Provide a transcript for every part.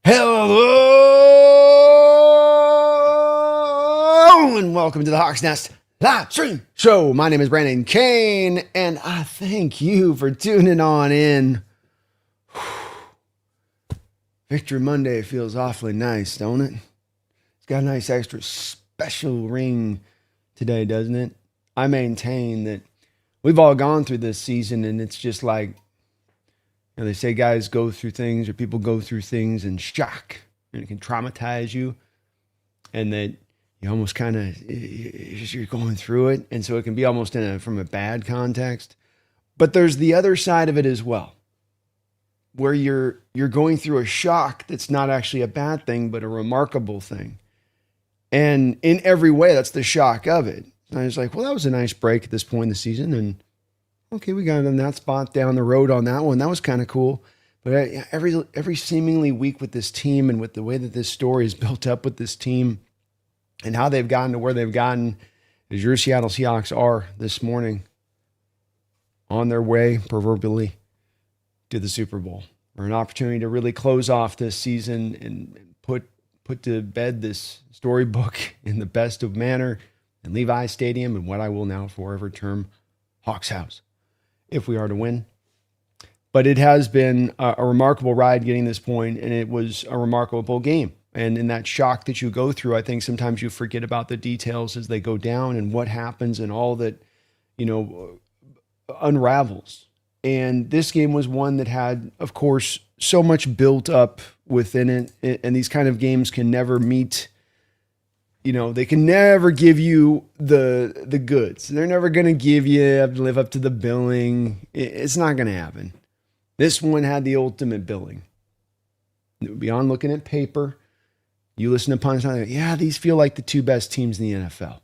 Hello and welcome to the Hawks Nest live stream show. My name is Brandon Kane, and I thank you for tuning on in. Victory Monday feels awfully nice, don't it? It's got a nice extra special ring today, doesn't it? I maintain that we've all gone through this season, and it's just like, they say guys go through things, or people go through things in shock, and it can traumatize you, and that you almost kind of, you're going through it, and so it can be almost from a bad context. But there's the other side of it as well, where you're going through a shock that's not actually a bad thing, but a remarkable thing. And in every way, that's the shock of it. And I was like, well, that was a nice break at this point in the season, and okay, we got in that spot down the road on that one. That was kind of cool. But every seemingly week with this team, and with the way that this story is built up with this team and how they've gotten to where they've gotten, as your Seattle Seahawks are this morning, on their way, proverbially, to the Super Bowl, or an opportunity to really close off this season and put to bed this storybook in the best of manner in Levi Stadium, and what I will now forever term Hawks House, if we are to win. But it has been a remarkable ride getting this point, and it was a remarkable game. And in that shock that you go through, I think sometimes you forget about the details as they go down and what happens and all that, unravels. And this game was one that had, of course, so much built up within it. And these kind of games can never meet, they can never give you the goods. They're never going to give you, have to live up to the billing. It's not going to happen. This one had the ultimate billing. Beyond looking at paper, you listen to pundits, yeah, these feel like the two best teams in the NFL.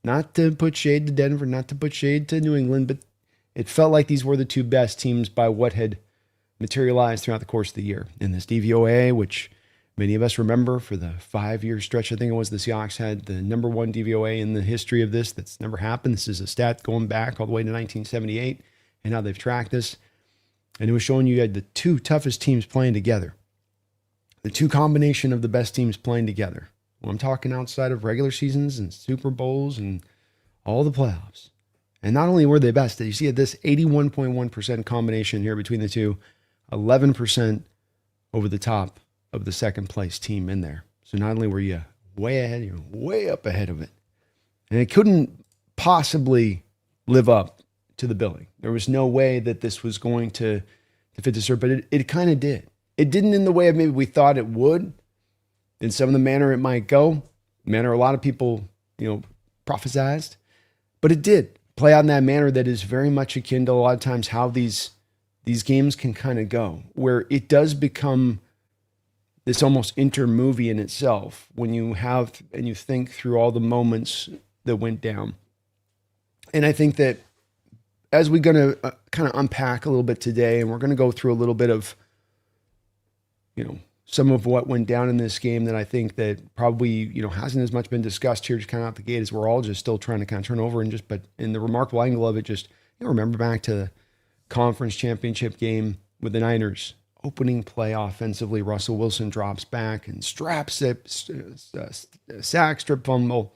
Not to put shade to Denver, not to put shade to New England, but it felt like these were the two best teams by what had materialized throughout the course of the year. In this DVOA, which many of us remember for the 5-year stretch, I think it was, the Seahawks had the number one DVOA in the history of this. That's never happened. This is a stat going back all the way to 1978, and how they've tracked this. And it was showing you had the two toughest teams playing together. The two combination of the best teams playing together. Well, I'm talking outside of regular seasons and Super Bowls and all the playoffs. And not only were they best, you see this 81.1% combination here between the two, 11% over the top of the second place team in there. So not only were you way ahead, you're way up ahead of it. And it couldn't possibly live up to the billing. There was no way that this was going to fit the cert, but it kind of did. It didn't in the way of maybe we thought it would, in some of the manner it might go, manner a lot of people, prophesized, but it did play out in that manner that is very much akin to a lot of times how these games can kind of go, where it does become this almost inter-movie in itself when you have and you think through all the moments that went down. And I think that as we're going to kind of unpack a little bit today, and we're going to go through a little bit of, some of what went down in this game that I think that probably, hasn't as much been discussed here just kind of out the gate, as we're all just still trying to kind of turn over, but in the remarkable angle of it, just, remember back to the conference championship game with the Niners. Opening play offensively, Russell Wilson drops back and sack, strip fumble.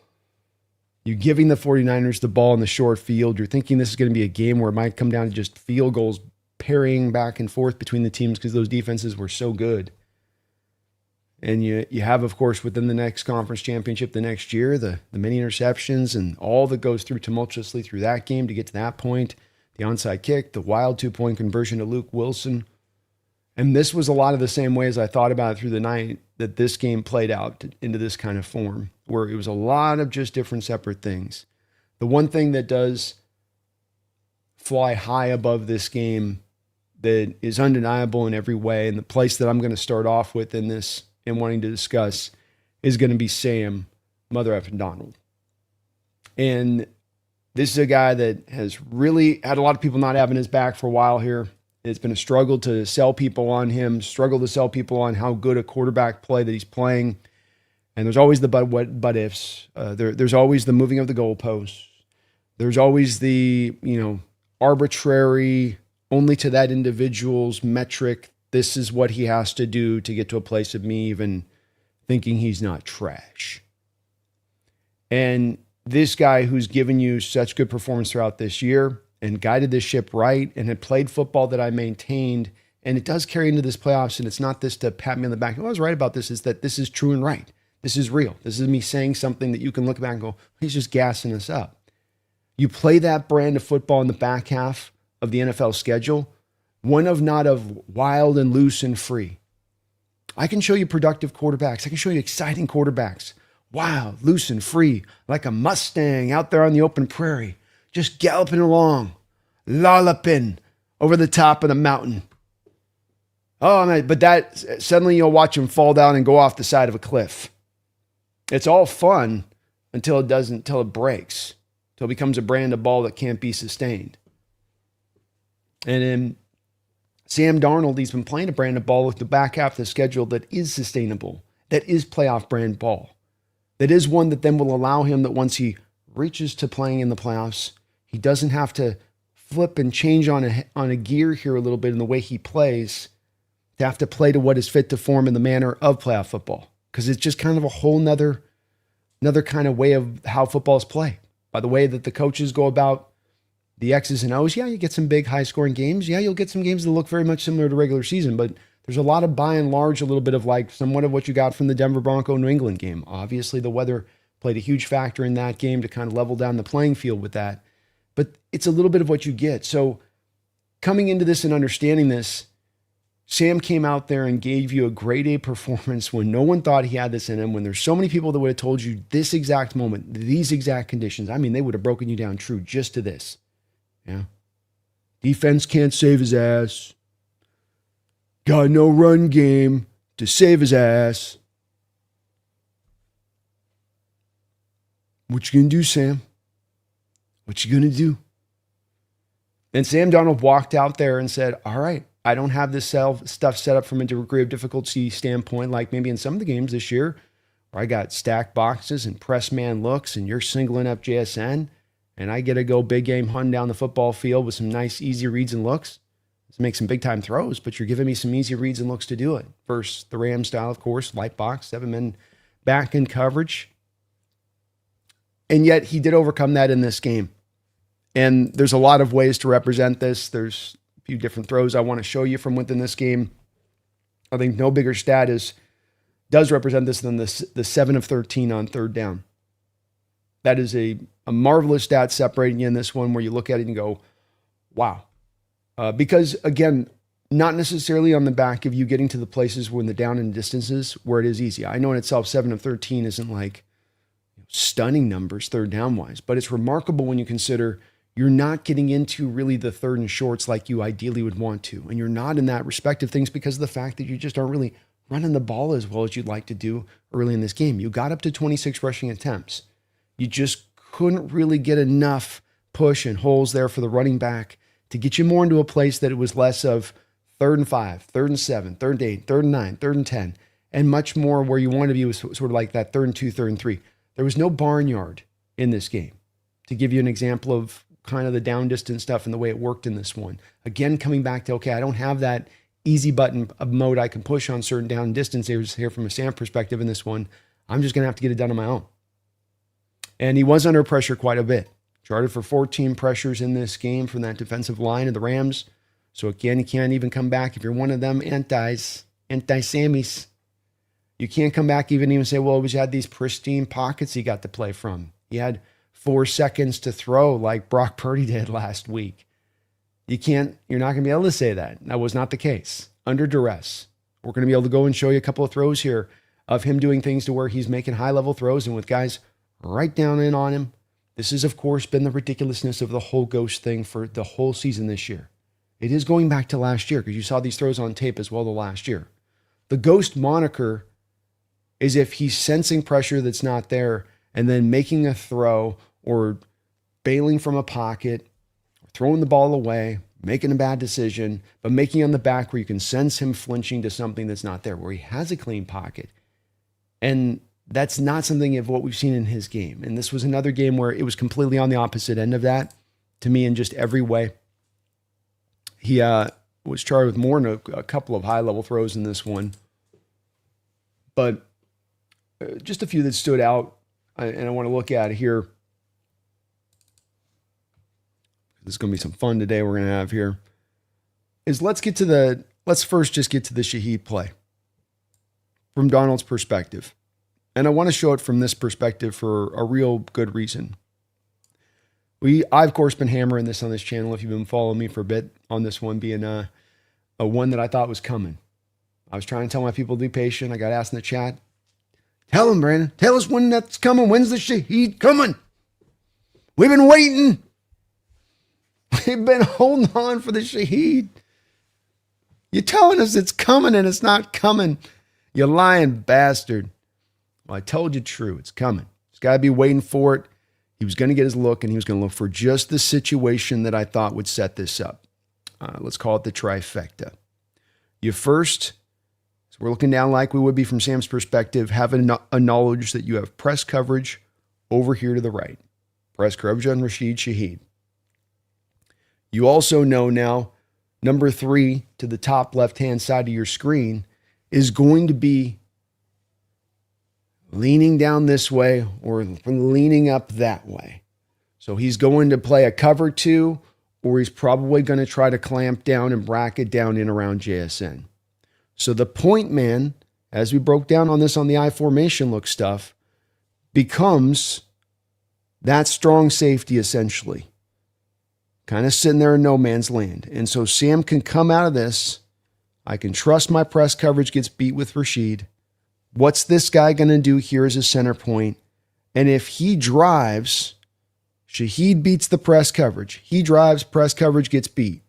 You're giving the 49ers the ball in the short field. You're thinking this is going to be a game where it might come down to just field goals, parrying back and forth between the teams because those defenses were so good. And you have, of course, within the next conference championship the next year, the many interceptions and all that goes through tumultuously through that game to get to that point, the onside kick, the wild 2-point conversion to Luke Wilson. And this was a lot of the same way as I thought about it through the night that this game played out into this kind of form, where it was a lot of just different separate things. The one thing that does fly high above this game that is undeniable in every way, and the place that I'm going to start off with in this and wanting to discuss, is going to be Sam Mother effing Darnold. And this is a guy that has really had a lot of people not having his back for a while here. It's been a struggle to sell people on him, struggle to sell people on how good a quarterback play that he's playing. And there's always the but ifs. There's always the moving of the goalposts. There's always the, arbitrary, only to that individual's metric this is what he has to do to get to a place of me even thinking he's not trash. And this guy who's given you such good performance throughout this year and guided this ship right and had played football that I maintained, and it does carry into this playoffs, and it's not this to pat me on the back. I was right about this, is that this is true and right. This is real. This is me saying something that you can look back and go, he's just gassing us up. You play that brand of football in the back half of the NFL schedule, one of not of wild and loose and free. I can show you productive quarterbacks. I can show you exciting quarterbacks. Wild, loose, and free, like a Mustang out there on the open prairie, just galloping along, lolloping over the top of the mountain. Oh, man, but that suddenly you'll watch him fall down and go off the side of a cliff. It's all fun until it breaks, until it becomes a brand of ball that can't be sustained. And in Sam Darnold, he's been playing a brand of ball with the back half of the schedule that is sustainable, that is playoff brand ball, that is one that then will allow him that once he reaches to playing in the playoffs, he doesn't have to flip and change on a gear here a little bit in the way he plays to have to play to what is fit to form in the manner of playoff football. Because it's just kind of a whole another kind of way of how football is played. By the way that the coaches go about the X's and O's, yeah, you get some big high-scoring games. Yeah, you'll get some games that look very much similar to regular season, but there's a lot of, by and large, a little bit of like somewhat of what you got from the Denver Bronco-New England game. Obviously, the weather played a huge factor in that game to kind of level down the playing field with that. But it's a little bit of what you get. So coming into this and understanding this, Sam came out there and gave you a grade A performance when no one thought he had this in him, when there's so many people that would have told you this exact moment, these exact conditions. I mean, they would have broken you down true just to this. Yeah. Defense can't save his ass. Got no run game to save his ass. What you gonna do, Sam? What you gonna do? And Sam Darnold walked out there and said, all right, I don't have this stuff set up from a degree of difficulty standpoint, like maybe in some of the games this year, where I got stacked boxes and press man looks and you're singling up JSN and I get to go big game hunting down the football field with some nice easy reads and looks to make some big time throws, but you're giving me some easy reads and looks to do it. Versus the Ram style, of course, light box, 7 men back in coverage. And yet he did overcome that in this game. And there's a lot of ways to represent this. There's a few different throws I want to show you from within this game. I think no bigger stat does represent this than the 7 of 13 on third down. That is a marvelous stat separating you in this one where you look at it and go, wow. Because again, not necessarily on the back of you getting to the places when the down and distances where it is easy. I know in itself 7 of 13 isn't like stunning numbers third down wise, but it's remarkable when you consider you're not getting into really the third and shorts like you ideally would want to. And you're not in that respective things because of the fact that you just aren't really running the ball as well as you'd like to do early in this game. You got up to 26 rushing attempts. You just couldn't really get enough push and holes there for the running back to get you more into a place that it was less of 3rd and 5, 3rd and 7, 3rd and 8, 3rd and 9, 3rd and 10, and much more where you want to be was sort of like that 3rd and 2, 3rd and 3. There was no barnyard in this game. To give you an example of kind of the down distance stuff and the way it worked in this one. Again, coming back to, okay, I don't have that easy button of mode I can push on certain down distance areas here from a Sam perspective in this one. I'm just going to have to get it done on my own. And he was under pressure quite a bit. Charted for 14 pressures in this game from that defensive line of the Rams. So again, you can't even come back if you're one of them anti-Sammies. You can't come back even say, well, he had these pristine pockets he got to play from. He had 4 seconds to throw like Brock Purdy did last week. You're not going to be able to say that. That was not the case. Under duress. We're going to be able to go and show you a couple of throws here of him doing things to where he's making high-level throws and with guys right down in on him. This has, of course, been the ridiculousness of the whole ghost thing for the whole season this year. It is going back to last year because you saw these throws on tape as well the last year. The ghost moniker is if he's sensing pressure that's not there and then making a throw or bailing from a pocket, or throwing the ball away, making a bad decision, but making on the back where you can sense him flinching to something that's not there, where he has a clean pocket. And that's not something of what we've seen in his game. And this was another game where it was completely on the opposite end of that to me in just every way. He was was charged with more than a couple of high-level throws in this one. But just a few that stood out, and I want to look at here. This is going to be some fun today we're going to have here. Let's first just get to the Shaheed play from Darnold's perspective. And I want to show it from this perspective for a real good reason. I've, of course, been hammering this on this channel, if you've been following me for a bit, on this one being a one that I thought was coming. I was trying to tell my people to be patient. I got asked in the chat, tell them, Brandon, tell us when that's coming. When's the Shaheed coming? We've been waiting. We've been holding on for the Shaheed. You're telling us it's coming and it's not coming. You lying bastard. Well, I told you true. It's coming. He's got to be waiting for it. He was going to get his look, and he was going to look for just the situation that I thought would set this up. Let's call it the trifecta. You first, so we're looking down like we would be from Sam's perspective, have a knowledge that you have press coverage over here to the right. Press coverage on Rashid Shaheed. You also know now, number 3 to the top left-hand side of your screen is going to be leaning down this way or leaning up that way. So he's going to play a cover 2, or he's probably going to try to clamp down and bracket down in around JSN. So the point man, as we broke down on this on the I formation look stuff, becomes that strong safety essentially. Kind of sitting there in no man's land. And so Sam can come out of this. I can trust my press coverage gets beat with Rashid. What's this guy going to do here as a center point? And if he drives, Shaheed beats the press coverage. He drives, press coverage gets beat.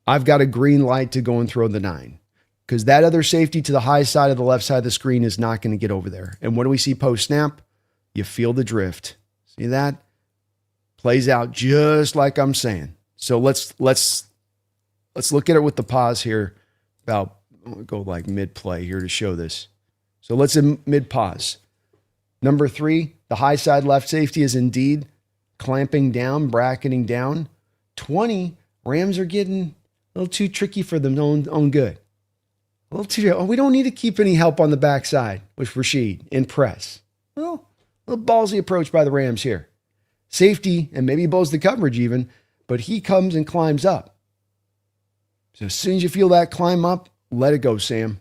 I've got a green light to go and throw the 9. Because that other safety to the high side of the left side of the screen is not going to get over there. And what do we see post-snap? You feel the drift. See that? Plays out just like I'm saying. So let's look at it with the pause here. I'll go like mid-play here to show this. So let's mid-pause. Number 3, the high side left safety is indeed clamping down, bracketing down. 20, Rams are getting a little too tricky for them own good. A little too, we don't need to keep any help on the backside with Rashid in press. Well, a little ballsy approach by the Rams here. Safety, and maybe he blows the coverage even, but he comes and climbs up. So as soon as you feel that climb up, let it go, Sam.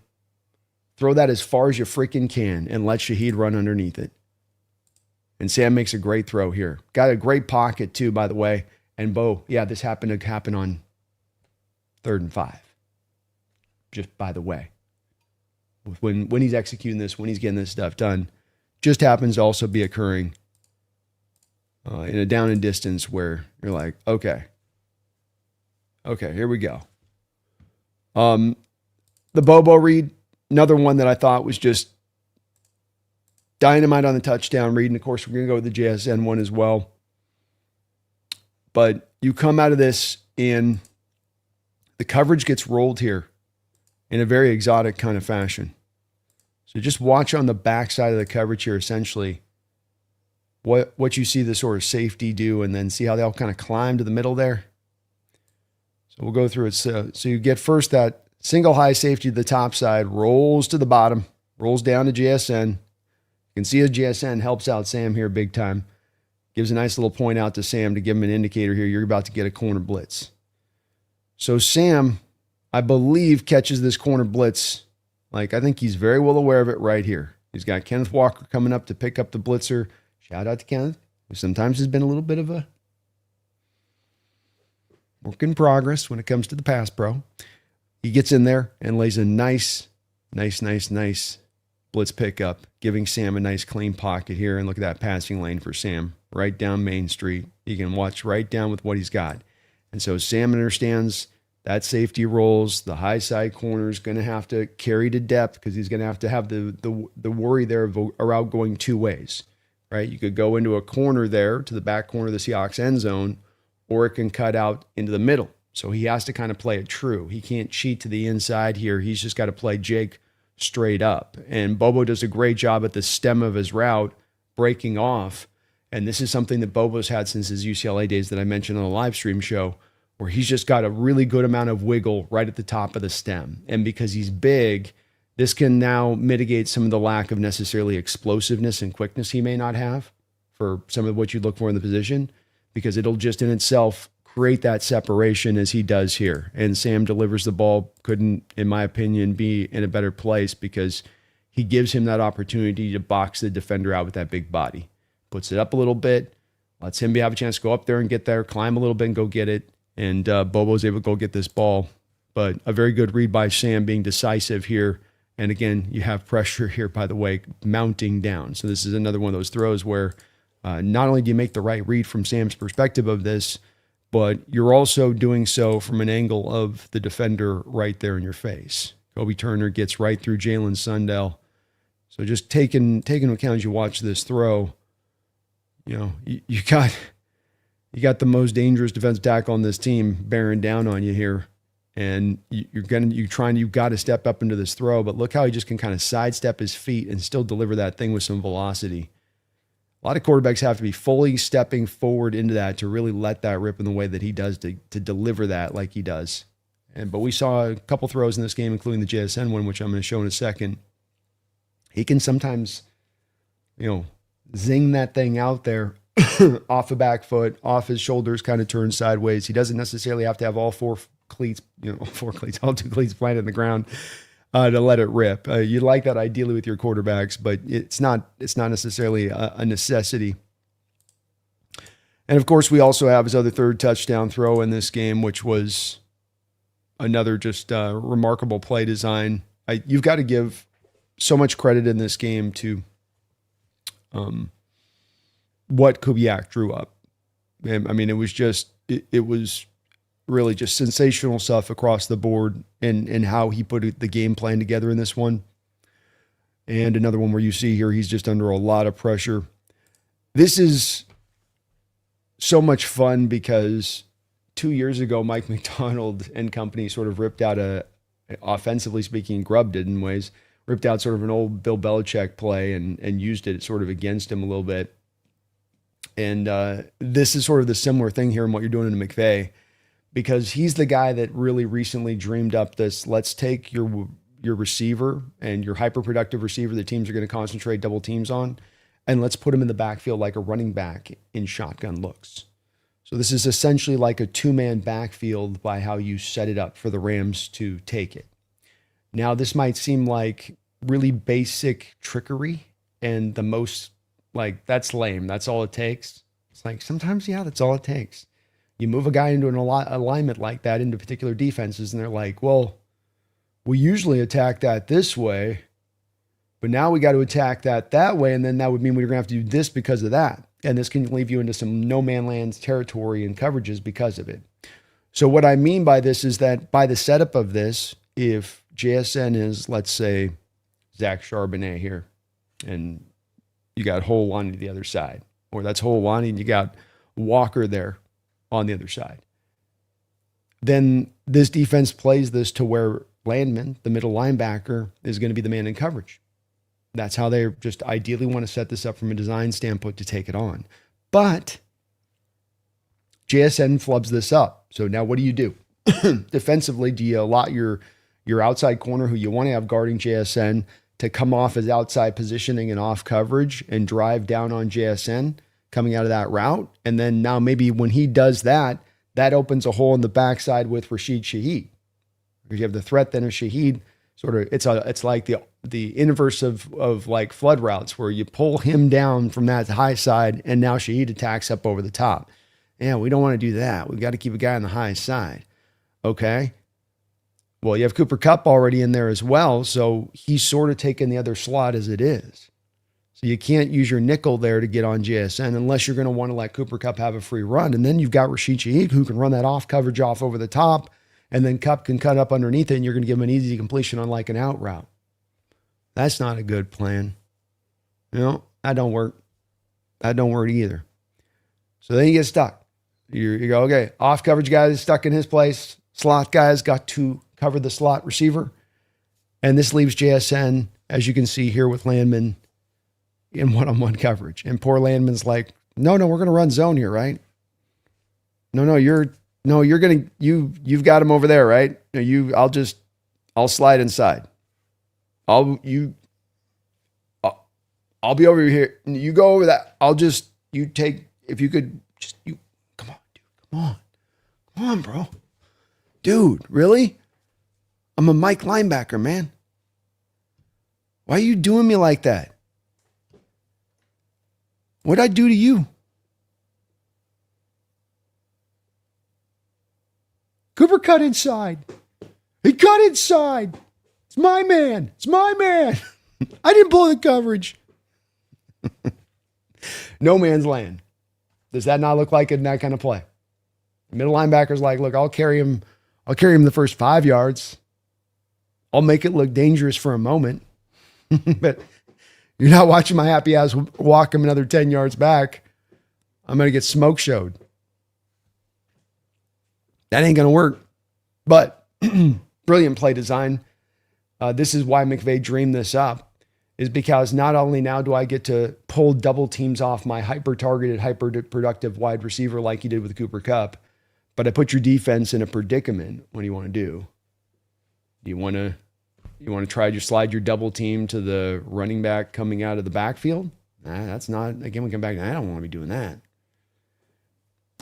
Throw that as far as you freaking can and let Shaheed run underneath it. And Sam makes a great throw here. Got a great pocket too, by the way. And Bo, yeah, this happened to happen on 3rd and 5. Just by the way. When he's executing this, when he's getting this stuff done, just happens to also be occurring in a down and distance where you're like, okay, here we go. The Bobo read, another one that I thought was just dynamite on the touchdown read. And of course, we're going to go with the JSN one as well. But you come out of this and the coverage gets rolled here in a very exotic kind of fashion. So just watch on the backside of the coverage here, essentially, what you see the sort of safety do, and then see how they all kind of climb to the middle there. So we'll go through it. So you get first that single high safety to the top side, rolls to the bottom, rolls down to JSN. You can see as JSN helps out Sam here big time. Gives a nice little point out to Sam to give him an indicator here. You're about to get a corner blitz. So Sam, I believe, catches this corner blitz. Like, I think he's very well aware of it right here. He's got Kenneth Walker coming up to pick up the blitzer. Shout out to Kenneth, who sometimes has been a little bit of a work in progress when it comes to the pass pro. He gets in there and lays a nice blitz pickup, giving Sam a nice clean pocket here. And look at that passing lane for Sam right down Main Street. He can watch right down with what he's got. And so Sam understands that safety rolls. The high side corner is going to have to carry to depth because he's going to have the worry there of a route going two ways, right? You could go into a corner there to the back corner of the Seahawks end zone, or it can cut out into the middle. So he has to kind of play it true. He can't cheat to the inside here. He's just got to play Jake straight up. And Bobo does a great job at the stem of his route, breaking off. And this is something that Bobo's had since his UCLA days that I mentioned on the live stream show, where he's just got a really good amount of wiggle right at the top of the stem. And because he's big, this can now mitigate some of the lack of necessarily explosiveness and quickness he may not have for some of what you look for in the position, because it'll just in itself create that separation as he does here. And Sam delivers the ball. Couldn't, in my opinion, be in a better place, because he gives him that opportunity to box the defender out with that big body. Puts it up a little bit, lets him have a chance to go up there and get there, climb a little bit and go get it. And Bobo's able to go get this ball. But a very good read by Sam, being decisive here. And again, you have pressure here, by the way, mounting down. So this is another one of those throws where not only do you make the right read from Sam's perspective of this, but you're also doing so from an angle of the defender right there in your face. Kobe Turner gets right through Jalen Sundell. So just taking into account as you watch this throw, you know, you got the most dangerous defensive tackle on this team bearing down on you here. And you've got to step up into this throw, but look how he just can kind of sidestep his feet and still deliver that thing with some velocity. A lot of quarterbacks have to be fully stepping forward into that to really let that rip in the way that he does to deliver that like he does. But we saw a couple throws in this game, including the JSN one, which I'm going to show in a second. He can sometimes, you know, zing that thing out there off the back foot, off his shoulders, kind of turned sideways. He doesn't necessarily have to have all all two cleats planted in the ground to let it rip. You'd like that ideally with your quarterbacks, but it's not necessarily a necessity. And of course, we also have his other third touchdown throw in this game, which was another just remarkable play design. You've got to give so much credit in this game to what Kubiak drew up. And, I mean, it was really just sensational stuff across the board, and how he put the game plan together in this one. And another one where you see here, he's just under a lot of pressure. This is so much fun because 2 years ago, Mike McDonald and company sort of ripped out offensively speaking, grubbed it in ways, ripped out sort of an old Bill Belichick play and used it sort of against him a little bit. And this is sort of the similar thing here in what you're doing in McVay, because he's the guy that really recently dreamed up this, let's take your receiver and your hyper-productive receiver that teams are going to concentrate double teams on, and let's put him in the backfield like a running back in shotgun looks. So this is essentially like a two-man backfield by how you set it up for the Rams to take it. Now, this might seem like really basic trickery and the most, like, that's lame. That's all it takes. It's like, sometimes, yeah, that's all it takes. You move a guy into an alignment like that into particular defenses, and they're like, well, we usually attack that this way, but now we got to attack that way, and then that would mean we're going to have to do this because of that. And this can leave you into some no-man land territory and coverages because of it. So what I mean by this is that by the setup of this, if JSN is, let's say, Zach Charbonnet here, and you got Holwani to the other side, or that's Holwani and you got Walker there on the other side, then this defense plays this to where Landman, the middle linebacker, is going to be the man in coverage. That's how they just ideally want to set this up from a design standpoint to take it on. But JSN flubs this up. So now what do you do? Defensively, do you allot your outside corner who you want to have guarding JSN to come off as outside positioning and off coverage and drive down on JSN coming out of that route? And then now maybe when he does that, that opens a hole in the backside with Rashid Shaheed. Because you have the threat then of Shaheed, sort of, it's like the inverse of like flood routes where you pull him down from that high side and now Shaheed attacks up over the top. Yeah, we don't want to do that. We've got to keep a guy on the high side. Okay. Well, you have Cooper Kupp already in there as well, so he's sort of taking the other slot as it is. So you can't use your nickel there to get on JSN unless you're going to want to let Cooper Kupp have a free run. And then you've got Rashid Shaheed who can run that off coverage off over the top, and then Kupp can cut up underneath it, and you're going to give him an easy completion on like an out route. That's not a good plan. You know, that don't work. That don't work either. So then you get stuck. You go, okay, off coverage guy is stuck in his place. Slot guy's got to cover the slot receiver. And this leaves JSN, as you can see here with Landman, in one-on-one coverage. And poor Landman's like, no, we're going to run zone here, right? No, you're No, you've got him over there, right? I'll slide inside. I'll be over here. You go over that. If you could come on, dude. Come on, bro. Dude, really? I'm a Mike linebacker, man. Why are you doing me like that? What'd I do to you? Cooper cut inside. He cut inside. It's my man. I didn't blow the coverage. No man's land. Does that not look like it in that kind of play? Middle linebacker's like, look, I'll carry him the first 5 yards. I'll make it look dangerous for a moment. But you're not watching my happy ass walk him another 10 yards back. I'm going to get smoke showed. That ain't going to work. But brilliant play design. This is why McVay dreamed this up, is because not only now do I get to pull double teams off my hyper-targeted, hyper-productive wide receiver like you did with Cooper Kupp, but I put your defense in a predicament. What do you want to do? You want to try to slide your double team to the running back coming out of the backfield? That's not, again, we come back, I don't want to be doing that.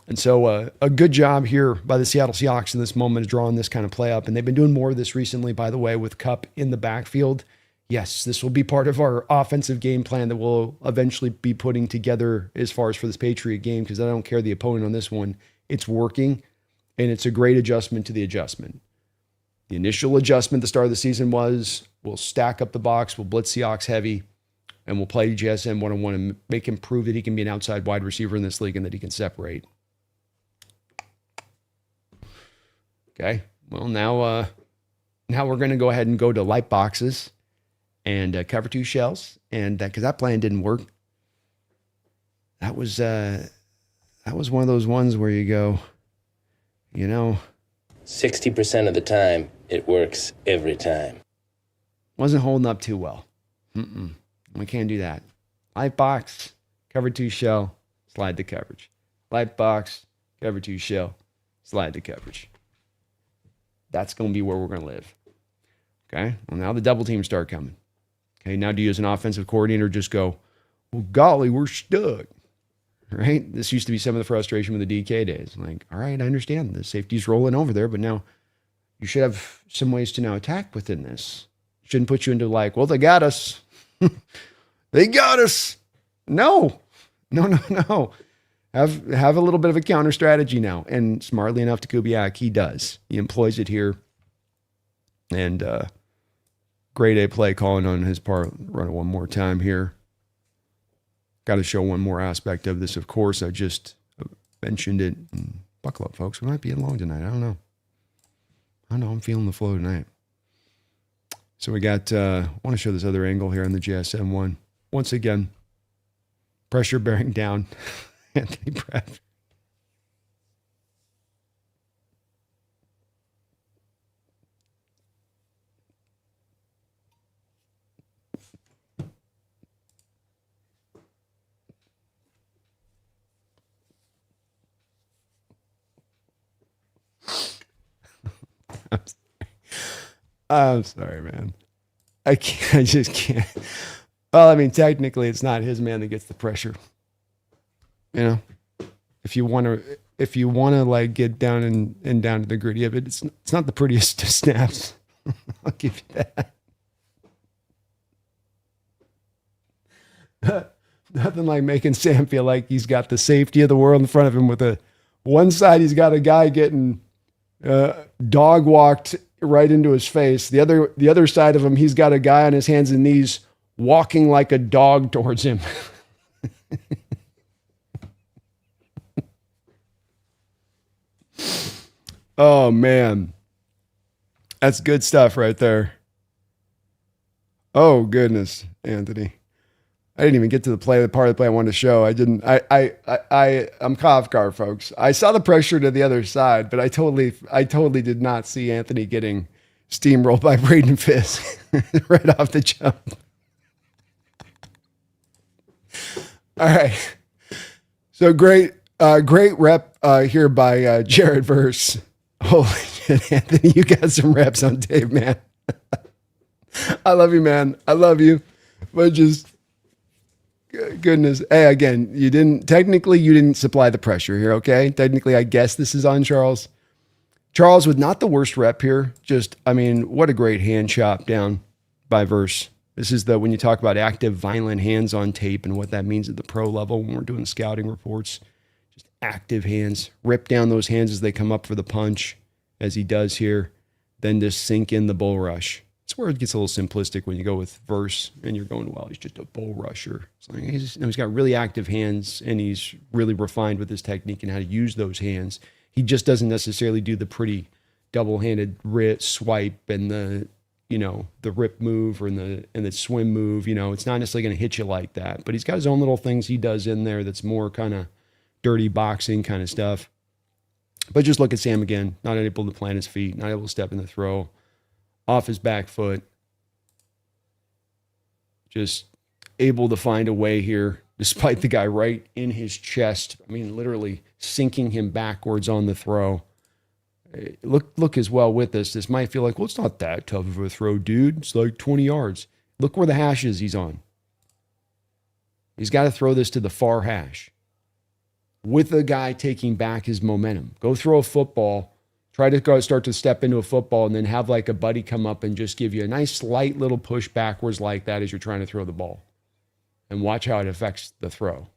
And so a good job here by the Seattle Seahawks in this moment of drawing this kind of play up. And they've been doing more of this recently, by the way, with Kupp in the backfield. Yes, this will be part of our offensive game plan that we'll eventually be putting together as far as for this Patriot game, because I don't care the opponent on this one. It's working, and it's a great adjustment to the adjustment. The initial adjustment at the start of the season was we'll stack up the box, we'll blitz Seahawks heavy, and we'll play JSN one-on-one and make him prove that he can be an outside wide receiver in this league and that he can separate. Okay, well, now we're going to go ahead and go to light boxes and cover two shells, and because that plan didn't work. That was one of those ones where you go, 60% of the time, it works every time. Wasn't holding up too well. We can't do that. Light box, cover two shell, slide the coverage. Light box, cover two shell, slide the coverage. That's going to be where we're going to live. Okay? Well, now the double teams start coming. Okay, now do you as an offensive coordinator just go, well, golly, we're stuck. Right? This used to be some of the frustration with the DK days. Like, all right, I understand. The safety's rolling over there, but now you should have some ways to now attack within this. Shouldn't put you into like, well, they got us. They got us. No. Have a little bit of a counter strategy now. And smartly enough to Kubiak, he does. He employs it here. And great A play calling on his part. Run it one more time here. Got to show one more aspect of this, of course. I just mentioned it. Buckle up, folks. We might be in long tonight. I don't know. I'm feeling the flow tonight. So we got, I want to show this other angle here on the JSM one. Once again, pressure bearing down. Anthony Bradford. I'm sorry, man. I just can't. Well, I mean, technically, it's not his man that gets the pressure. If you want to like get down and down to the gritty of it, it's not the prettiest of snaps. I'll give you that. Nothing like making Sam feel like he's got the safety of the world in front of him. With one side, he's got a guy getting dog walked right into his face. The other side of him, he's got a guy on his hands and knees walking like a dog towards him. Oh, man. That's good stuff right there. Oh, goodness, Anthony. I didn't even get to the part of the play I wanted to show. I'm caught off guard, folks. I saw the pressure to the other side, but I totally did not see Anthony getting steamrolled by Braden Fisk right off the jump. All right. So great Great rep here by Jared Verse. Holy shit, Anthony, you got some reps on tape, man. I love you, man. I love you. But just goodness. Hey, again, you didn't supply the pressure here, okay? Technically, I guess this is on Charles. Charles with not the worst rep here. Just, I mean, what a great hand chop down by Verse. This is when you talk about active, violent hands on tape and what that means at the pro level when we're doing scouting reports. Just active hands. Rip down those hands as they come up for the punch, as he does here. Then just sink in the bull rush. It's where it gets a little simplistic when you go with Verse and you're going, well, he's just a bull rusher. It's like he's got really active hands and he's really refined with his technique and how to use those hands. He just doesn't necessarily do the pretty double-handed swipe and the rip move or the swim move. It's not necessarily going to hit you like that, but he's got his own little things he does in there that's more kind of dirty boxing kind of stuff. But just look at Sam again, not able to plant his feet, not able to step in the throw, off his back foot, just able to find a way here, despite the guy right in his chest. I mean, literally sinking him backwards on the throw. Look as well with this. This might feel like, well, it's not that tough of a throw, dude. It's like 20 yards. Look where the hash is he's on. He's got to throw this to the far hash with the guy taking back his momentum. Go throw a football. Try to start to step into a football and then have like a buddy come up and just give you a nice slight little push backwards like that as you're trying to throw the ball. And watch how it affects the throw.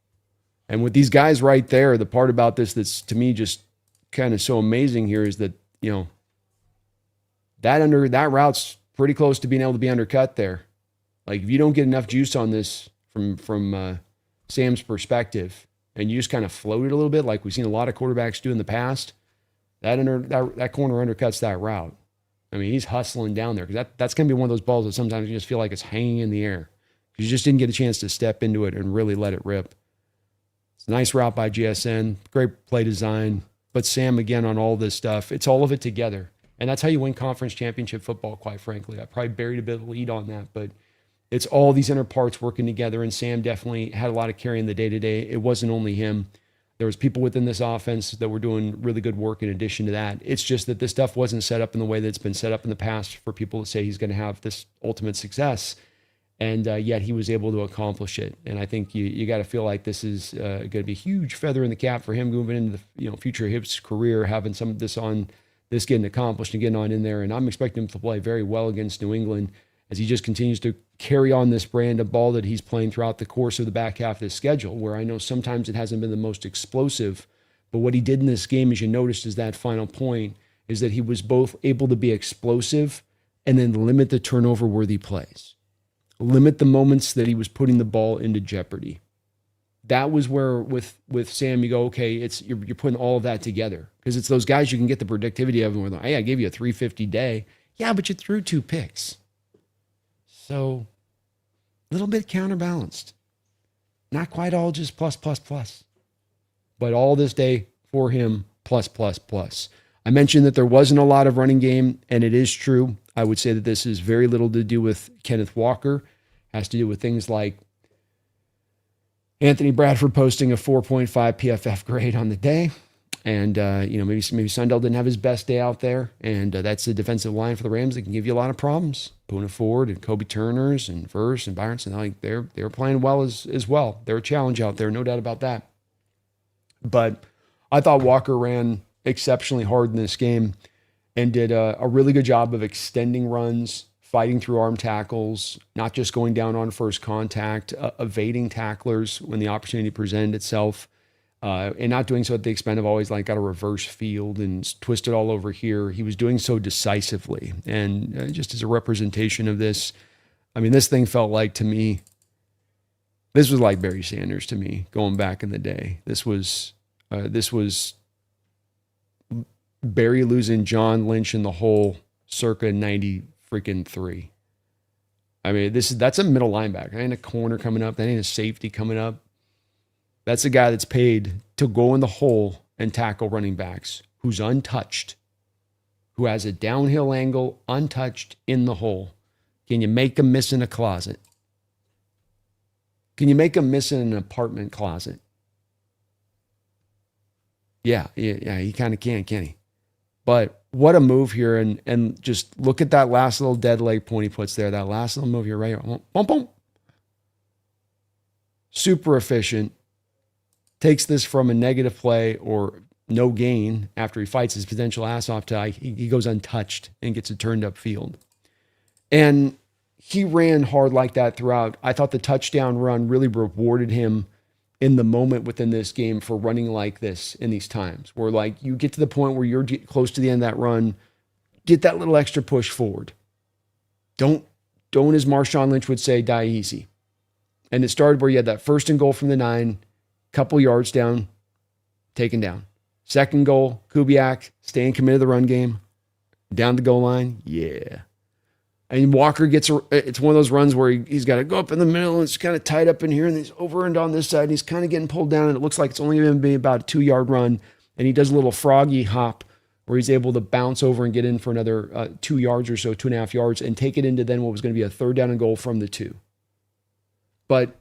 And with these guys right there, the part about this that's to me just kind of so amazing here is that, that route's pretty close to being able to be undercut there. Like if you don't get enough juice on this from Sam's perspective and you just kind of float it a little bit like we've seen a lot of quarterbacks do in the past, that corner undercuts that route. I mean, he's hustling down there because that's going to be one of those balls that sometimes you just feel like it's hanging in the air because you just didn't get a chance to step into it and really let it rip. It's a nice route by GSN, great play design. But Sam, again, on all this stuff, it's all of it together. And that's how you win conference championship football, quite frankly. I probably buried a bit of lead on that, but it's all these inner parts working together. And Sam definitely had a lot of carry in the day-to-day. It wasn't only him. There was people within this offense that were doing really good work in addition to that. It's just that this stuff wasn't set up in the way that it's been set up in the past for people to say he's going to have this ultimate success. And yet he was able to accomplish it. And I think you got to feel like this is going to be a huge feather in the cap for him moving into the future of his career, having some of this getting accomplished and getting on in there. And I'm expecting him to play very well against New England as he just continues to carry on this brand of ball that he's playing throughout the course of the back half of his schedule, where I know sometimes it hasn't been the most explosive. But what he did in this game, as you noticed, is that final point, is that he was both able to be explosive and then limit the turnover-worthy plays. Limit the moments that he was putting the ball into jeopardy. That was where with Sam, you go, okay, you're putting all of that together because it's those guys you can get the predictivity of and we're like, hey, I gave you a 350 day. Yeah, but you threw 2 picks. So a little bit counterbalanced. Not quite all just plus. But all this day for him, plus. I mentioned that there wasn't a lot of running game, and it is true. I would say that this is very little to do with Kenneth Walker. It has to do with things like Anthony Bradford posting a 4.5 PFF grade on the day. And, maybe Sundell didn't have his best day out there. And that's the defensive line for the Rams that can give you a lot of problems. Poona Ford and Kobe Turners and Verse and Byronson, they're playing well as well. They're a challenge out there, no doubt about that. But I thought Walker ran exceptionally hard in this game and did a really good job of extending runs, fighting through arm tackles, not just going down on first contact, evading tacklers when the opportunity presented itself, and not doing so at the expense of always got a reverse field and twisted all over here. He was doing so decisively. And just as a representation of this, I mean, this thing felt like to me, this was like Barry Sanders to me going back in the day. This was Barry losing John Lynch in the hole circa 93. I mean, that's a middle linebacker. That ain't a corner coming up. That ain't a safety coming up. That's a guy that's paid to go in the hole and tackle running backs, who's untouched, who has a downhill angle, untouched in the hole. Can you make him miss in a closet? Can you make him miss in an apartment closet? Yeah, he kind of can't he? But what a move here. And just look at that last little dead leg point he puts there. That last little move here, right here. Boom, boom. Super efficient. Takes this from a negative play or no gain after he fights his potential ass off to he goes untouched and gets it turned up field. And he ran hard like that throughout. I thought the touchdown run really rewarded him in the moment within this game for running like this in these times where like you get to the point where you're close to the end of that run, get that little extra push forward. Don't, as Marshawn Lynch would say, die easy. And it started where you had that 1st and goal from the 9, couple yards down, taken down. 2nd goal, Kubiak staying committed to the run game, down the goal line. Yeah. And Walker it's one of those runs where he's got to go up in the middle and it's kind of tight up in here and he's over and on this side and he's kind of getting pulled down and it looks like it's only going to be about a 2-yard run. And he does a little froggy hop where he's able to bounce over and get in for another 2 yards or so, 2.5 yards, and take it into then what was going to be a 3rd down and goal from the 2. But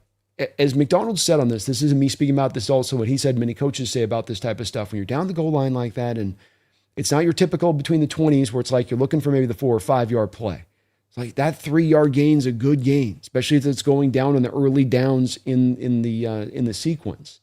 as McDonald said on this isn't me speaking about this, also what he said many coaches say about this type of stuff. When you're down the goal line like that and it's not your typical between the 20s where it's like you're looking for maybe the 4 or 5 yard play. It's like that 3-yard gain is a good gain, especially if it's going down on the early downs in the sequence.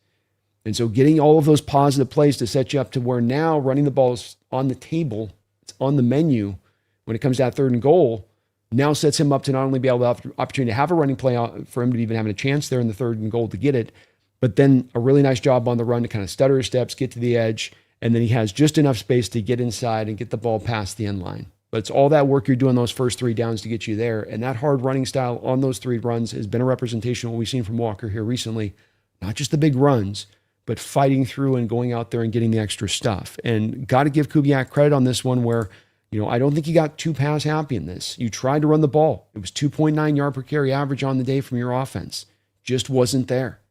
And so getting all of those positive plays to set you up to where now running the ball is on the table, it's on the menu when it comes to that 3rd and goal, now sets him up to not only be able to have the opportunity to have a running play for him to even have a chance there in the 3rd and goal to get it, but then a really nice job on the run to kind of stutter his steps, get to the edge, and then he has just enough space to get inside and get the ball past the end line. But it's all that work you're doing those first 3 downs to get you there. And that hard running style on those 3 runs has been a representation of what we've seen from Walker here recently. Not just the big runs, but fighting through and going out there and getting the extra stuff. And got to give Kubiak credit on this one where, I don't think he got too pass happy in this. You tried to run the ball. It was 2.9 yard per carry average on the day from your offense. Just wasn't there.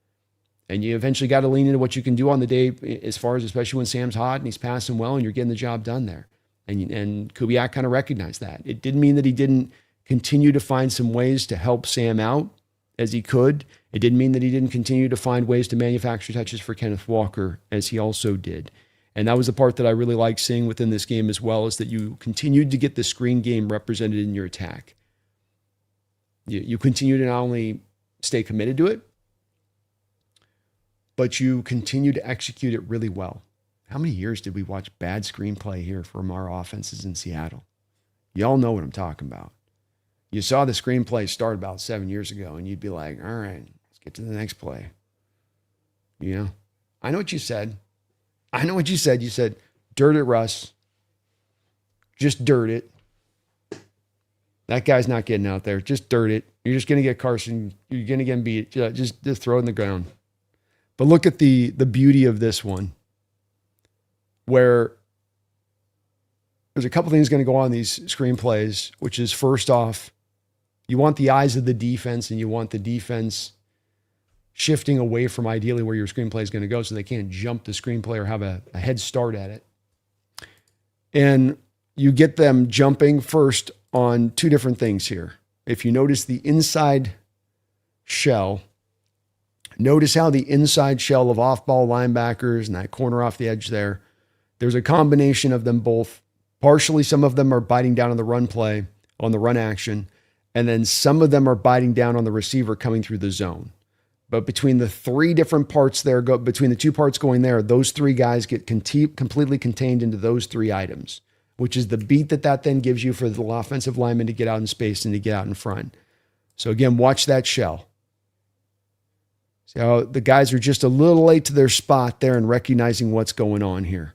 And you eventually got to lean into what you can do on the day as far as, especially when Sam's hot and he's passing well and you're getting the job done there. And Kubiak kind of recognized that. It didn't mean that he didn't continue to find some ways to help Sam out as he could. It didn't mean that he didn't continue to find ways to manufacture touches for Kenneth Walker as he also did. And that was the part that I really liked seeing within this game as well, is that you continued to get the screen game represented in your attack. You continue to not only stay committed to it, but you continue to execute it really well. How many years did we watch bad screenplay here from our offenses in Seattle? Y'all know what I'm talking about. You saw the screenplay start about 7 years ago, and you'd be like, all right, let's get to the next play. I know what you said. You said, dirt it, Russ. Just dirt it. That guy's not getting out there. Just dirt it. You're just going to get Carson. You're going to get him beat. Just throw it in the ground. But look at the beauty of this one, where there's a couple things going to go on in these screenplays, which is, first off, you want the eyes of the defense and you want the defense shifting away from ideally where your screenplay is going to go so they can't jump the screenplay or have a head start at it. And you get them jumping first on 2 different things here. If you notice the inside shell, notice how the inside shell of off-ball linebackers and that corner off the edge there's a combination of them both. Partially, some of them are biting down on the run play, on the run action, and then some of them are biting down on the receiver coming through the zone. But between the 3 different parts there, between the 2 parts going there, those 3 guys get completely contained into those 3 items, which is the beat that then gives you for the offensive lineman to get out in space and to get out in front. So again, watch that shell. See how the guys are just a little late to their spot there and recognizing what's going on here,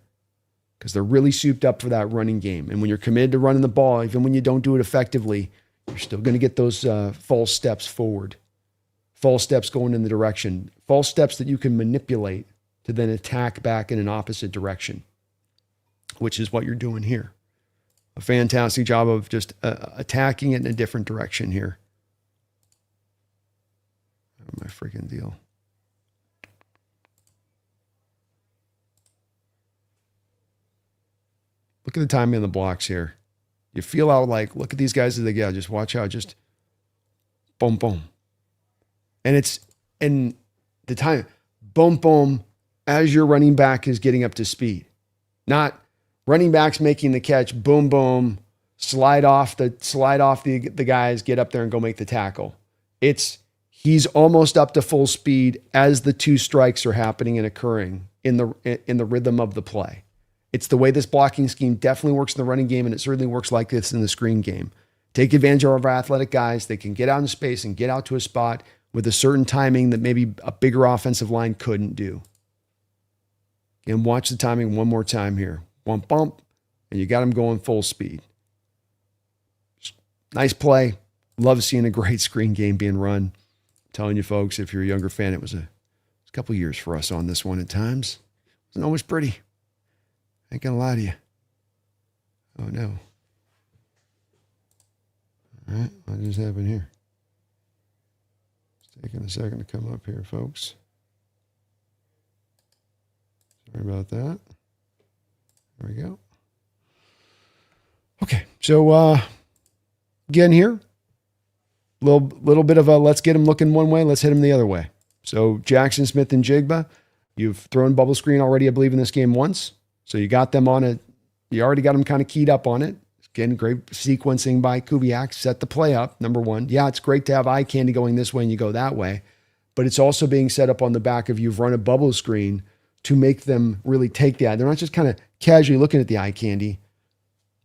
because they're really souped up for that running game. And when you're committed to running the ball, even when you don't do it effectively, you're still going to get those false steps forward, false steps going in the direction, false steps that you can manipulate to then attack back in an opposite direction, which is what you're doing here. A fantastic job of just attacking it in a different direction here. My freaking deal. Look at the timing on the blocks here. You feel out like, look at these guys as they go. Just watch out. Just boom, boom. And it's in the time, boom, boom, as your running back is getting up to speed. Not running backs making the catch, boom, boom, slide off the guys, get up there and go make the tackle. He's almost up to full speed as the two strikes are happening and occurring in the rhythm of the play. It's the way this blocking scheme definitely works in the running game, and it certainly works like this in the screen game. Take advantage of our athletic guys. They can get out in space and get out to a spot with a certain timing that maybe a bigger offensive line couldn't do. And watch the timing one more time here. Bump, bump, and you got them going full speed. Nice play. Love seeing a great screen game being run. I'm telling you, folks, if you're a younger fan, it was a couple years for us on this one at times. It wasn't always pretty. I ain't gonna lie to you. Oh, no. All right, what just happened here? It's taking a second to come up here, folks. Sorry about that. There we go. Okay, so again here, little bit of a let's get him looking one way, let's hit him the other way. So Jaxon Smith-Njigba, you've thrown bubble screen already, I believe, in this game once. So you got them on it. You already got them kind of keyed up on it. Again, great sequencing by Kubiak. Set the play up, number one. Yeah, it's great to have eye candy going this way and you go that way. But it's also being set up on the back of you've run a bubble screen to make them really take the eye. They're not just kind of casually looking at the eye candy.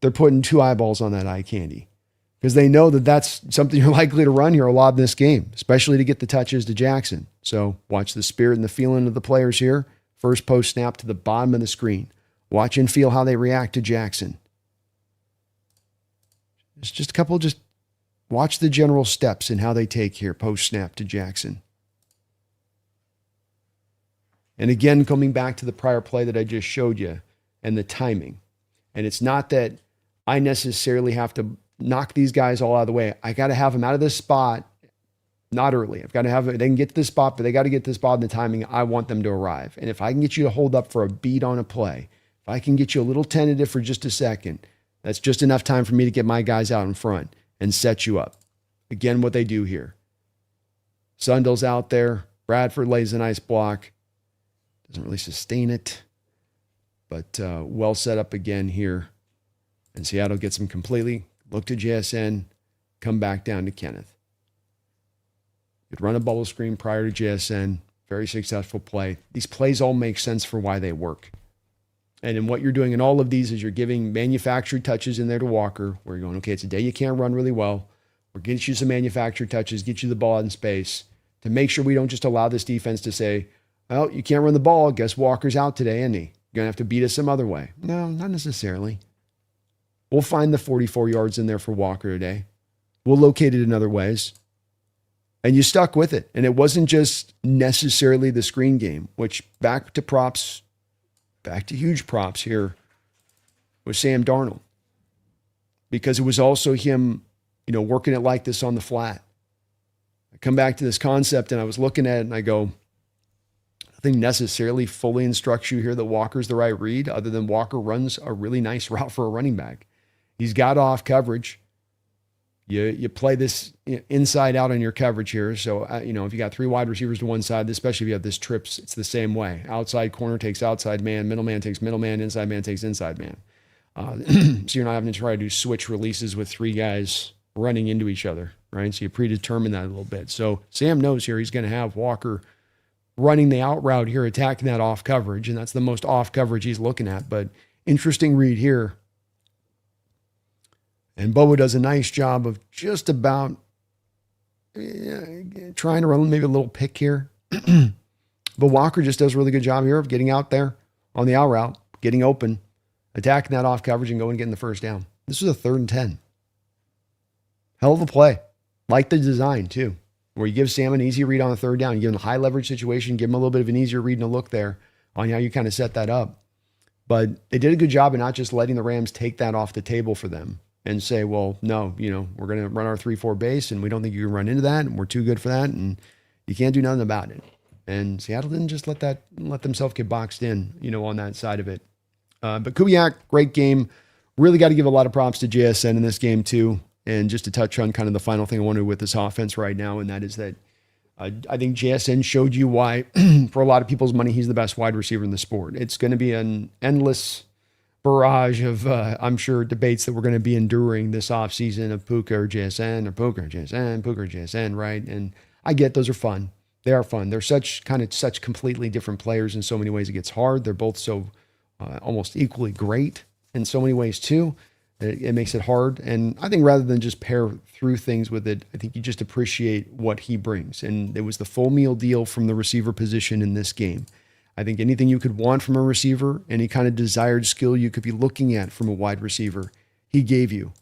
They're putting two eyeballs on that eye candy because they know that that's something you're likely to run here a lot in this game, especially to get the touches to Jaxon. So watch the spirit and the feeling of the players here. First post snap to the bottom of the screen. Watch and feel how they react to Jaxon. It's just a couple, just watch the general steps and how they take here post snap to Jaxon. And again, coming back to the prior play that I just showed you and the timing. And it's not that I necessarily have to knock these guys all out of the way. I got to have them out of this spot, not early. I've got to have it. They can get to this spot, but they got to get to this spot in the timing I want them to arrive. And if I can get you to hold up for a beat on a play, if I can get you a little tentative for just a second, that's just enough time for me to get my guys out in front and set you up. Again, what they do here. Sundell's out there. Bradford lays a nice block. Doesn't really sustain it, but well set up again here. And Seattle gets him completely. Look to JSN, come back down to Kenneth. You'd run a bubble screen prior to JSN. Very successful play. These plays all make sense for why they work. And in what you're doing in all of these is you're giving manufactured touches in there to Walker, where you're going, okay, it's a day you can't run really well. We'll get you some manufactured touches, get you the ball in space to make sure we don't just allow this defense to say, well, you can't run the ball. Guess Walker's out today, isn't he? You're going to have to beat us some other way. No, not necessarily. We'll find the 44 yards in there for Walker today. We'll locate it in other ways. And you stuck with it. And it wasn't just necessarily the screen game, which back to huge props here with Sam Darnold. Because it was also him, working it like this on the flat. I come back to this concept and I was looking at it and I go, nothing necessarily fully instructs you here that Walker's the right read, other than Walker runs a really nice route for a running back. He's got off coverage. You play this inside out on your coverage here. So, if you got three wide receivers to one side, especially if you have this trips, it's the same way. Outside corner takes outside man, middle man takes middle man, inside man takes inside man. So you're not having to try to do switch releases with three guys running into each other, right? So you predetermine that a little bit. So Sam knows here he's going to have Walker running the out route here, attacking that off coverage, and that's the most off coverage he's looking at. But interesting read here. And Bobo does a nice job of just about trying to run maybe a little pick here. But Walker just does a really good job here of getting out there on the out route, getting open, attacking that off coverage, and going and getting the first down. This was a 3rd and 10. Hell of a play. Like the design, too, where you give Sam an easy read on a 3rd down. You give him a high leverage situation, give him a little bit of an easier read and a look there on how you kind of set that up. But they did a good job of not just letting the Rams take that off the table for them and say, well, no, we're going to run our 3-4 base and we don't think you can run into that and we're too good for that and you can't do nothing about it. And Seattle didn't just let themselves get boxed in, on that side of it. But Kubiak, great game. Really got to give a lot of props to JSN in this game too. And just to touch on kind of the final thing I wanted with this offense right now, and that is that I think JSN showed you why, for a lot of people's money, he's the best wide receiver in the sport. It's going to be an endless barrage of, I'm sure, debates that we're going to be enduring this offseason of Puka or JSN or Puka or JSN, Puka or JSN, right? And I get those are fun. They are fun. They're such completely different players in so many ways. It gets hard. They're both so almost equally great in so many ways too. It makes it hard. And I think rather than just pair through things with it, I think you just appreciate what he brings. And it was the full meal deal from the receiver position in this game. I think anything you could want from a receiver, any kind of desired skill you could be looking at from a wide receiver, he gave you.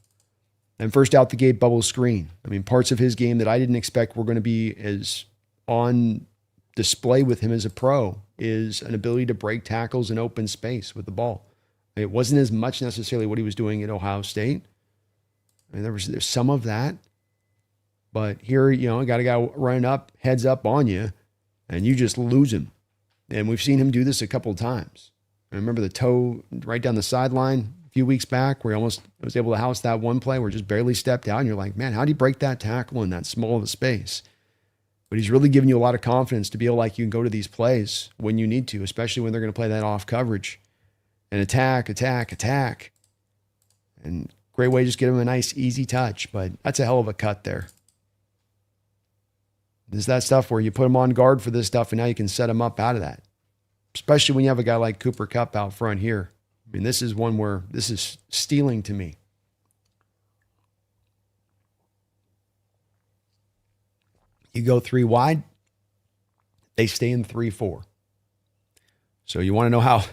And first out the gate, bubble screen. I mean, parts of his game that I didn't expect were going to be as on display with him as a pro is an ability to break tackles in open space with the ball. It wasn't as much necessarily what he was doing at Ohio State. I mean, there's some of that. But here, got a guy running up, heads up on you, and you just lose him. And we've seen him do this a couple of times. I remember the toe right down the sideline a few weeks back where he almost was able to house that one play where he just barely stepped out. And you're like, man, how do you break that tackle in that small of a space? But he's really giving you a lot of confidence to feel like you can go to these plays when you need to, especially when they're going to play that off coverage. And attack. And great way to just get him a nice, easy touch. But that's a hell of a cut there. There's that stuff where you put him on guard for this stuff, and now you can set him up out of that. Especially when you have a guy like Cooper Kupp out front here. I mean, this is one where this is stealing to me. You go 3 wide, they stay in 3-4. So you want to know how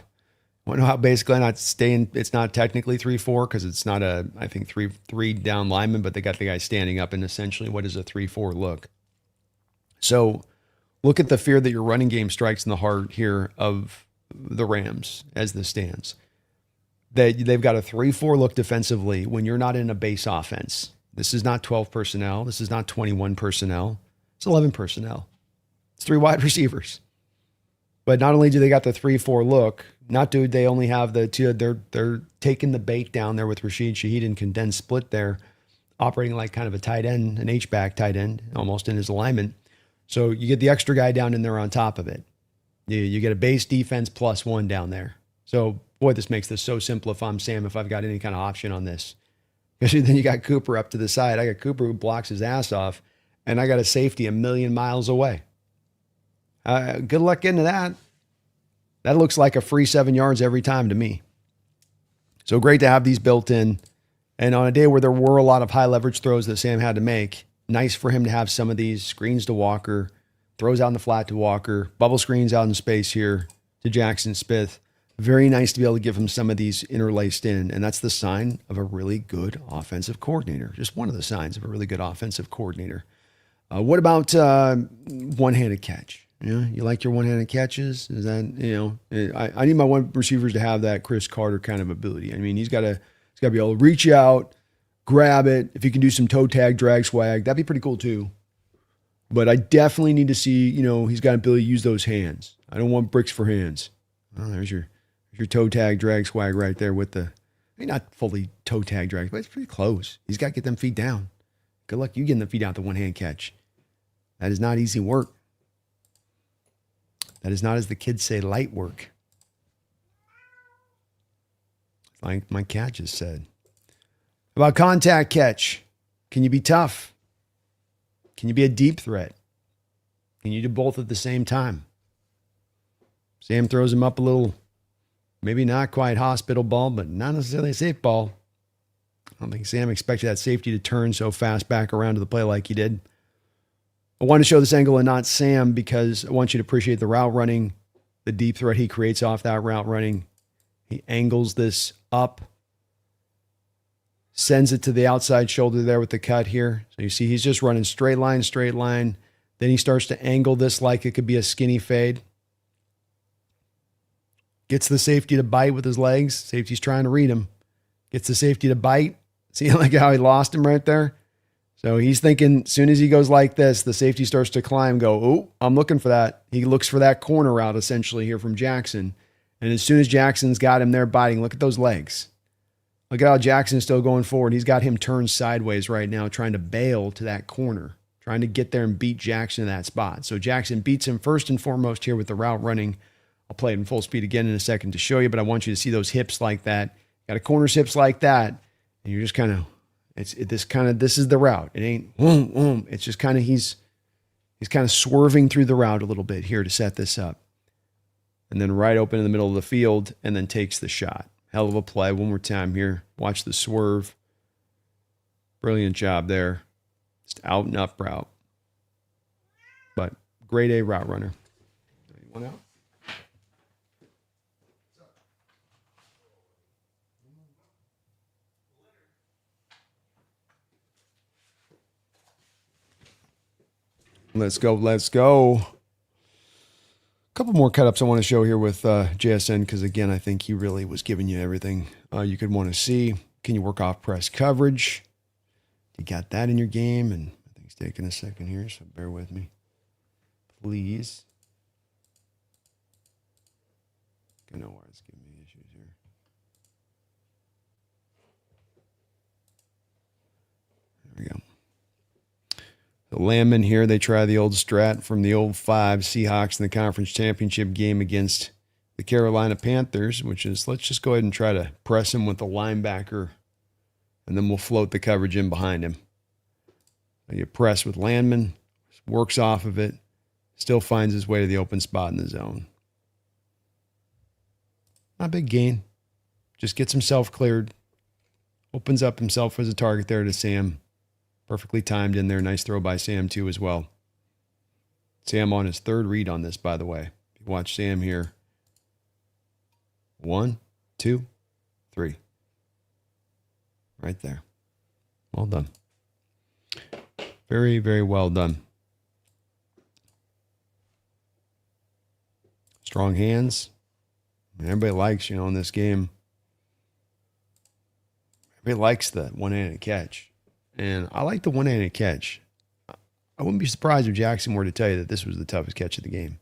basically not staying, it's not technically 3-4 because it's not I think 3 down lineman, but they got the guy standing up in essentially what is a 3-4 look. So look at the fear that your running game strikes in the heart here of the Rams as this stands. They've got a 3-4 look defensively when you're not in a base offense. This is not 12 personnel. This is not 21 personnel. It's 11 personnel. It's 3 wide receivers. But not only do they got the 3-4 look, not do they only have the 2, they're taking the bait down there with Rashid Shaheed and condensed split there, operating like kind of a tight end, an H-back tight end, almost in his alignment. So you get the extra guy down in there on top of it. You get a base defense plus 1 down there. So, boy, this makes this so simple if I'm Sam, if I've got any kind of option on this. Especially then you got Cooper up to the side. I got Cooper who blocks his ass off, and I got a safety a million miles away. Good luck getting to that. That looks like a free 7 yards every time to me. So great to have these built in. And on a day where there were a lot of high leverage throws that Sam had to make, nice for him to have some of these screens to Walker, throws out in the flat to Walker, bubble screens out in space here to Jaxon Smith. Very nice to be able to give him some of these interlaced in. And that's the sign of a really good offensive coordinator. Just one of the signs of a really good offensive coordinator. What about one-handed catch? You like your one-handed catches? Is that, I need my one receivers to have that Chris Carter kind of ability. I mean, he's got to be able to reach out, grab it. If he can do some toe tag, drag swag, that'd be pretty cool too. But I definitely need to see, he's got an ability to use those hands. I don't want bricks for hands. Oh, there's your toe tag, drag swag right there with not fully toe tag drag, but it's pretty close. He's got to get them feet down. Good luck you getting the feet out the one-hand catch. That is not easy work. That is not, as the kids say, light work. Like my cat just said. About contact catch. Can you be tough? Can you be a deep threat? Can you do both at the same time? Sam throws him up a little, maybe not quite hospital ball, but not necessarily a safe ball. I don't think Sam expected that safety to turn so fast back around to the play like he did. I want to show this angle and not Sam because I want you to appreciate the route running, the deep threat he creates off that route running. He angles this up, sends it to the outside shoulder there with the cut here. So you see he's just running straight line. Then he starts to angle this like it could be a skinny fade. Gets the safety to bite with his legs. Safety's trying to read him. Gets the safety to bite. See like how he lost him right there? So he's thinking as soon as he goes like this, the safety starts to climb, go, oh, I'm looking for that. He looks for that corner route essentially here from Jaxon. And as soon as Jackson's got him there biting, look at those legs. Look at how Jackson's still going forward. He's got him turned sideways right now, trying to bail to that corner, trying to get there and beat Jaxon in that spot. So Jaxon beats him first and foremost here with the route running. I'll play it in full speed again in a second to show you, but I want you to see those hips like that. Got a corner's hips like that, and you're just kind of, this is the route. It ain't, it's just kind of, he's kind of swerving through the route a little bit here to set this up. And then right open in the middle of the field, and then takes the shot. Hell of a play. One more time here. Watch the swerve. Brilliant job there. Just out and up route. But grade A route runner. One out. Let's go. Let's go. A couple more cut-ups I want to show here with JSN because, again, I think he really was giving you everything you could want to see. Can you work off press coverage? You got that in your game, and I think it's taking a second here, so bear with me, please. I know why it's giving me issues here. There we go. The Landman here, they try the old strat from the old 5 Seahawks in the conference championship game against the Carolina Panthers, which is, let's just go ahead and try to press him with the linebacker, and then we'll float the coverage in behind him. You press with Landman, works off of it, still finds his way to the open spot in the zone. Not a big gain. Just gets himself cleared. Opens up himself as a target there to Sam. Perfectly timed in there. Nice throw by Sam, too, as well. Sam on his third read on this, by the way. You watch Sam here. 1, 2, 3. Right there. Well done. Very, very well done. Strong hands. Everybody likes, in this game. Everybody likes the one-handed catch. And I like the one-handed catch. I wouldn't be surprised if Jaxon were to tell you that this was the toughest catch of the game.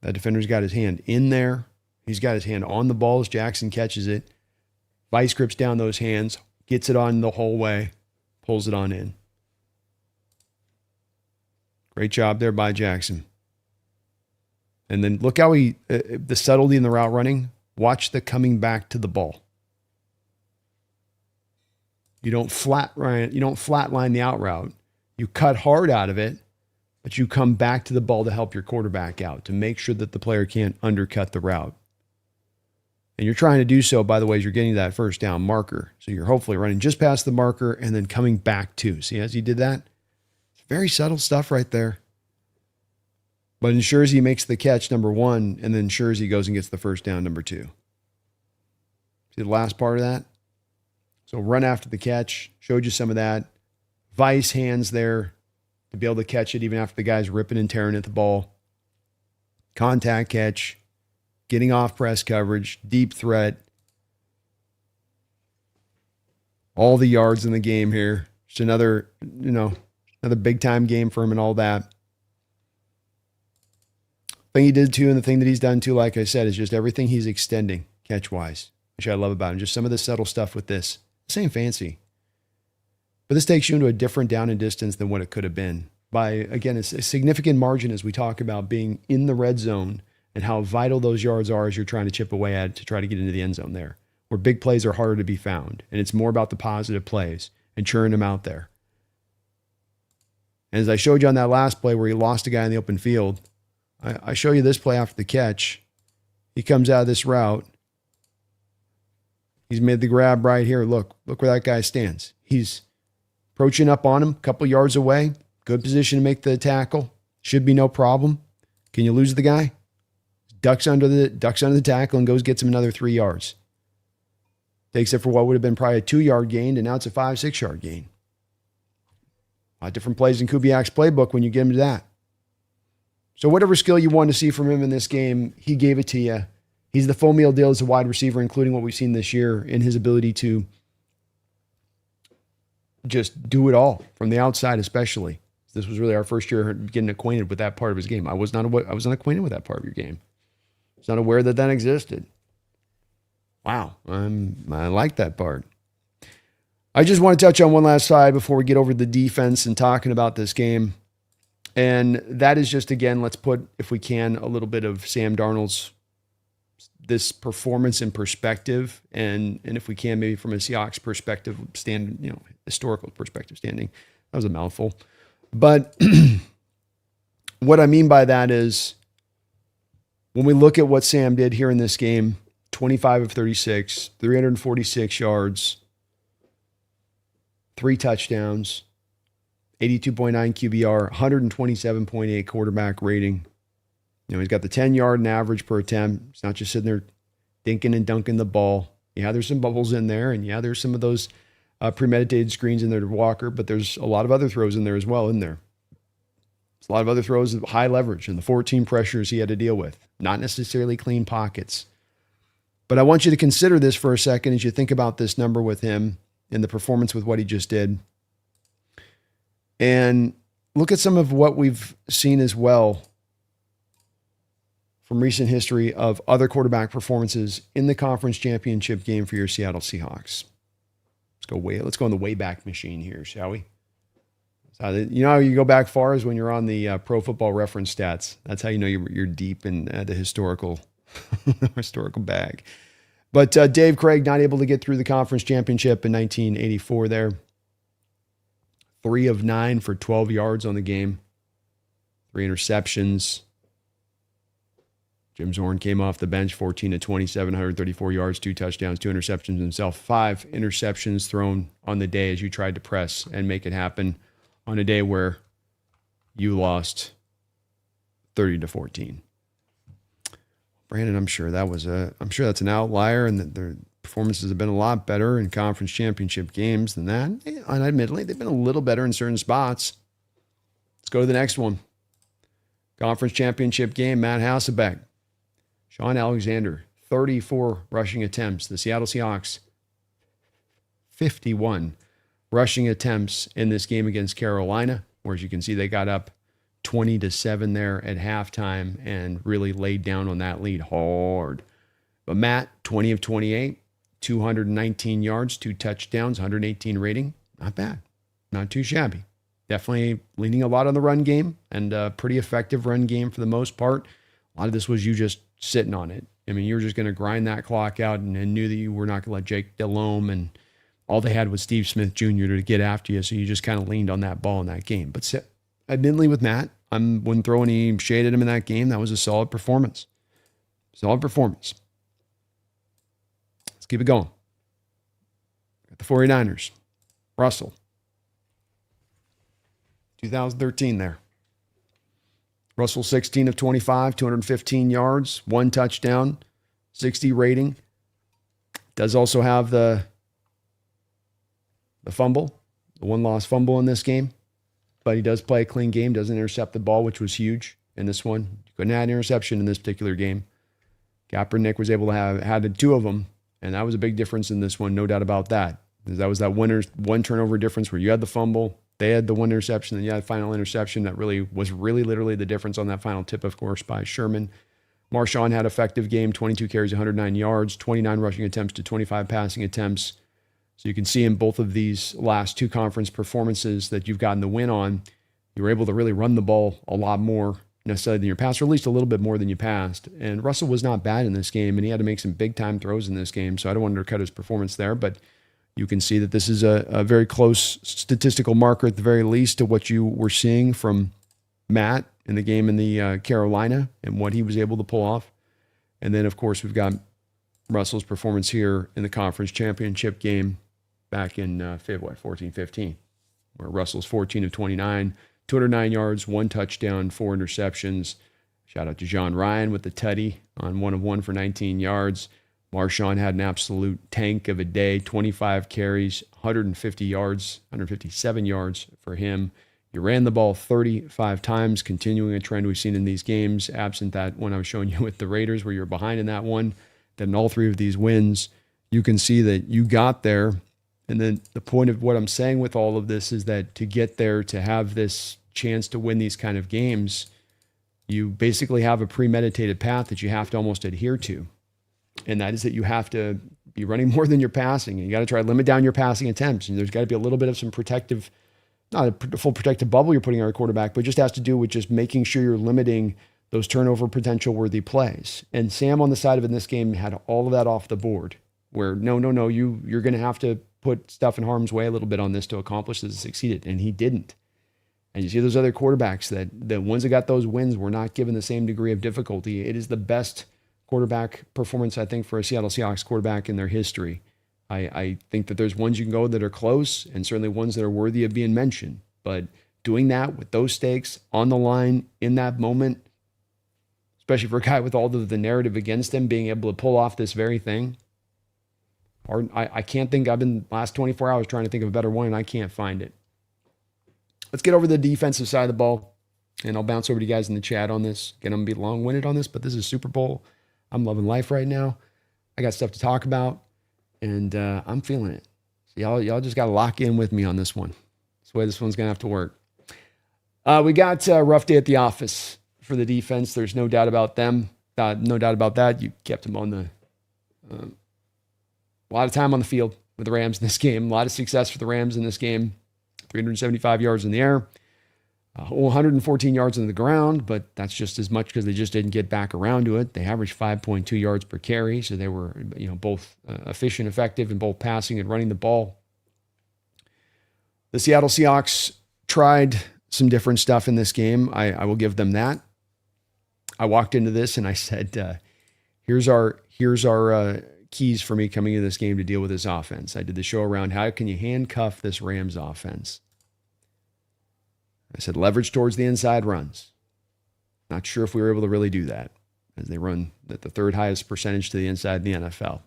That defender's got his hand in there. He's got his hand on the ball as Jaxon catches it. Vice grips down those hands, gets it on the whole way, pulls it on in. Great job there by Jaxon. And then look how the subtlety in the route running. Watch the coming back to the ball. You don't flatline the out route. You cut hard out of it, but you come back to the ball to help your quarterback out, to make sure that the player can't undercut the route. And you're trying to do so, by the way, as you're getting that first down marker. So you're hopefully running just past the marker and then coming back to. See, as he did that? It's very subtle stuff right there. But ensures he makes the catch, number 1, and then ensures he goes and gets the first down, number 2. See the last part of that? So run after the catch, showed you some of that. Vice hands there to be able to catch it even after the guy's ripping and tearing at the ball. Contact catch, getting off press coverage, deep threat. All the yards in the game here. Just another big time game for him and all that. Thing he did too, and the thing that he's done too, like I said, is just everything he's extending catch-wise, which I love about him. Just some of the subtle stuff with this. Same fancy. But this takes you into a different down and distance than what it could have been. By, again, it's a significant margin as we talk about being in the red zone and how vital those yards are as you're trying to chip away at it to try to get into the end zone there, where big plays are harder to be found. And it's more about the positive plays and churning them out there. And as I showed you on that last play where he lost a guy in the open field, I show you this play after the catch. He comes out of this route. He's made the grab right here. Look where that guy stands. He's approaching up on him, a couple yards away. Good position to make the tackle. Should be no problem. Can you lose the guy? Ducks under the tackle and gets him another 3 yards. Takes it for what would have been probably a 2-yard gain, and now it's a 5-6-yard gain. A lot of different plays in Kubiak's playbook when you get him to that. So whatever skill you wanted to see from him in this game, he gave it to you. He's the full meal deal as a wide receiver, including what we've seen this year in his ability to just do it all from the outside, especially. This was really our first year getting acquainted with that part of his game. I was not acquainted with that part of your game. I was not aware that that existed. Wow. I like that part. I just want to touch on one last side before we get over the defense and talking about this game. And that is just, again, let's put, if we can, a little bit of Sam Darnold's this performance in perspective, and if we can, maybe from a Seahawks perspective, historical perspective standing. That was a mouthful. But what I mean by that is when we look at what Sam did here in this game, 25 of 36, 346 yards, 3 touchdowns, 82.9 QBR, 127.8 quarterback rating. He's got the 10-yard and average per attempt. He's not just sitting there dinking and dunking the ball. Yeah, there's some bubbles in there, and yeah, there's some of those premeditated screens in there to Walker, but there's a lot of other throws in there as well in there. There's a lot of other throws of high leverage and the 14 pressures he had to deal with. Not necessarily clean pockets. But I want you to consider this for a second as you think about this number with him and the performance with what he just did. And look at some of what we've seen as well from recent history of other quarterback performances in the conference championship game for your Seattle Seahawks. Let's go on the Wayback Machine here, shall we? You know how you go back far is when you're on the Pro Football Reference stats. That's how you know you're deep in the historical bag. But Dave Craig not able to get through the conference championship in 1984 there. 3 of 9 for 12 yards on the game. 3 interceptions. Jim Zorn came off the bench, 14 of 27, 134 yards, 2 touchdowns, 2 interceptions himself. 5 interceptions thrown on the day as you tried to press and make it happen on a day where you lost 30-14. Brandon, I'm sure that's an outlier, and that their performances have been a lot better in conference championship games than that. And admittedly, they've been a little better in certain spots. Let's go to the next one. Conference championship game, Matt Hasselbeck. Sean Alexander, 34 rushing attempts. The Seattle Seahawks, 51 rushing attempts in this game against Carolina, where as you can see, they got up 20-7 there at halftime and really laid down on that lead hard. But Matt, 20 of 28, 219 yards, 2 touchdowns, 118 rating. Not bad. Not too shabby. Definitely leaning a lot on the run game, and a pretty effective run game for the most part. A lot of this was you just sitting on it. I mean, you were just going to grind that clock out and knew that you were not going to let Jake Delhomme, and all they had was Steve Smith Jr. to get after you, so you just kind of leaned on that ball in that game. But admittedly with Matt, I wouldn't throw any shade at him in that game. That was a solid performance. Solid performance. Let's keep it going. Got the 49ers. Russell. 2013 there. Russell, 16 of 25, 215 yards, 1 touchdown, 60 rating. Does also have the fumble, the 1 lost fumble in this game. But he does play a clean game, doesn't intercept the ball, which was huge in this one. Couldn't have an interception in this particular game. Kaepernick was able to had 2 of them, and that was a big difference in this one, no doubt about that. That was that one turnover difference where you had the fumble, they had the 1 interception, and you had the final interception that was literally the difference on that final tip, of course, by Sherman. Marshawn had effective game, 22 carries, 109 yards, 29 rushing attempts to 25 passing attempts. So you can see in both of these last 2 conference performances that you've gotten the win on, you were able to really run the ball a lot more necessarily than your passed, or at least a little bit more than you passed. And Russell was not bad in this game, and he had to make some big-time throws in this game, so I don't want to undercut his performance there, but you can see that this is a very close statistical marker at the very least to what you were seeing from Matt in the game in the Carolina and what he was able to pull off. And then, of course, we've got Russell's performance here in the conference championship game back in February 14-15, where Russell's 14 of 29, 209 yards, 1 touchdown, 4 interceptions. Shout out to John Ryan with the tutty on 1 of 1 for 19 yards. Marshawn had an absolute tank of a day, 25 carries, 150 yards, 157 yards for him. You ran the ball 35 times, continuing a trend we've seen in these games, absent that one I was showing you with the Raiders where you're behind in that one. Then in all 3 of these wins, you can see that you got there. And then the point of what I'm saying with all of this is that to get there, to have this chance to win these kind of games, you basically have a premeditated path that you have to almost adhere to. And that is that you have to be running more than you're passing. And you got to try to limit down your passing attempts. And there's got to be a little bit of some protective, not a full protective bubble you're putting on your quarterback, but it just has to do with just making sure you're limiting those turnover potential worthy plays. And Sam on the side of it in this game had all of that off the board, where no, you're going to have to put stuff in harm's way a little bit on this to accomplish this and succeeded. And he didn't. And you see those other quarterbacks that the ones that got those wins were not given the same degree of difficulty. It is the best quarterback performance, I think, for a Seattle Seahawks quarterback in their history. I think that there's ones you can go that are close and certainly ones that are worthy of being mentioned. But doing that with those stakes on the line in that moment, especially for a guy with all the narrative against him, being able to pull off this very thing. Or I can't think, I've been last 24 hours trying to think of a better one and I can't find it. Let's get over the defensive side of the ball, and I'll bounce over to you guys in the chat on this. Again, I'm going to be long-winded on this, but this is Super Bowl. I'm loving life right now. I got stuff to talk about, and I'm feeling it. So y'all just got to lock in with me on this one. That's the way this one's going to have to work. We got a rough day at the office for the defense. There's no doubt about them. No doubt about that. You kept them on the a lot of time on the field with the Rams in this game. A lot of success for the Rams in this game. 375 yards in the air, 114 yards on the ground, but that's just as much because they just didn't get back around to it. They averaged 5.2 yards per carry, so they were, both efficient, effective in both passing and running the ball. The Seattle Seahawks tried some different stuff in this game. I will give them that. I walked into this and I said, here's our keys for me coming into this game to deal with this offense. I did the show around how can you handcuff this Rams offense. I said leverage towards the inside runs. Not sure if we were able to really do that as they run at the third highest percentage to the inside in the NFL.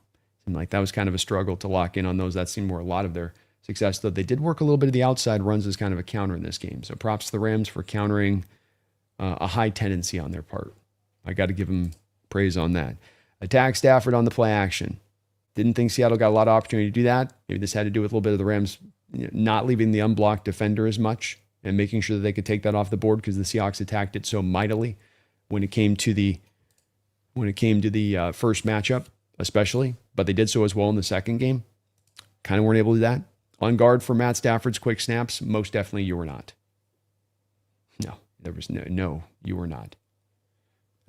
Seemed like that was kind of a struggle to lock in on those. That seemed more a lot of their success, though they did work a little bit of the outside runs as kind of a counter in this game. So props to the Rams for countering a high tendency on their part. I got to give them praise on that. Attack Stafford on the play action. Didn't think Seattle got a lot of opportunity to do that. Maybe this had to do with a little bit of the Rams not leaving the unblocked defender as much and making sure that they could take that off the board because the Seahawks attacked it so mightily when it came to the first matchup, especially. But they did so as well in the second game. Kind of weren't able to do that. On guard for Matt Stafford's quick snaps, most definitely you were not. No, there was no, you were not.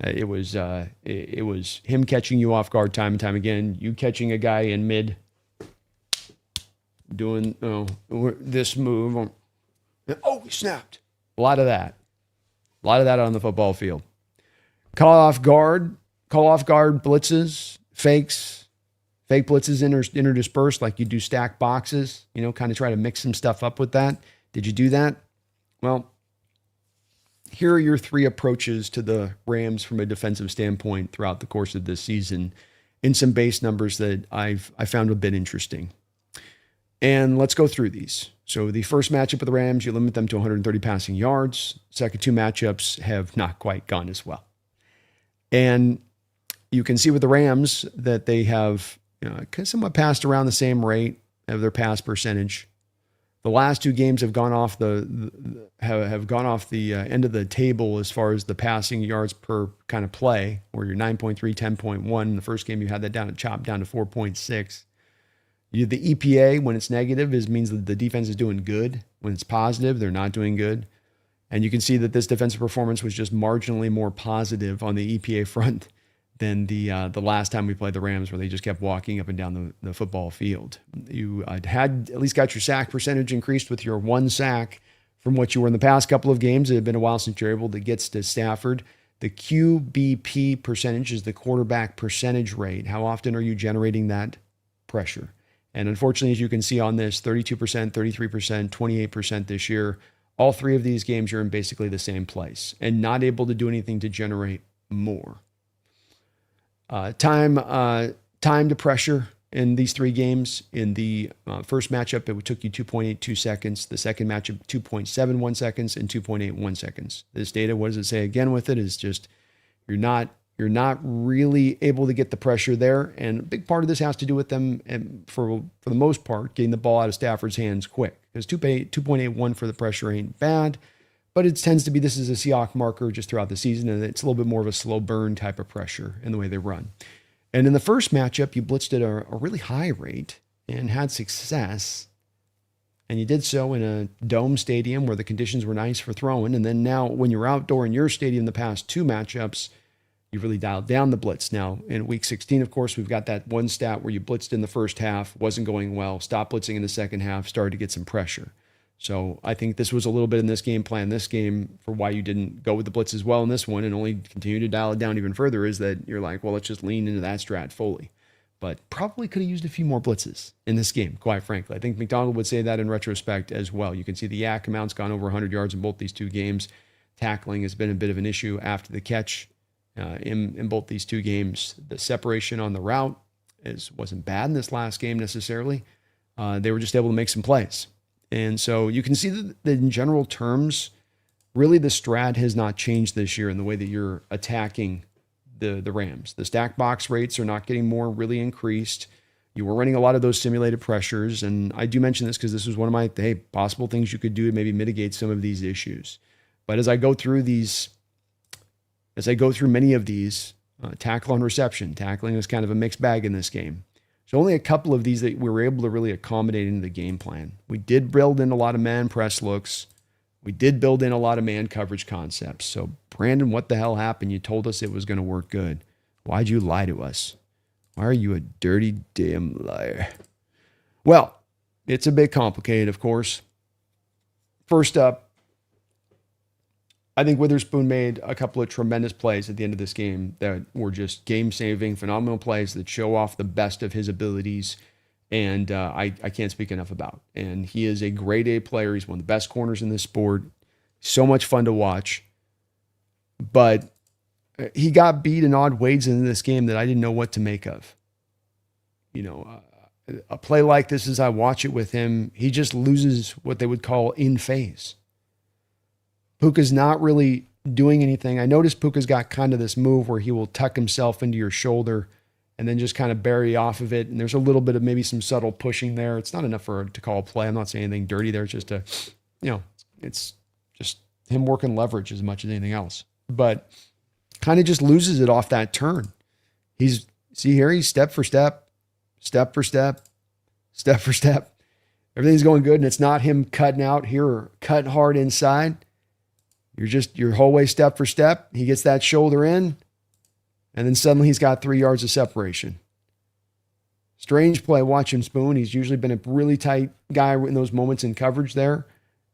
It was him catching you off guard time and time again. You catching a guy in mid, doing this move. Oh, he snapped. A lot of that on the football field. Call off guard blitzes, fakes, fake blitzes interdispersed like you do stack boxes. Kind of try to mix some stuff up with that. Did you do that? Well, here are your three approaches to the Rams from a defensive standpoint throughout the course of this season in some base numbers that I found a bit interesting. And let's go through these. So the first matchup with the Rams, you limit them to 130 passing yards. Second two matchups have not quite gone as well. And you can see with the Rams that they have somewhat passed around the same rate of their pass percentage. The last two games have gone off the end of the table as far as the passing yards per kind of play, where you're 9.3, 10.1. In the first game, you had that chopped down to 4.6. The EPA, when it's negative, means that the defense is doing good. When it's positive, they're not doing good. And you can see that this defensive performance was just marginally more positive on the EPA front than the last time we played the Rams, where they just kept walking up and down the football field. You had at least got your sack percentage increased with your one sack from what you were in the past couple of games. It had been a while since you're able to get to Stafford. The QBP percentage is the quarterback percentage rate. How often are you generating that pressure? And unfortunately, as you can see on this, 32%, 33%, 28% this year, all three of these games you're in basically the same place and not able to do anything to generate more. Time to pressure in these three games. In the first matchup, it took you 2.82 seconds. The second matchup, 2.71 seconds and 2.81 seconds. This data, what does it say again with it, is just you're not really able to get the pressure there. And a big part of this has to do with them, and for the most part, getting the ball out of Stafford's hands quick. Because 2.81 for the pressure ain't bad, but it tends to be, this is a Seahawk marker just throughout the season, and it's a little bit more of a slow burn type of pressure in the way they run. And in the first matchup, you blitzed at a really high rate and had success. And you did so in a dome stadium where the conditions were nice for throwing. And then now when you're outdoor in your stadium, the past 2 matchups, you really dialed down the blitz. Now in week 16, of course, we've got that one stat where you blitzed in the first half, wasn't going well, stopped blitzing in the second half, started to get some pressure. So I think this was a little bit in this game plan, this game, for why you didn't go with the blitz as well in this one and only continue to dial it down even further, is that you're like, well, let's just lean into that strat fully. But probably could have used a few more blitzes in this game, quite frankly. I think McDonald would say that in retrospect as well. You can see the yak amount's gone over 100 yards in both these 2 games. Tackling has been a bit of an issue after the catch in both these 2 games. The separation on the route wasn't bad in this last game necessarily. They were just able to make some plays. And so you can see that in general terms, really the strat has not changed this year in the way that you're attacking the Rams. The stack box rates are not getting more really increased. You were running a lot of those simulated pressures. And I do mention this because this was one of my possible things you could do to maybe mitigate some of these issues. But as I go through many of these, tackle on reception, tackling is kind of a mixed bag in this game. So only a couple of these that we were able to really accommodate into the game plan. We did build in a lot of man press looks. We did build in a lot of man coverage concepts. So Brandon, what the hell happened? You told us it was going to work good. Why'd you lie to us? Why are you a dirty damn liar? Well, it's a bit complicated, of course. First up, I think Witherspoon made a couple of tremendous plays at the end of this game that were just game-saving, phenomenal plays that show off the best of his abilities, and I can't speak enough about. And he is a grade A player. He's one of the best corners in this sport. So much fun to watch. But he got beat in odd ways in this game that I didn't know what to make of. You know, a play like this, as I watch it with him, he just loses what they would call in phase. Puka's not really doing anything. I noticed Puka's got kind of this move where he will tuck himself into your shoulder and then just kind of bury off of it. And there's a little bit of maybe some subtle pushing there. It's not enough to call a play. I'm not saying anything dirty there. It's just it's just him working leverage as much as anything else. But kind of just loses it off that turn. He's step for step, step for step, step for step. Everything's going good, and it's not him cutting out here or cut hard inside. You're just your whole way step for step. He gets that shoulder in, and then suddenly he's got 3 yards of separation. Strange play. Watch him spoon. He's usually been a really tight guy in those moments in coverage there.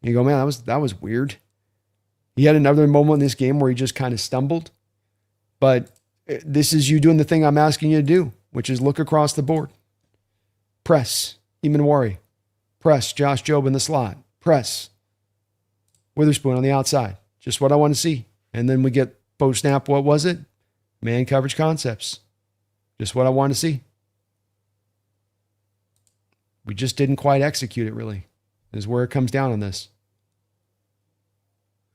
And you go, man, that was weird. He had another moment in this game where he just kind of stumbled. But this is you doing the thing I'm asking you to do, which is look across the board. Press Imanwari. Press Josh Jobe in the slot. Press Witherspoon on the outside. Just what I want to see. And then we get post-snap, what was it? Man coverage concepts. Just what I want to see. We just didn't quite execute it, really, is where it comes down on this.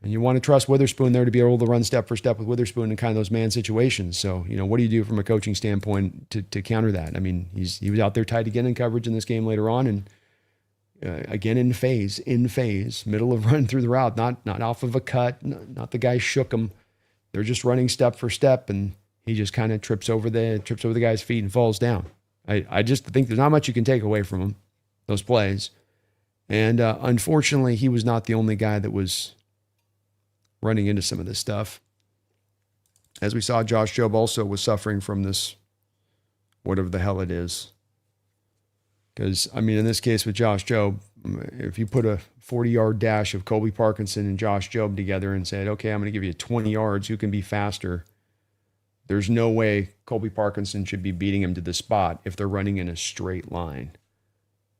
And you want to trust Witherspoon there to be able to run step for step with Witherspoon in kind of those man situations. So, what do you do from a coaching standpoint to counter that? I mean, he was out there tight again in coverage in this game later on, and again in phase, middle of run through the route, not off of a cut, not the guy shook him. They're just running step for step, and he just kind of trips over the guy's feet and falls down. I just think there's not much you can take away from him, those plays. And unfortunately, he was not the only guy that was running into some of this stuff. As we saw, Josh Jobe also was suffering from this, whatever the hell it is. Because, in this case with Josh Jobe, if you put a 40-yard dash of Colby Parkinson and Josh Jobe together and said, okay, I'm going to give you 20 yards, who can be faster? There's no way Colby Parkinson should be beating him to the spot if they're running in a straight line.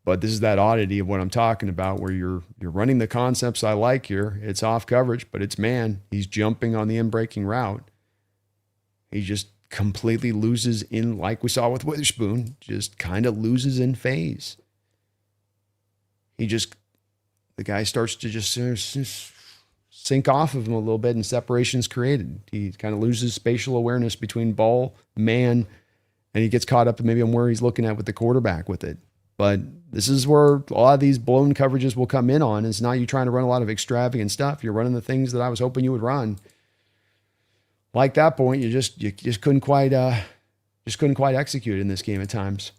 But this is that oddity of what I'm talking about, where you're running the concepts I like here. It's off coverage, but it's man. He's jumping on the in-breaking route. He just completely loses in, like we saw with Witherspoon, just kind of loses in phase. The guy starts to just sink off of him a little bit, and separation's created. He kind of loses spatial awareness between ball, man, and he gets caught up maybe on where he's looking at with the quarterback with it. But this is where a lot of these blown coverages will come in on. It's not you trying to run a lot of extravagant stuff. You're running the things that I was hoping you would run. Like that point, you just couldn't quite just couldn't quite execute in this game at times.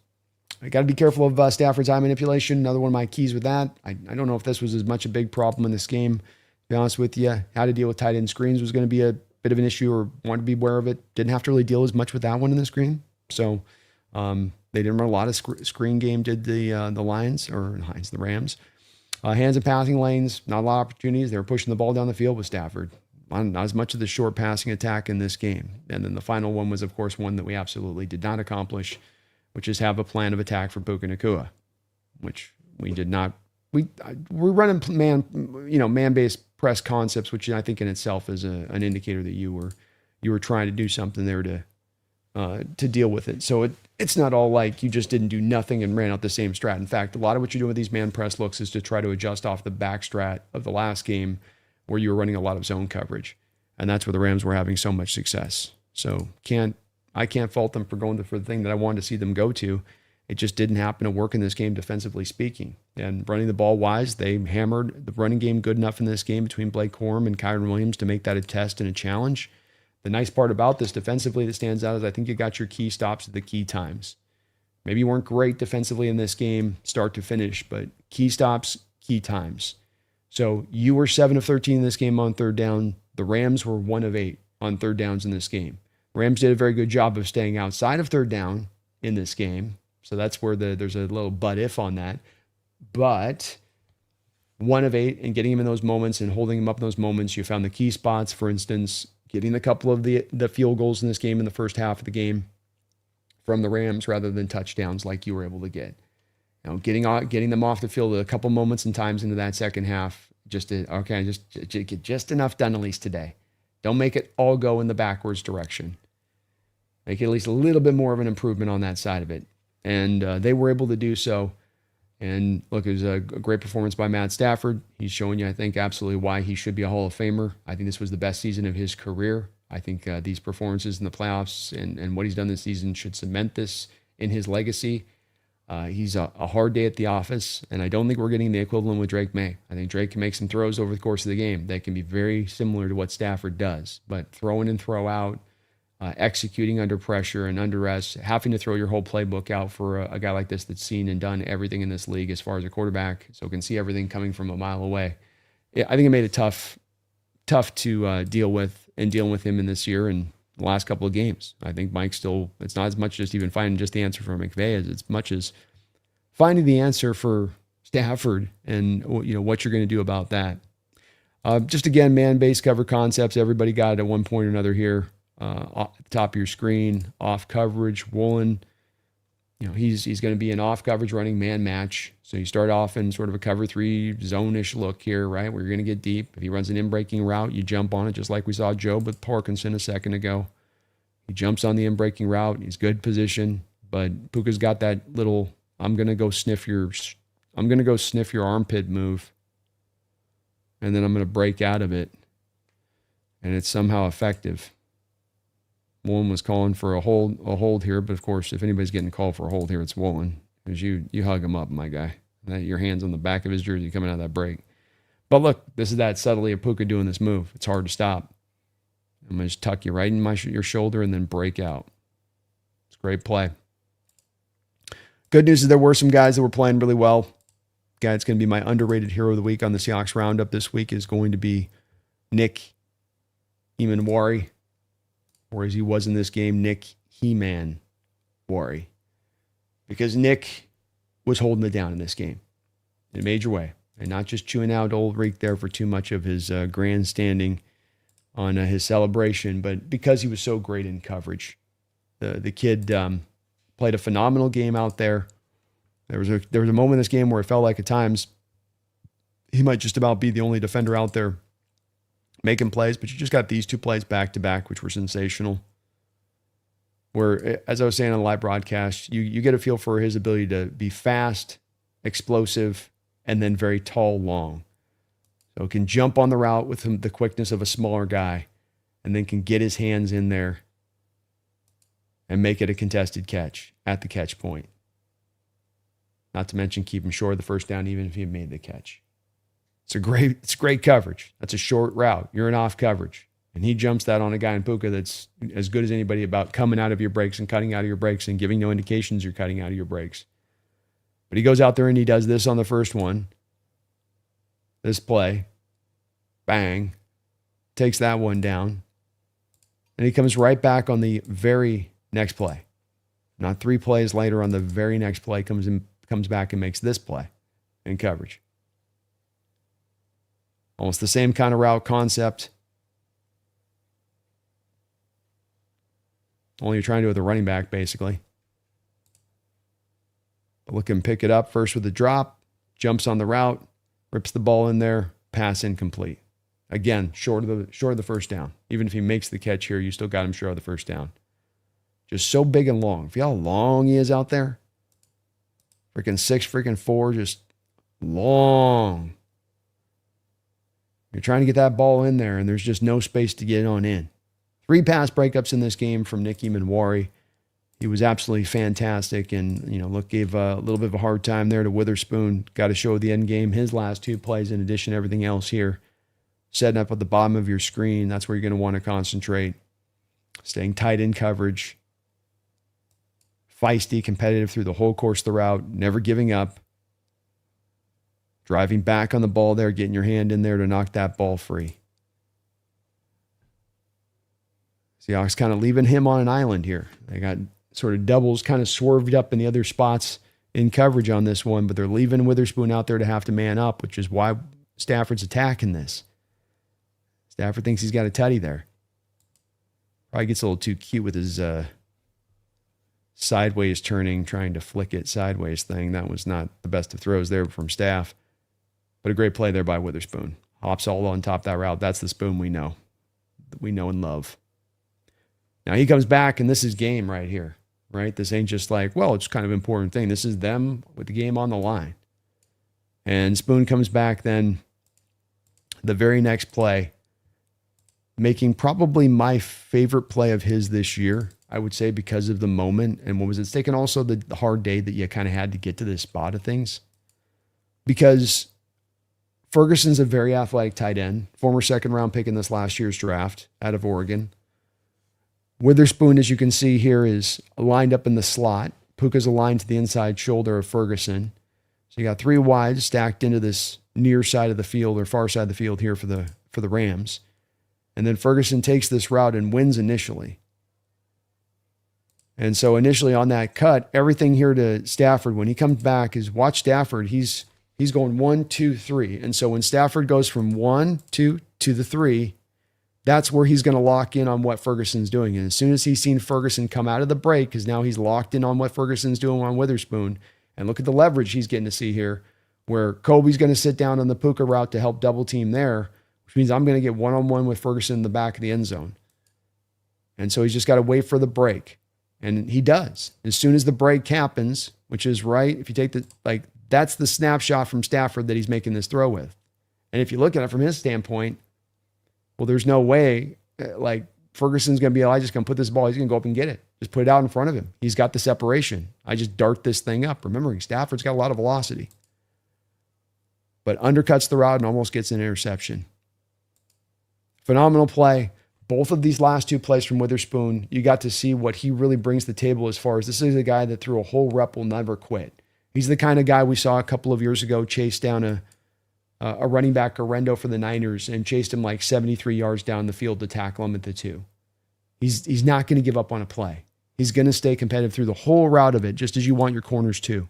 I got to be careful of Stafford's eye manipulation. Another one of my keys with that. I don't know if this was as much a big problem in this game. To be honest with you, how to deal with tight end screens was going to be a bit of an issue, or wanted to be aware of it. Didn't have to really deal as much with that one in this game. So they didn't run a lot of screen game, did the Rams. Hands and passing lanes, not a lot of opportunities. They were pushing the ball down the field with Stafford. Not as much of the short passing attack in this game. And then the final one was, of course, one that we absolutely did not accomplish, which is have a plan of attack for Puka Nacua, which we did not. We're running man-based press concepts, which I think in itself is an indicator that you were trying to do something there to deal with it. So it's not all like you just didn't do nothing and ran out the same strat. In fact, a lot of what you're doing with these man press looks is to try to adjust off the back strat of the last game where you were running a lot of zone coverage, and that's where the Rams were having so much success. So I can't fault them for going for the thing that I wanted to see them go to. It just didn't happen to work in this game, defensively speaking. And running the ball wise, they hammered the running game good enough in this game between Blake Corum and Kyron Williams to make that a test and a challenge. The nice part about this defensively that stands out is I think you got your key stops at the key times. Maybe you weren't great defensively in this game, start to finish, but key stops, key times. So you were 7 of 13 in this game on third down. The Rams were 1 of 8 on third downs in this game. Rams did a very good job of staying outside of third down in this game. So that's where there's a little but if on that. But 1 of 8 and getting him in those moments and holding him up in those moments, you found the key spots, for instance, getting a couple of the field goals in this game in the first half of the game from the Rams rather than touchdowns like you were able to get. Getting them off the field a couple moments and times into that second half, just get just enough done at least today. Don't make it all go in the backwards direction. Make it at least a little bit more of an improvement on that side of it. And they were able to do so. And look, it was a great performance by Matt Stafford. He's showing you, I think, absolutely why he should be a Hall of Famer. I think this was the best season of his career. I think these performances in the playoffs and what he's done this season should cement this in his legacy. He's a hard day at the office, and I don't think we're getting the equivalent with Drake May. I think Drake can make some throws over the course of the game that can be very similar to what Stafford does, but throw in and throw out, executing under pressure and under stress, having to throw your whole playbook out for a guy like this that's seen and done everything in this league as far as a quarterback, so can see everything coming from a mile away. I think it made it tough to deal with and dealing with him in this year and the last couple of games. I think Mike it's not as much just even finding just the answer for McVay as much as finding the answer for Stafford and what you're going to do about that. Just again, man-based cover concepts. Everybody got it at one point or another here. Off the top of your screen, off coverage, Woolen. He's going to be an off coverage running man match. So you start off in sort of a cover 3 zone-ish look here, right? Where you're going to get deep. If he runs an in-breaking route, you jump on it, just like we saw Joe with Parkinson a second ago. He jumps on the in-breaking route. He's good position, but Puka's got that little, I'm going to go sniff your armpit move, and then I'm going to break out of it, and it's somehow effective. Woolen was calling for a hold here, but of course, if anybody's getting called for a hold here, it's Woolen, because you hug him up, my guy. Your hand's on the back of his jersey coming out of that break. But look, this is that subtlety of Puka doing this move. It's hard to stop. I'm going to just tuck you right in your shoulder and then break out. It's a great play. Good news is there were some guys that were playing really well. Guy that's going to be my underrated hero of the week on the Seahawks Roundup this week is going to be Nick Emanwari, or as he was in this game, Nick He-Man Wari. Because Nick was holding it down in this game in a major way, and not just chewing out old Reek there for too much of his grandstanding on his celebration, but because he was so great in coverage. The kid played a phenomenal game out there. There was a moment in this game where it felt like at times he might just about be the only defender out there making plays, but you just got these 2 plays back to back, which were sensational. Where, as I was saying on the live broadcast, you get a feel for his ability to be fast, explosive, and then very tall, long. So can jump on the route with the quickness of a smaller guy, and then can get his hands in there and make it a contested catch at the catch point. Not to mention keep him short of the first down, even if he had made the catch. It's great coverage. That's a short route. You're in off coverage. And he jumps that on a guy in Puka that's as good as anybody about coming out of your breaks and cutting out of your breaks and giving no indications you're cutting out of your breaks. But he goes out there and he does this on the first one. This play. Bang. Takes that one down. And he comes right back on the very next play. Not 3 plays later, on the very next play, comes back and makes this play in coverage. Almost the same kind of route concept. Only you're trying to do with a running back, basically. But look him pick it up first with a drop, jumps on the route, rips the ball in there, pass incomplete. Again, short of the first down. Even if he makes the catch here, you still got him short of the first down. Just so big and long. Feel how long he is out there? Freaking 6'4", just long. You're trying to get that ball in there, and there's just no space to get it on in. 3 pass breakups in this game from Nicky Manwari. He was absolutely fantastic, and gave a little bit of a hard time there to Witherspoon. Got to show the end game. His last 2 plays, in addition to everything else here, setting up at the bottom of your screen. That's where you're going to want to concentrate. Staying tight in coverage. Feisty, competitive through the whole course of the route. Never giving up. Driving back on the ball there, getting your hand in there to knock that ball free. Seahawks kind of leaving him on an island here. They got sort of doubles kind of swerved up in the other spots in coverage on this one, but they're leaving Witherspoon out there to have to man up, which is why Stafford's attacking this. Stafford thinks he's got a tutty there. Probably gets a little too cute with his sideways turning, trying to flick it sideways thing. That was not the best of throws there from Staff, but a great play there by Witherspoon. Hops all on top of that route. That's the Spoon we know and love. Now he comes back, and this is game right here, right? This ain't just like, well, it's kind of an important thing. This is them with the game on the line. And Spoon comes back then the very next play, making probably my favorite play of his this year, I would say, because of the moment and what was at stake, and also the hard day that you kind of had to get to this spot of things. Because Ferguson's a very athletic tight end, former second-round pick in this last year's draft out of Oregon. Witherspoon, as you can see here, is lined up in the slot. Puka's aligned to the inside shoulder of Ferguson. So you got 3 wides stacked into this near side of the field, or far side of the field here for the Rams. And then Ferguson takes this route and wins initially. And so initially on that cut, everything here to Stafford, when he comes back, is watch Stafford. He's going 1, 2, 3. And so when Stafford goes from 1, 2 to the 3, that's where he's going to lock in on what Ferguson's doing. And as soon as he's seen Ferguson come out of the break, because now he's locked in on what Ferguson's doing on Witherspoon, and look at the leverage he's getting to see here, where Kobe's going to sit down on the Puka route to help double team there, which means I'm going to get one-on-one with Ferguson in the back of the end zone. And so he's just got to wait for the break. And he does. As soon as the break happens, which is right, if you take that's the snapshot from Stafford that he's making this throw with. And if you look at it from his standpoint, well, there's no way, Ferguson's going to be, I just going to put this ball, he's going to go up and get it. Just put it out in front of him. He's got the separation. I just dart this thing up. Remembering Stafford's got a lot of velocity. But undercuts the route and almost gets an interception. Phenomenal play. Both of these last 2 plays from Witherspoon, you got to see what he really brings to the table, as far as this is a guy that through a whole rep will never quit. He's the kind of guy we saw a couple of years ago chase down a running back, Orendo, for the Niners, and chased him 73 yards down the field to tackle him at the 2. He's not going to give up on a play. He's going to stay competitive through the whole route of it, just as you want your corners to.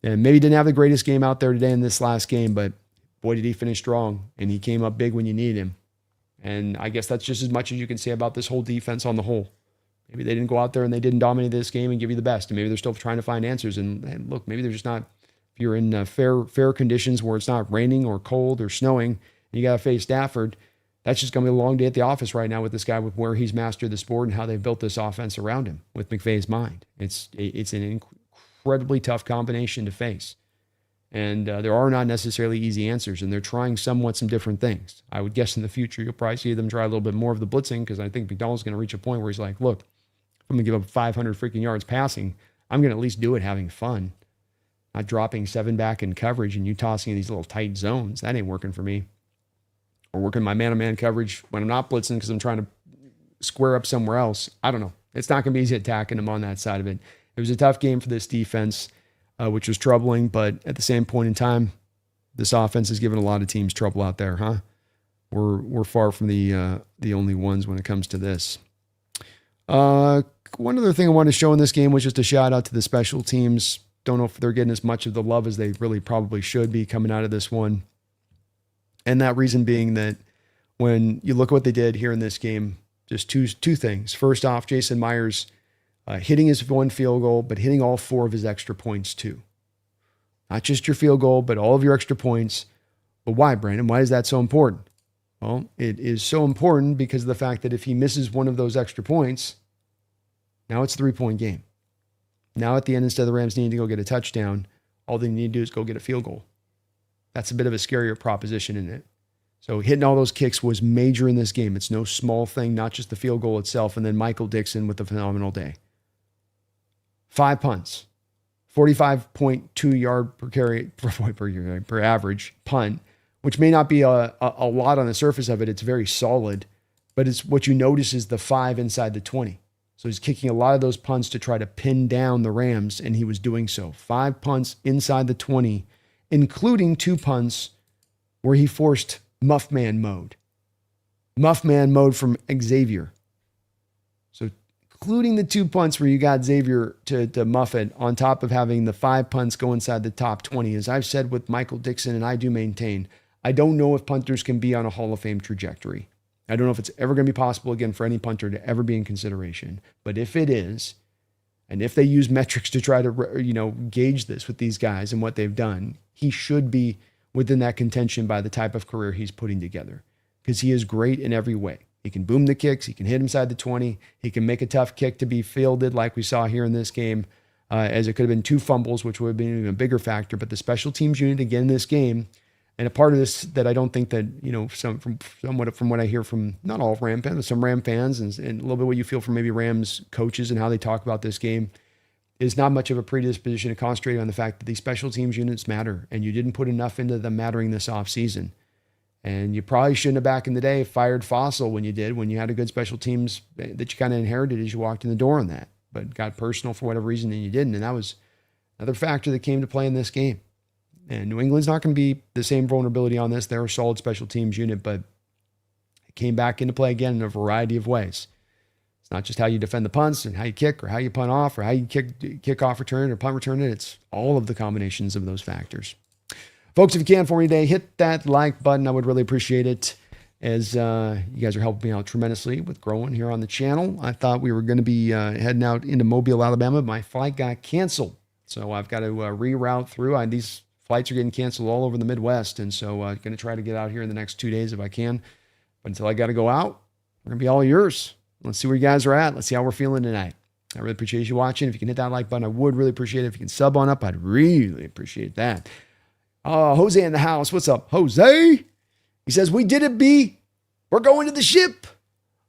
And maybe didn't have the greatest game out there today in this last game, but boy, did he finish strong, and he came up big when you need him. And I guess that's just as much as you can say about this whole defense on the whole. Maybe they didn't go out there and they didn't dominate this game and give you the best. And maybe they're still trying to find answers. And look, maybe they're just not, if you're in fair conditions where it's not raining or cold or snowing, and you got to face Stafford, that's just going to be a long day at the office right now with this guy, with where he's mastered the sport and how they've built this offense around him with McVay's mind. It's an incredibly tough combination to face. And there are not necessarily easy answers, and they're trying some different things. I would guess in the future, you'll probably see them try a little bit more of the blitzing, because I think McDonald's going to reach a point where he's like, look, if I'm going to give up 500 freaking yards passing, I'm going to at least do it having fun. Not dropping 7 back in coverage and you tossing in these little tight zones. That ain't working for me. or working my man-to-man coverage when I'm not blitzing because I'm trying to square up somewhere else. I don't know. It's not going to be easy attacking them on that side of it. It was a tough game for this defense, which was troubling, but at the same point in time, this offense has given a lot of teams trouble out there, huh? We're far from the only ones when it comes to this. One other thing I wanted to show in this game was just a shout out to the special teams. Don't know if they're getting as much of the love as they really probably should be coming out of this one. And that reason being that when you look at what they did here in this game, just two things. First off, Jason Myers hitting his one field goal, but hitting all 4 of his extra points too. Not just your field goal, but all of your extra points. But why, Brandon? Why is that so important? Well, it is so important because of the fact that if he misses one of those extra points, now it's a 3-point game. Now at the end, instead of the Rams needing to go get a touchdown, all they need to do is go get a field goal. That's a bit of a scarier proposition, isn't it? So hitting all those kicks was major in this game. It's no small thing, not just the field goal itself. And then Michael Dixon with a phenomenal day. 5 punts, 45.2 yard per carry per average punt, which may not be a lot on the surface of it. It's very solid, but it's what you notice is the 5 inside the 20. So he's kicking a lot of those punts to try to pin down the Rams, and he was doing so. 5 punts inside the 20, including 2 punts where he forced Muffman mode. Muffman mode from Xavier. So including the 2 punts where you got Xavier to muff it on top of having the 5 punts go inside the top 20. As I've said with Michael Dixon, and I do maintain, I don't know if punters can be on a Hall of Fame trajectory. I don't know if it's ever going to be possible again for any punter to ever be in consideration. But if it is, and if they use metrics to try to, gauge this with these guys and what they've done, he should be within that contention by the type of career he's putting together, because he is great in every way. He can boom the kicks. He can hit inside the 20. He can make a tough kick to be fielded like we saw here in this game, as it could have been 2 fumbles, which would have been even a bigger factor. But the special teams unit again in this game, and a part of this that I don't think that, from what I hear from not all Ram fans, but some Ram fans and a little bit what you feel from maybe Rams coaches and how they talk about this game, is not much of a predisposition to concentrate on the fact that these special teams units matter, and you didn't put enough into them mattering this offseason. And you probably shouldn't have back in the day fired Fossil when you had a good special teams that you kind of inherited as you walked in the door on that, but got personal for whatever reason and you didn't. And that was another factor that came to play in this game. And New England's not going to be the same vulnerability on this. They're a solid special teams unit, but it came back into play again in a variety of ways. It's not just how you defend the punts and how you kick or how you punt off or how you kick off return or punt return it. It's all of the combinations of those factors. Folks, if you can for me today, hit that like button. I would really appreciate it, as you guys are helping me out tremendously with growing here on the channel. I thought we were going to be heading out into Mobile, Alabama. My flight got canceled, so I've got to reroute through. These flights are getting canceled all over the Midwest, and so I'm going to try to get out here in the next 2 days if I can. But until I got to go out, we're going to be all yours. Let's see where you guys are at. Let's see how we're feeling tonight. I really appreciate you watching. If you can hit that like button, I would really appreciate it. If you can sub on up, I'd really appreciate that. Jose in the house. What's up, Jose? He says, "We did it, B. We're going to the ship.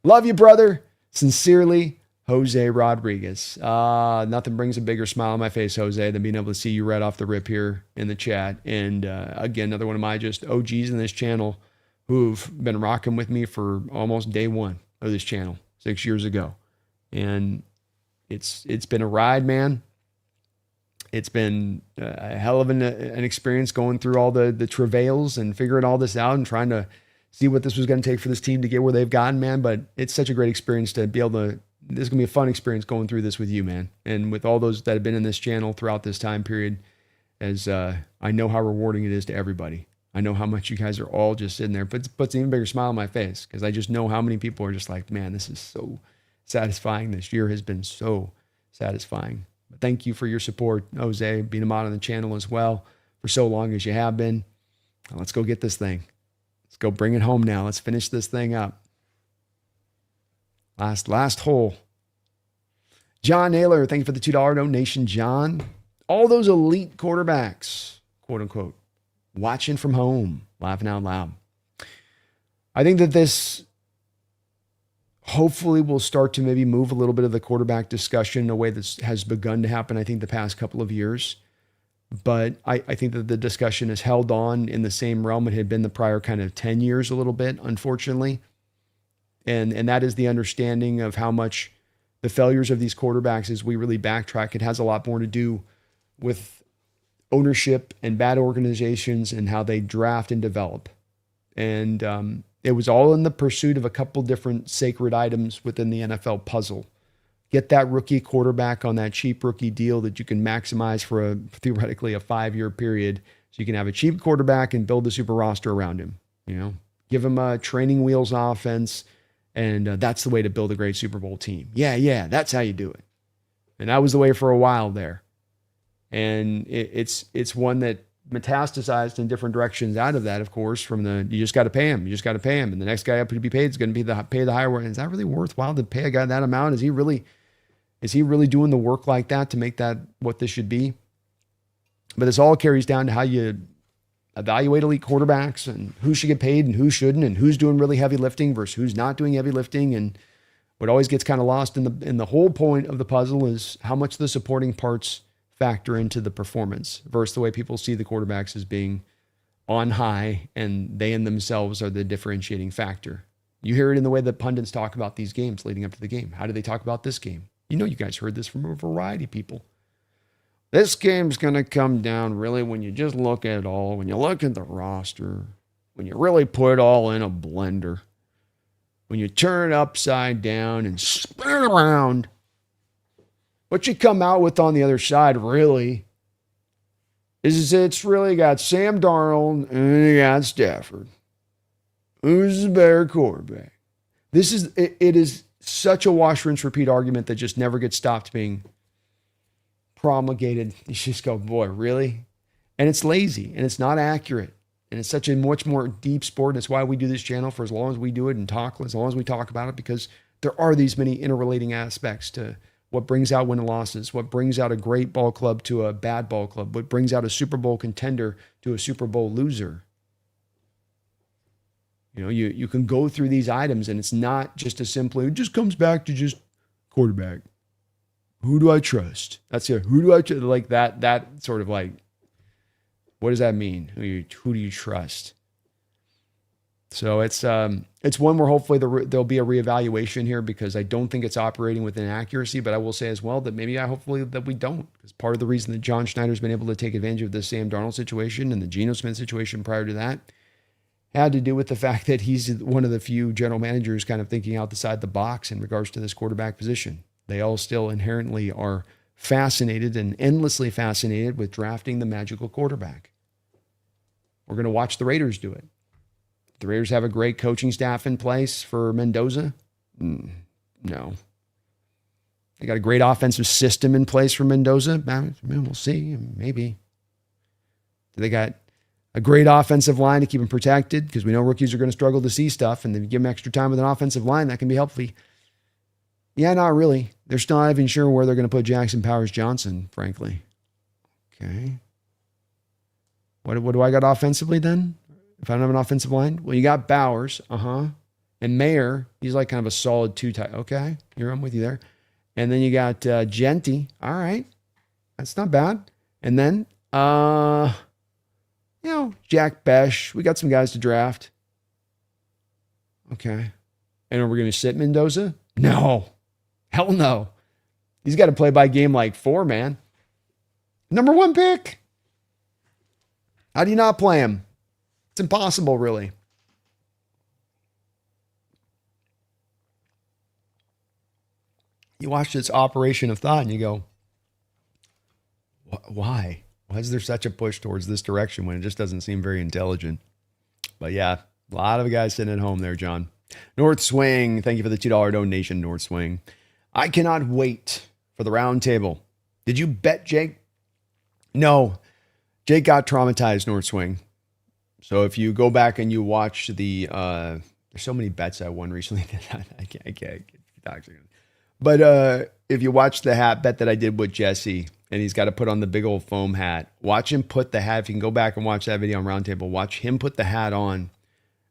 Love you, brother. Sincerely, Jose Rodriguez." Nothing brings a bigger smile on my face, Jose, than being able to see you right off the rip here in the chat. And again, another one of my just OGs in this channel who've been rocking with me for almost day one of this channel 6 years ago. And it's been a ride, man. It's been a hell of an experience going through all the travails and figuring all this out and trying to see what this was going to take for this team to get where they've gotten, man. But it's such a great experience to be able to, this is going to be a fun experience going through this with you, man. And with all those that have been in this channel throughout this time period, as I know how rewarding it is to everybody. I know how much you guys are all just sitting there, but it puts an even bigger smile on my face, because I just know how many people are just like, man, this is so satisfying. This year has been so satisfying. But thank you for your support, Jose, being a mod on the channel as well for so long as you have been. Now, let's go get this thing. Let's go bring it home now. Let's finish this thing up. Last hole. John Naylor, thank you for the $2 donation, John. All those elite quarterbacks, quote unquote, watching from home, laughing out loud. I think that this hopefully will start to maybe move a little bit of the quarterback discussion in a way that has begun to happen, I think, the past couple of years. But I think that the discussion has held on in the same realm it had been the prior kind of 10 years a little bit, unfortunately. And that is the understanding of how much the failures of these quarterbacks, as we really backtrack, it has a lot more to do with ownership and bad organizations and how they draft and develop. And it was all in the pursuit of a couple different sacred items within the NFL puzzle. Get that rookie quarterback on that cheap rookie deal that you can maximize for theoretically a 5-year period. So you can have a cheap quarterback and build a super roster around him. Give him a training wheels offense. And that's the way to build a great Super Bowl team. Yeah, that's how you do it. And that was the way for a while there. And it's one that metastasized in different directions out of that, of course, from you just got to pay him. And the next guy up to be paid is going to be pay the higher one. Is that really worthwhile to pay a guy that amount? Is he really doing the work like that to make that what this should be? But this all carries down to how you evaluate elite quarterbacks and who should get paid and who shouldn't, and who's doing really heavy lifting versus who's not doing heavy lifting. And what always gets kind of lost in the whole point of the puzzle is how much the supporting parts factor into the performance versus the way people see the quarterbacks as being on high, and they in themselves are the differentiating factor. You hear it in the way that pundits talk about these games leading up to the game. How do they talk about this game? You guys heard this from a variety of people. This game's going to come down really when you just look at it all, when you look at the roster, when you really put it all in a blender, when you turn it upside down and spin it around, what you come out with on the other side really is it's really got Sam Darnold and you got Stafford. Who's the better quarterback? It is such a wash, rinse, repeat argument that just never gets stopped being promulgated. You just go, boy, really? And it's lazy and it's not accurate. And it's such a much more deep sport. And it's why we do this channel for as long as we do it and talk, as long as we talk about it, because there are these many interrelating aspects to what brings out win and losses, what brings out a great ball club to a bad ball club, what brings out a Super Bowl contender to a Super Bowl loser. You can go through these items and it's not just it just comes back to just quarterback. Who do I trust? That's it. Who do I trust? Like that sort of like, what does that mean? Who do you trust? So it's one where hopefully there'll be a reevaluation here, because I don't think it's operating with inaccuracy, but I will say as well that hopefully that we don't, because part of the reason that John Schneider's been able to take advantage of the Sam Darnold situation and the Geno Smith situation prior to that had to do with the fact that he's one of the few general managers kind of thinking outside the box in regards to this quarterback position. They all still inherently are fascinated and endlessly fascinated with drafting the magical quarterback. We're going to watch the Raiders do it. The Raiders have a great coaching staff in place for Mendoza? No. They got a great offensive system in place for Mendoza? We'll see. Maybe. They got a great offensive line to keep him protected, because we know rookies are going to struggle to see stuff, and then you give them extra time with an offensive line, that can be helpful. Yeah, not really. They're still not even sure where they're going to put Jackson Powers-Johnson, frankly. Okay. What do I got offensively then? If I don't have an offensive line? Well, you got Bowers, and Mayer, he's like kind of a solid 2 type. Okay, I'm with you there. And then you got Genty. All right. That's not bad. And then, Jack Besh. We got some guys to draft. Okay. And are we going to sit Mendoza? No. Hell no. He's got to play by game like 4, man. Number 1 pick. How do you not play him? It's impossible, really. You watch this operation of thought and you go, why? Why is there such a push towards this direction when it just doesn't seem very intelligent? But yeah, a lot of guys sitting at home there, John. North Swing, thank you for the $2 donation, North Swing. I cannot wait for the round table. Did you bet, Jake? No. Jake got traumatized, North Swing. So if you go back and you watch there's so many bets I won recently that I can't. But if you watch the hat bet that I did with Jesse, and he's got to put on the big old foam hat, watch him put the hat. If you can go back and watch that video on Roundtable, watch him put the hat on,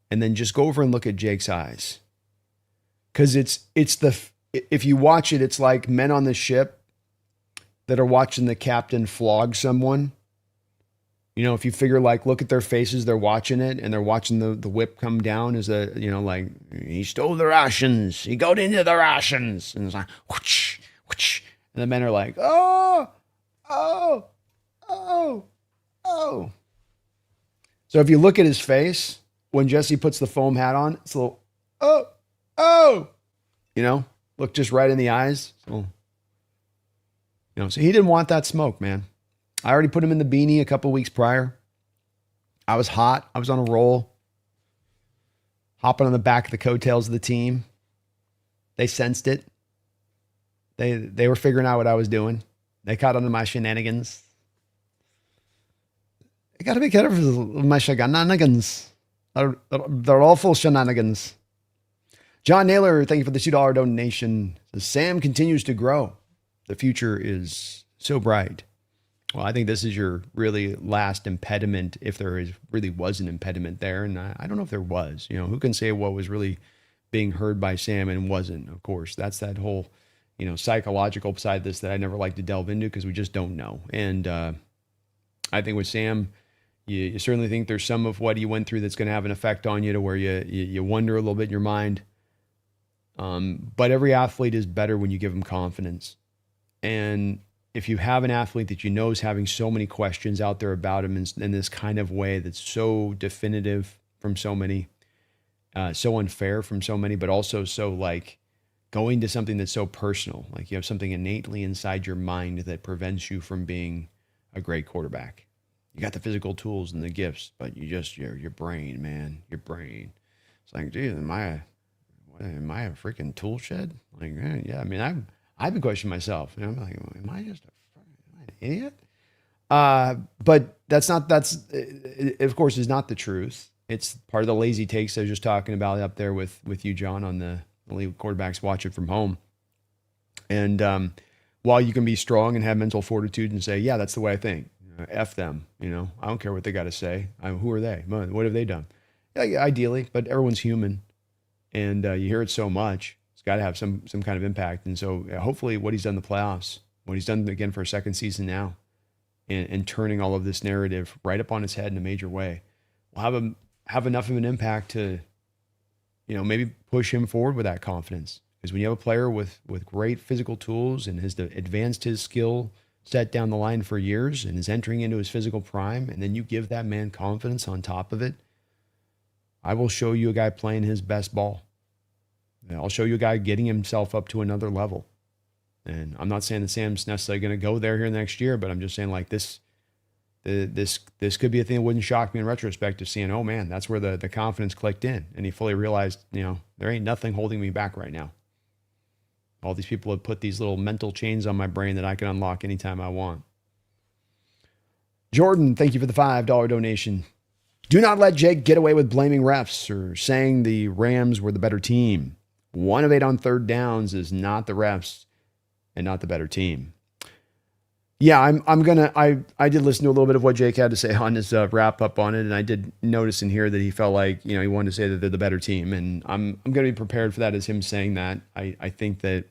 and then just go over and look at Jake's eyes. Because if you watch it, it's like men on the ship that are watching the captain flog someone, You know, if you figure like, look at their faces, they're watching it and they're watching the whip come down as a, you know, like he stole the rations. He got into the rations. And it's like, whoosh, whoosh. And the men are like, oh, oh, oh, oh. So if you look at his face, when Jesse puts the foam hat on, it's a little, oh, oh, you know, look just right in the eyes. So, you know, so he didn't want that smoke, man. I already put him in the beanie a couple weeks prior. I was hot. I was on a roll. Hopping on the back of the coattails of the team. They sensed it. They were figuring out what I was doing. They caught on to my shenanigans. I got to be careful with my shenanigans. They're all full shenanigans. John Naylor, thank you for the $2 donation. Says, Sam continues to grow. The future is so bright. Well, I think this is your really last impediment, if there really was an impediment there. And I don't know if there was. You know, who can say what was really being heard by Sam and wasn't? Of course, that's that whole, you know, psychological side of this that I never like to delve into because we just don't know. And I think with Sam, you certainly think there's some of what he went through that's going to have an effect on you to where you wonder a little bit in your mind. But every athlete is better when you give them confidence. And if you have an athlete that you know is having so many questions out there about him in this kind of way that's so definitive from so many, so unfair from so many, but also so like going to something that's so personal, like you have something innately inside your mind that prevents you from being a great quarterback. You got the physical tools and the gifts, but you just, your brain, man, your brain. It's like, dude, am I a freaking tool shed? Like, yeah, I mean, I've been questioning myself. You know, I'm like, am I an idiot? But that's, of course, is not the truth. It's part of the lazy takes I was just talking about up there with you, John, on the elite quarterbacks watch it from home. And while you can be strong and have mental fortitude and say, yeah, that's the way I think. F them. You know, I don't care what they got to say. Who are they? What have they done? Yeah, ideally, but everyone's human. And you hear it so much. Got to have some kind of impact. And so hopefully what he's done in the playoffs, what he's done again for a second season now, and turning all of this narrative right up on his head in a major way, will have enough of an impact to, you know, maybe push him forward with that confidence. Because when you have a player with great physical tools and has advanced his skill set down the line for years and is entering into his physical prime, and then you give that man confidence on top of it, I will show you a guy playing his best ball. I'll show you a guy getting himself up to another level. And I'm not saying that Sam's necessarily going to go there here next year, but I'm just saying like this could be a thing that wouldn't shock me in retrospect of seeing, oh man, that's where the confidence clicked in. And he fully realized, you know, there ain't nothing holding me back right now. All these people have put these little mental chains on my brain that I can unlock anytime I want. Jordan, thank you for the $5 donation. Do not let Jake get away with blaming refs or saying the Rams were the better team. 1 of 8 on third downs is not the refs and not the better team. Yeah, I did listen to a little bit of what Jake had to say on his wrap up on it. And I did notice in here that he felt like, you know, he wanted to say that they're the better team. And I'm going to be prepared for that as him saying that. I think that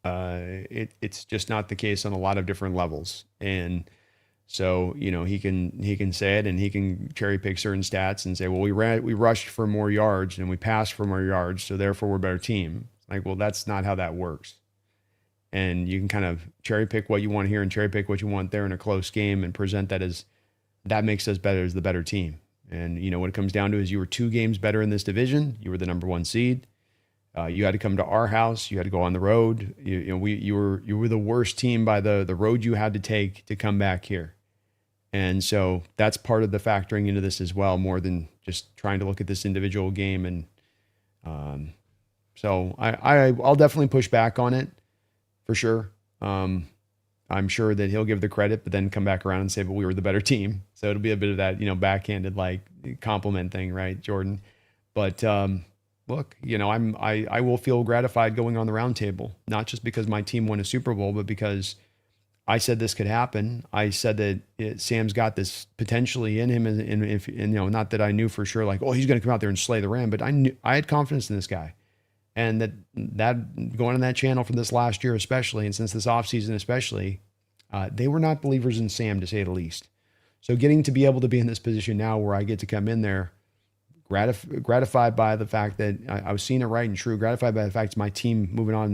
it's just not the case on a lot of different levels. And so, you know, he can say it and he can cherry pick certain stats and say, well, we rushed for more yards and we passed for more yards, so therefore we're a better team. Like, well, that's not how that works. And you can kind of cherry pick what you want here and cherry pick what you want there in a close game and present that as that makes us better as the better team. And, you know, what it comes down to is you were 2 games better in this division. You were the number 1 seed. You had to come to our house. You had to go on the road. You were the worst team by the road you had to take to come back here. And so that's part of the factoring into this as well, more than just trying to look at this individual game. And so I'll definitely push back on it for sure. I'm sure that he'll give the credit, but then come back around and say, but we were the better team. So it'll be a bit of that, you know, backhanded like compliment thing, right, Jordan? But look, you know, I will feel gratified going on the round table, not just because my team won a Super Bowl, but because I said this could happen. I said that Sam's got this potentially in him, and if you know, not that I knew for sure, like, oh, he's going to come out there and slay the Ram, but I had confidence in this guy, and that going on that channel from this last year, especially, and since this offseason, especially, they were not believers in Sam, to say the least. So getting to be able to be in this position now where I get to come in there, gratified by the fact that I was seeing it right and true, gratified by the fact it's my team moving on to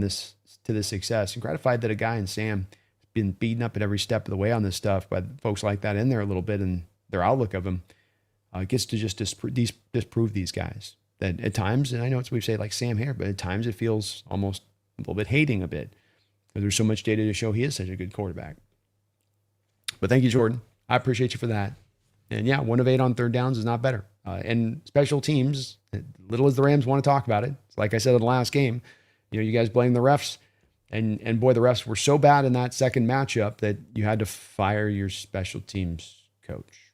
this success, and gratified that a guy in Sam has been beaten up at every step of the way on this stuff by folks like that in there a little bit and their outlook of him gets to just disprove these guys. That at times, and I know it's we say like Sam here, but at times it feels almost a little bit hating a bit because there's so much data to show he is such a good quarterback. But thank you, Jordan. I appreciate you for that. And yeah, 1 of 8 on third downs is not better. And special teams, little as the Rams want to talk about it, it's like I said in the last game, you guys blame the refs, and boy, the refs were so bad in that second matchup that you had to fire your special teams coach.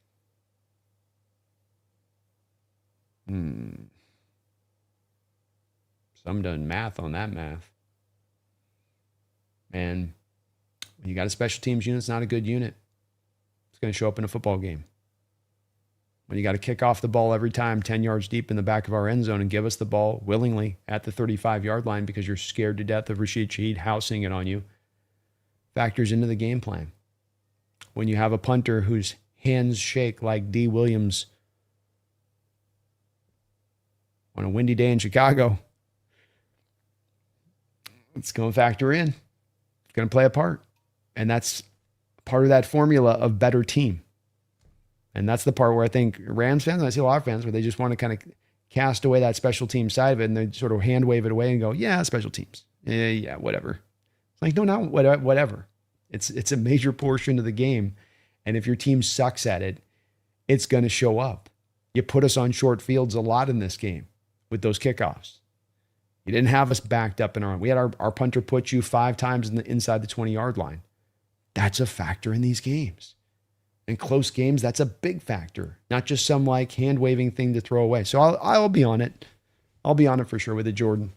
Some done math on that math. And when you got a special teams unit, it's not a good unit. It's going to show up in a football game. When you got to kick off the ball every time 10 yards deep in the back of our end zone and give us the ball willingly at the 35-yard line because you're scared to death of Rashid Shaheed housing it on you, factors into the game plan. When you have a punter whose hands shake like D. Williams on a windy day in Chicago, it's going to factor in. It's going to play a part. And that's part of that formula of better team. And that's the part where I think Rams fans, and I see a lot of fans where they just want to kind of cast away that special team side of it and they sort of hand wave it away and go, yeah, special teams. Yeah, whatever. It's like, no, not whatever. It's a major portion of the game. And if your team sucks at it, it's going to show up. You put us on short fields a lot in this game with those kickoffs. You didn't have us backed up in our own. We had our punter put you 5 times inside the 20-yard line. That's a factor in these games. In close games, that's a big factor, not just some like hand-waving thing to throw away. So I'll be on it. I'll be on it for sure with it, Jordan.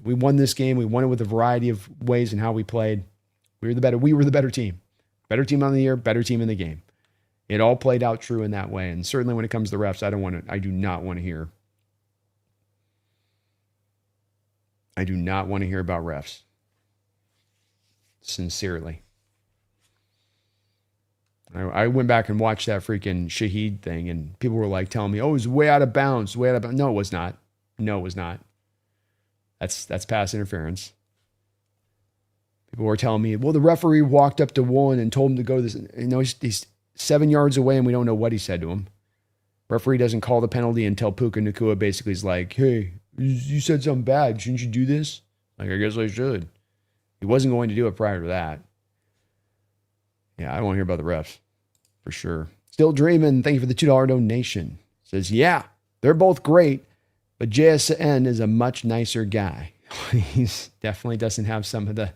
We won this game. We won it with a variety of ways in how we played. We were the better team. Better team on the year, better team in the game. It all played out true in that way. And certainly when it comes to the refs, I do not want to hear about refs. Sincerely. I went back and watched that freaking Shaheed thing, and people were like telling me, oh, it was way out of bounds, way out of bounds. No, it was not. No, it was not. That's pass interference. People were telling me, well, the referee walked up to one and told him to go this. He's 7 yards away, and we don't know what he said to him. Referee doesn't call the penalty until Puka Nacua basically is like, hey, you said something bad. Shouldn't you do this? Like, I guess I should. He wasn't going to do it prior to that. Yeah, I don't want to hear about the refs, for sure. Still Dreaming, thank you for the $2 donation. Says, yeah, they're both great, but JSN is a much nicer guy. He definitely doesn't have some of the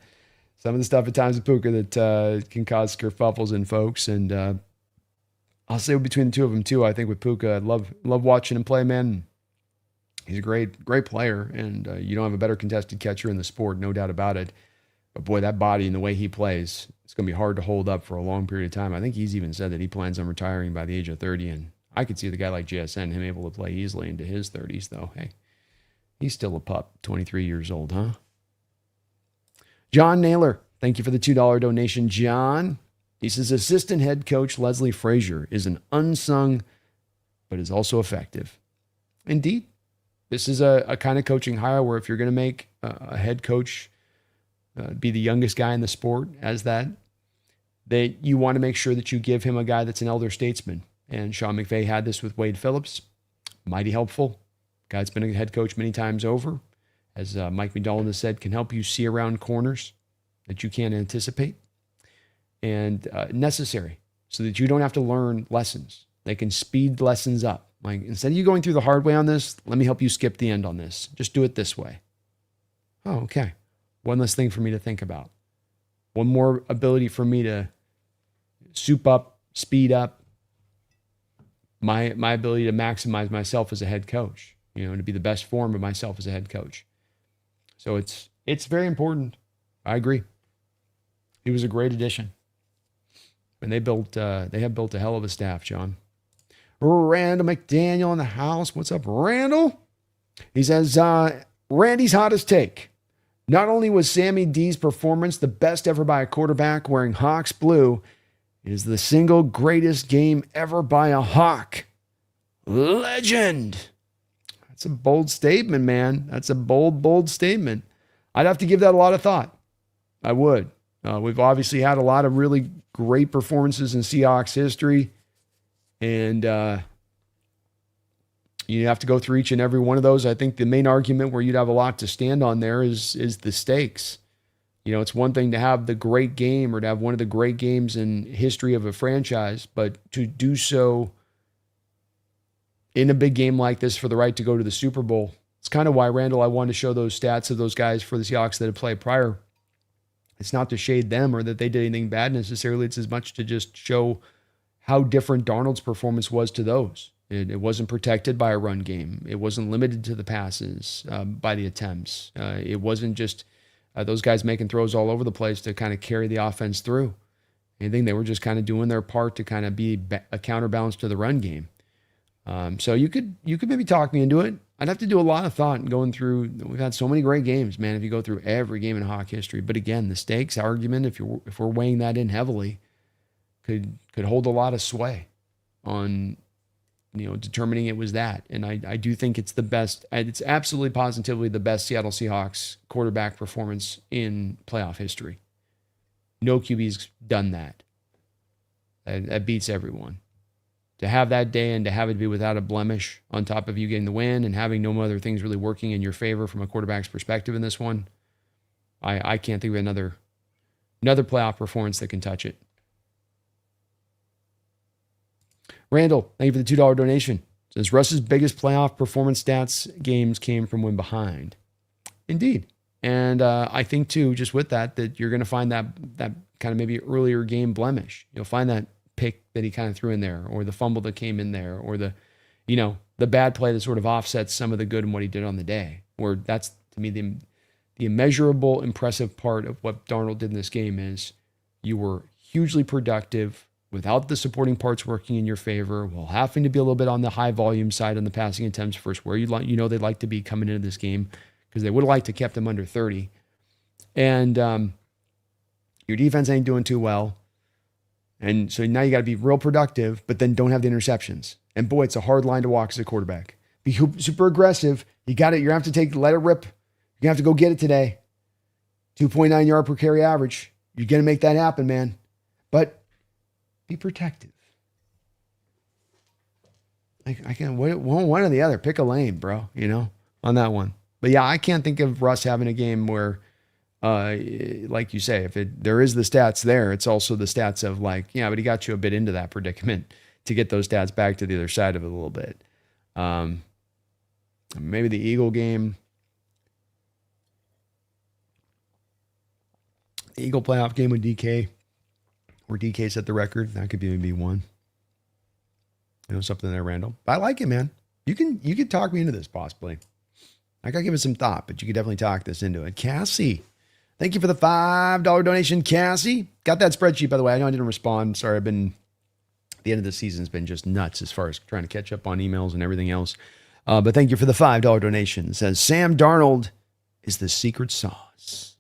stuff at times with Puka that can cause kerfuffles in folks. And I'll say between the two of them too, I think with Puka, I love watching him play, man. He's a great player, and you don't have a better contested catcher in the sport, no doubt about it. But boy, that body and the way he plays, it's going to be hard to hold up for a long period of time. I think he's even said that he plans on retiring by the age of 30, and I could see the guy like JSN, him able to play easily into his 30s, though. Hey, he's still a pup, 23 years old, huh? John Naylor, thank you for the $2 donation, John. He says, assistant head coach Leslie Frazier is an unsung, but is also effective. Indeed. This is a kind of coaching hire where if you're going to make a head coach be the youngest guy in the sport as that you want to make sure that you give him a guy that's an elder statesman. And Sean McVay had this with Wade Phillips. Mighty helpful. Guy's been a head coach many times over. As Mike McDonald has said, can help you see around corners that you can't anticipate. And necessary so that you don't have to learn lessons. They can speed lessons up. Like, instead of you going through the hard way on this, let me help you skip the end on this. Just do it this way. Oh, okay. One less thing for me to think about. One more ability for me to soup up, speed up my ability to maximize myself as a head coach, to be the best form of myself as a head coach. So it's very important. I agree. He was a great addition. And they have built a hell of a staff, John. Randall McDaniel in the house. What's up, Randall? He says, Randy's hottest take. Not only was Sammy D's performance the best ever by a quarterback wearing Hawks blue, It is the single greatest game ever by a Hawk. Legend. That's a bold statement, man. That's a bold, bold statement. I'd have to give that a lot of thought. I would. We've obviously had a lot of really great performances in Seahawks history. And you have to go through each and every one of those. I think the main argument where you'd have a lot to stand on there is the stakes. You know, it's one thing to have the great game or to have one of the great games in history of a franchise, but to do so in a big game like this for the right to go to the Super Bowl. It's kind of why, Randall, I wanted to show those stats of those guys for the Seahawks that had played prior. It's not to shade them or that they did anything bad necessarily. It's as much to just show how different Darnold's performance was to those. It wasn't protected by a run game. It wasn't limited to the passes by the attempts. It wasn't just those guys making throws all over the place to kind of carry the offense through. Anything, they were just kind of doing their part to kind of be a counterbalance to the run game. So you could maybe talk me into it. I'd have to do a lot of thought and going through. We've had so many great games, man. If you go through every game in Hawk history, but again, the stakes argument, if we're weighing that in heavily, could hold a lot of sway on determining it was that. And I do think it's the best. It's absolutely positively the best Seattle Seahawks quarterback performance in playoff history. No QB's done that. That beats everyone. To have that day and to have it be without a blemish on top of you getting the win and having no other things really working in your favor from a quarterback's perspective in this one, I can't think of another playoff performance that can touch it. Randall, thank you for the $2 donation. Says Russ's biggest playoff performance stats games came from when behind. Indeed. And I think too, just with that you're going to find that kind of maybe earlier game blemish. You'll find that pick that he kind of threw in there, or the fumble that came in there, or the bad play that sort of offsets some of the good in what he did on the day. Where that's, to me, the immeasurable, impressive part of what Darnold did in this game is you were hugely productive without the supporting parts working in your favor, while having to be a little bit on the high volume side on the passing attempts first, where they'd like to be coming into this game, because they would have liked to kept them under 30. And your defense ain't doing too well. And so now you got to be real productive, but then don't have the interceptions. And boy, it's a hard line to walk as a quarterback. Be super aggressive. You got it. You're going to have to let it rip. You're going to have to go get it today. 2.9 yard per carry average. You're going to make that happen, man. But be protective. I can't, one or the other. Pick a lane, bro, on that one. But yeah, I can't think of Russ having a game where, like you say, there is the stats there, it's also the stats of but he got you a bit into that predicament to get those stats back to the other side of it a little bit. Maybe the Eagle game. The Eagle playoff game with DK, where DK set the record. That could maybe one. Something there, Randall. But I like it, man. You can talk me into this possibly. I got to give it some thought, but you could definitely talk this into it. Cassie, thank you for the $5 donation, Cassie. Got that spreadsheet, by the way. I know I didn't respond. Sorry, the end of the season's been just nuts as far as trying to catch up on emails and everything else. But thank you for the $5 donation. It says, Sam Darnold is the secret sauce.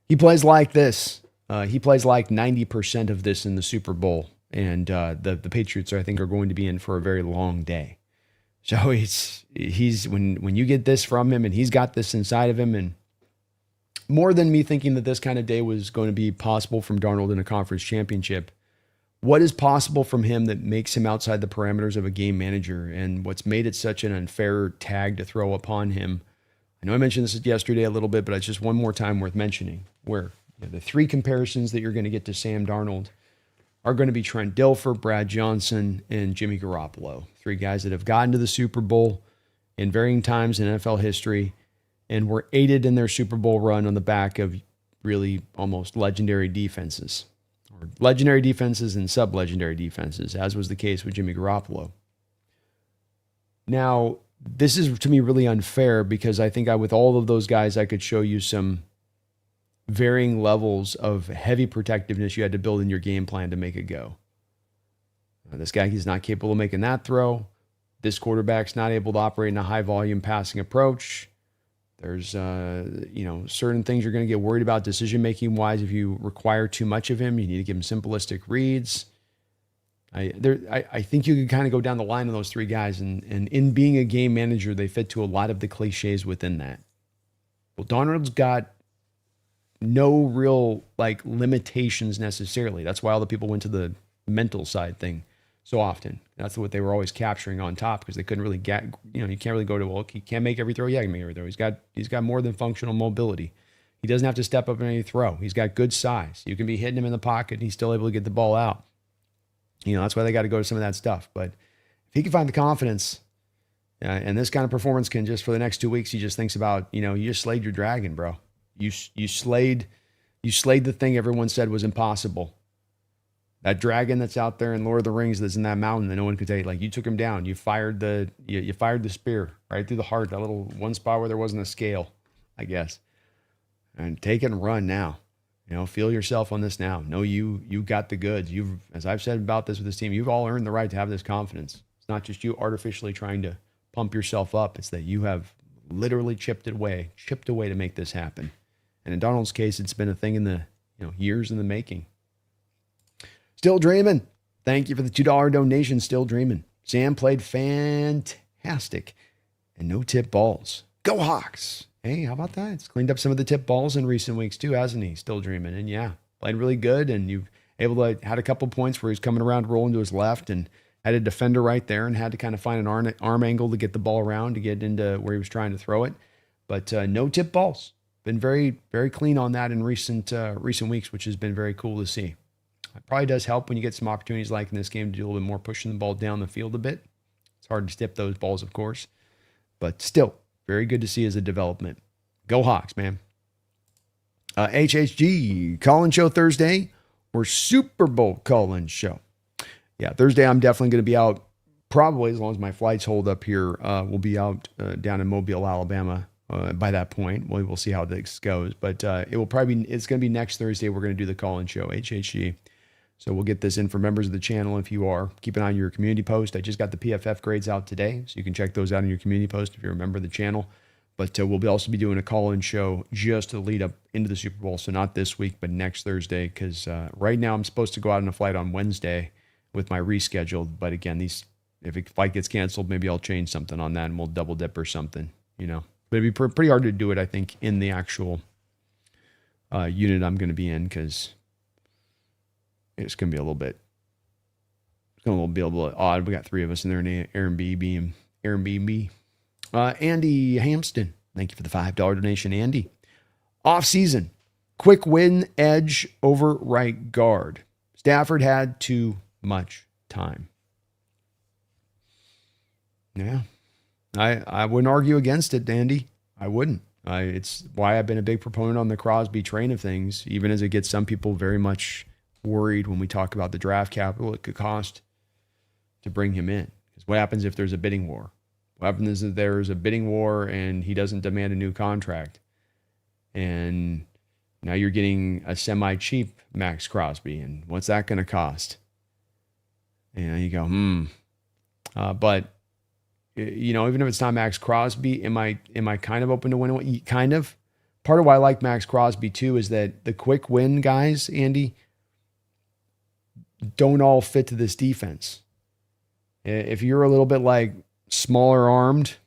He plays like this. He plays like 90% of this in the Super Bowl. And the Patriots, I think, are going to be in for a very long day. So he's when you get this from him and he's got this inside of him, and more than me thinking that this kind of day was going to be possible from Darnold in a conference championship, what is possible from him that makes him outside the parameters of a game manager, and what's made it such an unfair tag to throw upon him? I know I mentioned this yesterday a little bit, but it's just one more time worth mentioning, where the three comparisons that you're going to get to Sam Darnold are going to be Trent Dilfer, Brad Johnson, and Jimmy Garoppolo. Three guys that have gotten to the Super Bowl in varying times in NFL history and were aided in their Super Bowl run on the back of really almost legendary defenses, or legendary defenses and sub-legendary defenses, as was the case with Jimmy Garoppolo. Now, this is, to me, really unfair, because I think with all of those guys, I could show you some varying levels of heavy protectiveness you had to build in your game plan to make it go. This guy, he's not capable of making that throw. This quarterback's not able to operate in a high volume passing approach. There's, certain things you're going to get worried about decision-making wise. If you require too much of him, you need to give him simplistic reads. I think you can kind of go down the line of those three guys, and in being a game manager, they fit to a lot of the cliches within that. Well, Darnold's got no real limitations necessarily. That's why all the people went to the mental side thing so often. That's what they were always capturing on top, because they couldn't really get, you can't really go to, well, he can't make every throw. Yeah, he can make every throw. He's got more than functional mobility. He doesn't have to step up in any throw. He's got good size. You can be hitting him in the pocket and he's still able to get the ball out. That's why they got to go to some of that stuff. But if he can find the confidence, and this kind of performance can just, for the next 2 weeks, he just thinks about, you just slayed your dragon, bro. You slayed the thing everyone said was impossible. That dragon that's out there in Lord of the Rings that's in that mountain that no one could take. You took him down. You fired the spear right through the heart, that little one spot where there wasn't a scale, I guess. And take it and run now. Feel yourself on this now. Know you got the goods. As I've said about this with this team, you've all earned the right to have this confidence. It's not just you artificially trying to pump yourself up. It's that you have literally chipped away to make this happen. And in Darnold's case, it's been a thing in the years in the making. Still dreaming. Thank you for the $2 donation. Still dreaming. Sam played fantastic and no tip balls. Go Hawks. Hey, how about that? It's cleaned up some of the tip balls in recent weeks too, hasn't he? Still dreaming. And yeah, played really good. And you've had a couple points where he's coming around, rolling to his left, and had a defender right there and had to kind of find an arm angle to get the ball around to get into where he was trying to throw it. But no tip balls. Been very, very clean on that in recent weeks, which has been very cool to see. It probably does help when you get some opportunities like in this game to do a little bit more pushing the ball down the field a bit. It's hard to step those balls, of course. But still, very good to see as a development. Go Hawks, man. HHG, call-in show Thursday or Super Bowl call-in show? Yeah, Thursday I'm definitely going to be out, probably as long as my flights hold up here. We'll be out down in Mobile, Alabama by that point. We'll see how this goes. But it's going to be next Thursday. We're going to do the call-in show, HHG. So we'll get this in for members of the channel if you are. Keep an eye on your community post. I just got the PFF grades out today, so you can check those out in your community post if you're a member of the channel. But we'll also be doing a call-in show just to lead up into the Super Bowl. So not this week, but next Thursday, because right now I'm supposed to go out on a flight on Wednesday with my rescheduled. But again, if a flight gets canceled, maybe I'll change something on that and we'll double dip or something, But it'd be pretty hard to do it, I think, in the actual unit I'm going to be in, because it's going to be a little bit odd. We got three of us in there in Airbnb. Andy Hampston, thank you for the $5 donation, Andy. Offseason, quick win edge over right guard. Stafford had too much time. Yeah, I wouldn't argue against it, Andy. I wouldn't. It's why I've been a big proponent on the Crosby train of things, even as it gets some people very much worried when we talk about the draft capital it could cost to bring him in. Because what happens if there's a bidding war? What happens if there's a bidding war and he doesn't demand a new contract? And now you're getting a semi-cheap Max Crosby. And what's that going to cost? And you go, But, even if it's not Max Crosby, am I kind of open to winning? Kind of. Part of why I like Max Crosby, too, is that the quick win guys, Andy, don't all fit to this defense. If you're a little bit smaller armed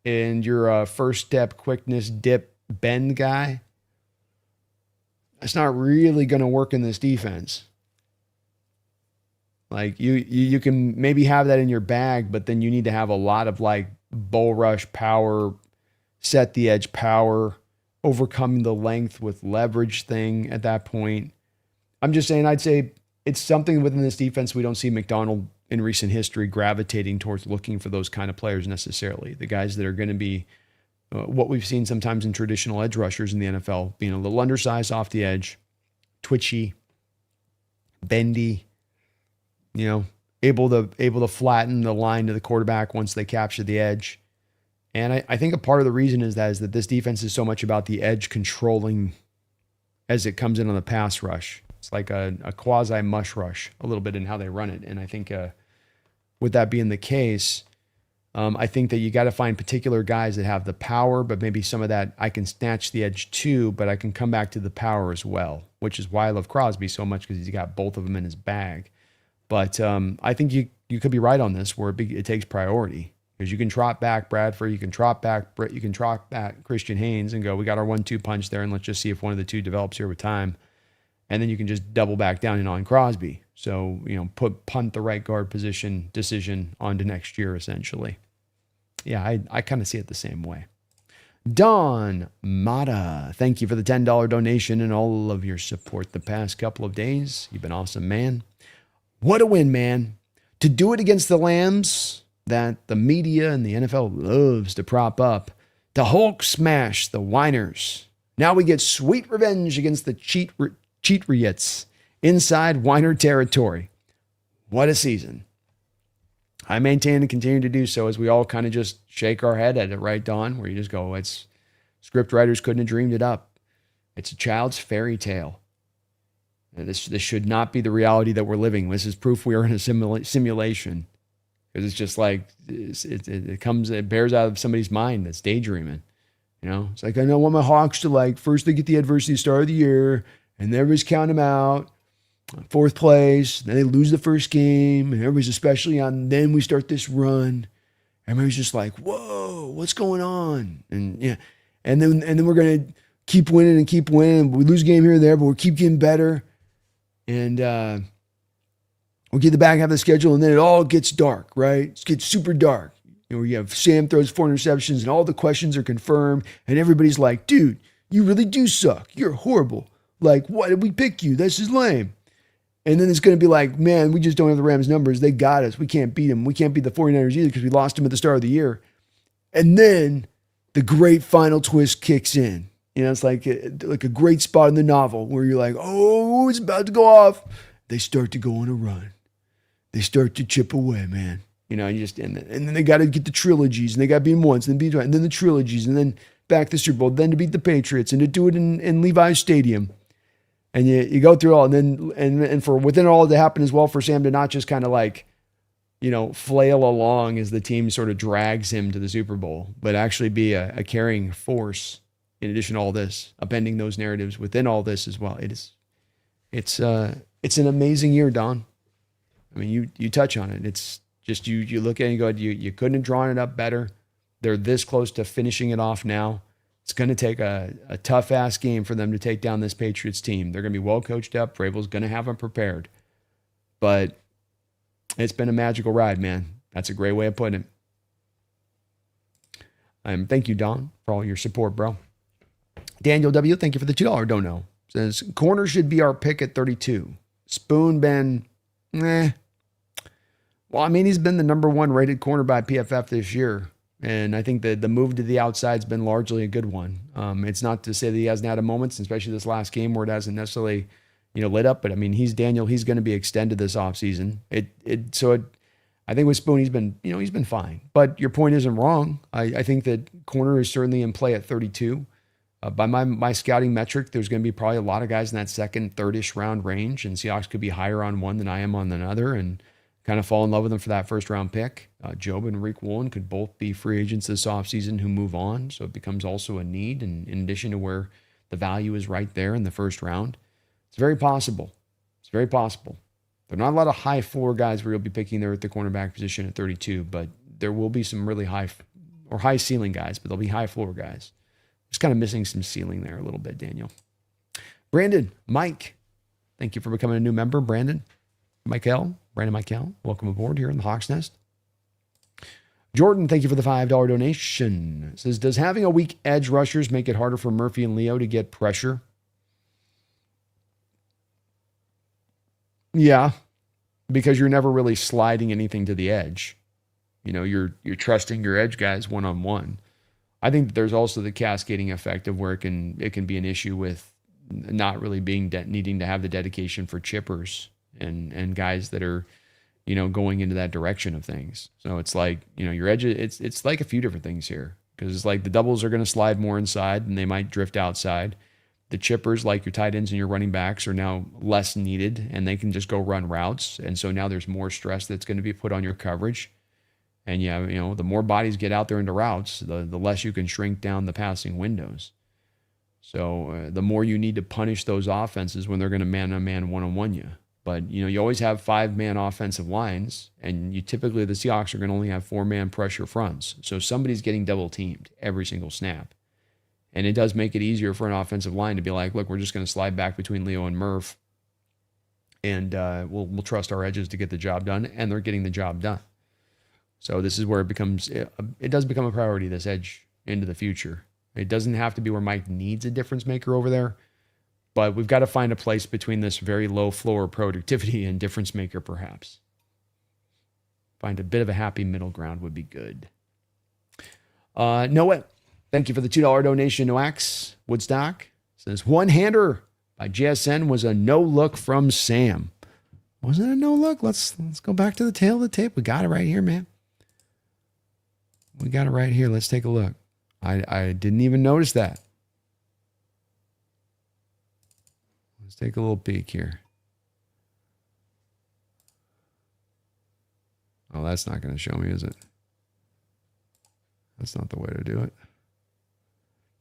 and you're a first step quickness dip bend guy, that's not really going to work in this defense. You can maybe have that in your bag, but then you need to have a lot of bull rush power, set the edge power, overcoming the length with leverage thing at that point. I'm just saying, I'd say it's something within this defense we don't see McDonald in recent history gravitating towards looking for those kind of players necessarily. The guys that are going to be what we've seen sometimes in traditional edge rushers in the NFL, being a little undersized off the edge, twitchy, bendy, able to flatten the line to the quarterback once they capture the edge. And I think a part of the reason is that this defense is so much about the edge controlling as it comes in on the pass rush. It's like a quasi mush rush a little bit in how they run it. And I think with that being the case, I think that you got to find particular guys that have the power, but maybe some of that I can snatch the edge too, but I can come back to the power as well, which is why I love Crosby so much, because he's got both of them in his bag. But I think you could be right on this, where it takes priority, because you can trot back Bradford, you can trot back Christian Haynes and go, we got our 1-2 punch there, and let's just see if one of the two develops here with time. And then you can just double back down in on Crosby. So, punt the right guard position decision onto next year, essentially. Yeah, I kind of see it the same way. Don Mata, thank you for the $10 donation and all of your support the past couple of days. You've been awesome, man. What a win, man. To do it against the Lambs that the media and the NFL loves to prop up. To Hulk smash the Whiners. Now we get sweet revenge against the Cheatriots inside Whiner territory. What a season. I maintain and continue to do so as we all kind of just shake our head at it, right, Don? Where you just go, it's script writers couldn't have dreamed it up. It's a child's fairy tale. This should not be the reality that we're living. This is proof we are in a simulation. Because it's just like, it bears out of somebody's mind that's daydreaming. It's like, I don't want my Hawks to first they get the adversity start of the year, and everybody's counting them out. Fourth place, then they lose the first game, and everybody's especially on. Then we start this run. Everybody's just like, "Whoa, what's going on?" And then we're gonna keep winning and keep winning. We lose a game here and there, but we keep getting better. And we get the back half of the schedule, and then it all gets dark, right? It gets super dark. You have Sam throws 4 interceptions, and all the questions are confirmed, and everybody's like, "Dude, you really do suck. You're horrible. Like, why did we pick you? This is lame." And then it's going to be like, man, we just don't have the Rams numbers. They got us. We can't beat them. We can't beat the 49ers either because we lost them at the start of the year. And then the great final twist kicks in. It's like a great spot in the novel where you're like, oh, it's about to go off. They start to go on a run. They start to chip away, man. And then they got to get the trilogies, and they got to beat them once, and then beat twice, and then the trilogies, and then back the Super Bowl, then to beat the Patriots, and to do it in Levi's Stadium. And you go through all, and then and for within all to happen as well, for Sam to not just kind of flail along as the team sort of drags him to the Super Bowl, but actually be a carrying force in addition to all this, upending those narratives within all this as well. It's an amazing year, Don. I mean, you touch on it. It's just you look at it and go, you couldn't have drawn it up better. They're this close to finishing it off now. It's going to take a tough-ass game for them to take down this Patriots team. They're going to be well coached up. Vrabel's going to have them prepared. But it's been a magical ride, man. That's a great way of putting it. Thank you, Don, for all your support, bro. Daniel W., thank you for the $2 dono. Says, corner should be our pick at 32. Spoon been, Well, I mean, he's been the number 1 rated corner by PFF this year. And I think that the move to the outside's been largely a good one. It's not to say that he hasn't had a moments, especially this last game where it hasn't necessarily, lit up. But I mean, he's going to be extended this offseason. I think with Spoon, he's been fine. But your point isn't wrong. I think that corner is certainly in play at 32. By my scouting metric, there's going to be probably a lot of guys in that second, third-ish round range, and Seahawks could be higher on one than I am on another, and kind of fall in love with them for that first-round pick. Job and Rick Woolen could both be free agents this offseason who move on, so it becomes also a need, and in addition to where the value is right there in the first round. It's very possible. There are not a lot of high floor guys where you'll be picking there at the cornerback position at 32, but there will be some really high ceiling guys, but there'll be high floor guys. Just kind of missing some ceiling there a little bit, Daniel. Brandon, Mike, thank you for becoming a new member, Brandon. Brandon Michael, welcome aboard here in the Hawks Nest. Jordan, thank you for the $5 donation. It says, does having a weak edge rushers make it harder for Murphy and Leo to get pressure? Yeah, because you're never really sliding anything to the edge. You're trusting your edge guys one-on-one. I think that there's also the cascading effect of where it can be an issue with not really needing to have the dedication for chippers and guys that are, going into that direction of things. So it's like, your edge, it's like a few different things here, because it's like the doubles are going to slide more inside and they might drift outside. The chippers, like your tight ends and your running backs, are now less needed and they can just go run routes. And so now there's more stress that's going to be put on your coverage. And the more bodies get out there into routes, the less you can shrink down the passing windows. So the more you need to punish those offenses when they're going to man-on-man, one-on-one you. But, you always have 5-man offensive lines, and typically the Seahawks are going to only have 4-man pressure fronts. So somebody's getting double-teamed every single snap. And it does make it easier for an offensive line to be like, look, we're just going to slide back between Leo and Murph, and we'll trust our edges to get the job done, and they're getting the job done. So this is where it does become a priority, this edge into the future. It doesn't have to be where Mike needs a difference maker over there, but we've got to find a place between this very low floor productivity and difference maker, perhaps. Find a bit of a happy middle ground would be good. Noah, thank you for the $2 donation. Noax Woodstock says, one-hander by JSN was a no-look from Sam. Was it a no-look? Let's go back to the tail of the tape. We got it right here, man. We got it right here. Let's take a look. I didn't even notice that. Let's take a little peek here. Oh, that's not going to show me, is it? That's not the way to do it.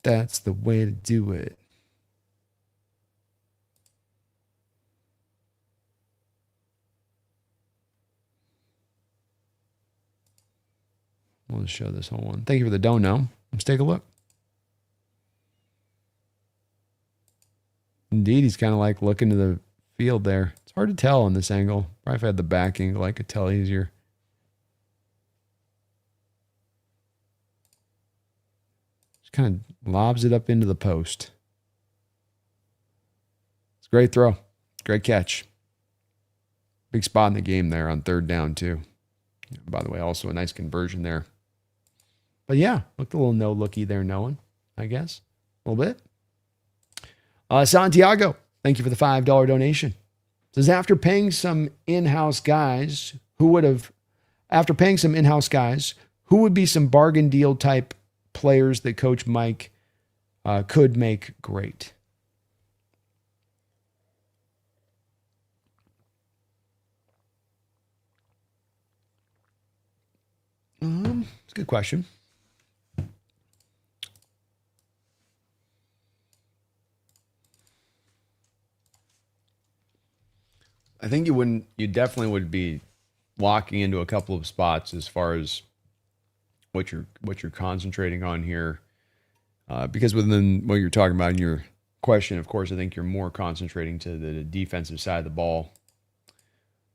That's the way to do it. We'll just show this whole one. Thank you for the dono. Let's take a look. Indeed, he's kind of like looking to the field there. It's hard to tell on this angle. Probably if I had the back angle, I could tell easier. Just kind of lobs it up into the post. It's a great throw. Great catch. Big spot in the game there on third down, too. By the way, also a nice conversion there. But yeah, looked a little no-looky there, Nolan, I guess. A little bit. Santiago, thank you for the $5 donation. Says, after paying some in-house guys, who would be some bargain deal type players that Coach Mike could make great? It's a good question. I think you definitely would be locking into a couple of spots as far as what you're concentrating on here. Because within what you're talking about in your question, of course, I think you're more concentrating to the defensive side of the ball.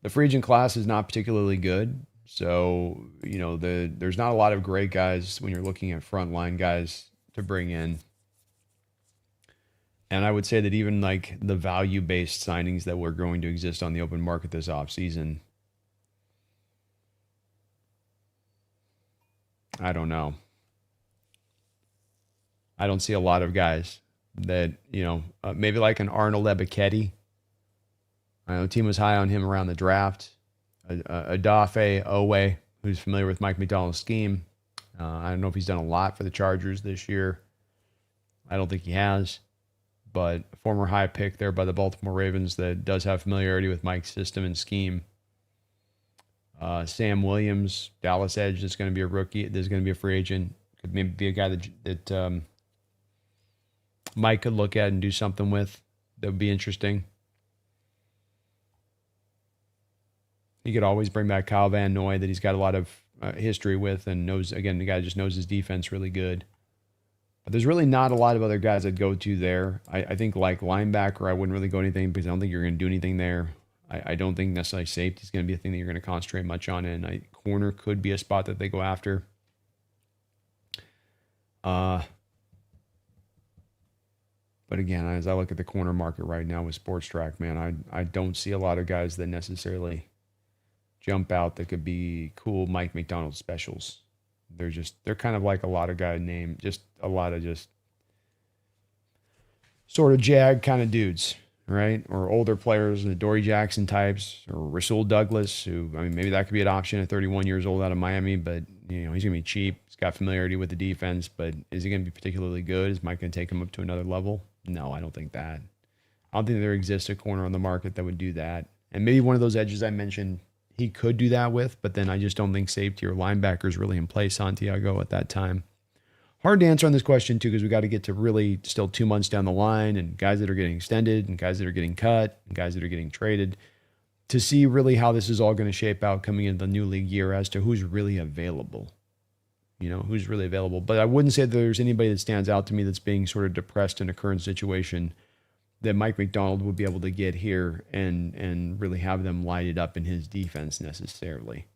The free agent class is not particularly good. So, there's not a lot of great guys when you're looking at frontline guys to bring in. And I would say that even like the value-based signings that were going to exist on the open market this offseason, I don't know. I don't see a lot of guys that, maybe like an Arnold Ebiketie. I know the team was high on him around the draft. Adafe Owe, who's familiar with Mike McDonald's scheme. I don't know if he's done a lot for the Chargers this year. I don't think he has. But a former high pick there by the Baltimore Ravens that does have familiarity with Mike's system and scheme. Sam Williams, Dallas edge, is going to be a rookie. There's going to be a free agent. Could maybe be a guy that Mike could look at and do something with. That would be interesting. He could always bring back Kyle Van Noy that he's got a lot of history with and knows, again, the guy just knows his defense really good. But there's really not a lot of other guys I'd go to there. I think like linebacker, I wouldn't really go anything because I don't think you're going to do anything there. I don't think necessarily safety is going to be a thing that you're going to concentrate much on. And corner could be a spot that they go after. But again, as I look at the corner market right now with Sports Track, man, I don't see a lot of guys that necessarily jump out that could be cool Mike McDonald specials. They're kind of like a lot of guy named, just a lot of just sort of jag kind of dudes, right? Or older players, the Dory Jackson types, or Rasul Douglas, who, maybe that could be an option at 31 years old out of Miami, but, he's going to be cheap. He's got familiarity with the defense, but is he going to be particularly good? Is Mike going to take him up to another level? No, I don't think that. I don't think there exists a corner on the market that would do that. And maybe one of those edges I mentioned, he could do that with, but then I just don't think safety or linebacker is really in play Santiago at that time. Hard to answer on this question too, because we got to get to really still 2 months down the line and guys that are getting extended and guys that are getting cut and guys that are getting traded to see really how this is all going to shape out coming into the new league year as to who's really available. Who's really available. But I wouldn't say that there's anybody that stands out to me that's being sort of depressed in a current situation that Mike McDonald would be able to get here and really have them lighted up in his defense necessarily.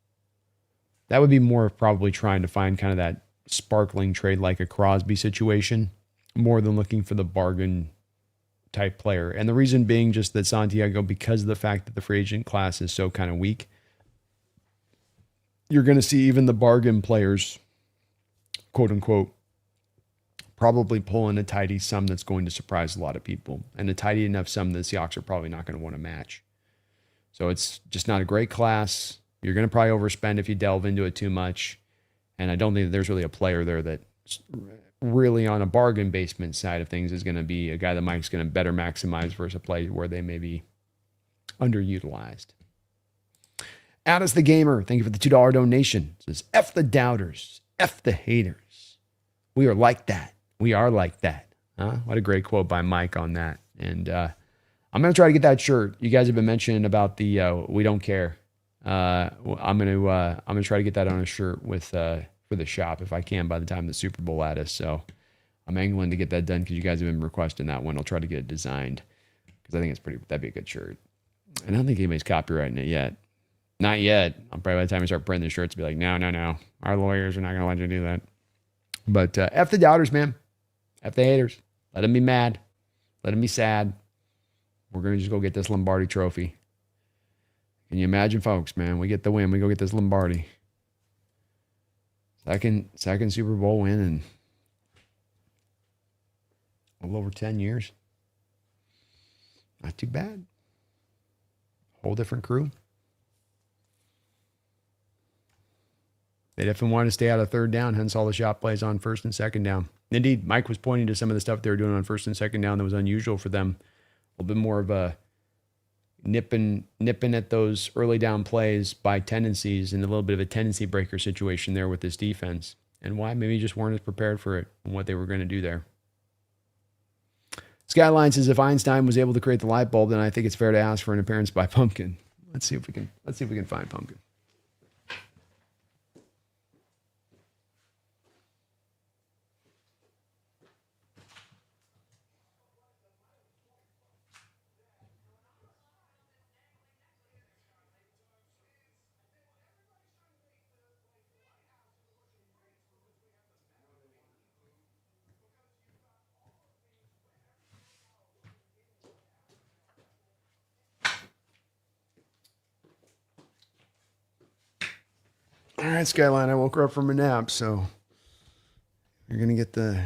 That would be more of probably trying to find kind of that sparkling trade like a Crosby situation more than looking for the bargain type player. And the reason being just that Santiago, because of the fact that the free agent class is so kind of weak, you're going to see even the bargain players, quote unquote, probably pulling a tidy sum that's going to surprise a lot of people, and a tidy enough sum that the Seahawks are probably not going to want to match. So it's just not a great class. You're going to probably overspend if you delve into it too much. And I don't think that there's really a player there that really on a bargain basement side of things is going to be a guy that Mike's going to better maximize versus a play where they may be underutilized. Addis the Gamer, thank you for the $2 donation. It says, F the doubters, F the haters. We are like that. We are like that. Huh? What a great quote by Mike on that. And I'm going to try to get that shirt. You guys have been mentioning about the we don't care. I'm going to try to get that on a shirt with for the shop if I can by the time the Super Bowl at us. So I'm angling to get that done because you guys have been requesting that one. I'll try to get it designed because I think that'd be a good shirt. And I don't think anybody's copywriting it yet. Not yet. I'll probably by the time we start printing the shirts, be like, no. Our lawyers are not going to let you do that. But F the doubters, man. F the haters. Let them be mad. Let them be sad. We're going to just go get this Lombardi trophy. Can you imagine, folks, man? We get the win. We go get this Lombardi. Second Super Bowl win in a little over 10 years. Not too bad. Whole different crew. They definitely wanted to stay out of third down, hence all the shot plays on first and second down. Indeed, Mike was pointing to some of the stuff they were doing on first and second down that was unusual for them. A little bit more of a nipping at those early down plays by tendencies and a little bit of a tendency breaker situation there with this defense. And why? Maybe just weren't as prepared for it and what they were going to do there. Skyline says, if Einstein was able to create the light bulb, then I think it's fair to ask for an appearance by Pumpkin. Let's see if we can find Pumpkin. All right, Skyline, I woke her up from a nap, so you're gonna get the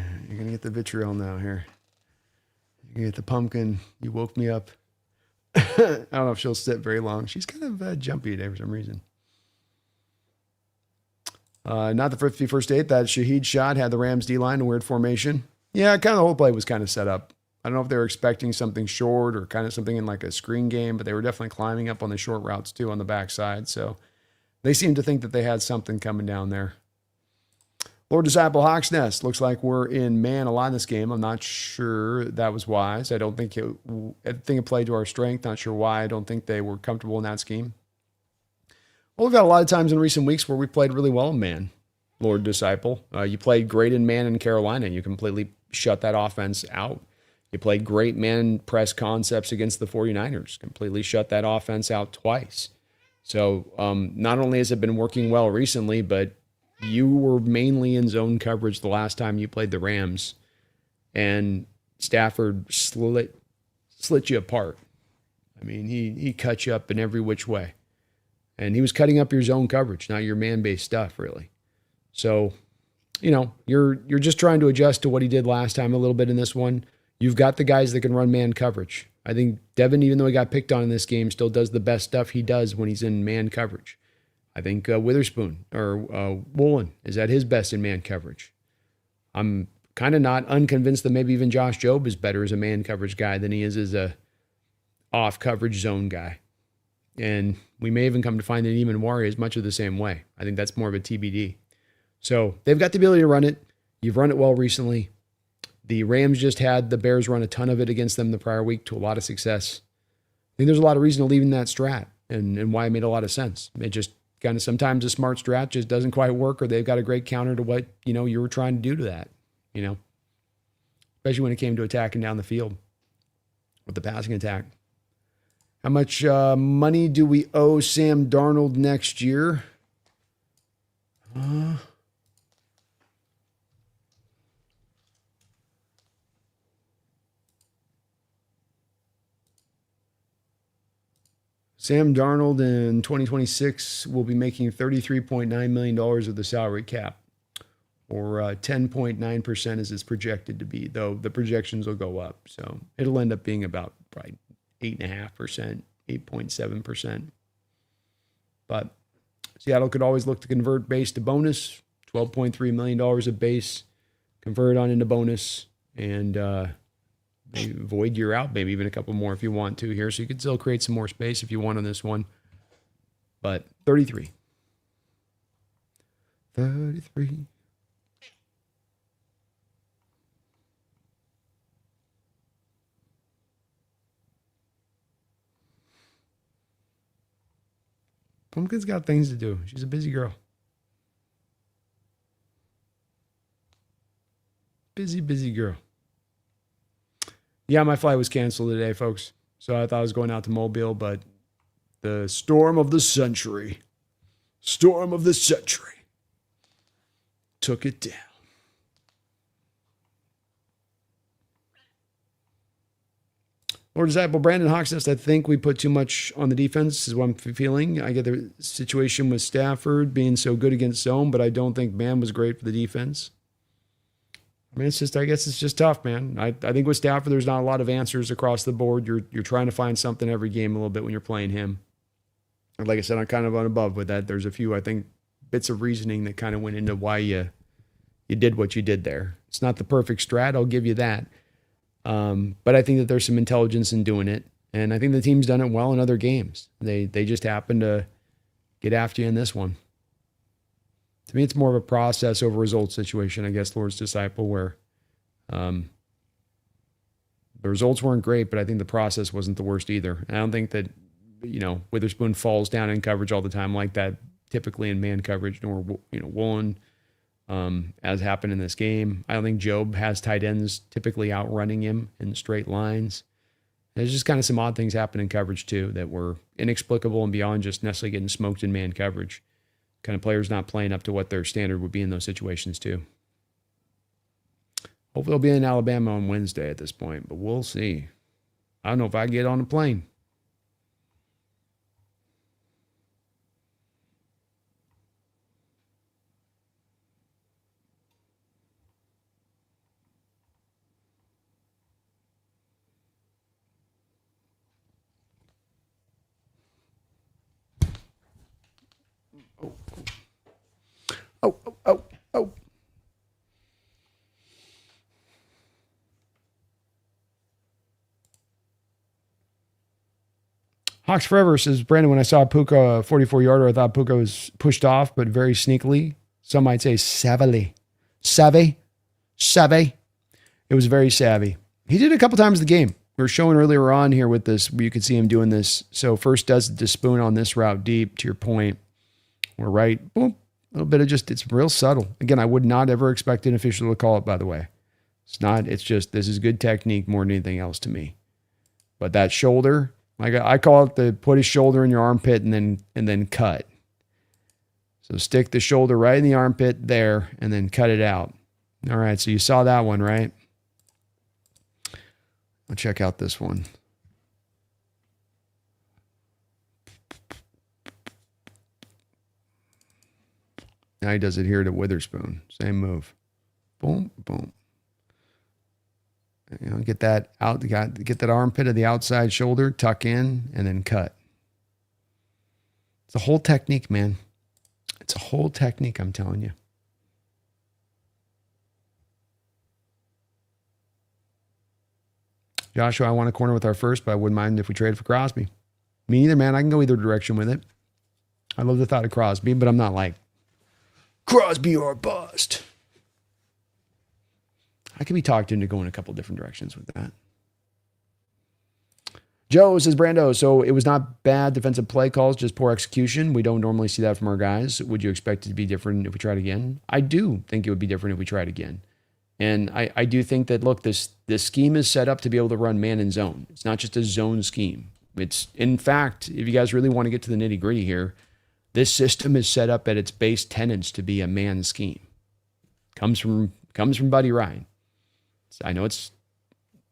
vitriol now here. You're gonna get the Pumpkin. You woke me up. I don't know if she'll sit very long. She's kind of jumpy today for some reason. Not the 51st date. That Shaheed shot had the Rams D-line in weird formation. Yeah, kind of the whole play was kind of set up. I don't know if they were expecting something short or kind of something in like a screen game, but they were definitely climbing up on the short routes too on the backside. So they seemed to think that they had something coming down there. Lord Disciple Hawk's Nest. Looks like we're in man a lot in this game. I'm not sure that was wise. I think it played to our strength. Not sure why. I don't think they were comfortable in that scheme. Well, we've got a lot of times in recent weeks where we played really well in man, Lord Disciple. You played great in man in Carolina. You completely shut that offense out. You played great man press concepts against the 49ers. Completely shut that offense out twice. So not only has it been working well recently, but you were mainly in zone coverage the last time you played the Rams, and Stafford slit you apart. I mean, he cut you up in every which way. And he was cutting up your zone coverage, not your man-based stuff, really. So, you're just trying to adjust to what he did last time a little bit in this one. You've got the guys that can run man coverage. I think Devon, even though he got picked on in this game, still does the best stuff he does when he's in man coverage. I think Witherspoon or Woolen is at his best in man coverage. I'm kind of not unconvinced that maybe even Josh Jobe is better as a man coverage guy than he is as a off coverage zone guy. And we may even come to find that Neiman Wari is much of the same way. I think that's more of a TBD. So they've got the ability to run it. You've run it well recently. The Rams just had the Bears run a ton of it against them the prior week to a lot of success. I think there's a lot of reason to leave in that strat and why it made a lot of sense. It just kind of sometimes a smart strat just doesn't quite work, or they've got a great counter to what, you were trying to do to that, especially when it came to attacking down the field with the passing attack. How much money do we owe Sam Darnold next year? Sam Darnold in 2026 will be making $33.9 million of the salary cap, or 10.9% as it's projected to be, though the projections will go up. So it'll end up being about probably 8.5%, 8.7%. But Seattle could always look to convert base to bonus, $12.3 million of base, convert on into bonus, and maybe void year out, maybe even a couple more if you want to here. So you could still create some more space if you want on this one. But 33. Pumpkin's got things to do. She's a busy girl. Busy girl. Yeah, my flight was canceled today, folks. So I thought I was going out to Mobile, but the storm of the century took it down. Lord Disciple Brandon Hawksnest, I think we put too much on the defense, is what I'm feeling. I get the situation with Stafford being so good against zone, but I don't think man was great for the defense. I mean, I guess it's just tough, man. I think with Stafford, there's not a lot of answers across the board. You're trying to find something every game a little bit when you're playing him. And like I said, I'm kind of on above with that. There's a few, I think, bits of reasoning that kind of went into why you did what you did there. It's not the perfect strat, I'll give you that. But I think that there's some intelligence in doing it. And I think the team's done it well in other games. They just happen to get after you in this one. To me, it's more of a process over result situation, I guess, Lord's Disciple, where the results weren't great, but I think the process wasn't the worst either. And I don't think that, Witherspoon falls down in coverage all the time like that, typically in man coverage, nor, Woolen, as happened in this game. I don't think Job has tight ends typically outrunning him in straight lines. There's just kind of some odd things happen in coverage, too, that were inexplicable and beyond just necessarily getting smoked in man coverage. Kind of players not playing up to what their standard would be in those situations too. Hopefully they'll be in Alabama on Wednesday at this point, but we'll see. I don't know if I get on a plane. Oh. Hawks Forever says, Brandon, when I saw Puka 44-yarder, I thought Puka was pushed off, but very sneakily. Some might say savvy. Savvy. It was very savvy. He did it a couple times in the game. We were showing earlier on here with this, where you could see him doing this. So first does the spoon on this route deep, to your point. We're right. Boom. A little bit of it's real subtle. Again, I would not ever expect an official to call it, by the way. It's just, this is good technique more than anything else to me. But that shoulder, I call it the put his shoulder in your armpit and then cut. So stick the shoulder right in the armpit there and then cut it out. All right, so you saw that one, right? I'll check out this one. Now he does it here to Witherspoon. Same move. Boom, boom. Get that out. Get that armpit of the outside shoulder, tuck in, and then cut. It's a whole technique, man. It's a whole technique, I'm telling you. Joshua, I want a corner with our first, but I wouldn't mind if we traded for Crosby. Me neither, man. I can go either direction with it. I love the thought of Crosby, but I'm not like, Crosby or bust. I could be talked into going a couple different directions with that. Joe says, Brando, so it was not bad defensive play calls, just poor execution. We don't normally see that from our guys. Would you expect it to be different if we tried again? I do think it would be different if we tried again. And I do think that, look, this scheme is set up to be able to run man and zone. It's not just a zone scheme. It's, in fact, if you guys really want to get to the nitty gritty here, this system is set up at its base tenets to be a man scheme. Comes from Buddy Ryan. I know it's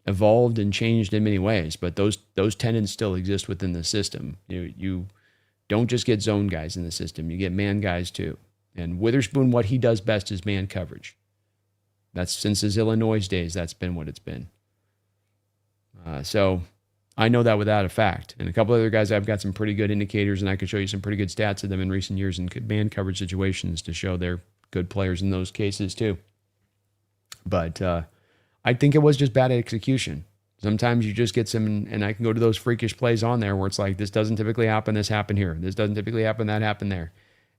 evolved and changed in many ways, but those tenets still exist within the system. You don't just get zone guys in the system. You get man guys too. And Witherspoon, what he does best is man coverage. That's since his Illinois days, that's been what it's been. So I know that without a fact. And a couple other guys, I've got some pretty good indicators, and I could show you some pretty good stats of them in recent years in man coverage situations to show they're good players in those cases too. But I think it was just bad execution. Sometimes you just get some, and I can go to those freakish plays on there where it's like, this doesn't typically happen, this happened here. This doesn't typically happen, that happened there.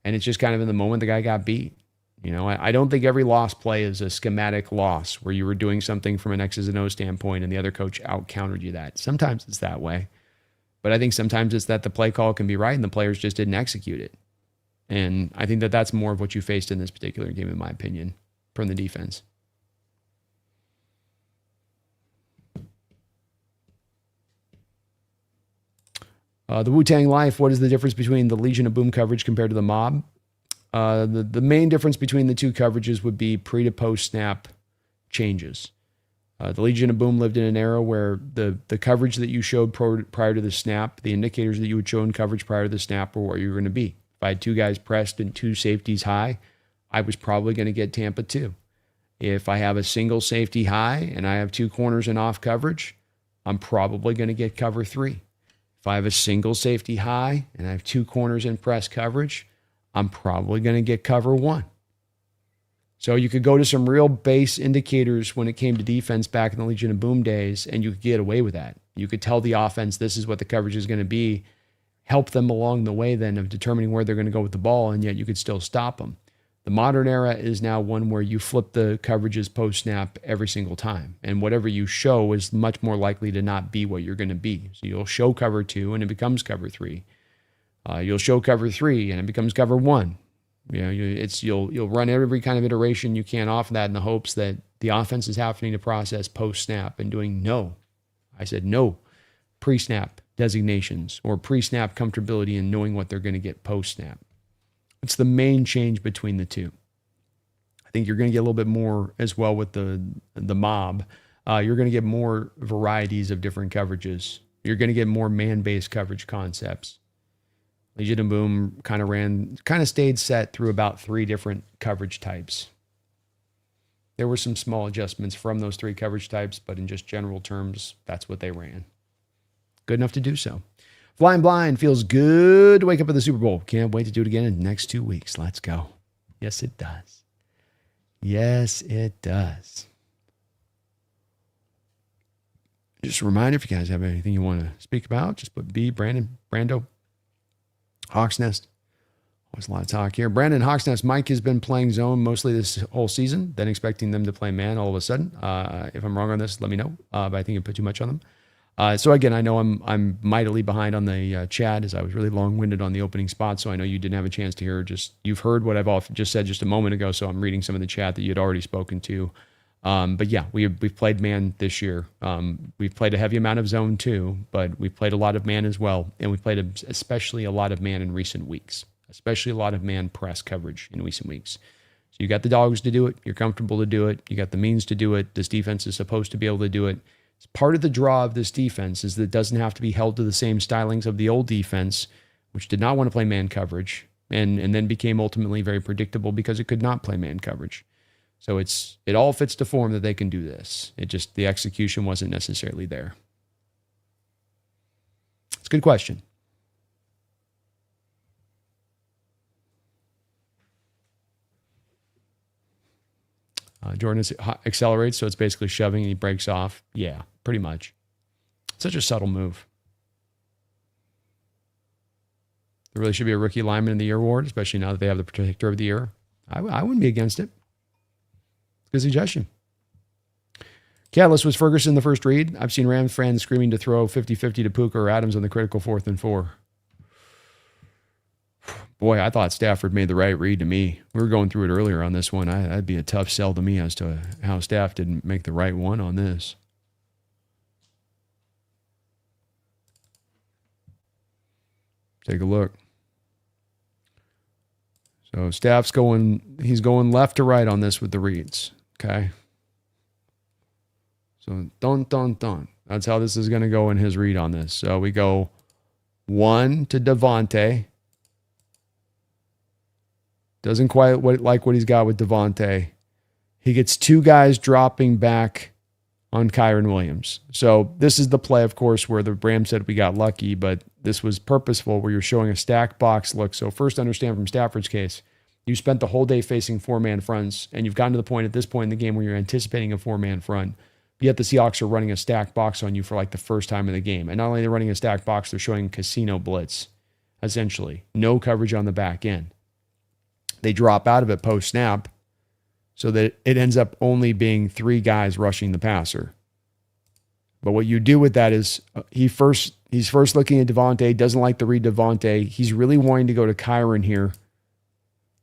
And it's just kind of in the moment the guy got beat. You know, I don't think every loss play is a schematic loss where you were doing something from an X's and O's standpoint and the other coach out-countered you that. Sometimes it's that way. But I think sometimes it's that the play call can be right and the players just didn't execute it. And I think that that's more of what you faced in this particular game, in my opinion, from the defense. The Wu-Tang Life, what is the difference between the Legion of Boom coverage compared to the mob? The main difference between the two coverages would be pre to post snap changes. The Legion of Boom lived in an era where the coverage that you showed prior to the snap, the indicators that you would show in coverage prior to the snap were where you were going to be. If I had two guys pressed and two safeties high, I was probably going to get Tampa 2. If I have a single safety high and I have two corners in off coverage, I'm probably going to get cover 3. If I have a single safety high and I have two corners in press coverage, I'm probably going to get cover 1. So you could go to some real base indicators when it came to defense back in the Legion of Boom days, and you could get away with that. You could tell the offense this is what the coverage is going to be, help them along the way then of determining where they're going to go with the ball, and yet you could still stop them. The modern era is now one where you flip the coverages post-snap every single time, and whatever you show is much more likely to not be what you're going to be. So you'll show cover 2, and it becomes cover 3. You'll show cover 3 and it becomes cover 1. You know, you'll run every kind of iteration you can off of that in the hopes that the offense is having to process post-snap and doing no pre-snap designations or pre-snap comfortability in knowing what they're going to get post-snap. It's the main change between the two. I think you're going to get a little bit more as well with the mob. You're going to get more varieties of different coverages. You're going to get more man-based coverage concepts. Legion of Boom kind of stayed set through about 3 different coverage types. There were some small adjustments from those 3 coverage types, but in just general terms, that's what they ran. Good enough to do so. Flying Blind feels good to wake up at the Super Bowl. Can't wait to do it again in the next 2 weeks. Let's go. Yes, it does. Yes, it does. Just a reminder, if you guys have anything you want to speak about, just put B, Brando, Hawks Nest. Always a lot of talk here. Brandon, Hawks Nest. Mike has been playing zone mostly this whole season, then expecting them to play man all of a sudden. If I'm wrong on this, let me know. But I think I put too much on them. So again, I know I'm mightily behind on the chat as I was really long-winded on the opening spot. So I know you didn't have a chance to hear. You've heard what I've just said just a moment ago. So I'm reading some of the chat that you'd already spoken to. But yeah, we've played man this year. We've played a heavy amount of zone too, but we've played a lot of man as well. And we played especially a lot of man in recent weeks, especially a lot of man press coverage in recent weeks. So you got the dogs to do it. You're comfortable to do it. You got the means to do it. This defense is supposed to be able to do it. It's part of the draw of this defense is that it doesn't have to be held to the same stylings of the old defense, which did not want to play man coverage and then became ultimately very predictable because it could not play man coverage. So it all fits to form that they can do this. It just, the execution wasn't necessarily there. It's a good question. Jordan accelerates, so it's basically shoving and he breaks off. Yeah, pretty much. Such a subtle move. There really should be a rookie lineman of the year award, especially now that they have the protector of the year. I wouldn't be against it. Good suggestion. Catalyst, was Ferguson the first read? I've seen Rams fans screaming to throw 50-50 to Puka or Adams on the critical 4th and 4. Boy, I thought Stafford made the right read to me. We were going through it earlier on this one. That'd be a tough sell to me as to how Staff didn't make the right one on this. Take a look. So Staff's he's going left to right on this with the reads. Okay. So dun. That's how this is going to go in his read on this. So we go 1 to Devontae. Doesn't quite like what he's got with Devontae. He gets 2 guys dropping back on Kyren Williams. So this is the play, of course, where the Rams said we got lucky, but this was purposeful, where you're showing a stack box look. So first, understand from Stafford's case, you spent the whole day facing 4-man fronts, and you've gotten to the point at this point in the game where you're anticipating a 4-man front. Yet the Seahawks are running a stack box on you for like the first time in the game. And not only are they running a stack box, they're showing casino blitz, essentially. No coverage on the back end. They drop out of it post-snap so that it ends up only being 3 guys rushing the passer. But what you do with that is he's first looking at Devontae, doesn't like the read Devontae. He's really wanting to go to Kyren here.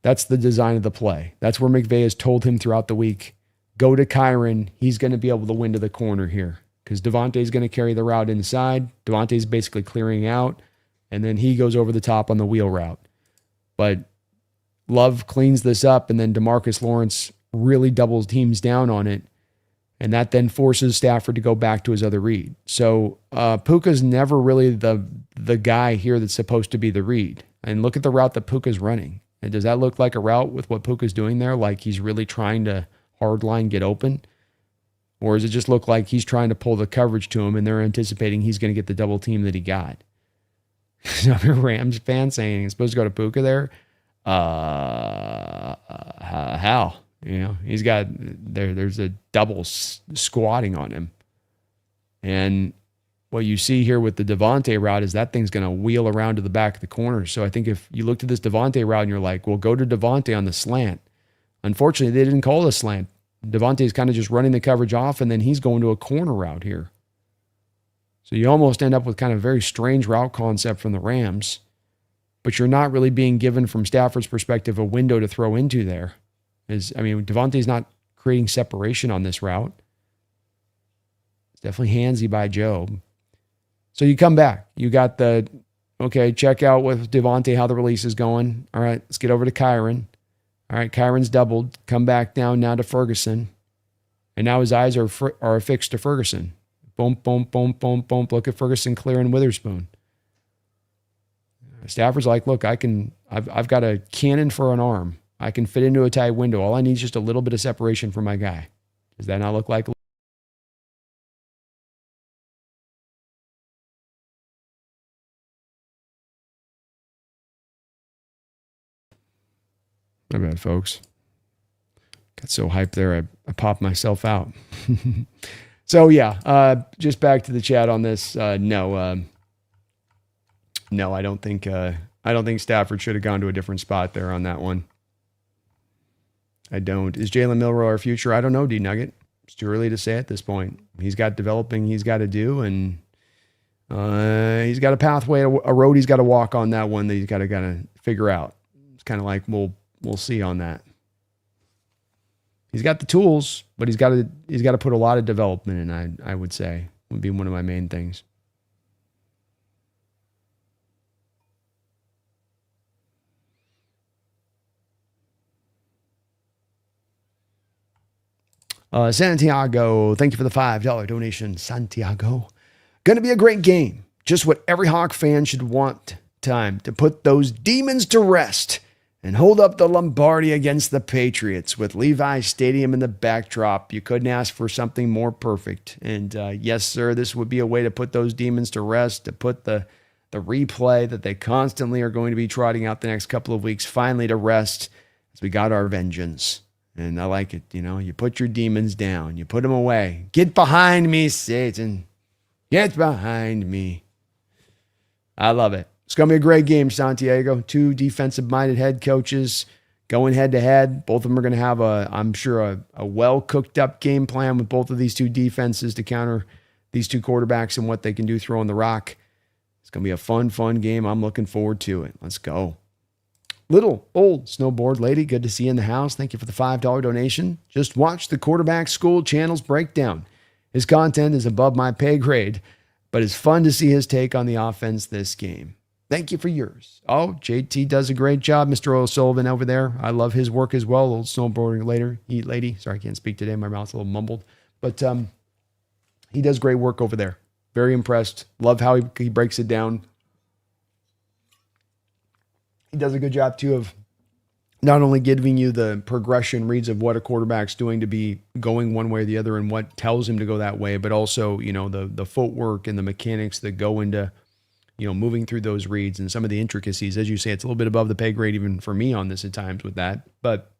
That's the design of the play. That's where McVay has told him throughout the week, go to Kyren. He's going to be able to win to the corner here because Devontae's going to carry the route inside. Devontae's basically clearing out, and then he goes over the top on the wheel route. But Love cleans this up, and then DeMarcus Lawrence really doubles teams down on it, and that then forces Stafford to go back to his other read. So Puka's never really the guy here that's supposed to be the read. And look at the route that Puka's running. And does that look like a route with what Puka's doing there? Like he's really trying to hardline get open? Or does it just look like he's trying to pull the coverage to him and they're anticipating he's going to get the double team that he got? So if you're a Rams fan saying it's supposed to go to Puka there, how? You know, he's got, there's a double squatting on him. And what you see here with the Devontae route is that thing's going to wheel around to the back of the corner. So I think if you looked at this Devontae route and you're like, well, go to Devontae on the slant. Unfortunately, they didn't call it a slant. Devontae's kind of just running the coverage off, and then he's going to a corner route here. So you almost end up with kind of a very strange route concept from the Rams, but you're not really being given, from Stafford's perspective, a window to throw into there. Devontae's not creating separation on this route. It's definitely handsy by Job. So you come back. You got check out with Devontae how the release is going. All right, let's get over to Kyren. All right, Kyren's doubled. Come back down now to Ferguson. And now his eyes are affixed to Ferguson. Boom, boom, boom, boom, boom. Look at Ferguson clearing Witherspoon. Stafford's like, look, I've got a cannon for an arm. I can fit into a tight window. All I need is just a little bit of separation from my guy. Does that not look like? My bad, folks. Got so hyped there, I popped myself out. So yeah, just back to the chat on this. No, I don't think Stafford should have gone to a different spot there on that one. I don't. Is Jalen Milroe our future? I don't know, D-Nugget. It's too early to say at this point. He's got developing he's got to do, and he's got a pathway, a road he's got to walk on that one that he's got to kind of figure out. It's kind of like we'll see on that. He's got the tools, but he's got to put a lot of development in, I would say, would be one of my main things. Santiago, thank you for the $5 donation. Santiago. Going to be a great game. Just what every Hawk fan should want. Time to put those demons to rest and hold up the Lombardi against the Patriots with Levi Stadium in the backdrop. You couldn't ask for something more perfect. And yes, sir, this would be a way to put those demons to rest, to put the replay that they constantly are going to be trotting out the next couple of weeks finally to rest, as we got our vengeance. And I like it. You put your demons down. You put them away. Get behind me, Satan. Get behind me. I love it. It's going to be a great game, Santiago. Two defensive-minded head coaches going head-to-head. Both of them are going to have, I'm sure, a well-cooked-up game plan with both of these two defenses to counter these two quarterbacks and what they can do throwing the rock. It's going to be a fun game. I'm looking forward to it. Let's go. Little old snowboard lady, good to see you in the house. Thank you for the $5 donation. Just watch the Quarterback School channel's breakdown. His content is above my pay grade, but it's fun to see his take on the offense this game. Thank you for yours. Oh, JT does a great job, Mr. O'Sullivan over there. I love his work as well. Old snowboarding lady. Sorry, I can't speak today. My mouth's a little mumbled. But he does great work over there. Very impressed. Love how he breaks it down. He does a good job, too, of not only giving you the progression reads of what a quarterback's doing to be going one way or the other and what tells him to go that way, but also, the footwork and the mechanics that go into, moving through those reads and some of the intricacies. As you say, it's a little bit above the pay grade even for me on this at times with that. But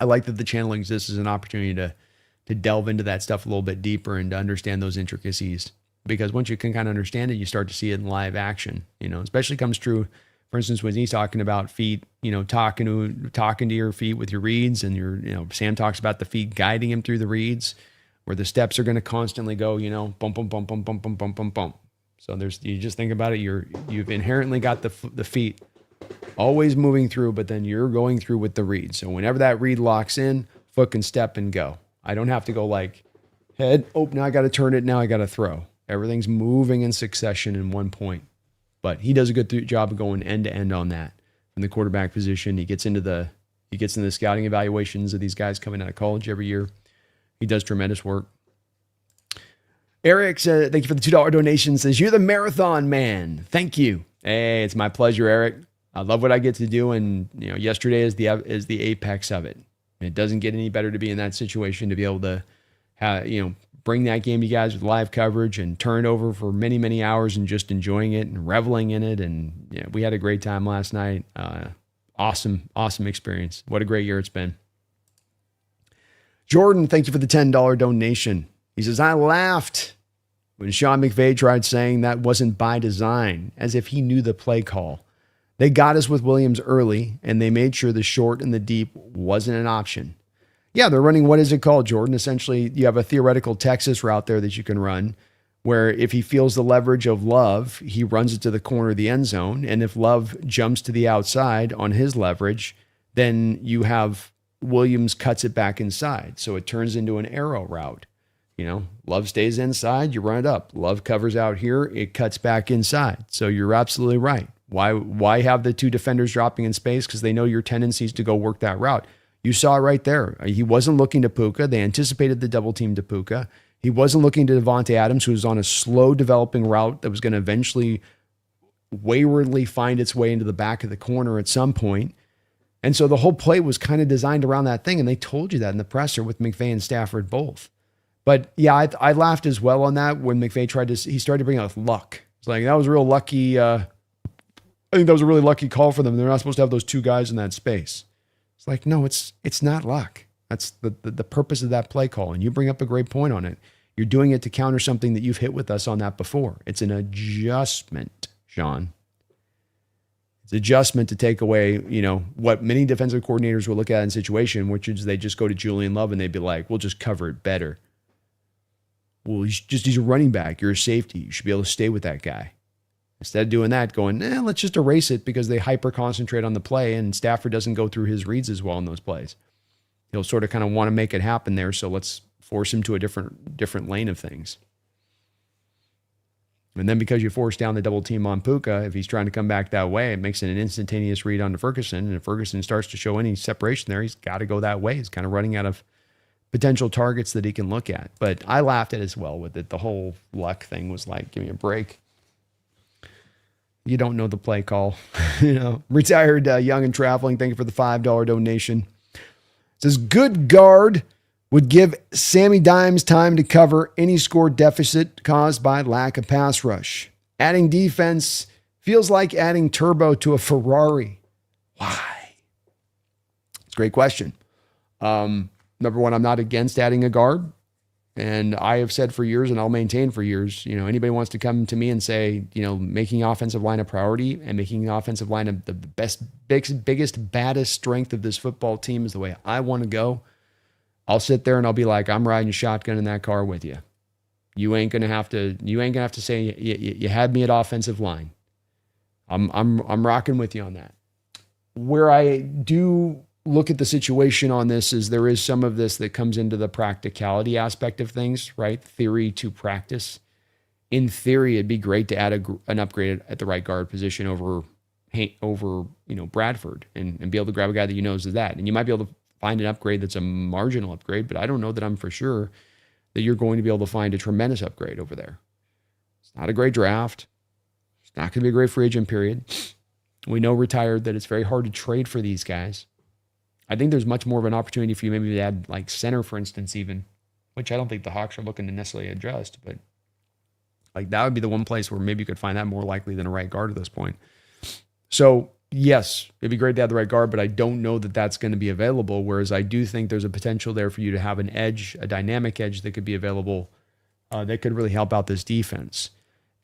I like that the channel exists as an opportunity to delve into that stuff a little bit deeper and to understand those intricacies. Because once you can kind of understand it, you start to see it in live action. Especially comes true, for instance, when he's talking about feet, talking to your feet with your reads, and Sam talks about the feet guiding him through the reads, where the steps are going to constantly go, bump, bump, bump, bump, bump, bump, bump, bump, bump. So you just think about it, you've inherently got the feet always moving through, but then you're going through with the read. So whenever that read locks in, foot can step and go. I don't have to go like head, now I got to turn it, now I got to throw. Everything's moving in succession in one point. But he does a good job of going end to end on that. From the quarterback position, he gets into the scouting evaluations of these guys coming out of college every year. He does tremendous work. Eric said, thank you for the $2 donation. Says, you're the marathon man. Thank you. Hey, it's my pleasure, Eric. I love what I get to do. And, yesterday is the apex of it. And it doesn't get any better to be in that situation, to be able to have, bring that game to you guys with live coverage and turn it over for many, many hours and just enjoying it and reveling in it. And we had a great time last night. Awesome experience. What a great year it's been. Jordan, thank you for the $10 donation. He says, I laughed when Sean McVay tried saying that wasn't by design, as if he knew the play call. They got us with Williams early, and they made sure the short and the deep wasn't an option. Yeah, they're running, what is it called, Jordan? Essentially, you have a theoretical Texas route there that you can run, where if he feels the leverage of Love, he runs it to the corner of the end zone. And if Love jumps to the outside on his leverage, then you have Williams cuts it back inside. So it turns into an arrow route. Love stays inside, you run it up. Love covers out here, it cuts back inside. So you're absolutely right. Why have the two defenders dropping in space? Because they know your tendencies to go work that route. You saw it right there. He wasn't looking to Puka. They anticipated the double team to Puka. He wasn't looking to Devontae Adams, who was on a slow developing route that was going to eventually waywardly find its way into the back of the corner at some point. And so the whole play was kind of designed around that thing. And they told you that in the presser with McVay and Stafford both. But yeah, I laughed as well on that when McVay he started to bring out luck. It's like, that was a real lucky, I think that was a really lucky call for them. They're not supposed to have those two guys in that space. It's like, no, it's not luck. That's the purpose of that play call. And you bring up a great point on it. You're doing it to counter something that you've hit with us on that before. It's an adjustment, Sean. It's adjustment to take away, what many defensive coordinators will look at in a situation, which is they just go to Julian Love and they'd be like, we'll just cover it better. Well, he's a running back. You're a safety. You should be able to stay with that guy. Instead of doing that, going, let's just erase it because they hyper concentrate on the play and Stafford doesn't go through his reads as well in those plays. He'll sort of kind of want to make it happen there. So let's force him to a different lane of things. And then because you force down the double team on Puka, if he's trying to come back that way, it makes it an instantaneous read onto Ferguson. And if Ferguson starts to show any separation there, he's got to go that way. He's kind of running out of potential targets that he can look at. But I laughed at it as well with it. The whole luck thing was like, give me a break. You don't know the play call. Retired young and traveling. Thank you for the $5 donation. It says, good guard would give Sammy Dimes time to cover any score deficit caused by lack of pass rush. Adding defense feels like adding turbo to a Ferrari. Why? It's a great question. Number one, I'm not against adding a guard. And I have said for years, and I'll maintain for years, anybody wants to come to me and say, making offensive line a priority and making the offensive line the biggest, baddest strength of this football team is the way I want to go. I'll sit there and I'll be like, I'm riding shotgun in that car with you. You ain't gonna have to say you had me at offensive line. I'm rocking with you on that. Where I do look at the situation on this is there is some of this that comes into the practicality aspect of things, right? Theory to practice. In theory, it'd be great to add an upgrade at the right guard position over Bradford and be able to grab a guy that you know is that. And you might be able to find an upgrade that's a marginal upgrade, but I don't know that I'm for sure that you're going to be able to find a tremendous upgrade over there. It's not a great draft. It's not going to be a great free agent period. We know retired that it's very hard to trade for these guys. I think there's much more of an opportunity for you maybe to add like center, for instance, even, which I don't think the Hawks are looking to necessarily adjust, but like that would be the one place where maybe you could find that more likely than a right guard at this point. So yes, it'd be great to have the right guard, but I don't know that that's going to be available. Whereas I do think there's a potential there for you to have an edge, a dynamic edge that could be available that could really help out this defense.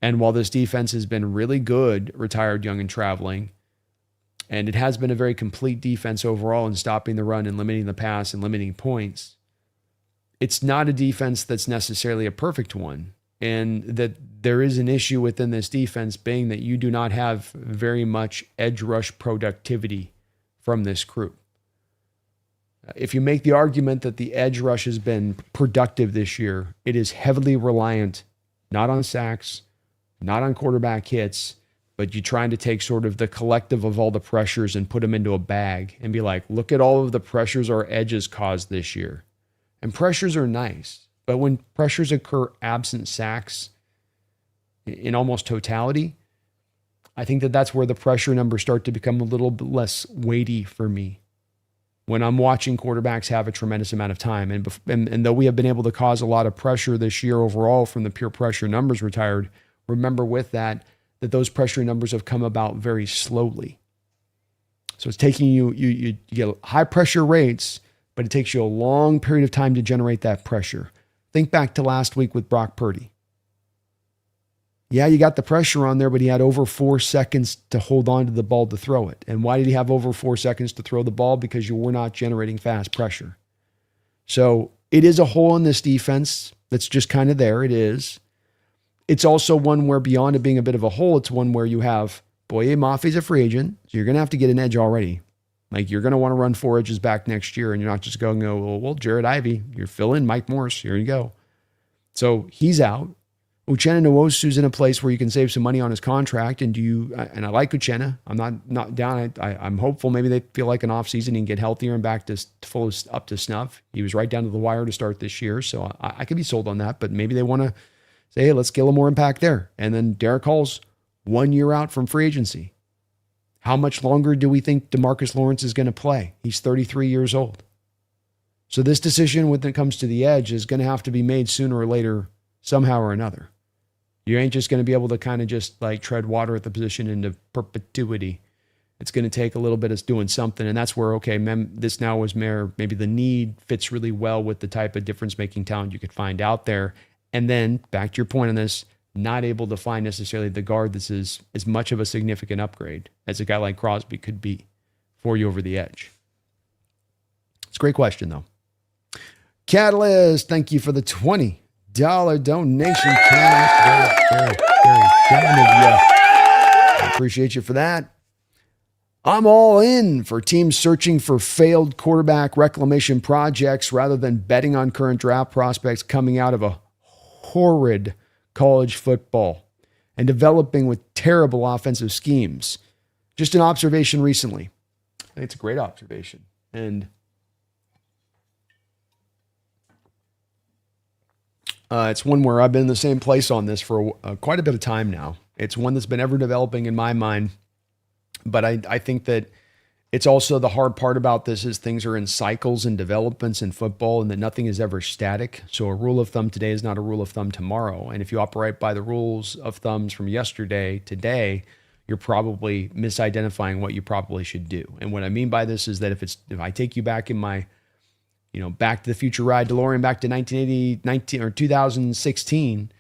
And while this defense has been really good, retired, young, and traveling, and it has been a very complete defense overall in stopping the run and limiting the pass and limiting points, it's not a defense that's necessarily a perfect one. And that there is an issue within this defense being that you do not have very much edge rush productivity from this crew. If you make the argument that the edge rush has been productive this year, it is heavily reliant not on sacks, not on quarterback hits, but you're trying to take sort of the collective of all the pressures and put them into a bag and be like, look at all of the pressures our edges caused this year. And pressures are nice, but when pressures occur absent sacks in almost totality, I think that that's where the pressure numbers start to become a little bit less weighty for me. When I'm watching quarterbacks have a tremendous amount of time, and though we have been able to cause a lot of pressure this year overall from the pure pressure numbers retired, remember with that those pressure numbers have come about very slowly. So it's taking you get high pressure rates, but it takes you a long period of time to generate that pressure. Think back to last week with Brock Purdy. Yeah, you got the pressure on there, but he had over 4 seconds to hold on to the ball to throw it. And why did he have over 4 seconds to throw the ball? Because you were not generating fast pressure. So it is a hole in this defense that's just kind of there. It is. It's also one where beyond it being a bit of a hole, it's one where you have Boye Mafi's a free agent, so you're going to have to get an edge already. Like you're going to want to run 4 edges back next year, and you're not just going to go, well, Jared Ivey, you're filling Mike Morris, here you go. So he's out. Uchenna Nwosu's in a place where you can save some money on his contract, and I like Uchenna. I'm not down. I'm hopeful maybe they feel like an offseason and get healthier and back to full up to snuff. He was right down to the wire to start this year, so I could be sold on that, but maybe they want to say, hey, let's get a little more impact there. And then Derek Hall's 1 year out from free agency. How much longer do we think DeMarcus Lawrence is going to play? He's 33 years old. So this decision when it comes to the edge is going to have to be made sooner or later, somehow or another. You ain't just going to be able to kind of just like tread water at the position into perpetuity. It's going to take a little bit of doing something. And that's where, okay, this now was maybe the need fits really well with the type of difference-making talent you could find out there. And then back to your point on this, not able to find necessarily the guard that's as much of a significant upgrade as a guy like Crosby could be for you over the edge. It's a great question, though. Catalyst, thank you for the $20 donation. Catalyst, very kind of you. I appreciate you for that. I'm all in for teams searching for failed quarterback reclamation projects rather than betting on current draft prospects coming out of a horrid college football and developing with terrible offensive schemes. Just an observation recently. I think it's a great observation. And it's one where I've been in the same place on this for quite a bit of time now. It's one that's been ever developing in my mind. But I think that it's also the hard part about this is things are in cycles and developments in football and that nothing is ever static. So a rule of thumb today is not a rule of thumb tomorrow. And if you operate by the rules of thumbs from yesterday, today, you're probably misidentifying what you probably should do. And what I mean by this is that if I take you back in my Back to the Future ride DeLorean back to 2016.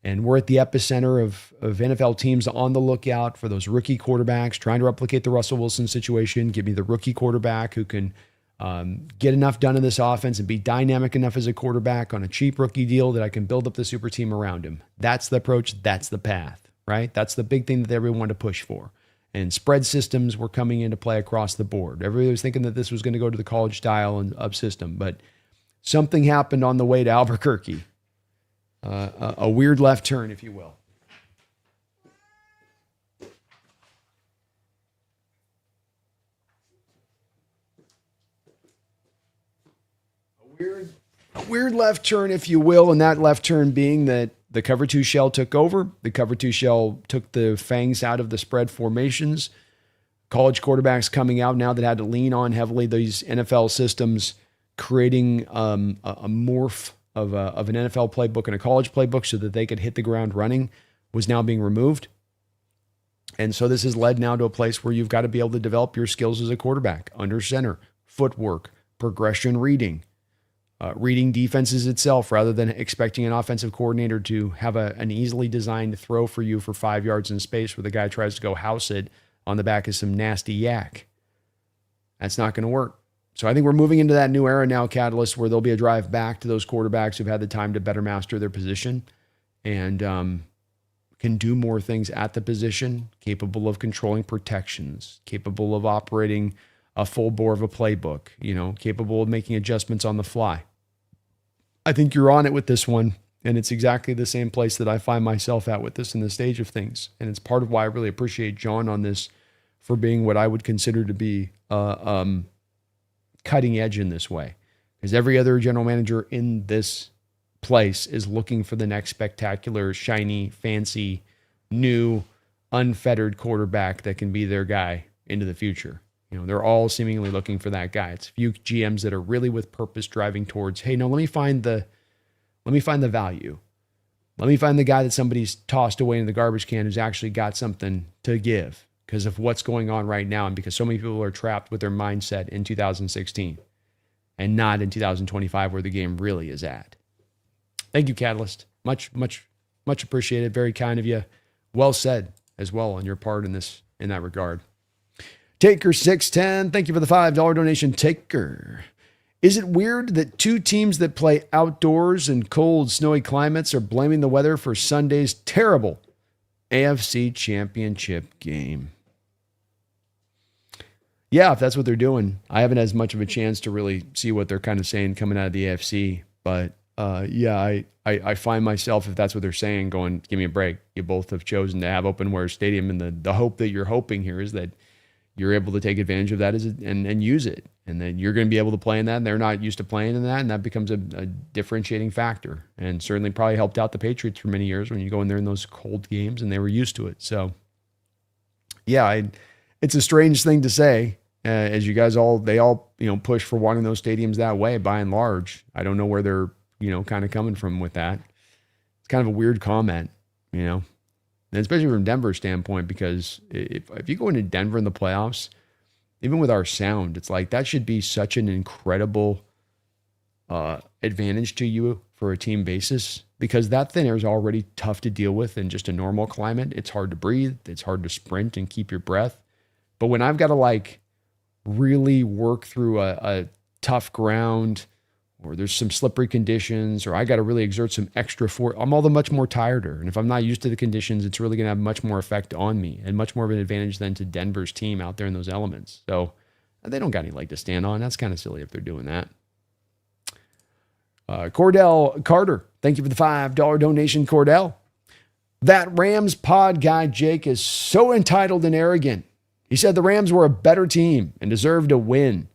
And we're at the epicenter of NFL teams on the lookout for those rookie quarterbacks, trying to replicate the Russell Wilson situation. Give me the rookie quarterback who can get enough done in this offense and be dynamic enough as a quarterback on a cheap rookie deal that I can build up the super team around him. That's the approach. That's the path, right? That's the big thing that everyone wanted to push for. And spread systems were coming into play across the board. Everybody was thinking that this was going to go to the college style and up system, but something happened on the way to Albuquerque. A weird left turn, if you will. A weird left turn, if you will, and that left turn being that the cover two shell took over. The cover two shell took the fangs out of the spread formations. College quarterbacks coming out now that had to lean on heavily these NFL systems, creating a morph of an NFL playbook and a college playbook so that they could hit the ground running was now being removed. And so this has led now to a place where you've got to be able to develop your skills as a quarterback, under center, footwork, progression reading, reading defenses itself rather than expecting an offensive coordinator to have an easily designed throw for you for 5 yards in space where the guy tries to go house it on the back of some nasty yak. That's not going to work. So I think we're moving into that new era now, Catalyst, where there'll be a drive back to those quarterbacks who've had the time to better master their position and can do more things at the position, capable of controlling protections, capable of operating a full bore of a playbook, capable of making adjustments on the fly. I think you're on it with this one, and it's exactly the same place that I find myself at with this in the stage of things. And it's part of why I really appreciate John on this for being what I would consider to be cutting edge in this way. Because every other general manager in this place is looking for the next spectacular, shiny, fancy, new, unfettered quarterback that can be their guy into the future. They're all seemingly looking for that guy. It's few GMs that are really with purpose driving towards, hey, no, let me find the value. Let me find the guy that somebody's tossed away in the garbage can who's actually got something to give because of what's going on right now and because so many people are trapped with their mindset in 2016 and not in 2025 where the game really is at. Thank you, Catalyst. Much, much, much appreciated. Very kind of you. Well said as well on your part in that regard. Taker 610, thank you for the $5 donation, Taker. Is it weird that two teams that play outdoors in cold, snowy climates are blaming the weather for Sunday's terrible AFC Championship game? Yeah, if that's what they're doing. I haven't had much of a chance to really see what they're kind of saying coming out of the AFC, but I find myself, if that's what they're saying, going, give me a break. You both have chosen to have open wear stadium, and the hope that you're hoping here is that you're able to take advantage of that and use it. And then you're going to be able to play in that. And they're not used to playing in that. And that becomes a differentiating factor. And certainly probably helped out the Patriots for many years when you go in there in those cold games and they were used to it. So, yeah, it's a strange thing to say. As you guys they all push for wanting those stadiums that way by and large. I don't know where they're, kind of coming from with that. It's kind of a weird comment, and especially from Denver's standpoint, because if you go into Denver in the playoffs, even with our sound, it's like that should be such an incredible advantage to you for a team basis, because that thin air is already tough to deal with in just a normal climate. It's hard to breathe. It's hard to sprint and keep your breath. But when I've got to really work through a tough ground, or there's some slippery conditions, or I got to really exert some extra force, I'm all the much more tireder. And if I'm not used to the conditions, it's really going to have much more effect on me and much more of an advantage than to Denver's team out there in those elements. So they don't got any leg to stand on. That's kind of silly if they're doing that. Cordell Carter, thank you for the $5 donation, Cordell. That Rams pod guy, Jake, is so entitled and arrogant. He said the Rams were a better team and deserved a win.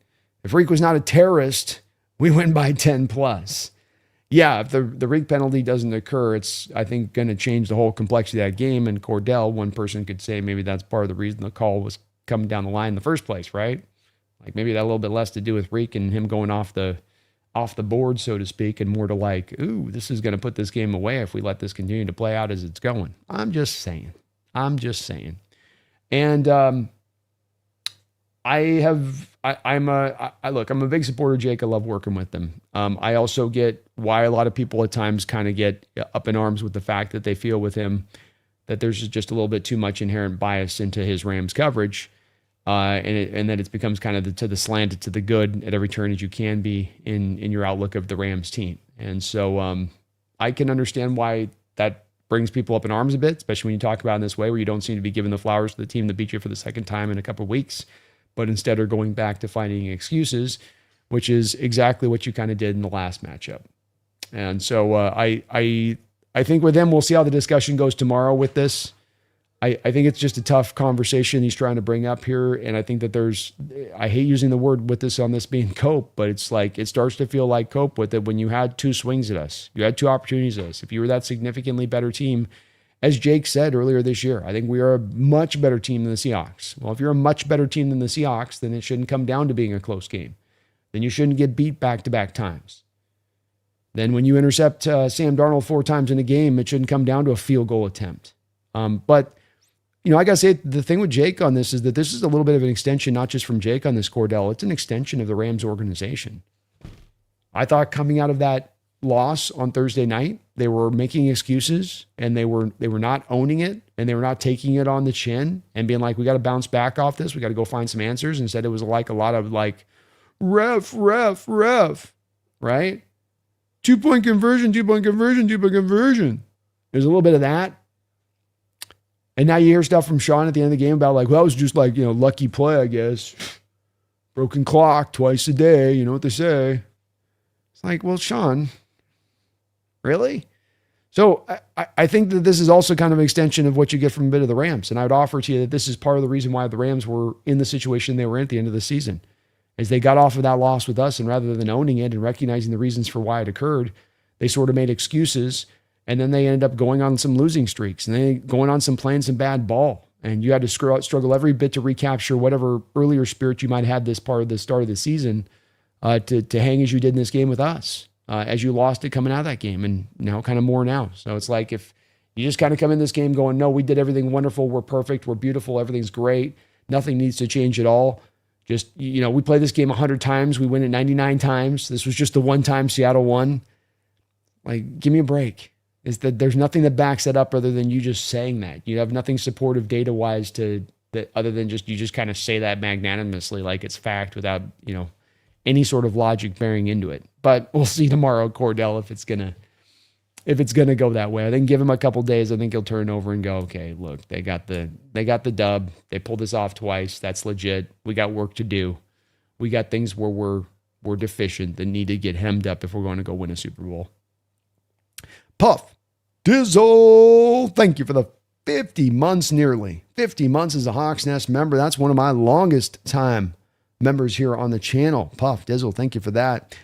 If Reek was not a terrorist, we win by 10 plus. Yeah, if the Reek penalty doesn't occur, it's, I think, going to change the whole complexity of that game. And Cordell, one person could say maybe that's part of the reason the call was coming down the line in the first place, right? Maybe that a little bit less to do with Reek and him going off the board, so to speak, and more to ooh, this is going to put this game away if we let this continue to play out as it's going. I'm just saying. And I'm a big supporter of Jake. I love working with them. I also get why a lot of people at times kind of get up in arms with the fact that they feel with him that there's just a little bit too much inherent bias into his Rams coverage. And that it becomes kind of to the slanted to the good at every turn as you can be in your outlook of the Rams team. And so I can understand why that brings people up in arms a bit, especially when you talk about it in this way where you don't seem to be giving the flowers to the team that beat you for the second time in a couple of weeks, but instead are going back to finding excuses, which is exactly what you kind of did in the last matchup. And so I think with them, we'll see how the discussion goes tomorrow with this. I think it's just a tough conversation he's trying to bring up here. And I think that I hate using the word with this on this being cope, but it's like, it starts to feel like cope with it when you had two swings at us. You had two opportunities at us. If you were that significantly better team, as Jake said earlier this year, I think we are a much better team than the Seahawks. Well, if you're a much better team than the Seahawks, then it shouldn't come down to being a close game. Then you shouldn't get beat back-to-back times. Then when you intercept Sam Darnold 4 times in a game, it shouldn't come down to a field goal attempt. But I got to say, the thing with Jake on this is that this is a little bit of an extension, not just from Jake on this, Cordell. It's an extension of the Rams organization. I thought coming out of that loss on Thursday night, they were making excuses and they were not owning it and they were not taking it on the chin and being like, we got to bounce back off this. We got to go find some answers. Instead, it was like a lot of like, ref, right? 2-point conversion. There's a little bit of that. And now you hear stuff from Sean at the end of the game about like, well, it was just like, lucky play, I guess. Broken clock twice a day. You know what they say. It's like, well, Sean, really? So I think that this is also kind of an extension of what you get from a bit of the Rams. And I would offer to you that this is part of the reason why the Rams were in the situation they were in at the end of the season, is they got off of that loss with us. And rather than owning it and recognizing the reasons for why it occurred, they sort of made excuses. And then they ended up going on some losing streaks and then going on playing some bad ball. And you had to struggle every bit to recapture whatever earlier spirit you might have had this part of the start of the season to hang as you did in this game with us, as you lost it coming out of that game. And now kind of more now. So it's like if you just kind of come in this game going, no, we did everything wonderful. We're perfect. We're beautiful. Everything's great. Nothing needs to change at all. Just, we play this game 100 times. We win it 99 times. This was just the one time Seattle won. Like, give me a break. Is that there's nothing that backs that up other than you just saying that. You have nothing supportive data-wise that other than you just kind of say that magnanimously like it's fact without, any sort of logic bearing into it. But we'll see tomorrow, Cordell, if it's gonna go that way. I think give him a couple days. I think he'll turn over and go, okay, look, they got the dub. They pulled this off twice. That's legit. We got work to do. We got things where we're deficient that need to get hemmed up if we're going to go win a Super Bowl. Puff Dizzle, thank you for the 50 months nearly. 50 months as a Hawks Nest member. That's one of my longest time members here on the channel. Puff Dizzle, thank you for that.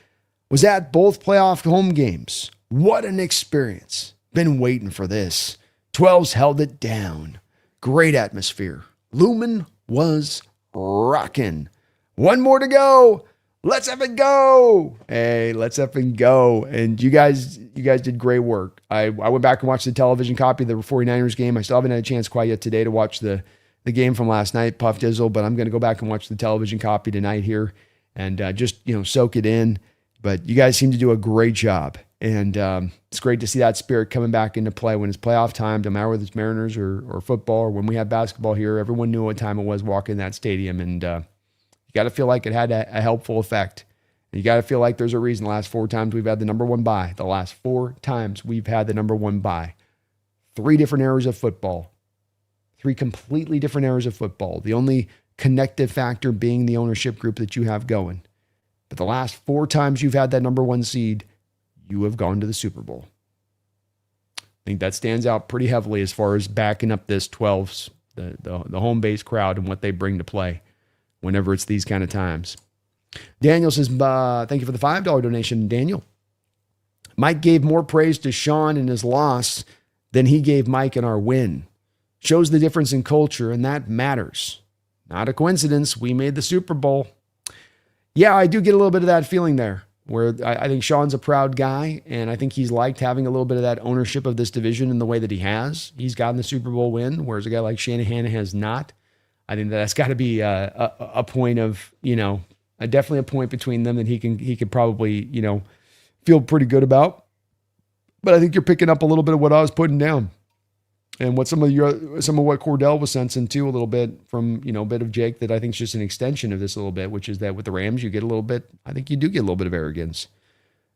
Was at both playoff home games. What an experience. Been waiting for this. 12s held it down. Great atmosphere. Lumen was rocking. One more to go. Let's effing go. Hey, let's effing go. And you guys did great work. I went back and watched the television copy of the 49ers game. I still haven't had a chance quite yet today to watch the game from last night, Puff Dizzle, but I'm going to go back and watch the television copy tonight here and just, soak it in. But you guys seem to do a great job. And it's great to see that spirit coming back into play when it's playoff time, no matter whether it's Mariners or football or when we had basketball here. Everyone knew what time it was walking in that stadium. And you got to feel like it had a helpful effect. And you got to feel like there's a reason the last 4 times we've had the number 1 bye. The last 4 times we've had the number 1 bye. 3 different eras of football. 3 completely different eras of football. The only connective factor being the ownership group that you have going. But the last 4 times you've had that number 1 seed, you have gone to the Super Bowl. I think that stands out pretty heavily as far as backing up this 12s, the home base crowd and what they bring to play whenever it's these kind of times. Daniel says, thank you for the $5 donation, Daniel. Mike gave more praise to Sean in his loss than he gave Mike in our win. Shows the difference in culture, and that matters. Not a coincidence. We made the Super Bowl. Yeah, I do get a little bit of that feeling there, where I think Sean's a proud guy, and I think he's liked having a little bit of that ownership of this division in the way that he has. He's gotten the Super Bowl win, whereas a guy like Shanahan has not. I think that's got to be a point of, definitely a point between them that he could probably, feel pretty good about. But I think you're picking up a little bit of what I was putting down, and what some of what Cordell was sensing too, a little bit from, a bit of Jake, that I think is just an extension of this a little bit, which is that with the Rams, you get a little bit, I think you do get a little bit of arrogance.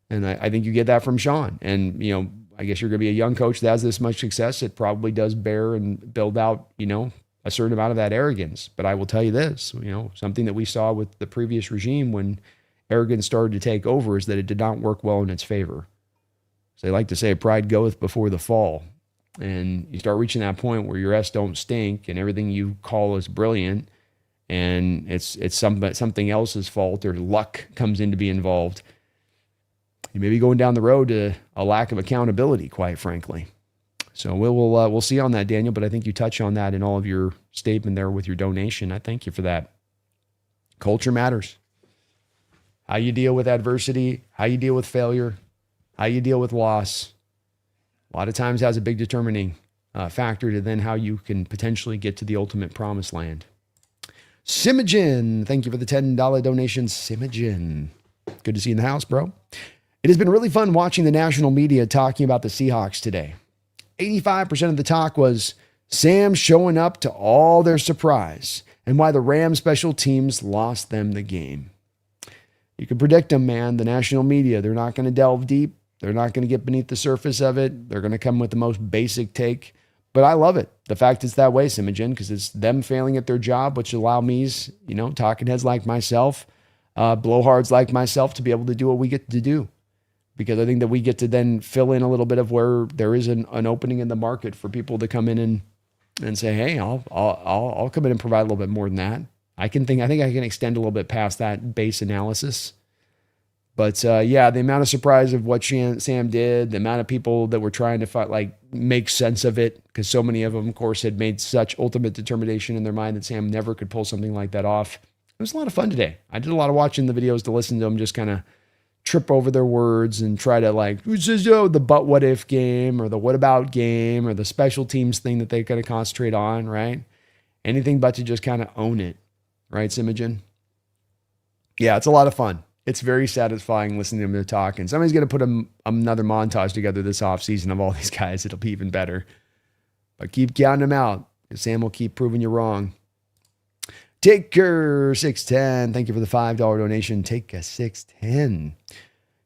And I think you get that from Sean. And, I guess you're going to be a young coach that has this much success. It probably does bear and build out, a certain amount of that arrogance. But I will tell you this, something that we saw with the previous regime when arrogance started to take over is that it did not work well in its favor. So they like to say pride goeth before the fall. And you start reaching that point where your S don't stink and everything you call is brilliant, and it's something else's fault, or luck comes in to be involved. You may be going down the road to a lack of accountability, quite frankly. So we'll see on that, Daniel, but I think you touch on that in all of your statement there with your donation. I thank you for that. Culture matters. How you deal with adversity, how you deal with failure, how you deal with loss, a lot of times has a big determining factor to then how you can potentially get to the ultimate promised land. Simogen, thank you for the $10 donation, Simogen. Good to see you in the house, bro. It has been really fun watching the national media talking about the Seahawks today. 85% of the talk was Sam showing up to all their surprise and why the Rams special teams lost them the game. You can predict them, man. The national media, they're not going to delve deep. They're not going to get beneath the surface of it. They're going to come with the most basic take. But I love it. The fact it's that way, Simogen, because it's them failing at their job, which allow me's, talking heads like myself, blowhards like myself to be able to do what we get to do. Because I think that we get to then fill in a little bit of where there is an opening in the market for people to come in and say, hey, I'll come in and provide a little bit more than that. I think I can extend a little bit past that base analysis. But the amount of surprise of what Sam did, the amount of people that were trying to make sense of it, because so many of them, of course, had made such ultimate determination in their mind that Sam never could pull something like that off. It was a lot of fun today. I did a lot of watching the videos to listen to them just kind of trip over their words and try to the but what if game or the what about game or the special teams thing that they're going to concentrate on, right? Anything but to just kind of own it, right, Simogen? Yeah, it's a lot of fun. It's very satisfying listening to them talk. And somebody's going to put another montage together this offseason of all these guys. It'll be even better. But keep counting them out, because Sam will keep proving you wrong. Taker 610, thank you for the $5 donation. Taker 610.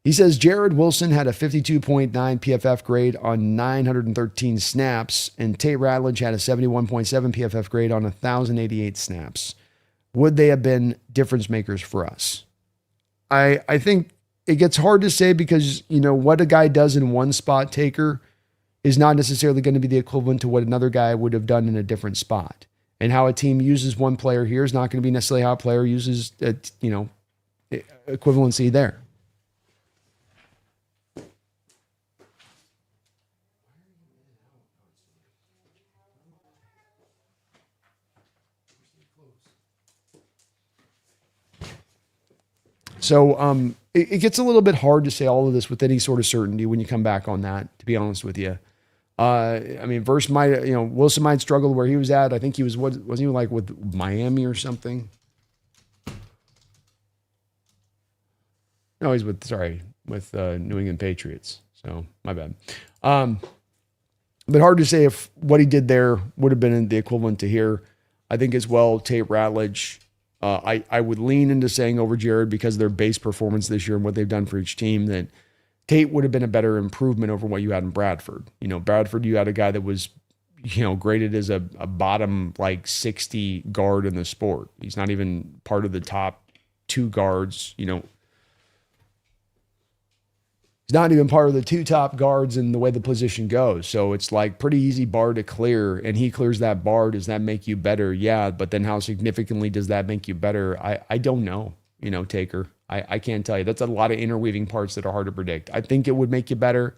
He says Jared Wilson had a 52.9 PFF grade on 913 snaps, and Tate Ratledge had a 71.7 PFF grade on 1,088 snaps. Would they have been difference makers for us? I think it gets hard to say because, what a guy does in one spot, Taker, is not necessarily going to be the equivalent to what another guy would have done in a different spot. And how a team uses one player here is not going to be necessarily how a player uses, equivalency there. So it gets a little bit hard to say all of this with any sort of certainty when you come back on that, to be honest with you. Wilson might struggle where he was at. I think he was he like with Miami or something? No, he's with New England Patriots. So my bad. But hard to say if what he did there would have been the equivalent to here. I think as well, Tate Ratledge, I would lean into saying over Jared because of their base performance this year and what they've done for each team, that Tate would have been a better improvement over what you had in Bradford. Bradford, you had a guy that was, graded as a bottom 60 guard in the sport. He's not even part of the top two guards, He's not even part of the two top guards in the way the position goes. So it's pretty easy bar to clear, and he clears that bar. Does that make you better? Yeah. But then how significantly does that make you better? I don't know, Taker. I can't tell you. That's a lot of interweaving parts that are hard to predict. I think it would make you better.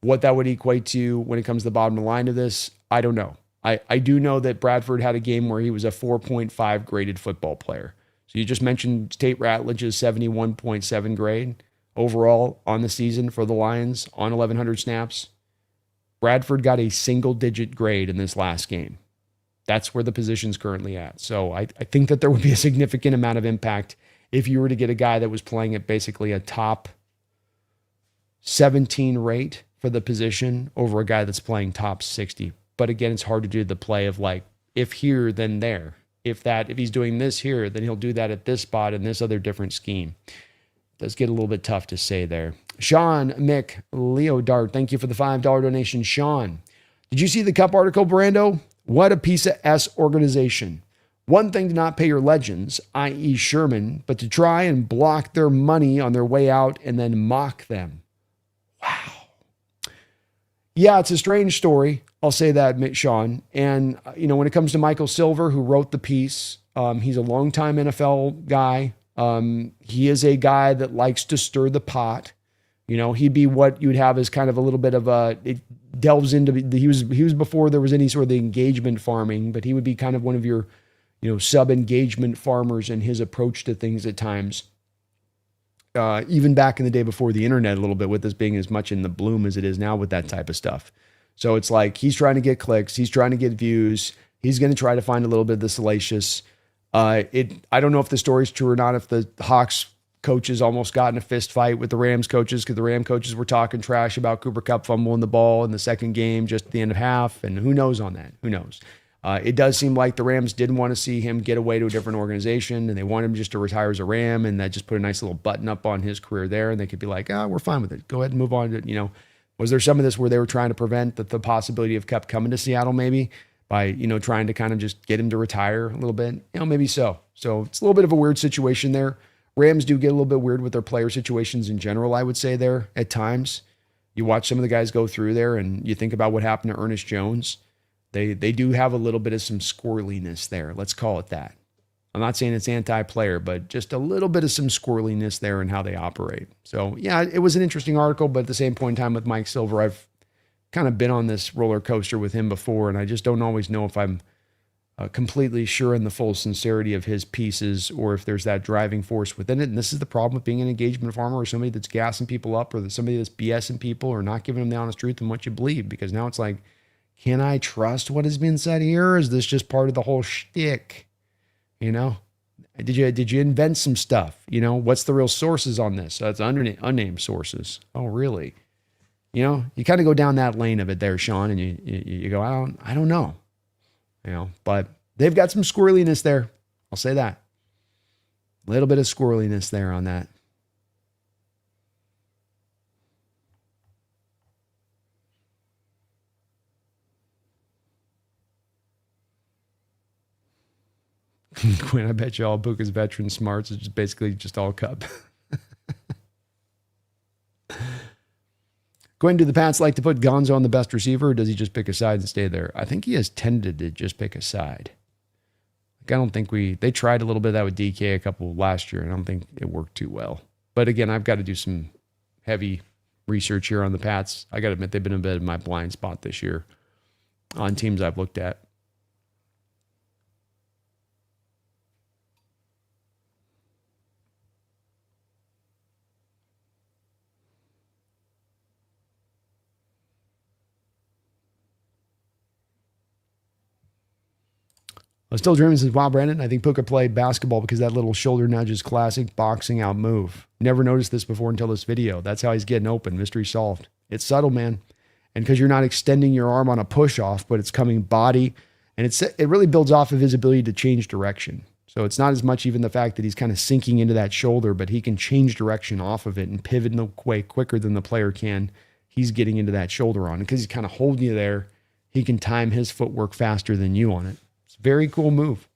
What that would equate to when it comes to the bottom line of this, I don't know. I do know that Bradford had a game where he was a 4.5 graded football player. So you just mentioned Tate Ratledge's 71.7 grade overall on the season for the Lions on 1,100 snaps. Bradford got a single-digit grade in this last game. That's where the position's currently at. So I think that there would be a significant amount of impact if you were to get a guy that was playing at basically a top 17 rate for the position over a guy that's playing top 60. But again, it's hard to do the play of like, if here, then there. If he's doing this here, then he'll do that at this spot in this other different scheme. It does get a little bit tough to say there. Sean Mick Leo Dart, thank you for the $5 donation. Sean, did you see the Kupp article, Brando? What a piece of S organization. One thing to not pay your legends, i.e. Sherman, but to try and block their money on their way out and then mock them. Wow. Yeah, it's a strange story. I'll say that, Sean. And, when it comes to Michael Silver, who wrote the piece, he's a longtime NFL guy. He is a guy that likes to stir the pot. He'd be what you'd have as kind of a little bit of it delves into, he was before there was any sort of the engagement farming, but he would be kind of one of your, sub-engagement farmers in his approach to things at times. Even back in the day before the internet a little bit, with this being as much in the bloom as it is now with that type of stuff. So it's like he's trying to get clicks, he's trying to get views, he's going to try to find a little bit of the salacious. I don't know if the story's true or not, if the Hawks coaches almost got in a fist fight with the Rams coaches because the Ram coaches were talking trash about Cooper Kupp fumbling the ball in the second game just at the end of half, and who knows on that? Who knows? It does seem like the Rams didn't want to see him get away to a different organization, and they wanted him just to retire as a Ram, and that just put a nice little button up on his career there, and they could be like, we're fine with it. Go ahead and move on to, was there some of this where they were trying to prevent the possibility of Kupp coming to Seattle maybe by, trying to kind of just get him to retire a little bit? Maybe so. So it's a little bit of a weird situation there. Rams do get a little bit weird with their player situations in general, I would say there at times. You watch some of the guys go through there and you think about what happened to Ernest Jones. They do have a little bit of some squirreliness there. Let's call it that. I'm not saying it's anti-player, but just a little bit of some squirreliness there in how they operate. So yeah, it was an interesting article, but at the same point in time with Mike Silver, I've kind of been on this roller coaster with him before, and I just don't always know if I'm completely sure in the full sincerity of his pieces or if there's that driving force within it. And this is the problem with being an engagement farmer or somebody that's gassing people up or somebody that's BSing people or not giving them the honest truth and what you believe, because now it's like, can I trust what has been said here? Or is this just part of the whole shtick? Did you invent some stuff? What's the real sources on this? That's unnamed sources. Oh, really? You kind of go down that lane of it there, Sean, and you go, I don't know. But they've got some squirreliness there. I'll say that. A little bit of squirreliness there on that. Quinn, I bet you all Puka's veteran smarts is just basically just all Kupp. Quinn, do the Pats like to put Gonzo on the best receiver, or does he just pick a side and stay there? I think he has tended to just pick a side. I don't think they tried a little bit of that with DK a couple last year, and I don't think it worked too well. But again, I've got to do some heavy research here on the Pats. I got to admit, they've been a bit of my blind spot this year on teams I've looked at. I'm still dreaming, says, wow, Brandon, I think Puka played basketball because that little shoulder nudge is classic boxing out move. Never noticed this before until this video. That's how he's getting open. Mystery solved. It's subtle, man. And because you're not extending your arm on a push off, but it's coming body, and it really builds off of his ability to change direction. So it's not as much even the fact that he's kind of sinking into that shoulder, but he can change direction off of it and pivot in a way quicker than the player can. He's getting into that shoulder on. And because he's kind of holding you there, he can time his footwork faster than you on it. Very cool move.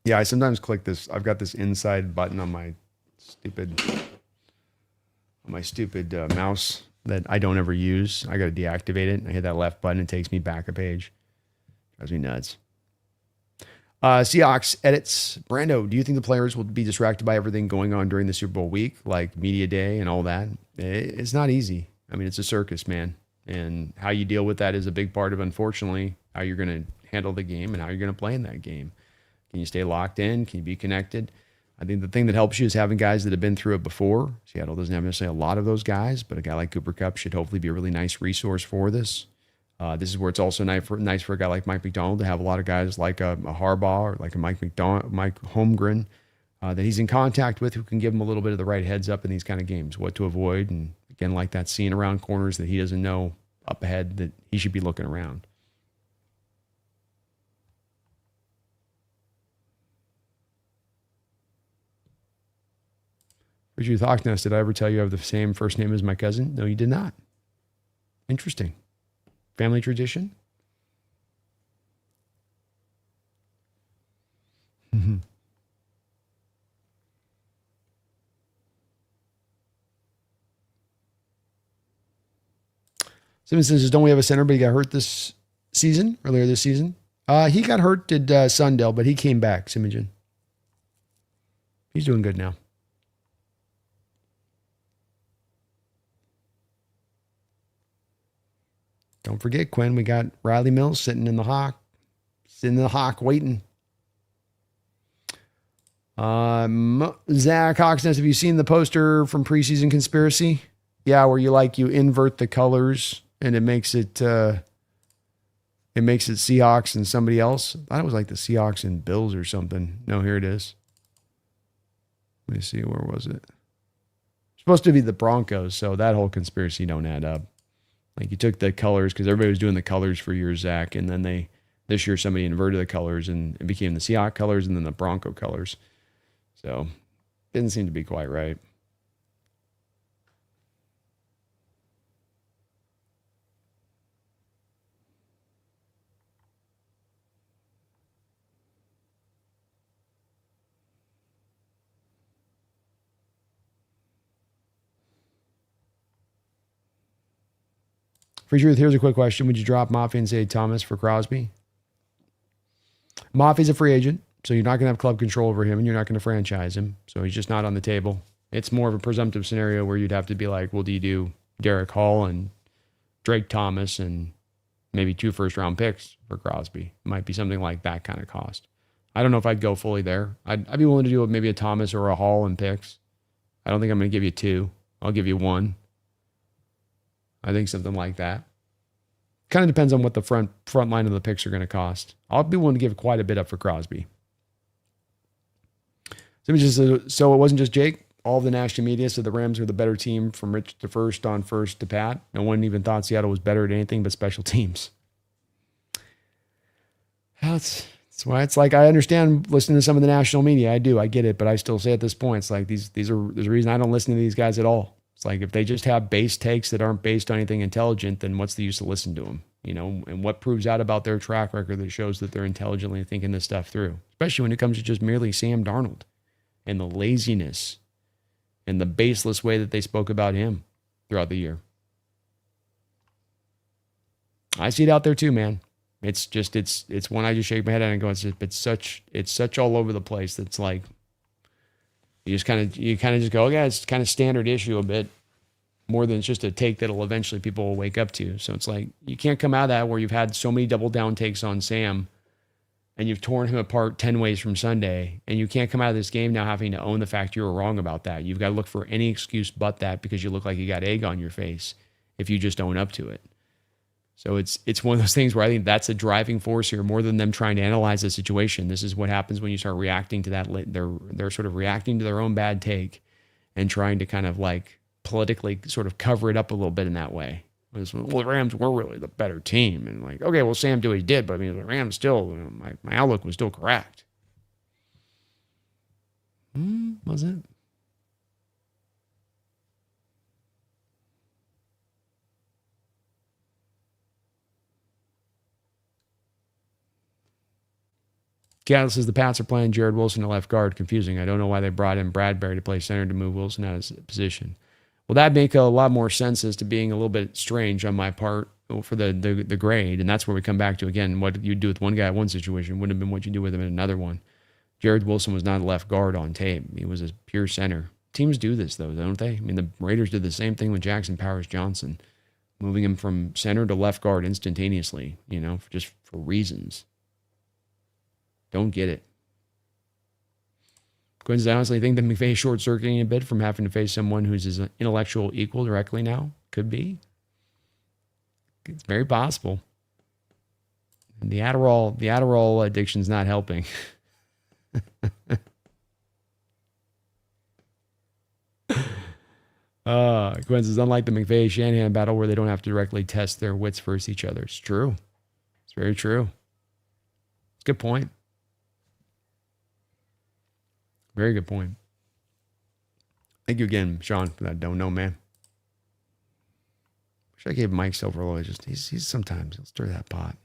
Yeah, I sometimes click this. I've got this inside button on my stupid mouse that I don't ever use. I got to deactivate it. I hit that left button. It takes me back a page. Drives me nuts. Seahawks edits. Brando, do you think the players will be distracted by everything going on during the Super Bowl week, like media day and all that? It's not easy. I mean, it's a circus, man. And how you deal with that is a big part of, unfortunately, how you're going to handle the game and how you're going to play in that game. Can you stay locked in? Can you be connected? I think the thing that helps you is having guys that have been through it before. Seattle doesn't have necessarily a lot of those guys, but a guy like Cooper Kupp should hopefully be a really nice resource for this. This is where it's also nice for a guy like Mike Macdonald to have a lot of guys like a Harbaugh or like a Mike Holmgren that he's in contact with, who can give him a little bit of the right heads up in these kind of games, what to avoid. And again, like that, seeing around corners that he doesn't know up ahead that he should be looking around. Richard Thockness, did I ever tell you I have the same first name as my cousin? No, you did not. Interesting. Family tradition? Mm-hmm. Simmons says, don't we have a center, but he got hurt earlier this season? He got hurt at Sundell, but he came back, Simingen. He's doing good now. Don't forget, Quinn, we got Riley Mills sitting in the hawk waiting. Zach Hawksness, have you seen the poster from Preseason Conspiracy? Yeah, where you invert the colors and it makes it Seahawks and somebody else. I thought it was like the Seahawks and Bills or something. No, here it is. Let me see, where was it? It's supposed to be the Broncos, so that whole conspiracy don't add up. Like, you took the colors, because everybody was doing the colors for years, Zach, and then this year somebody inverted the colors and it became the Seahawks colors and then the Bronco colors. So, didn't seem to be quite right. For Truth, here's a quick question. Would you drop Mafia and say Thomas for Crosby? Mafia's a free agent, so you're not going to have club control over him, and you're not going to franchise him. So he's just not on the table. It's more of a presumptive scenario where you'd have to be like, well, do you do Derek Hall and Drake Thomas and maybe 2 first-round picks for Crosby? It might be something like that kind of cost. I don't know if I'd go fully there. I'd be willing to do maybe a Thomas or a Hall and picks. I don't think I'm going to give you 2. I'll give you 1. I think something like that. Kind of depends on what the front line of the picks are going to cost. I'll be willing to give quite a bit up for Crosby. So it wasn't just Jake. All of the national media said the Rams were the better team from Rich to first on first to Pat. No one even thought Seattle was better at anything but special teams. That's why it's like, I understand listening to some of the national media. I do. I get it. But I still say at this point, it's like there's a reason I don't listen to these guys at all. It's like, if they just have base takes that aren't based on anything intelligent, then what's the use of listening to them? You know, and what proves out about their track record that shows that they're intelligently thinking this stuff through, especially when it comes to just merely Sam Darnold and the laziness and the baseless way that they spoke about him throughout the year. I see it out there too, man. It's one I just shake my head at and go, it's such all over the place. That's like, you kind of just go, yeah, it's kind of standard issue a bit more than it's just a take that'll eventually people will wake up to. So it's like, you can't come out of that where you've had so many double down takes on Sam and you've torn him apart 10 ways from Sunday, and you can't come out of this game now having to own the fact you were wrong about that. You've got to look for any excuse but that, because you look like you got egg on your face if you just own up to it. So it's one of those things where I think that's a driving force here more than them trying to analyze the situation. This is what happens when you start reacting to that. They're sort of reacting to their own bad take and trying to kind of like politically sort of cover it up a little bit in that way. Well, the Rams were really the better team. And like, okay, well, Sam did what he did, but I mean, the Rams still, my outlook was still correct. Was it? Gattis says the Pats are playing Jared Wilson at left guard. Confusing. I don't know why they brought in Bradbury to play center to move Wilson out of his position. Well, that'd make a lot more sense as to being a little bit strange on my part for the grade. And that's where we come back to, again, what you do with one guy at one situation wouldn't have been what you do with him in another one. Jared Wilson was not a left guard on tape. He was a pure center. Teams do this, though, don't they? I mean, the Raiders did the same thing with Jackson Powers Johnson. moving him from center to left guard instantaneously, just for reasons. Don't get it. Quinns, I honestly think that McVay is short-circuiting a bit from having to face someone who's his intellectual equal directly now. Could be. It's very possible. And the Adderall addiction's not helping. Quinns is unlike the McVay-Shanahan battle where they don't have to directly test their wits versus each other. It's true. It's very true. It's a good point. Very good point. Thank you again, Sean, for that don't know, man. Wish I gave Mike Silverlow. He's sometimes he'll stir that pot.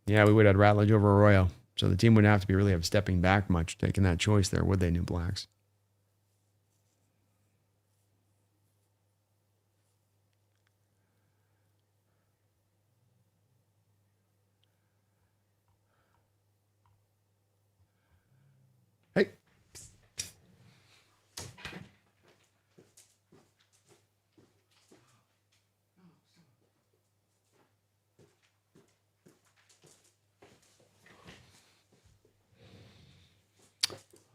Yeah, we would have Ratledge over Arroyo. So the team wouldn't have to be really stepping back much, taking that choice there, would they, New Blacks? Hey.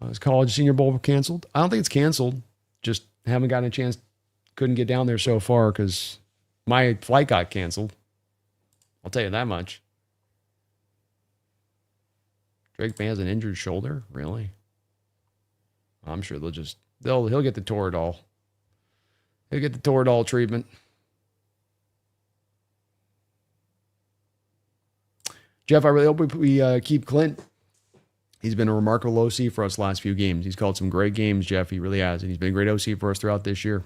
Is College Senior Bowl canceled? I don't think it's canceled. Just haven't gotten a chance. Couldn't get down there so far because my flight got canceled. I'll tell you that much. Drake May has an injured shoulder? Really? I'm sure he'll get the Toradol. He'll get the Toradol treatment. Jeff, I really hope we keep Clint. He's been a remarkable OC for us the last few games. He's called some great games, Jeff. He really has. And he's been a great OC for us throughout this year.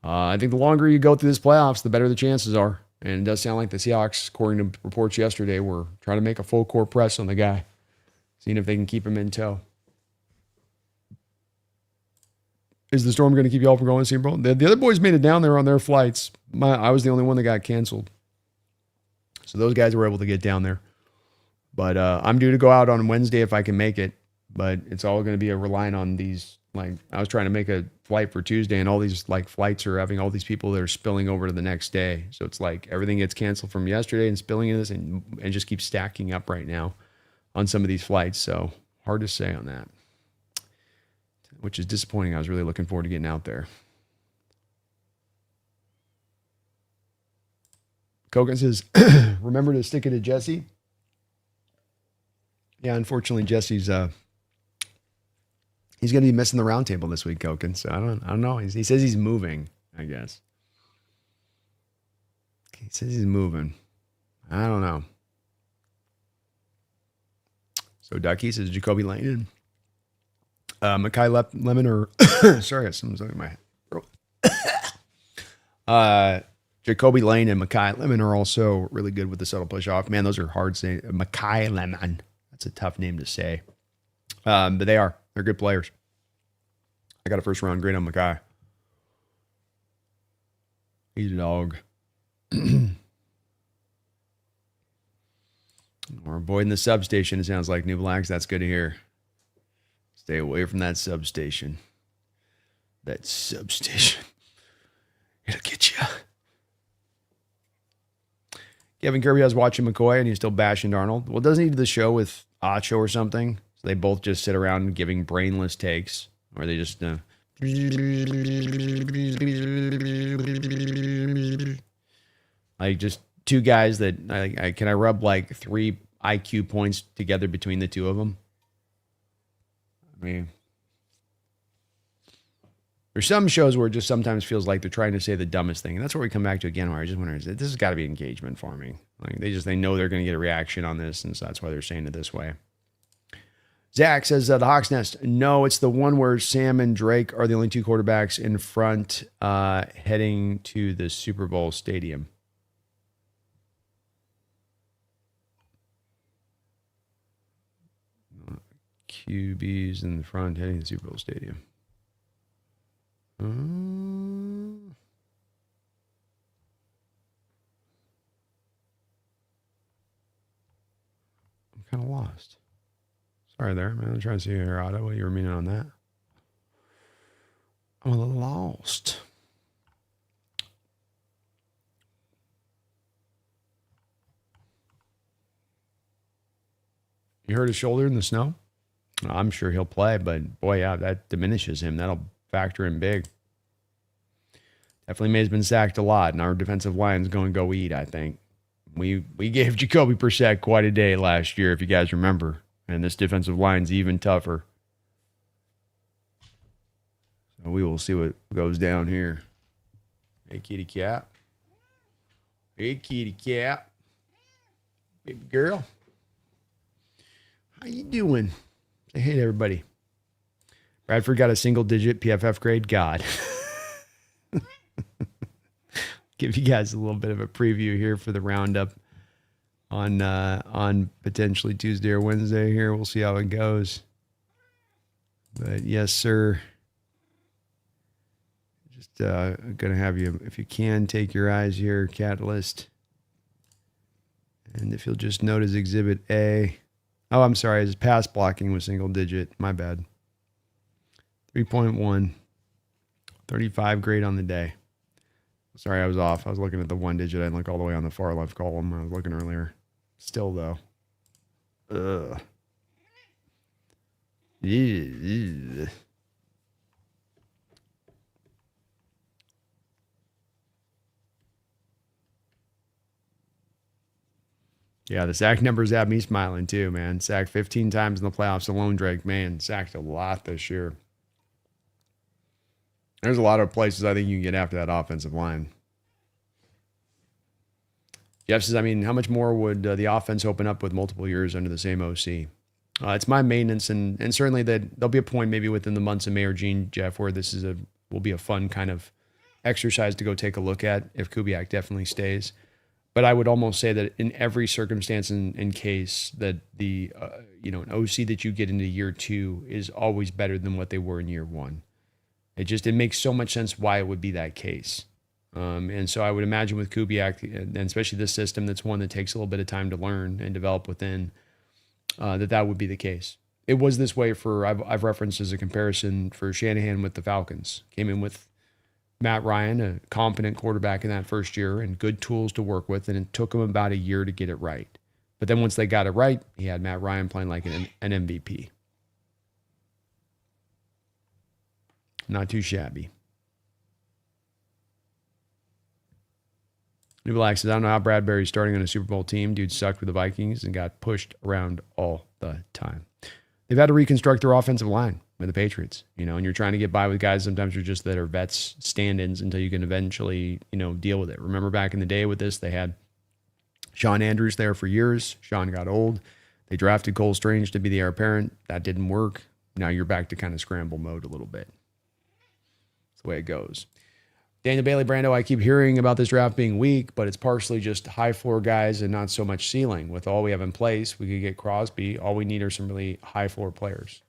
I think the longer you go through this playoffs, the better the chances are. And it does sound like the Seahawks, according to reports yesterday, were trying to make a full court press on the guy, seeing if they can keep him in tow. Is the Storm going to keep y'all from going to Super Bowl? The other boys made it down there on their flights. I was the only one that got canceled. So those guys were able to get down there. But I'm due to go out on Wednesday if I can make it. But it's all going to be relying on these. Like, I was trying to make a flight for Tuesday, and all these flights are having all these people that are spilling over to the next day. So it's like everything gets canceled from yesterday and spilling in this, and just keeps stacking up right now on some of these flights. So hard to say on that, which is disappointing. I was really looking forward to getting out there. Kogan says, remember to stick it to Jesse. Yeah, unfortunately, Jesse's he's going to be missing the roundtable this week, Kogan. So I don't know. He says he's moving, I guess. He says he's moving. I don't know. So Ducky says Jacoby Lane and Makai Lemon or sorry, something's in my throat. Jacoby Lane and Makai Lemon are also really good with the subtle push off. Man, those are hard to say. Makai Lemon. That's a tough name to say. But they're good players. I got a first round grade on Makai. He's a dog. We're avoiding the substation, it sounds like, New Blacks. That's good to hear. Stay away from that substation. That substation. It'll get you. Kevin Kirby, I was watching McCoy, and he's still bashing Darnold. Well, doesn't he do the show with Acho or something? So they both just sit around giving brainless takes. Or they just... like, just two guys that... can I rub, 3 IQ points together between the two of them? I mean... There's some shows where it just sometimes feels like they're trying to say the dumbest thing. And that's where we come back to again, where I just wonder, this has got to be engagement farming. Like they know they're going to get a reaction on this, and so that's why they're saying it this way. Zach says the Hawks Nest. No, it's the one where Sam and Drake are the only two quarterbacks in front heading to the Super Bowl stadium. QBs in the front heading to the Super Bowl stadium. I'm kind of lost. Sorry there, man. I'm trying to see here, Otto, what you were meaning on that. I'm a little lost. He hurt his shoulder in the snow. I'm sure he'll play, but boy, yeah, that diminishes him. That'll factor in big. Definitely May's been sacked a lot, and our defensive line's going to go eat, I think. We gave Jacoby Brissett quite a day last year, if you guys remember. And this defensive line's even tougher. So we will see what goes down here. Hey, kitty cat. Hey, kitty cat. Baby girl. How you doing? Say hey to everybody. Bradford got a single-digit PFF grade. God. Give you guys a little bit of a preview here for the roundup on potentially Tuesday or Wednesday here. We'll see how it goes. But yes, sir. Just going to have you, if you can, take your eyes here, Catalyst. And if you'll just note his Exhibit A. Oh, I'm sorry. His pass blocking was single digit. My bad. 3.1. 35 grade on the day. Sorry, I was off. I was looking at the one digit. I didn't look all the way on the far left column. I was looking earlier. Still, though. Ugh. Yeah, the sack numbers have me smiling too, man. Sacked 15 times in the playoffs alone, Drake. Man, sacked a lot this year. There's a lot of places I think you can get after that offensive line. Jeff says, I mean, how much more would the offense open up with multiple years under the same OC? It's my maintenance, and certainly that there'll be a point maybe within the months of May or June, Jeff, where this will be a fun kind of exercise to go take a look at if Kubiak definitely stays. But I would almost say that in every circumstance in case that the an OC that you get into year 2 is always better than what they were in year 1. It makes so much sense why it would be that case. And so I would imagine with Kubiak, and especially this system that's one that takes a little bit of time to learn and develop within, that would be the case. It was this way I've referenced as a comparison for Shanahan with the Falcons. Came in with Matt Ryan, a competent quarterback in that first year, and good tools to work with, and it took him about a year to get it right. But then once they got it right, he had Matt Ryan playing like an MVP. Not too shabby. New Black says, I don't know how Bradbury's starting on a Super Bowl team. Dude sucked with the Vikings and got pushed around all the time. They've had to reconstruct their offensive line with the Patriots, and you're trying to get by with guys sometimes that are vets, stand-ins until you can eventually, deal with it. Remember back in the day with this, they had Sean Andrews there for years. Sean got old. They drafted Cole Strange to be the heir apparent. That didn't work. Now you're back to kind of scramble mode a little bit. That's the way it goes. Daniel Bailey Brando, I keep hearing about this draft being weak, but it's partially just high floor guys and not so much ceiling. With all we have in place, we could get Crosby. All we need are some really high floor players.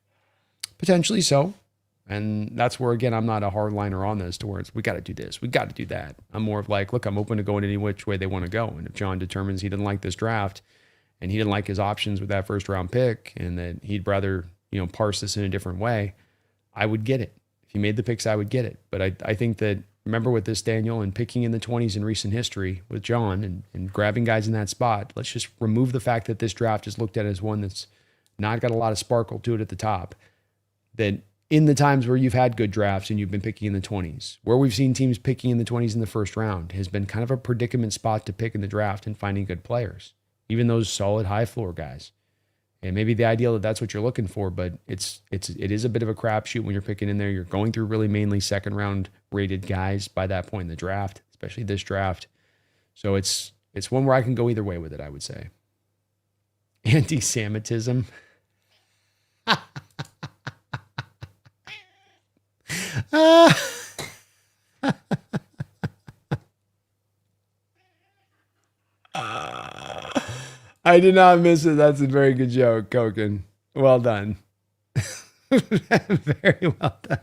Potentially so. And that's where, again, I'm not a hardliner on this to where it's, we got to do this, we got to do that. I'm more of like, look, I'm open to going any which way they want to go. And if John determines he didn't like this draft and he didn't like his options with that first round pick and that he'd rather, parse this in a different way, I would get it. If he made the picks, I would get it. But I think that, remember with this, Daniel, and picking in the 20s in recent history with John and grabbing guys in that spot, let's just remove the fact that this draft is looked at as one that's not got a lot of sparkle to it at the top. That in the times where you've had good drafts and you've been picking in the 20s, where we've seen teams picking in the 20s in the first round has been kind of a predicament spot to pick in the draft and finding good players, even those solid high floor guys. And maybe the ideal that that's what you're looking for, but it is a bit of a crapshoot when you're picking in there. You're going through really mainly second round rated guys by that point in the draft, especially this draft. So it's one where I can go either way with it, I would say. Anti-Semitism. I did not miss it. That's a very good joke, Koken. Well done. Very well done.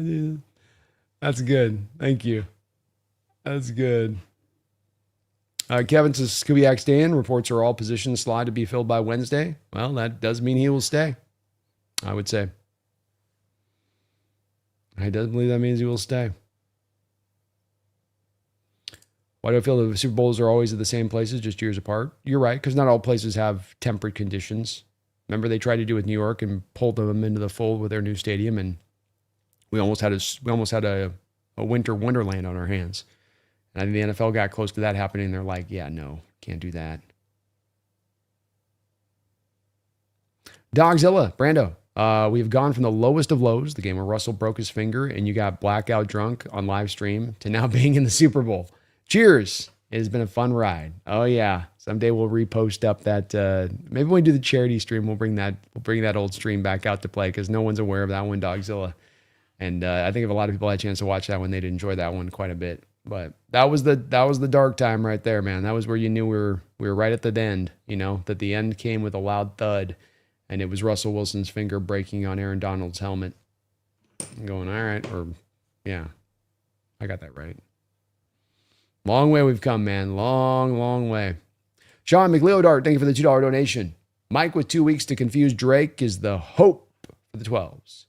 Dude. That's good. Thank you. That's good. Kevin says, Kubiak staying. Reports are all positions slide to be filled by Wednesday. Well, that does mean he will stay, I would say. I do believe that means he will stay. Why do I feel the Super Bowls are always at the same places, just years apart? You're right, because not all places have temperate conditions. Remember they tried to do with New York and pulled them into the fold with their new stadium, and we almost had a winter wonderland on our hands. And I think the NFL got close to that happening. And they're like, yeah, no, can't do that. Dogzilla, Brando. We've gone from the lowest of lows, the game where Russell broke his finger and you got blackout drunk on live stream, to now being in the Super Bowl. Cheers. It has been a fun ride. Oh yeah. Someday we'll repost up that, maybe when we do the charity stream, we'll bring that old stream back out to play, because no one's aware of that one, Dogzilla. And I think if a lot of people had a chance to watch that one, they'd enjoy that one quite a bit. But that was the dark time right there, man. That was where you knew we were right at the end, that the end came with a loud thud, and it was Russell Wilson's finger breaking on Aaron Donald's helmet. I'm going, all right, I got that right. Long way we've come, man. Long, long way. Sean McLeodart, thank you for the $2 donation. Mike with 2 weeks to confuse Drake is the hope for the 12s.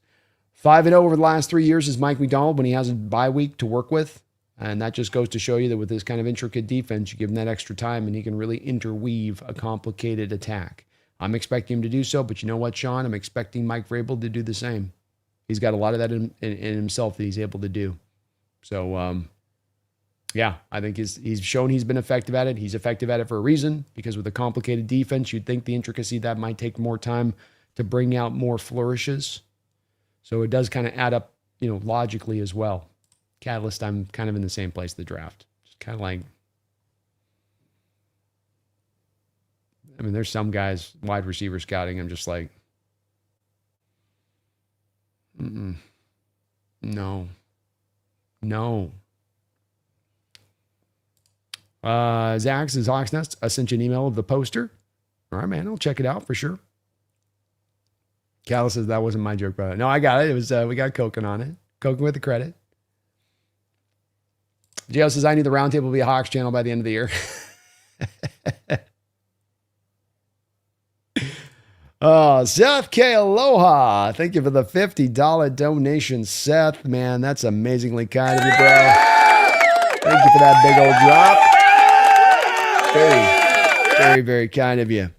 5-0 over the last 3 years is Mike McDonald when he has a bye week to work with. And that just goes to show you that with this kind of intricate defense, you give him that extra time and he can really interweave a complicated attack. I'm expecting him to do so, but you know what, Sean? I'm expecting Mike Vrabel to do the same. He's got a lot of that in himself that he's able to do. So, I think he's shown he's been effective at it. He's effective at it for a reason, because with a complicated defense, you'd think the intricacy of that might take more time to bring out more flourishes. So it does kind of add up, logically as well. Catalyst, I'm kind of in the same place, the draft. Just kind of like, there's some guys, wide receiver scouting, I'm just like, no. Zach's is Hawks Nest. I sent you an email of the poster. All right, man, I'll check it out for sure. Callis says that wasn't my joke, brother. No, I got it. It was we got Koken on it. Koken with the credit. JL says I need the roundtable to be a Hawks channel by the end of the year. Oh, Seth K. Aloha. Thank you for the $50 donation, Seth. Man, that's amazingly kind of you, bro. Thank you for that big old drop. Very, very, very kind of you.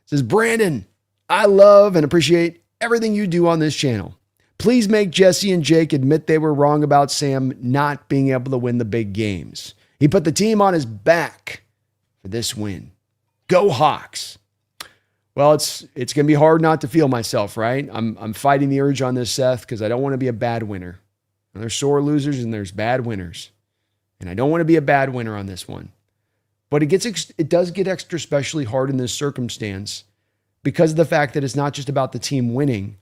Says Brandon, I love and appreciate everything you do on this channel. Please make Jesse and Jake admit they were wrong about Sam not being able to win the big games. He put the team on his back for this win. Go Hawks. Well, it's going to be hard not to feel myself, right? I'm fighting the urge on this, Seth, because I don't want to be a bad winner. And there's sore losers and there's bad winners. And I don't want to be a bad winner on this one. But it does get extra especially hard in this circumstance because of the fact that it's not just about the team winning.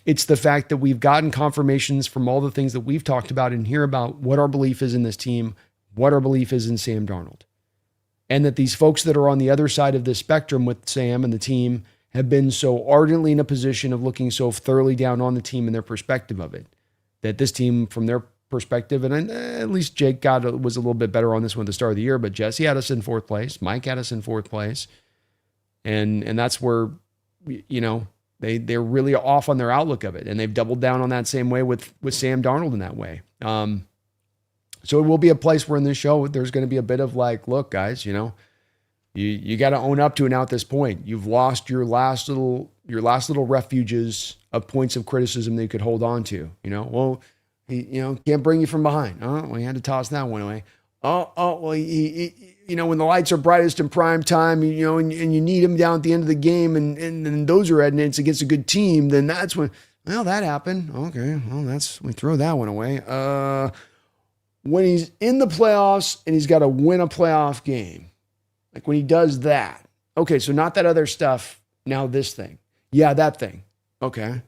It's the fact that we've gotten confirmations from all the things that we've talked about and hear about what our belief is in this team, what our belief is in Sam Darnold. And that these folks that are on the other side of this spectrum with Sam and the team have been so ardently in a position of looking so thoroughly down on the team and their perspective of it, that this team, from their perspective, and at least Jake was a little bit better on this one at the start of the year, but Jesse had us in fourth place. Mike had us in fourth place. And that's where, they're really off on their outlook of it. And they've doubled down on that same way with Sam Darnold in that way. So it will be a place where in this show, there's going to be a bit of like, look, guys, you got to own up to it now at this point. You've lost your last little refuges of points of criticism that you could hold on to. Can't bring you from behind. Oh, well, you had to toss that one away. When the lights are brightest in prime time, and you need him down at the end of the game, and those are and it's against a good team, then that's when, well, that happened. Okay, well, we throw that one away. When he's in the playoffs and he's got to win a playoff game, like when he does that, okay, so not that other stuff, now this thing. Yeah, that thing. Okay.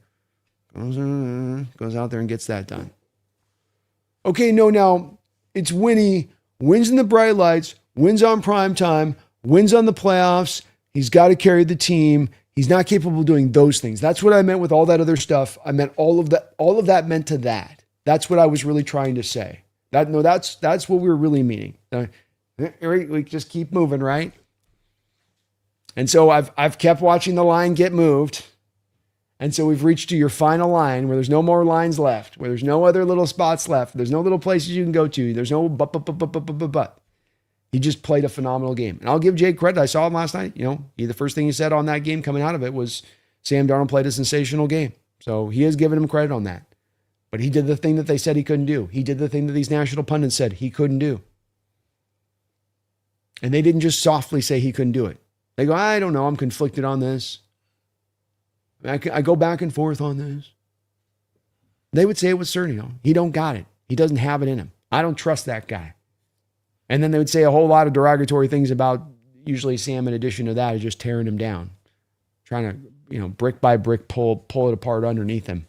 Goes out there and gets that done. Okay, no, now it's when he wins in the bright lights, wins on prime time, wins on the playoffs. He's got to carry the team. He's not capable of doing those things. That's what I meant with all that other stuff. I meant all of that meant to that. That's what I was really trying to say. That's what we were really meaning. We just keep moving, right? And so I've kept watching the line get moved. And so we've reached to your final line where there's no more lines left, where there's no other little spots left. There's no little places you can go to. There's no but. He just played a phenomenal game. And I'll give Jake credit. I saw him last night. The first thing he said on that game coming out of it was Sam Darnold played a sensational game. So he has given him credit on that. But he did the thing that they said he couldn't do. He did the thing that these national pundits said he couldn't do. And they didn't just softly say he couldn't do it. They go, I don't know. I'm conflicted on this. I go back and forth on this. They would say it with certainty. He don't got it. He doesn't have it in him. I don't trust that guy. And then they would say a whole lot of derogatory things about usually Sam, in addition to that, is just tearing him down. Trying to, brick by brick, pull it apart underneath him.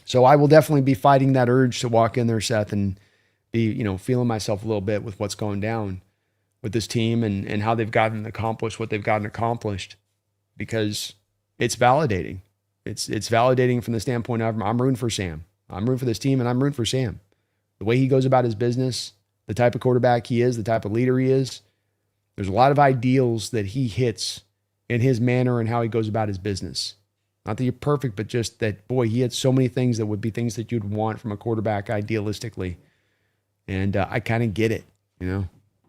So I will definitely be fighting that urge to walk in there, Seth, and be, feeling myself a little bit with what's going down with this team and how they've gotten accomplished what they've gotten accomplished, because it's validating. It's validating from the standpoint of I'm rooting for Sam. I'm rooting for this team, and I'm rooting for Sam. The way he goes about his business, the type of quarterback he is, the type of leader he is, there's a lot of ideals that he hits in his manner and how he goes about his business. Not that you're perfect, but just that, boy, he had so many things that would be things that you'd want from a quarterback idealistically. And I kind of get it,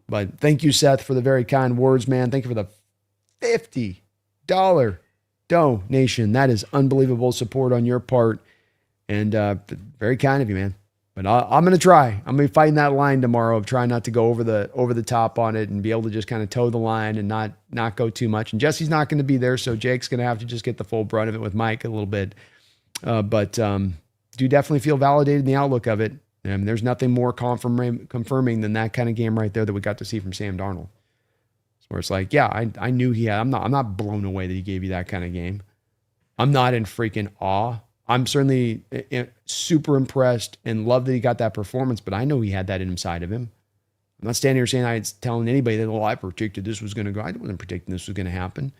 But thank you, Seth, for the very kind words, man. Thank you for the $50 donation. That is unbelievable support on your part. And very kind of you, man. But I'm going to try. I'm going to be fighting that line tomorrow of trying not to go over the top on it and be able to just kind of toe the line and not go too much. And Jesse's not going to be there, so Jake's going to have to just get the full brunt of it with Mike a little bit. But do definitely feel validated in the outlook of it. And there's nothing more confirming than that kind of game right there that we got to see from Sam Darnold. Where it's like, yeah, I knew he had. I'm not blown away that he gave you that kind of game. I'm not in freaking awe. I'm certainly super impressed and love that he got that performance, but I know he had that inside of him. I'm not standing here saying I was telling anybody that, I predicted this was going to go. I wasn't predicting this was going to happen.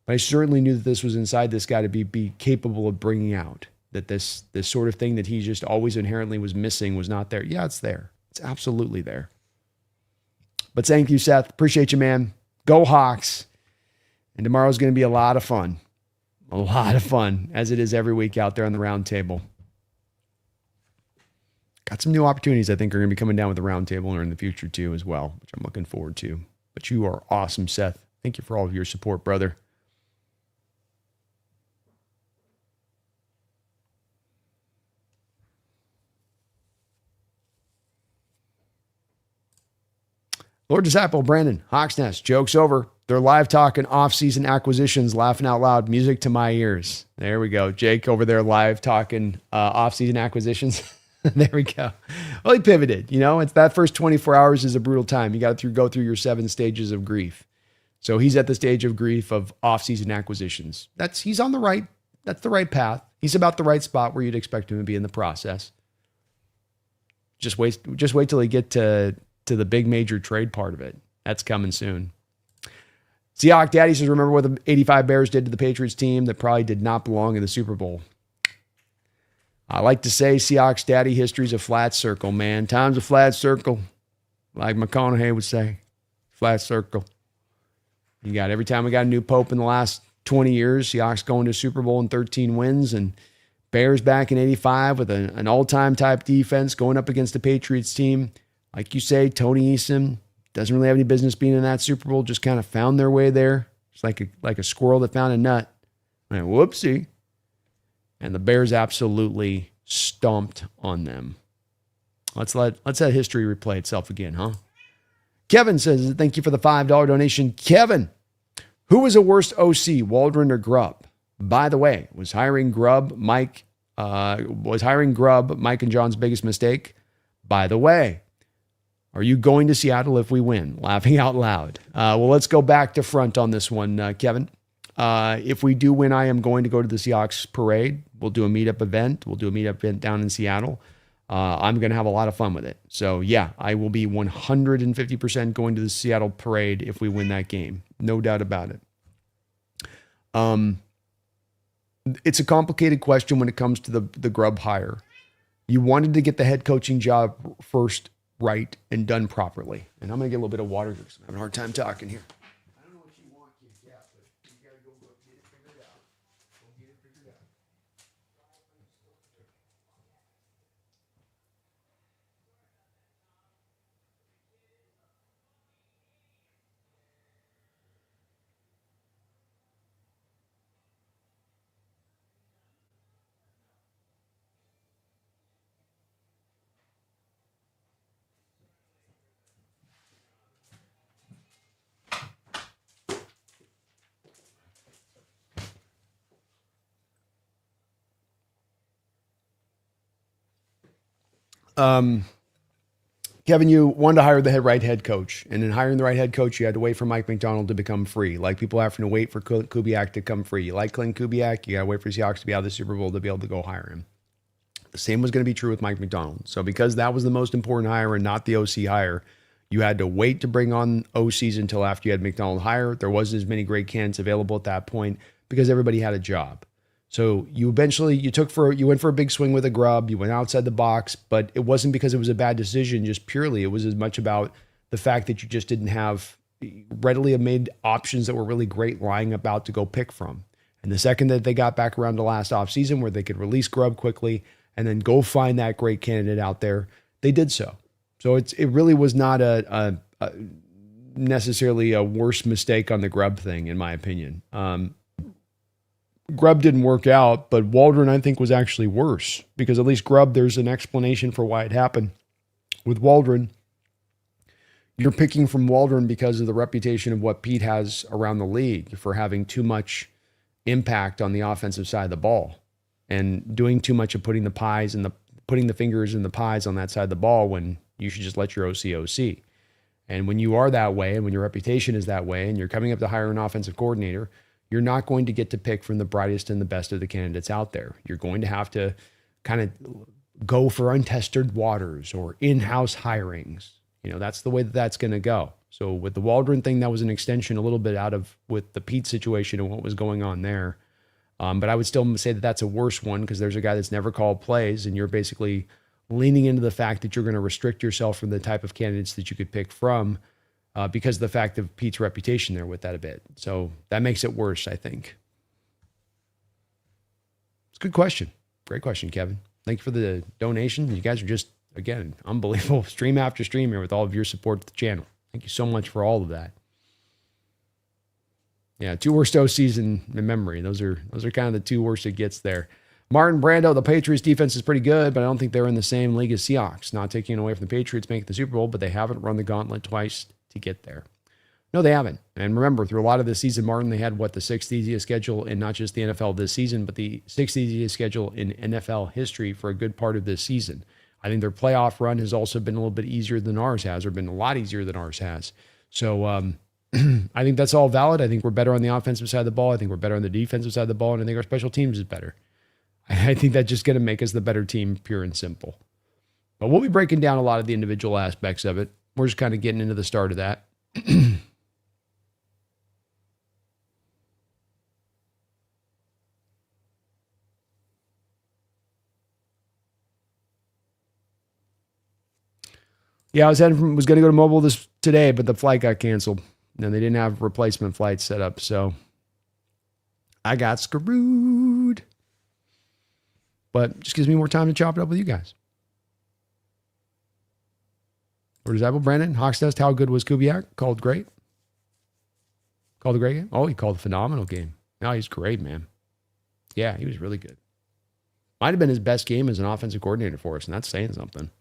But I certainly knew that this was inside this guy to be capable of bringing out, that this sort of thing that he just always inherently was missing was not there. Yeah, it's there. It's absolutely there. But thank you, Seth. Appreciate you, man. Go Hawks. And tomorrow's going to be a lot of fun. A lot of fun, as it is every week out there on the round table. Got some new opportunities I think are going to be coming down with the round table in the future too as well, which I'm looking forward to. But you are awesome, Seth. Thank you for all of your support, brother. Lord Disciple Brandon, Hawks Nest, joke's over. They're live talking off-season acquisitions, laughing out loud, music to my ears. There we go. Jake over there live talking off-season acquisitions. There we go. Well, he pivoted. It's that first 24 hours is a brutal time. You got to go through your 7 stages of grief. So he's at the stage of grief of off-season acquisitions. He's on the right. That's the right path. He's about the right spot where you'd expect him to be in the process. Just wait till he get to the big major trade part of it. That's coming soon. Seahawks Daddy says, remember what the 85 Bears did to the Patriots team that probably did not belong in the Super Bowl. I like to say Seahawks Daddy history's a flat circle, man. Time's a flat circle. Like McConaughey would say, flat circle. You got every time we got a new pope in the last 20 years, Seahawks going to Super Bowl and 13 wins, and Bears back in 85 with an all-time type defense going up against the Patriots team. Like you say, Tony Eason doesn't really have any business being in that Super Bowl, just kind of found their way there. It's like a squirrel that found a nut. And whoopsie. And the Bears absolutely stomped on them. Let's let history replay itself again, huh? Kevin says, thank you for the $5 donation. Kevin, who was a worst OC, Waldron or Grubb? By the way, was hiring Grubb Mike and John's biggest mistake? By the way, are you going to Seattle if we win? Laughing out loud. Well, let's go back to front on this one, Kevin. If we do win, I am going to go to the Seahawks parade. We'll do a meetup event. We'll do a meetup event down in Seattle. I'm going to have a lot of fun with it. So, yeah, I will be 150% going to the Seattle parade if we win that game. No doubt about it. It's a complicated question when it comes to the Grubb hire. You wanted to get the head coaching job first right and done properly. And I'm going to get a little bit of water because I'm having a hard time talking here. I don't know what you want, Kid Cat, but you got to go get it figured out. Go get it figured out. Kevin, you wanted to hire the right head coach, and in hiring the right head coach, you had to wait for Mike McDonald to become free. Like people having to wait for Kubiak to come free. You like Clint Kubiak, you got to wait for Seahawks to be out of the Super Bowl to be able to go hire him. The same was going to be true with Mike McDonald. So because that was the most important hire and not the OC hire, you had to wait to bring on OCs until after you had McDonald hire. There wasn't as many great candidates available at that point because everybody had a job. So you eventually you went for a big swing with a grub. You went outside the box, but it wasn't because it was a bad decision. Just purely, it was as much about the fact that you just didn't have readily made options that were really great lying about to go pick from. And the second that they got back around to last offseason where they could release Grubb quickly and then go find that great candidate out there, they did so. So it really was not a necessarily a worse mistake on the Grubb thing, in my opinion. Grubb didn't work out, but Waldron, I think, was actually worse because at least Grubb, there's an explanation for why it happened. With Waldron, you're picking from Waldron because of the reputation of what Pete has around the league for having too much impact on the offensive side of the ball and doing too much of putting the fingers in the pies on that side of the ball when you should just let your OC. And when you are that way and when your reputation is that way and you're coming up to hire an offensive coordinator, you're not going to get to pick from the brightest and the best of the candidates out there. You're going to have to kind of go for untested waters or in-house hirings. That's the way that's going to go. So with the Waldron thing, that was an extension a little bit out of with the Pete situation and what was going on there. But I would still say that that's a worse one because there's a guy that's never called plays and you're basically leaning into the fact that you're going to restrict yourself from the type of candidates that you could pick from because of the fact of Pete's reputation there with that a bit. So that makes it worse, I think. It's a good question. Great question, Kevin. Thank you for the donation. You guys are just, again, unbelievable stream after stream here with all of your support to the channel. Thank you so much for all of that. Yeah, 2 worst OCs in memory. Those are kind of the 2 worst it gets there. Martin Brando, the Patriots defense is pretty good, but I don't think they're in the same league as Seahawks. Not taking away from the Patriots making the Super Bowl, but they haven't run the gauntlet twice to get there. No, they haven't. And remember, through a lot of the season, Martin, they had the 6th easiest schedule in not just the NFL this season, but the 6th easiest schedule in NFL history for a good part of this season. I think their playoff run has also been a little bit easier than ours has, or been a lot easier than ours has. So I think that's all valid. I think we're better on the offensive side of the ball. I think we're better on the defensive side of the ball, and I think our special teams is better. I think that's just going to make us the better team, pure and simple. But we'll be breaking down a lot of the individual aspects of it. We're just kind of getting into the start of that. Yeah, I was going to go to Mobile today, but the flight got canceled. And they didn't have replacement flights set up, so I got screwed. But it just gives me more time to chop it up with you guys. Where does that go, Brandon? Hawks test, how good was Kubiak? Called great? Called a great game? Oh, he called a phenomenal game. No, he's great, man. Yeah, he was really good. Might have been his best game as an offensive coordinator for us, and that's saying something.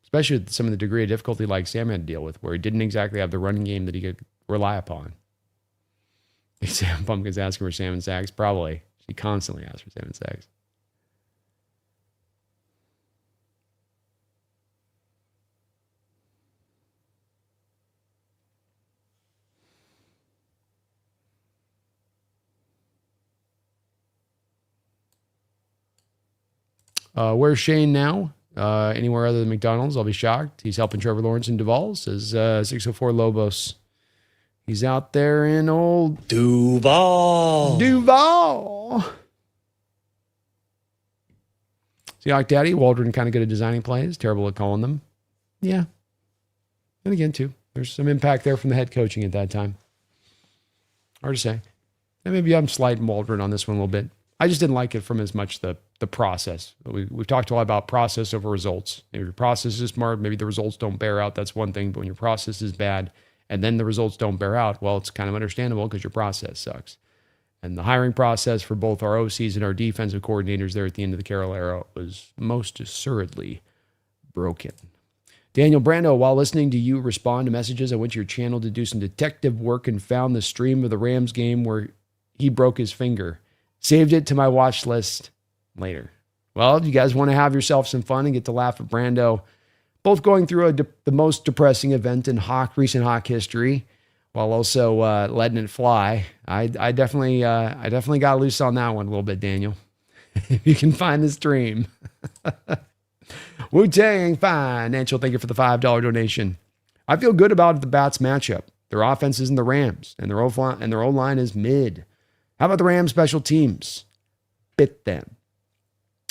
Especially with some of the degree of difficulty like Sam had to deal with, where he didn't exactly have the running game that he could rely upon. Sam Pumpkin's asking for Sam and Sacks. Probably. She constantly asks for Sam and Sacks. Where's Shane now? Anywhere other than McDonald's, I'll be shocked. He's helping Trevor Lawrence in Duval, says 604 Lobos. He's out there in old Duval. Seahawk Daddy, Waldron kind of good at designing plays, terrible at calling them. Yeah. And again, too, there's some impact there from the head coaching at that time. Hard to say. And maybe I'm slighting Waldron on this one a little bit. I just didn't like it from as much the process. We've talked a lot about process over results. If your process is smart, maybe the results don't bear out. That's one thing. But when your process is bad and then the results don't bear out, well, it's kind of understandable because your process sucks. And the hiring process for both our OCs and our defensive coordinators there at the end of the Carroll era was most assuredly broken. Daniel Brando, while listening to you respond to messages, I went to your channel to do some detective work and found the stream of the Rams game where he broke his finger. Saved it to my watch list later. Well, you guys want to have yourself some fun and get to laugh at Brando, both going through the most depressing event in recent Hawk history, while also letting it fly. I definitely got loose on that one a little bit, Daniel. If you can find the stream. Wu-Tang Financial, thank you for the $5 donation. I feel good about the Bats matchup. Their offense isn't the Rams, and their O-line is mid. How about the Rams special teams? Bit them.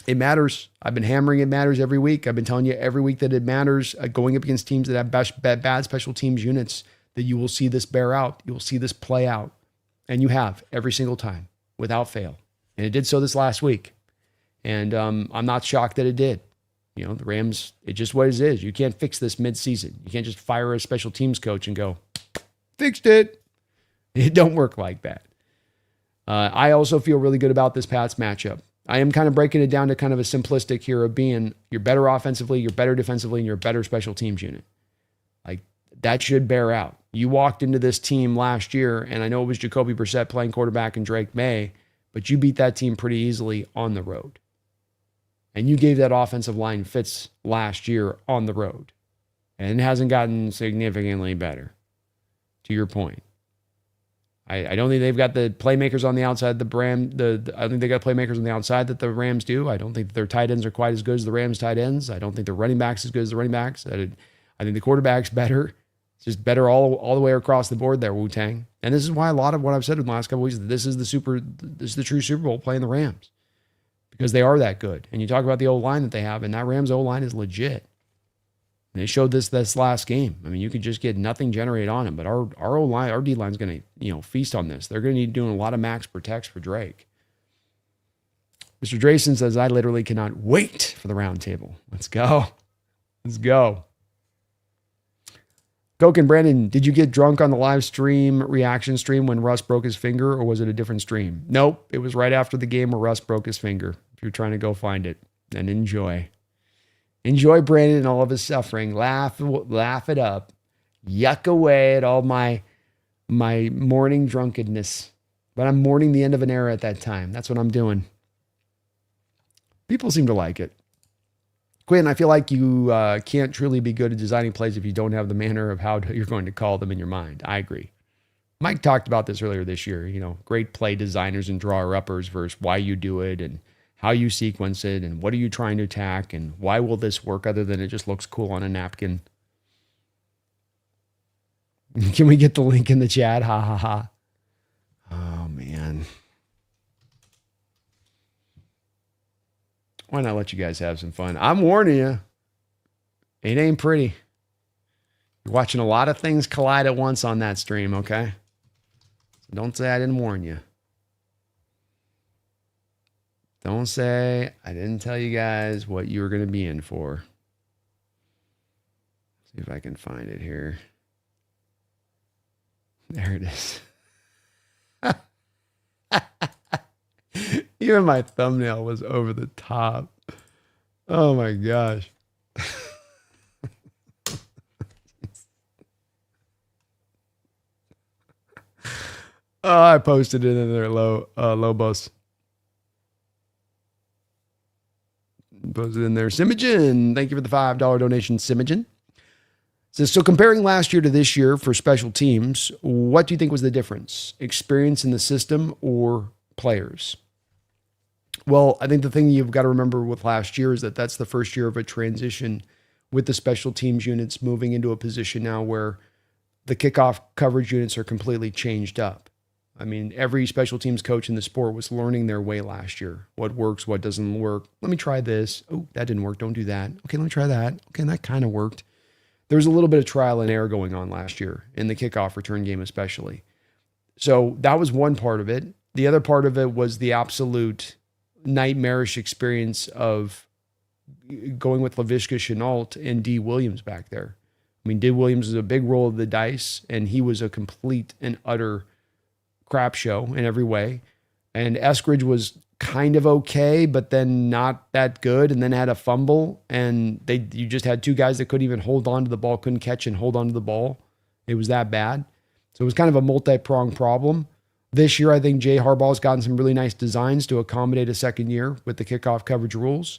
It matters. I've been hammering it matters every week. I've been telling you every week that it matters going up against teams that have bad special teams units, that you will see this bear out. You will see this play out. And you have every single time without fail. And it did so this last week. And I'm not shocked that it did. You know, the Rams, it's just what it is. You can't fix this midseason. You can't just fire a special teams coach and go, fixed it. It don't work like that. I also feel really good about this Pats matchup. I am kind of breaking it down to kind of a simplistic here of being you're better offensively, you're better defensively, and you're a better special teams unit. Like, that should bear out. You walked into this team last year, and I know it was Jacoby Brissett playing quarterback and Drake May, but you beat that team pretty easily on the road. And you gave that offensive line fits last year on the road. And it hasn't gotten significantly better, to your point. I don't think they've got the playmakers on the outside. I think they got playmakers on the outside that the Rams do. I don't think that their tight ends are quite as good as the Rams tight ends. I don't think their running backs as good as the running backs. I think the quarterback's better. It's just better all the way across the board there, Wu-Tang. And this is why a lot of what I've said in the last couple of weeks, this is the true Super Bowl playing the Rams, because they are that good. And you talk about the O-line that they have, and that Rams O-line is legit. And they showed this last game. I mean, you could just get nothing generated on him, but our O-line, our D-line is going to, feast on this. They're going to be doing a lot of max protects for Drake. Mr. Drayson says, I literally cannot wait for the round table. Let's go. Let's go. Coke and Brandon, did you get drunk on the live stream, reaction stream, when Russ broke his finger, or was it a different stream? Nope. It was right after the game where Russ broke his finger. If you're trying to go find it, and enjoy. Enjoy Brandon and all of his suffering. Laugh it up. Yuck away at all my morning drunkenness. But I'm mourning the end of an era at that time. That's what I'm doing. People seem to like it. Quinn, I feel like you can't truly be good at designing plays if you don't have the manner of how you're going to call them in your mind. I agree. Mike talked about this earlier this year. Great play designers and drawer-uppers versus why you do it and how you sequence it, and what are you trying to attack, and why will this work other than it just looks cool on a napkin? Can we get the link in the chat? Ha, ha, ha. Oh, man. Why not let you guys have some fun? I'm warning you. It ain't pretty. You're watching a lot of things collide at once on that stream, okay? So don't say I didn't warn you. Don't say I didn't tell you guys what you were going to be in for. See if I can find it here. There it is. Even my thumbnail was over the top. Oh my gosh. Oh, I posted it in there, Lobos. Posted in there. Simogen, thank you for the $5 donation, Simogen. Says, so comparing last year to this year for special teams, what do you think was the difference? Experience in the system or players? Well, I think the thing you've got to remember with last year is that that's the first year of a transition with the special teams units moving into a position now where the kickoff coverage units are completely changed up. I mean, every special teams coach in the sport was learning their way last year. What works, what doesn't work. Let me try this. Oh, that didn't work. Don't do that. Okay, let me try that. Okay, that kind of worked. There was a little bit of trial and error going on last year in the kickoff return game especially. So that was one part of it. The other part of it was the absolute nightmarish experience of going with Laviska Shenault and D. Williams back there. I mean, D. Williams was a big roll of the dice, and he was a complete and utter crap show in every way. And Eskridge was kind of okay, but then not that good, and then had a fumble, and you just had two guys that couldn't even hold on to the ball, couldn't catch and hold on to the ball. It was that bad. So it was kind of a multi-pronged problem. This year, I think Jay Harbaugh's gotten some really nice designs to accommodate a second year with the kickoff coverage rules.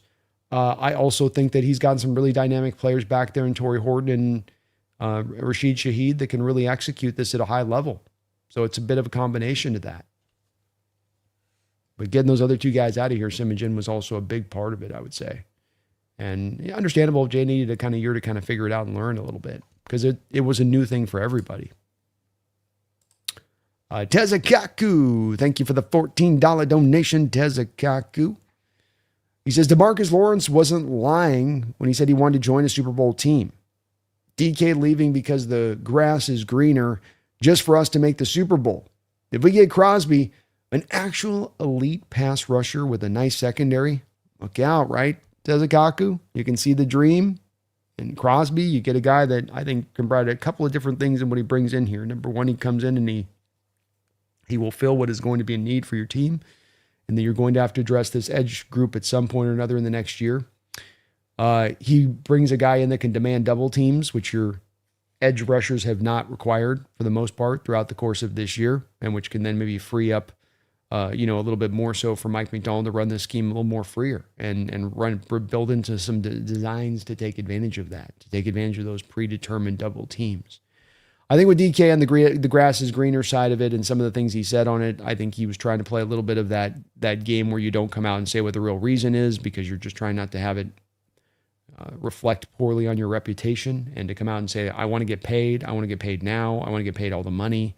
I also think that he's gotten some really dynamic players back there in Torrey Horton and Rashid Shaheed that can really execute this at a high level. So it's a bit of a combination to that. But getting those other two guys out of here, Smith-Njigba was also a big part of it, I would say. And understandable if Jay needed a kind of year to kind of figure it out and learn a little bit because it was a new thing for everybody. Tezakaku, thank you for the $14 donation, Tezakaku. He says, DeMarcus Lawrence wasn't lying when he said he wanted to join a Super Bowl team. DK leaving because the grass is greener just for us to make the Super Bowl. If we get Crosby, an actual elite pass rusher with a nice secondary, look out, right? Tezakaku, you can see the dream. And Crosby, you get a guy that I think can provide a couple of different things in what he brings in here. Number one, he comes in and he will fill what is going to be a need for your team. And then you're going to have to address this edge group at some point or another in the next year. He brings a guy in that can demand double teams, which your edge rushers have not required for the most part throughout the course of this year, and which can then maybe free up, a little bit more so for Mike McDonald to run this scheme a little more freer and build into some designs to take advantage of that, to take advantage of those predetermined double teams. I think with DK on the grass is greener side of it and some of the things he said on it, I think he was trying to play a little bit of that game where you don't come out and say what the real reason is because you're just trying not to have it reflect poorly on your reputation and to come out and say, I want to get paid. I want to get paid now. I want to get paid all the money.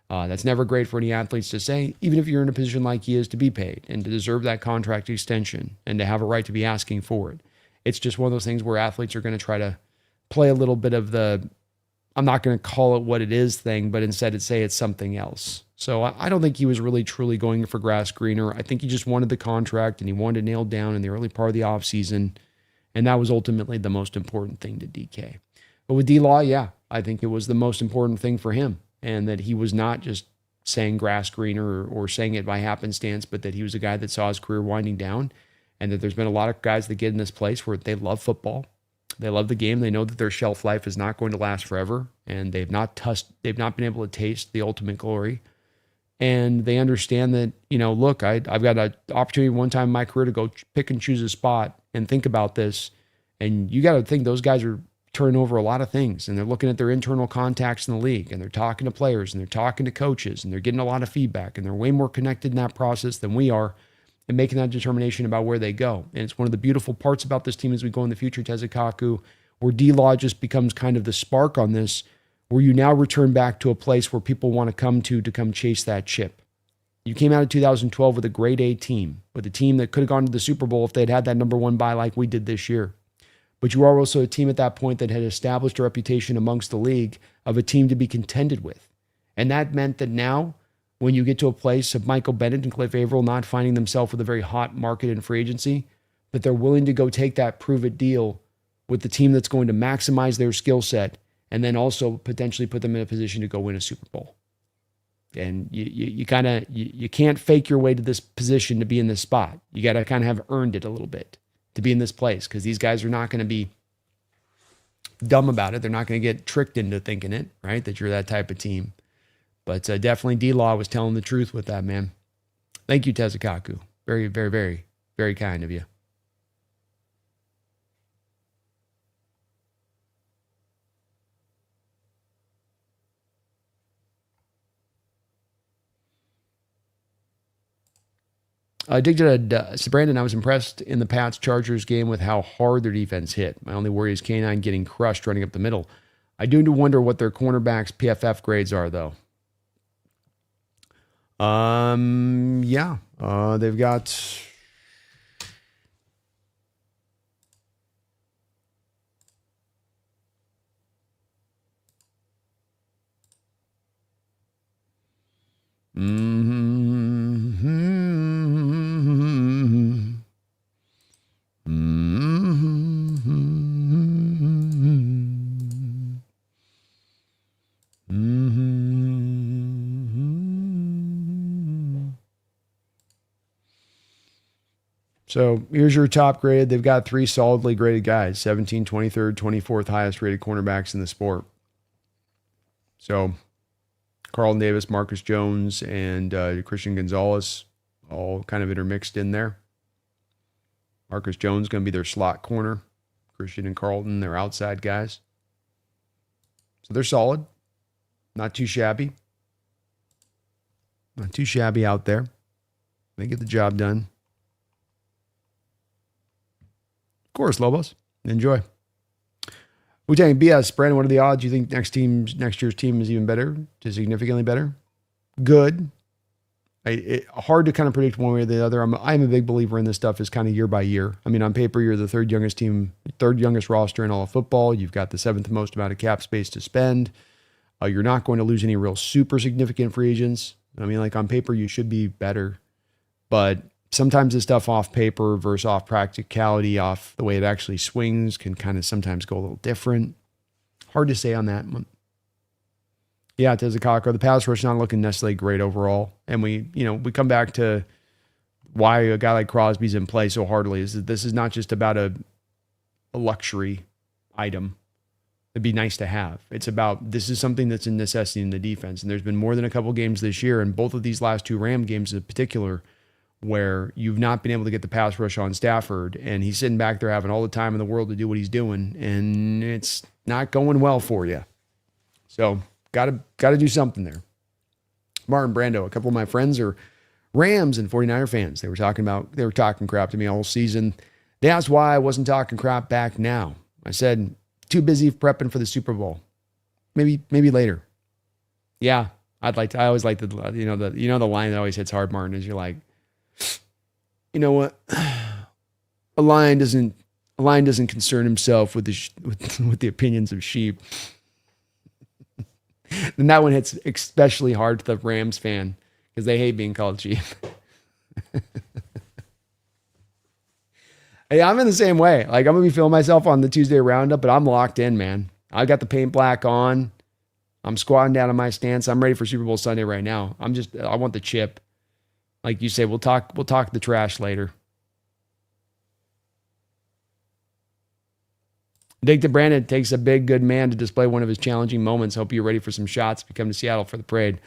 That's never great for any athletes to say, even if you're in a position like he is to be paid and to deserve that contract extension and to have a right to be asking for it. It's just one of those things where athletes are going to try to play a little bit of the, I'm not going to call it what it is thing, but instead say it's something else. So I don't think he was really truly going for grass greener. I think he just wanted the contract and he wanted to nail down in the early part of the offseason. And that was ultimately the most important thing to DK. But with D-Law, yeah, I think it was the most important thing for him. And that he was not just saying grass greener or saying it by happenstance, but that he was a guy that saw his career winding down. And that there's been a lot of guys that get in this place where they love football. They love the game. They know that their shelf life is not going to last forever. And they've not been able to taste the ultimate glory. And they understand that, look, I've got an opportunity one time in my career to go pick and choose a spot and think about this. And you got to think those guys are turning over a lot of things. And they're looking at their internal contacts in the league. And they're talking to players. And they're talking to coaches. And they're getting a lot of feedback. And they're way more connected in that process than we are and making that determination about where they go. And it's one of the beautiful parts about this team as we go in the future, Tezakaku, where D-Law just becomes kind of the spark on this, where you now return back to a place where people want to come chase that chip. You came out of 2012 with a grade A team, with a team that could have gone to the Super Bowl if they'd had that number one bye like we did this year. But you are also a team at that point that had established a reputation amongst the league of a team to be contended with. And that meant that now, when you get to a place of Michael Bennett and Cliff Averill not finding themselves with a very hot market in free agency, that they're willing to go take that prove-it deal with the team that's going to maximize their skill set and then also potentially put them in a position to go win a Super Bowl. And you can't fake your way to this position to be in this spot. You got to kind of have earned it a little bit to be in this place because these guys are not going to be dumb about it. They're not going to get tricked into thinking it, right? That you're that type of team. But definitely D-Law was telling the truth with that, man. Thank you, Tezakaku. Very, very, very, very kind of you. Brandon, I was impressed in the Pats-Chargers game with how hard their defense hit. My only worry is K9 getting crushed running up the middle. I do wonder what their cornerbacks' PFF grades are, though. They've got... So here's your top grade. They've got 3 solidly graded guys, 17, 23rd, 24th highest rated cornerbacks in the sport. So Carlton Davis, Marcus Jones, and Christian Gonzalez all kind of intermixed in there. Marcus Jones going to be their slot corner. Christian and Carlton, their outside guys. So they're solid. Not too shabby. Not too shabby out there. They get the job done. Of course, Lobos. Enjoy. We talking BS, Brandon. What are the odds? You think next year's team is even better, to significantly better? Good. Hard to kind of predict one way or the other. I'm a big believer in this stuff is kind of year by year. I mean, on paper, you're the third youngest roster in all of football. You've got the seventh most amount of cap space to spend. You're not going to lose any real super significant free agents. I mean, like on paper, you should be better, but sometimes this stuff off paper versus off practicality, off the way it actually swings, can kind of sometimes go a little different. Hard to say on that one. Yeah, Tezakako, the pass rush not looking necessarily great overall. And we come back to why a guy like Crosby's in play so hardly is that this is not just about a luxury item. It'd be nice to have. It's about, this is something that's a necessity in the defense. And there's been more than a couple games this year, and both of these last two Ram games in particular, where you've not been able to get the pass rush on Stafford, and he's sitting back there having all the time in the world to do what he's doing, and it's not going well for you. So got to do something there. Martin Brando, a couple of my friends are Rams and 49er fans. They were talking crap to me all season. They asked why I wasn't talking crap back now. I said, too busy prepping for the Super Bowl. Maybe later. Yeah, I always like the line that always hits hard, Martin, is you're like, you know what? A lion doesn't concern himself with the opinions of sheep. And that one hits especially hard to the Rams fan because they hate being called sheep. Hey, I'm in the same way. Like, I'm going to be feeling myself on the Tuesday roundup, but I'm locked in, man. I got the paint black on. I'm squatting down on my stance. I'm ready for Super Bowl Sunday right now. I want the chip. Like you say, we'll talk the trash later. Dick DeBrandon takes a big, good man to display one of his challenging moments. Hope you're ready for some shots to come to Seattle for the parade.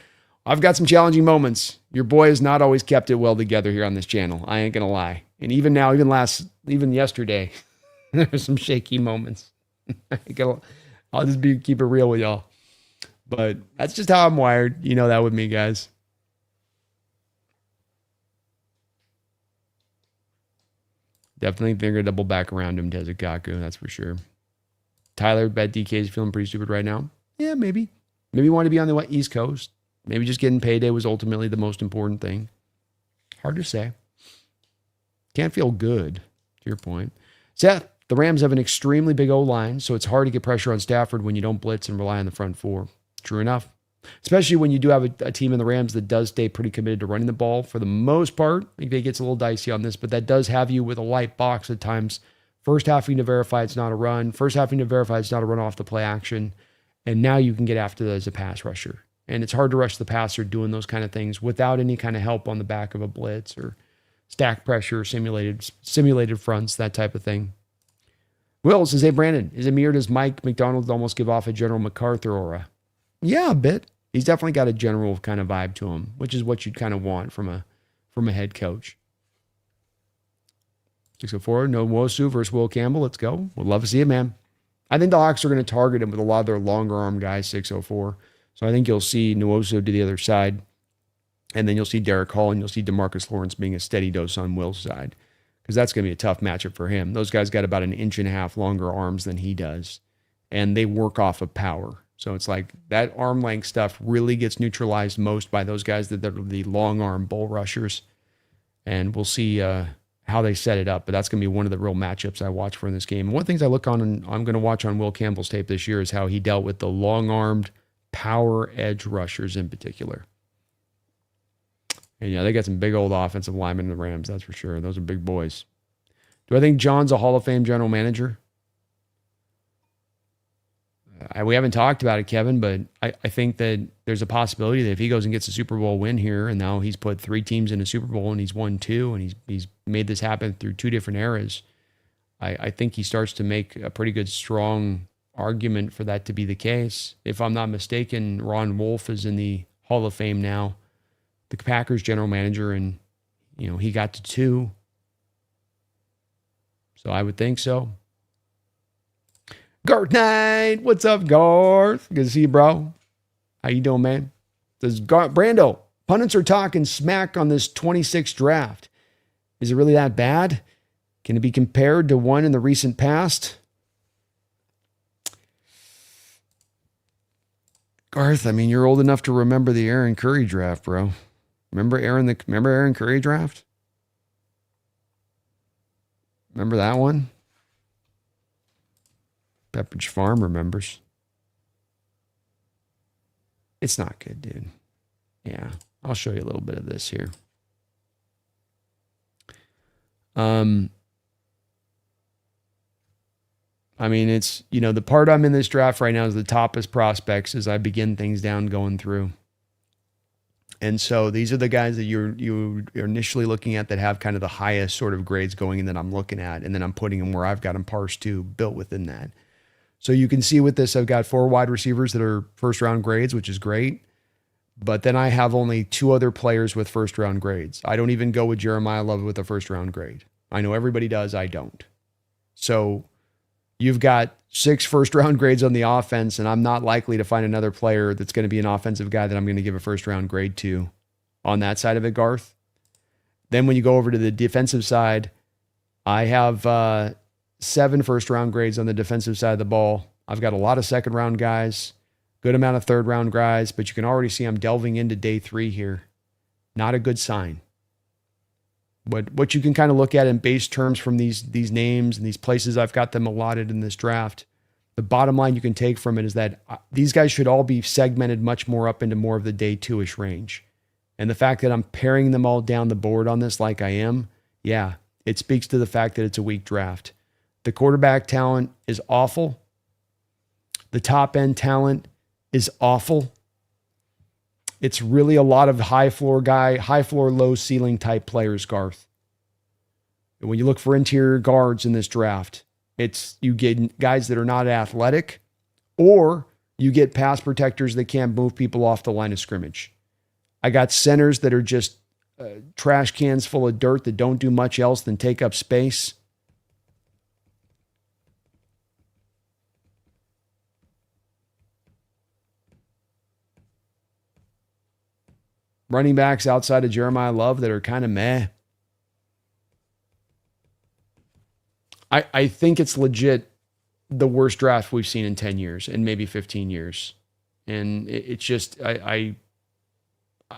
I've got some challenging moments. Your boy has not always kept it well together here on this channel. I ain't going to lie. And even now, even yesterday, there's some shaky moments. I'll just keep it real with y'all. But that's just how I'm wired. You know that with me, guys. Definitely think they're going to double back around him, Tezakaku. That's for sure. Tyler, bet DK's feeling pretty stupid right now. Yeah, maybe. Maybe want to be on the East Coast. Maybe just getting payday was ultimately the most important thing. Hard to say. Can't feel good, to your point. Seth, the Rams have an extremely big O-line, so it's hard to get pressure on Stafford when you don't blitz and rely on the front four. True enough. Especially when you do have a team in the Rams that does stay pretty committed to running the ball for the most part. Maybe it gets a little dicey on this, but that does have you with a light box at times. First half you need to verify it's not a run. First half you need to verify it's not a run off the play action. And now you can get after that as a pass rusher. And it's hard to rush the passer doing those kind of things without any kind of help on the back of a blitz or stack pressure, simulated fronts, that type of thing. Will says, hey, Brandon, is it me or does Mike McDonald almost give off a General MacArthur aura? Yeah, a bit. He's definitely got a general kind of vibe to him, which is what you'd kind of want from a head coach. 604, no Wosu versus Will Campbell. Let's go. We'd love to see it, man. I think the Hawks are going to target him with a lot of their longer arm guys, 604. So I think you'll see Nwosu to the other side, and then you'll see Derek Hall, and you'll see DeMarcus Lawrence being a steady dose on Will's side, because that's going to be a tough matchup for him. Those guys got about 1.5 inches longer arms than he does, and they work off of power. So it's like that arm length stuff really gets neutralized most by those guys that are the long arm bull rushers, and we'll see how they set it up. But that's going to be one of the real matchups I watch for in this game. And one of the things I look on, and I'm going to watch on Will Campbell's tape this year, is how he dealt with the long-armed power edge rushers in particular. And yeah, they got some big old offensive linemen in the Rams, that's for sure. Those are big boys. Do I think John's a Hall of Fame general manager? We haven't talked about it, Kevin, but I think that there's a possibility that if he goes and gets a Super Bowl win here, and now he's put 3 teams in a Super Bowl and he's won 2, and he's made this happen through 2 different eras, I think he starts to make a pretty good, strong argument for that to be the case. If I'm not mistaken, Ron Wolf is in the Hall of Fame now. The Packers general manager, and, he got to 2. So I would think so. Garth Knight, what's up, Garth? Good to see you, bro. How you doing, man? Says Brando, pundits are talking smack on this 26th draft. Is it really that bad? Can it be compared to one in the recent past? Garth, I mean, you're old enough to remember the Aaron Curry draft, bro. Remember Aaron Curry draft? Remember that one? Pepperidge Farm remembers. It's not good, dude. Yeah, I'll show you a little bit of this here. I mean, it's, the part I'm in this draft right now is the toppest prospects as I begin things down going through. And so these are the guys that you're initially looking at that have kind of the highest sort of grades going in that I'm looking at. And then I'm putting them where I've got them parsed to, built within that. So you can see with this, I've got 4 wide receivers that are first round grades, which is great. But then I have only 2 other players with first round grades. I don't even go with Jeremiah Love with a first round grade. I know everybody does. I don't. So you've got 6 first round grades on the offense, and I'm not likely to find another player that's going to be an offensive guy that I'm going to give a first round grade to on that side of it, Garth. Then when you go over to the defensive side, I have 7 first round grades on the defensive side of the ball. I've got a lot of second round guys, good amount of third round guys, but you can already see I'm delving into day 3 here. Not a good sign. But what you can kind of look at in base terms from these names and these places I've got them allotted in this draft, the bottom line you can take from it is that these guys should all be segmented much more up into more of the day 2-ish range. And the fact that I'm paring them all down the board on this like I am, yeah, it speaks to the fact that it's a weak draft. The quarterback talent is awful. The top end talent is awful. It's really a lot of high floor, low ceiling type players, Garth. And when you look for interior guards in this draft, you get guys that are not athletic, or you get pass protectors that can't move people off the line of scrimmage. I got centers that are just trash cans full of dirt that don't do much else than take up space. Running backs outside of Jeremiah Love that are kind of meh. I think it's legit the worst draft we've seen in 10 years and maybe 15 years. And it's just,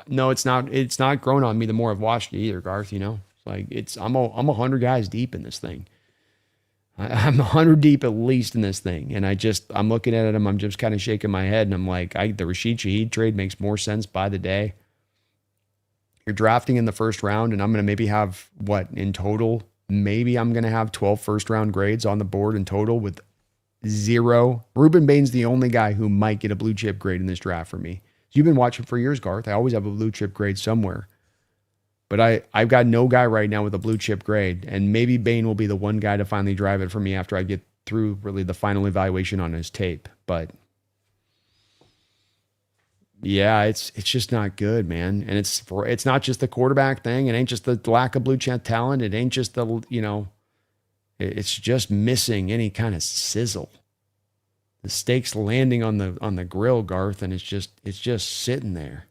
no, it's not grown on me the more I've watched it either, Garth, I'm 100 guys deep in this thing. I'm 100 deep at least in this thing. And I'm looking at it, I'm just kind of shaking my head, and I'm like, the Rashid Shaheed trade makes more sense by the day. You're drafting in the first round, and I'm going to maybe have, in total? Maybe I'm going to have 12 first round grades on the board in total with 0. Ruben Bain's the only guy who might get a blue chip grade in this draft for me. You've been watching for years, Garth. I always have a blue chip grade somewhere. But I've got no guy right now with a blue chip grade, and maybe Bain will be the one guy to finally drive it for me after I get through really the final evaluation on his tape. But yeah, it's just not good, man. And it's not just the quarterback thing. It ain't just the lack of blue chip talent. It ain't just it's just missing any kind of sizzle. The steak's landing on the grill, Garth, and it's just sitting there.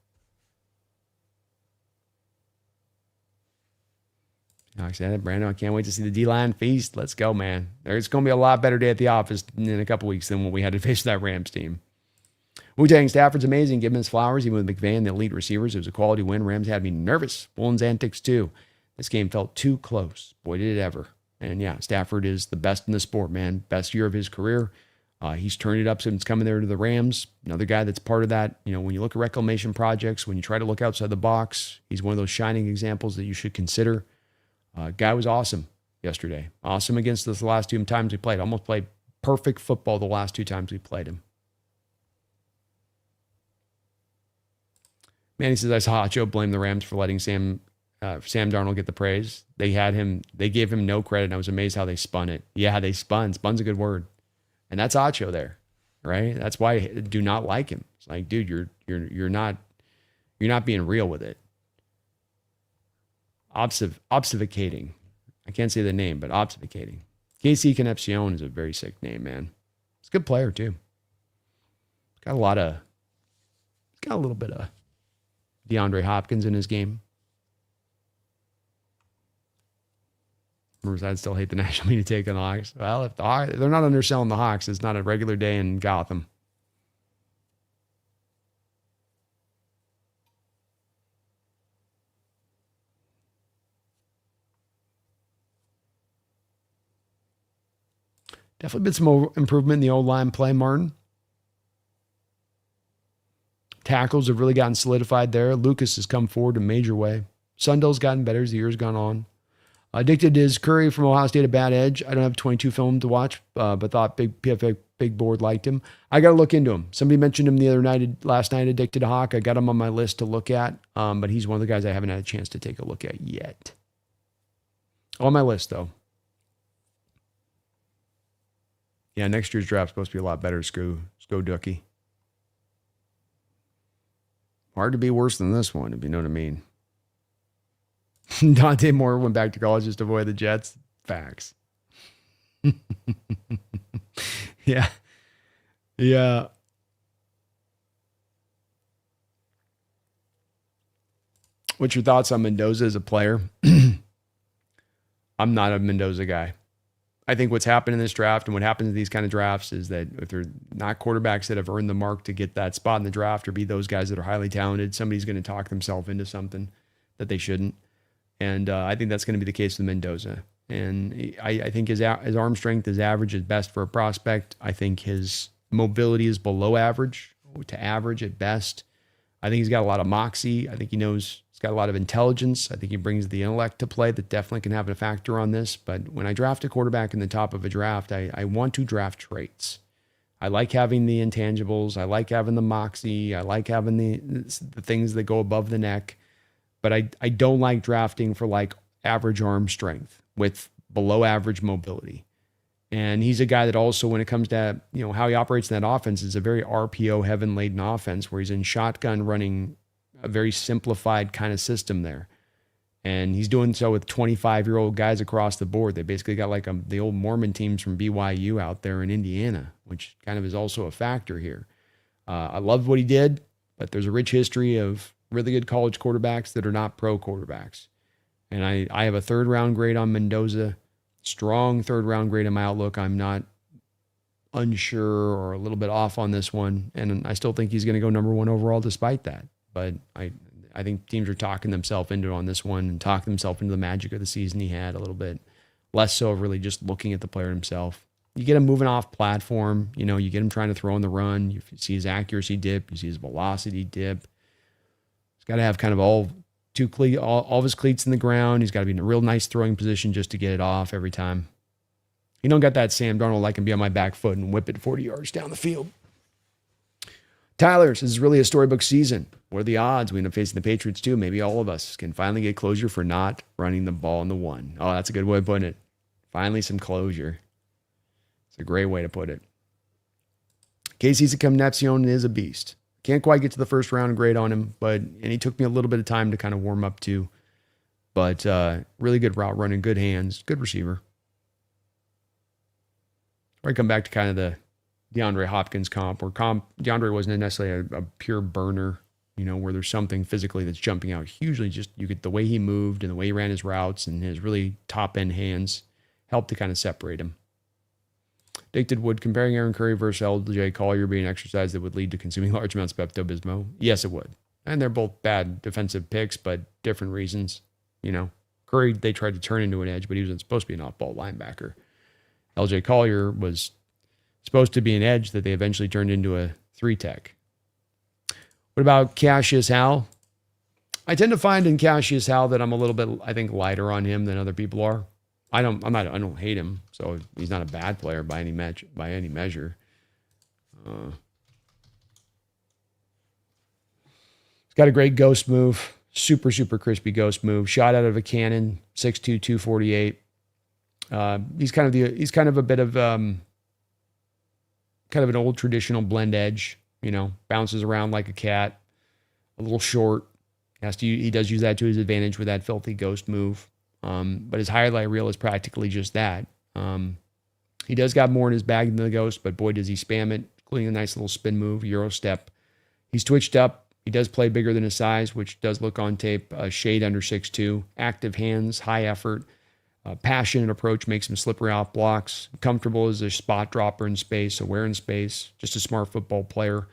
Like I said, Brandon, I can't wait to see the D-line feast. Let's go, man. It's going to be a lot better day at the office in a couple weeks than when we had to face that Rams team. Wu-Tang, Stafford's amazing. Give him his flowers. Even with McVay and the elite receivers, it was a quality win. Rams had me nervous. Woolen's antics, too. This game felt too close. Boy, did it ever. And yeah, Stafford is the best in the sport, man. Best year of his career. He's turned it up since coming there to the Rams. Another guy that's part of that. When you look at reclamation projects, when you try to look outside the box, he's one of those shining examples that you should consider. Guy was awesome yesterday. Awesome against us the last 2 times we played. Almost played perfect football the last 2 times we played him. Manny says, I saw Joe blame the Rams for letting Sam Darnold get the praise. They gave him no credit, and I was amazed how they spun it. Yeah, they spun. Spun's a good word. And that's Acho there, right? That's why I do not like him. It's like, dude, you're not You're not being real with it. Obfuscating. I can't say the name, but obfuscating. Casey Concepcion is a very sick name, man. He's a good player too. Got a little bit of DeAndre Hopkins in his game. I'd still hate the national media take on the Hawks. Well, if they're not underselling the Hawks, it's not a regular day in Gotham. Definitely been some improvement in the O-line play, Martin. Tackles have really gotten solidified there. Lucas has come forward in a major way. Sundell's gotten better as the year's gone on. Addicted is Curry from Ohio State, a bad edge. I don't have 22 film to watch, but thought Big PFA Big Board liked him. I got to look into him. Somebody mentioned him last night, Addicted to Hawk. I got him on my list to look at, but he's one of the guys I haven't had a chance to take a look at yet. On my list, though. Yeah, next year's draft's supposed to be a lot better, Screw Dookie. Hard to be worse than this one, if you know what I mean. Dante Moore went back to college just to avoid the Jets. Facts. Yeah. What's your thoughts on Mendoza as a player? I'm not a Mendoza guy. I think what's happened in this draft and what happens in these kind of drafts is that if they're not quarterbacks that have earned the mark to get that spot in the draft or be those guys that are highly talented, somebody's going to talk themselves into something that they shouldn't. And I think that's going to be the case with Mendoza. And I think his arm strength is average at best for a prospect. I think his mobility is below average to average at best. I think he's got a lot of moxie. I think he's got a lot of intelligence. I think he brings the intellect to play that definitely can have a factor on this. But when I draft a quarterback in the top of a draft, I want to draft traits. I like having the intangibles. I like having the moxie. I like having the things that go above the neck. But I don't like drafting for like average arm strength with below average mobility. And he's a guy that also, when it comes to how he operates in that offense, is a very RPO heaven laden offense where he's in shotgun running a very simplified kind of system there. And he's doing so with 25-year-old guys across the board. They basically got like the old Mormon teams from BYU out there in Indiana, which kind of is also a factor here. I loved what he did, but there's a rich history of really good college quarterbacks that are not pro quarterbacks. And I have a third-round grade on Mendoza, strong third-round grade in my outlook. I'm not unsure or a little bit off on this one, and I still think he's going to go number one overall despite that. But I think teams are talking themselves into it on this one and talking themselves into the magic of the season he had a little bit, less so of really just looking at the player himself. You get him moving off platform, you get him trying to throw on the run, you see his accuracy dip, you see his velocity dip. He's got to have kind of all of his cleats in the ground. He's got to be in a real nice throwing position just to get it off every time. You don't got that Sam Darnold I can be on my back foot and whip it 40 yards down the field. Tyler, this is really a storybook season. What are the odds we end up facing the Patriots too? Maybe all of us can finally get closure for not running the ball in the one. Oh, that's a good way of putting it. Finally some closure. It's a great way to put it. Casey Concepcion is a beast. Can't quite get to the first round grade on him, and he took me a little bit of time to kind of warm up to. But really good route running, good hands, good receiver. Or I come back to kind of the DeAndre Hopkins comp, where DeAndre wasn't necessarily a pure burner, where there's something physically that's jumping out hugely. Just you get the way he moved and the way he ran his routes and his really top end hands helped to kind of separate him. Addicted would comparing Aaron Curry versus LJ Collier be an exercise that would lead to consuming large amounts of Pepto-Bismol? Yes, it would. And they're both bad defensive picks, but different reasons. Curry, they tried to turn into an edge, but he was supposed to be an off-ball linebacker. LJ Collier was supposed to be an edge that they eventually turned into a 3-tech. What about Cassius Hal? I tend to find in Cassius Hal that I'm a little bit, I think, lighter on him than other people are. I don't hate him, so he's not a bad player by any measure. He's got a great ghost move, super, super crispy ghost move. Shot out of a cannon, 6'2", 248. He's kind of a bit of kind of an old traditional blend edge, bounces around like a cat. a little short. He does use that to his advantage with that filthy ghost move. But his highlight reel is practically just that. He does got more in his bag than the ghost, but boy, does he spam it, including a nice little spin move, Euro step. He's twitched up. He does play bigger than his size, which does look on tape. Shade under 6'2", active hands, high effort, passionate approach makes him slippery off blocks. Comfortable as a spot dropper in space, aware in space, just a smart football player.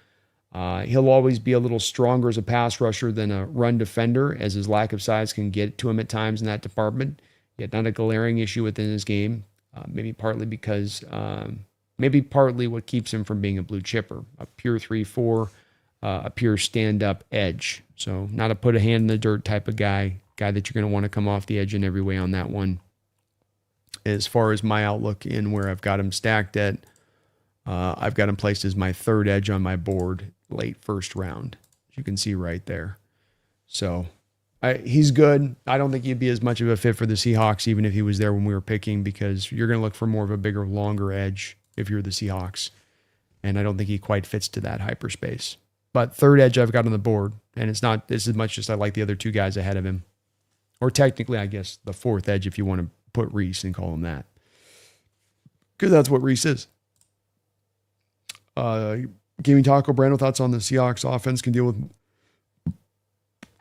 He'll always be a little stronger as a pass rusher than a run defender, as his lack of size can get to him at times in that department. Yet not a glaring issue within his game. Maybe partly what keeps him from being a blue chipper, a pure 3-4, a pure stand-up edge. So not a put a hand in the dirt type of guy that you're going to want to come off the edge in every way on that one. As far as my outlook in where I've got him stacked at, I've got him placed as my third edge on my board, late first round, as you can see right there. So he's good. I don't think he'd be as much of a fit for the Seahawks, even if he was there when we were picking, because you're going to look for more of a bigger, longer edge if you're the Seahawks. And I don't think he quite fits to that hyperspace. But third edge I've got on the board, and it's not this as much as I like the other two guys ahead of him. Or technically, I guess, the fourth edge if you want to put Reese and call him that. Because that's what Reese is. Gaming Taco, Brando, thoughts on the Seahawks offense can deal with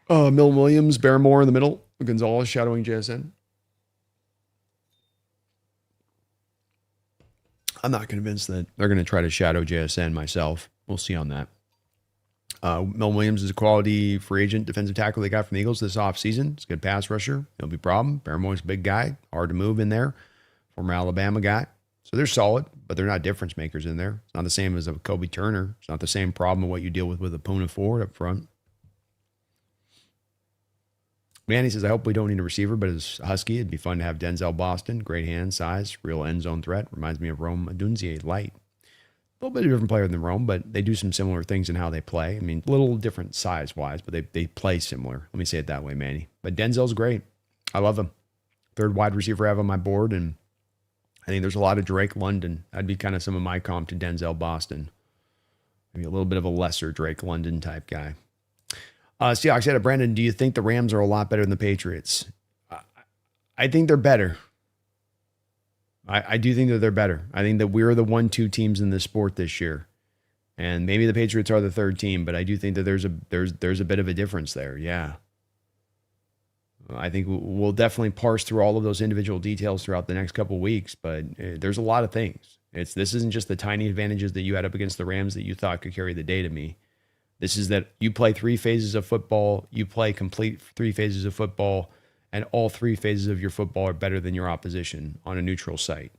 Milton Williams, Barrymore in the middle, Gonzalez shadowing JSN. I'm not convinced that they're going to try to shadow JSN myself. We'll see on that. Milton Williams is a quality free agent defensive tackle they got from the Eagles this offseason. It's a good pass rusher. He'll be a problem. Barrymore's a big guy, hard to move in there. Former Alabama guy. So they're solid, but they're not difference makers in there. It's not the same as a Kobe Turner. It's not the same problem of what you deal with a Puna Ford up front. Manny says, I hope we don't need a receiver, but as Husky, it'd be fun to have Denzel Boston. Great hand, size, real end zone threat. Reminds me of Rome Odunze, light. A little bit of a different player than Rome, but they do some similar things in how they play. I mean, a little different size-wise, but they play similar. Let me say it that way, Manny. But Denzel's great. I love him. Third wide receiver I have on my board, and I think there's a lot of Drake London. That'd be kind of some of my comp to Denzel Boston. Maybe a little bit of a lesser Drake London type guy. Seahawks had a Brandon, do you think the Rams are a lot better than the Patriots? I think they're better. I do think that they're better. I think that we're the 1-2 teams in this sport this year. And maybe the Patriots are the third team, but I do think that there's a bit of a difference there. Yeah. I think we'll definitely parse through all of those individual details throughout the next couple of weeks, but there's a lot of things. This isn't just the tiny advantages that you had up against the Rams that you thought could carry the day to me. This is that you play 3 phases of football, you play complete 3 phases of football, and all 3 phases of your football are better than your opposition on a neutral site.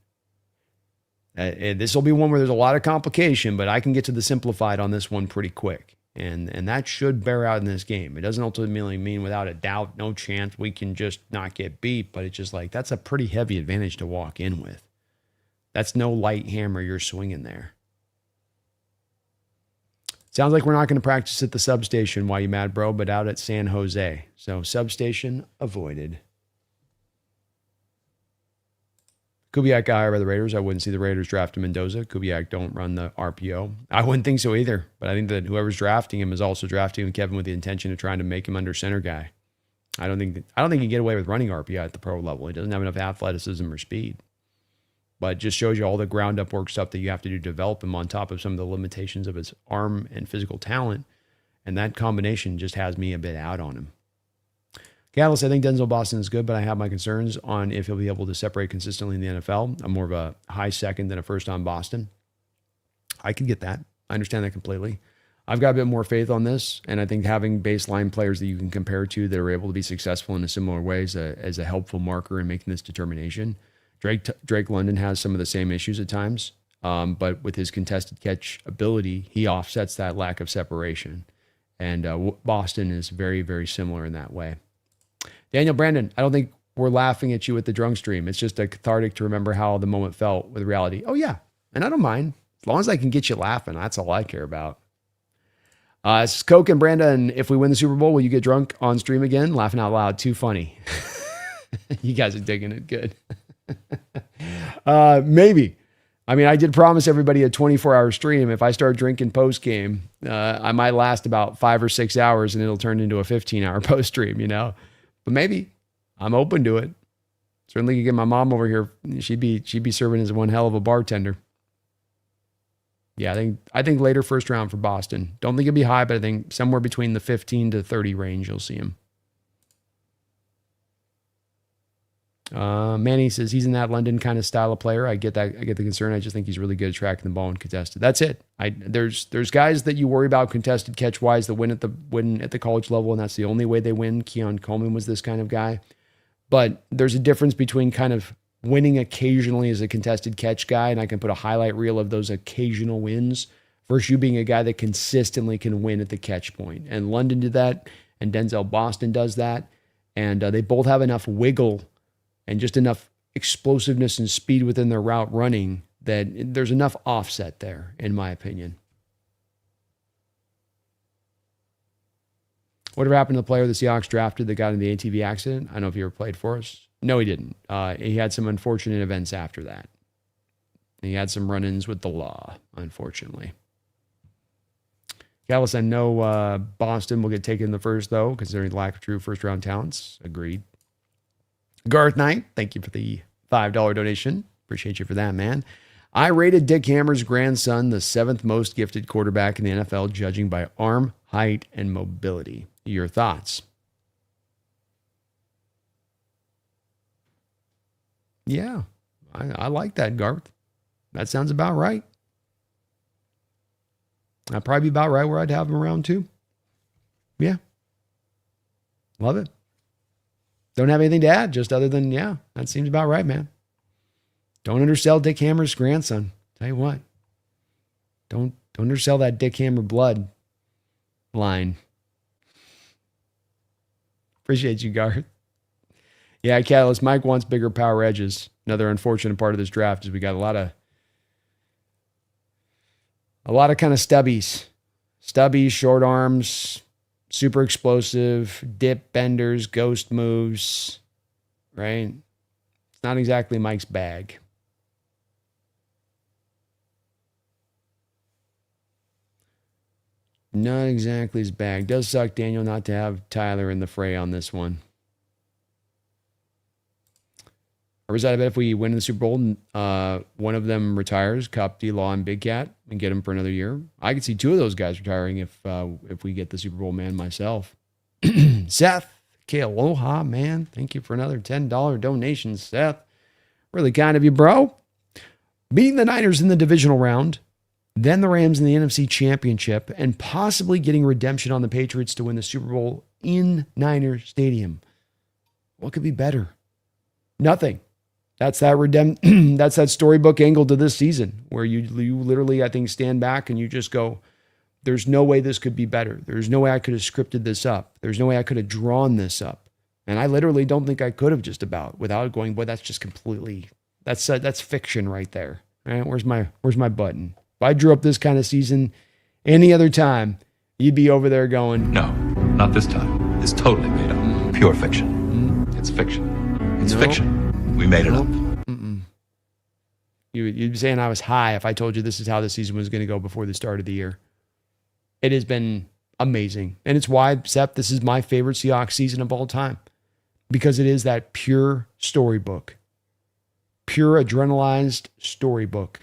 This will be one where there's a lot of complication, but I can get to the simplified on this one pretty quick. And that should bear out in this game. It doesn't ultimately mean without a doubt, no chance we can just not get beat, but it's just like that's a pretty heavy advantage to walk in with. That's no light hammer you're swinging there. Sounds like we're not going to practice at the substation while you mad, bro, but out at San Jose. So substation avoided. Kubiak got hired by the Raiders. I wouldn't see the Raiders drafting Mendoza. Kubiak don't run the RPO. I wouldn't think so either, but I think that whoever's drafting him is also drafting Kevin with the intention of trying to make him under center guy. I don't think he can get away with running RPO at the pro level. He doesn't have enough athleticism or speed. But it just shows you all the ground up work stuff that you have to do to develop him on top of some of the limitations of his arm and physical talent. And that combination just has me a bit out on him. Catalyst, I think Denzel Boston is good, but I have my concerns on if he'll be able to separate consistently in the NFL. I'm more of a high second than a first on Boston. I can get that. I understand that completely. I've got a bit more faith on this, and I think having baseline players that you can compare to that are able to be successful in a similar way is a helpful marker in making this determination. Drake London has some of the same issues at times, but with his contested catch ability, he offsets that lack of separation. And Boston is very, very similar in that way. Daniel Brandon, I don't think we're laughing at you with the drunk stream. It's just a cathartic to remember how the moment felt with reality. Oh, yeah. And I don't mind. As long as I can get you laughing, that's all I care about. It's Coke and Brandon. If we win the Super Bowl, will you get drunk on stream again? Laughing out loud. Too funny. You guys are digging it. Good. Maybe. I mean, I did promise everybody a 24-hour stream. If I start drinking post-game, I might last about 5 or 6 hours and it'll turn into a 15-hour post-stream, But maybe. I'm open to it. Certainly could get my mom over here. She'd be serving as one hell of a bartender. Yeah, I think later first round for Boston. Don't think it'll be high, but I think somewhere between the 15 to 30 range you'll see him. Manny says he's in that London kind of style of player. I get that. I get the concern. I just think he's really good at tracking the ball and contested. That's it. There's guys that you worry about contested catch wise that win at the college level, and that's the only way they win. Keon Coleman was this kind of guy, but there's a difference between kind of winning occasionally as a contested catch guy, and I can put a highlight reel of those occasional wins, versus you being a guy that consistently can win at the catch point. And London did that, and Denzel Boston does that, and they both have enough wiggle and just enough explosiveness and speed within their route running that there's enough offset there, in my opinion. Whatever happened to the player the Seahawks drafted that got in the ATV accident? I don't know if he ever played for us. No, he didn't. He had some unfortunate events after that. He had some run-ins with the law, unfortunately. Gallus, I know Boston will get taken in the first, though, considering the lack of true first-round talents. Agreed. Garth Knight, thank you for the $5 donation. Appreciate you for that, man. I rated Dick Hammer's grandson the 7th most gifted quarterback in the NFL, judging by arm, height, and mobility. Your thoughts? Yeah, I like that, Garth. That sounds about right. That'd probably be about right where I'd have him around too. Yeah. Love it. Don't have anything to add, just other than, yeah, that seems about right, man. Don't undersell Dick Hammer's grandson. Tell you what. Don't undersell that Dick Hammer blood line. Appreciate you, Garth. Yeah, Catalyst, Mike wants bigger power edges. Another unfortunate part of this draft is we got a lot of kind of stubbies. Stubbies, short arms, super explosive, dip benders, ghost moves, right? It's not exactly Mike's bag. Not exactly his bag. Does suck, Daniel, not to have Tyler in the fray on this one. Or is that a bet if we win the Super Bowl and one of them retires, Kupp, D-Law, and Big Cat, and get him for another year? I could see two of those guys retiring if we get the Super Bowl, man, myself. Seth, K-Aloha, man. Thank you for another $10 donation, Seth. Really kind of you, bro. Beating the Niners in the divisional round, then the Rams in the NFC Championship, and possibly getting redemption on the Patriots to win the Super Bowl in Niner Stadium. What could be better? Nothing. That's that that's that storybook angle to this season where you literally, I think, stand back and you just go, there's no way this could be better. There's no way I could have scripted this up. There's no way I could have drawn this up. And I literally don't think I could have just about without going, boy, that's just completely, that's fiction right there. Right? Where's my button? If I drew up this kind of season any other time, you'd be over there going, no, not this time. It's totally made up. Pure fiction. It's fiction. It's fiction. We made it up. You'd be saying I was high if I told you this is how the season was going to go before the start of the year. It has been amazing. And it's why, Seth, this is my favorite Seahawks season of all time. Because it is that pure storybook. Pure adrenalized storybook.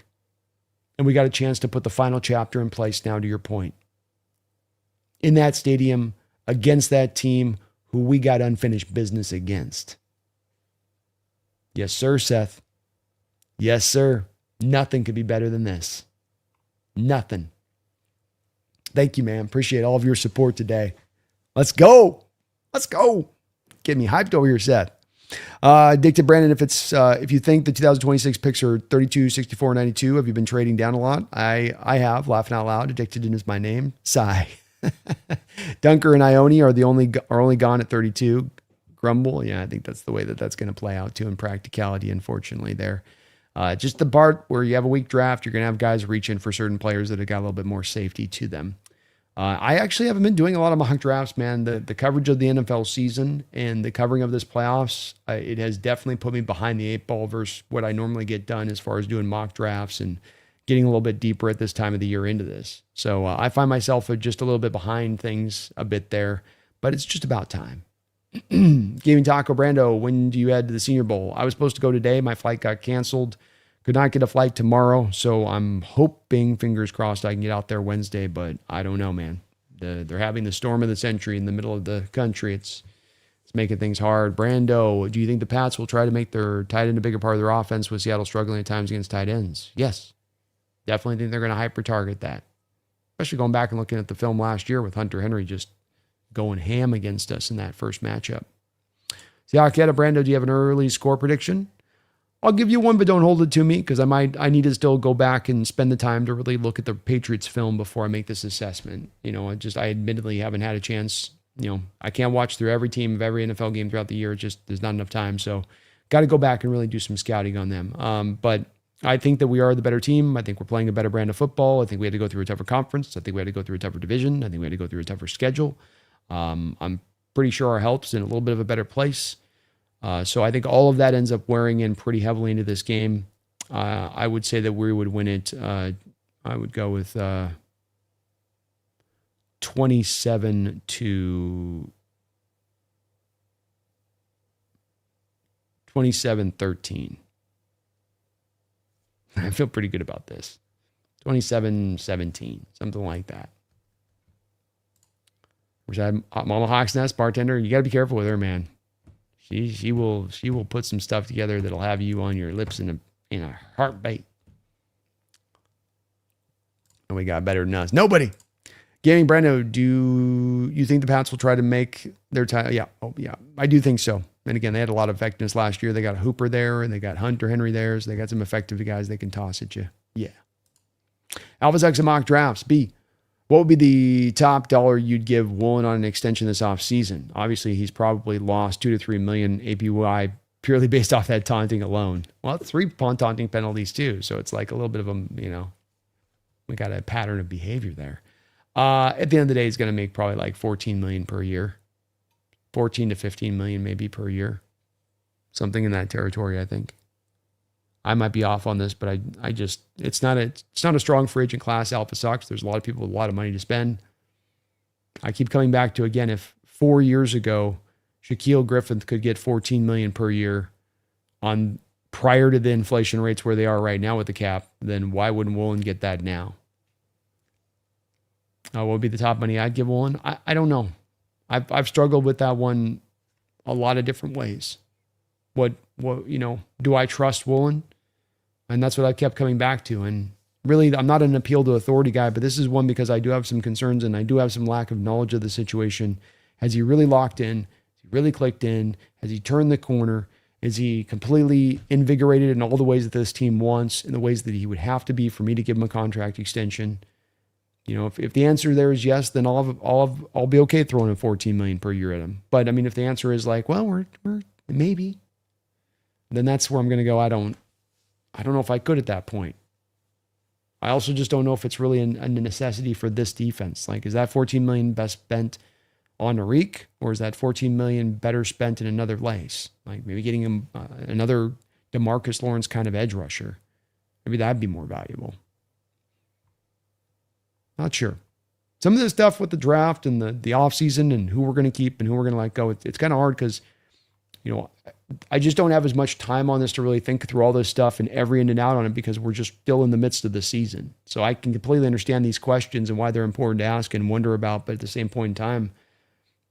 And we got a chance to put the final chapter in place now, to your point. In that stadium, against that team who we got unfinished business against. Yes, sir, Seth. Yes, sir. Nothing could be better than this. Nothing. Thank you, man. Appreciate all of your support today. Let's go. Let's go. Get me hyped over here, Seth. Addicted Brandon, if you think the 2026 picks are 32, 64, 92, have you been trading down a lot? I have, laughing out loud. Addicted is my name. Sigh. Dunker and Ione are only gone at 32. Grumble. Yeah, I think that's the way that's going to play out too in practicality, unfortunately, there. Just the part where you have a weak draft, you're going to have guys reaching for certain players that have got a little bit more safety to them. I actually haven't been doing a lot of mock drafts, man. The coverage of the NFL season and the covering of this playoffs, it has definitely put me behind the eight ball versus what I normally get done as far as doing mock drafts and getting a little bit deeper at this time of the year into this. So I find myself just a little bit behind things a bit there, but it's just about time. Gaming Taco Brando, when do you head to the Senior Bowl? I was supposed to go today. My flight got canceled. Could not get a flight tomorrow, so I'm hoping, fingers crossed, I can get out there Wednesday, but I don't know, man. They're having the storm of the century in the middle of the country. It's making things hard. Brando, do you think the Pats will try to make their tight end a bigger part of their offense with Seattle struggling at times against tight ends? Yes. Definitely think they're going to hyper-target that. Especially going back and looking at the film last year with Hunter Henry just going ham against us in that first matchup. Siaketa, Brando, do you have an early score prediction? I'll give you one, but don't hold it to me because I need to still go back and spend the time to really look at the Patriots film before I make this assessment. I admittedly haven't had a chance. I can't watch through every team of every NFL game throughout the year. There's not enough time. So got to go back and really do some scouting on them. But I think that we are the better team. I think we're playing a better brand of football. I think we had to go through a tougher conference. I think we had to go through a tougher division. I think we had to go through a tougher schedule. I'm pretty sure our health's in a little bit of a better place. So I think all of that ends up wearing in pretty heavily into this game. I would say that we would win it. I would go with 27-13. I feel pretty good about this. 27-17, something like that. Which Mama Hawk's Nest bartender, you got to be careful with her, man. She will put some stuff together that'll have you on your lips in a heartbeat. And we got better than us. Nobody. Gaming Brando, do you think the Pats will try to make their title? Yeah. Oh, yeah. I do think so. And again, they had a lot of effectiveness last year. They got a Hooper there, and they got Hunter Henry there, so they got some effective guys they can toss at you. Yeah. Alpha's X and mock drafts. B, what would be the top dollar you'd give Woolen on an extension this offseason? Obviously, he's probably lost $2 to $3 million APY purely based off that taunting alone. Well, 3 taunting penalties too, so it's like a little bit of a, we got a pattern of behavior there. At the end of the day, he's going to make probably like $14 million per year. 14 to 15 million maybe per year. Something in that territory, I think. I might be off on this, but I just, it's not a strong free agent class. Alpha sucks. There's a lot of people with a lot of money to spend. I keep coming back to, again, if 4 years ago, Shaquille Griffin could get 14 million per year on prior to the inflation rates where they are right now with the cap, then why wouldn't Woolen get that now? What would be the top money I'd give Woolen? I don't know. I've struggled with that one a lot of different ways. What do I trust Woolen? And that's what I kept coming back to. And really, I'm not an appeal to authority guy, but this is one because I do have some concerns and I do have some lack of knowledge of the situation. Has he really locked in? Has he really clicked in? Has he turned the corner? Is he completely invigorated in all the ways that this team wants, in the ways that he would have to be for me to give him a contract extension? If the answer there is yes, then I'll be okay throwing $14 million per year at him. But I mean, if the answer is like, well, we're maybe, then that's where I'm going to go. I don't know if I could at that point. I also just don't know if it's really a necessity for this defense. Like, is that $14 million best spent on Arik, or is that $14 million better spent in another place? Like maybe getting him another DeMarcus Lawrence kind of edge rusher. Maybe that'd be more valuable. Not sure. Some of this stuff with the draft and the offseason and who we're going to keep and who we're going to let go, it's kind of hard because, I just don't have as much time on this to really think through all this stuff and every in and out on it because we're just still in the midst of the season. So I can completely understand these questions and why they're important to ask and wonder about. But at the same point in time,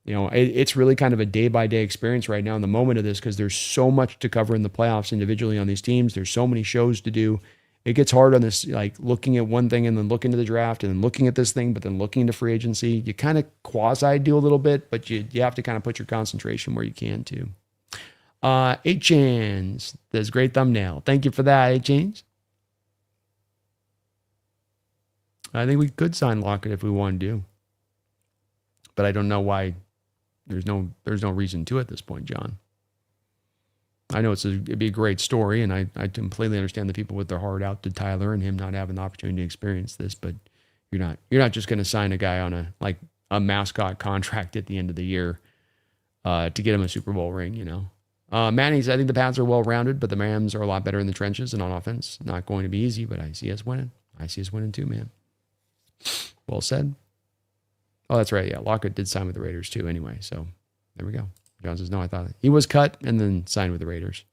it's really kind of a day-by-day experience right now in the moment of this because there's so much to cover in the playoffs individually on these teams. There's so many shows to do. It gets hard on this, like looking at one thing and then looking to the draft and then looking at this thing, but then looking into free agency. You kind of quasi do a little bit, but you have to kind of put your concentration where you can too. 8Chans, that's a great thumbnail. Thank you for that, 8Chans. I think we could sign Lockett if we want to, but I don't know why. There's no reason to at this point, John. I know it'd be a great story, and I completely understand the people with their heart out to Tyler and him not having the opportunity to experience this, but You're not just going to sign a guy on a mascot contract at the end of the year to get him a Super Bowl ring, you know. Manny's, I think the Pats are well-rounded, but the Rams are a lot better in the trenches and on offense. Not going to be easy, but I see us winning. I see us winning too, man. Well said. Oh, that's right. Yeah, Lockett did sign with the Raiders too anyway, so there we go. John says, no, I thought he was cut and then signed with the Raiders.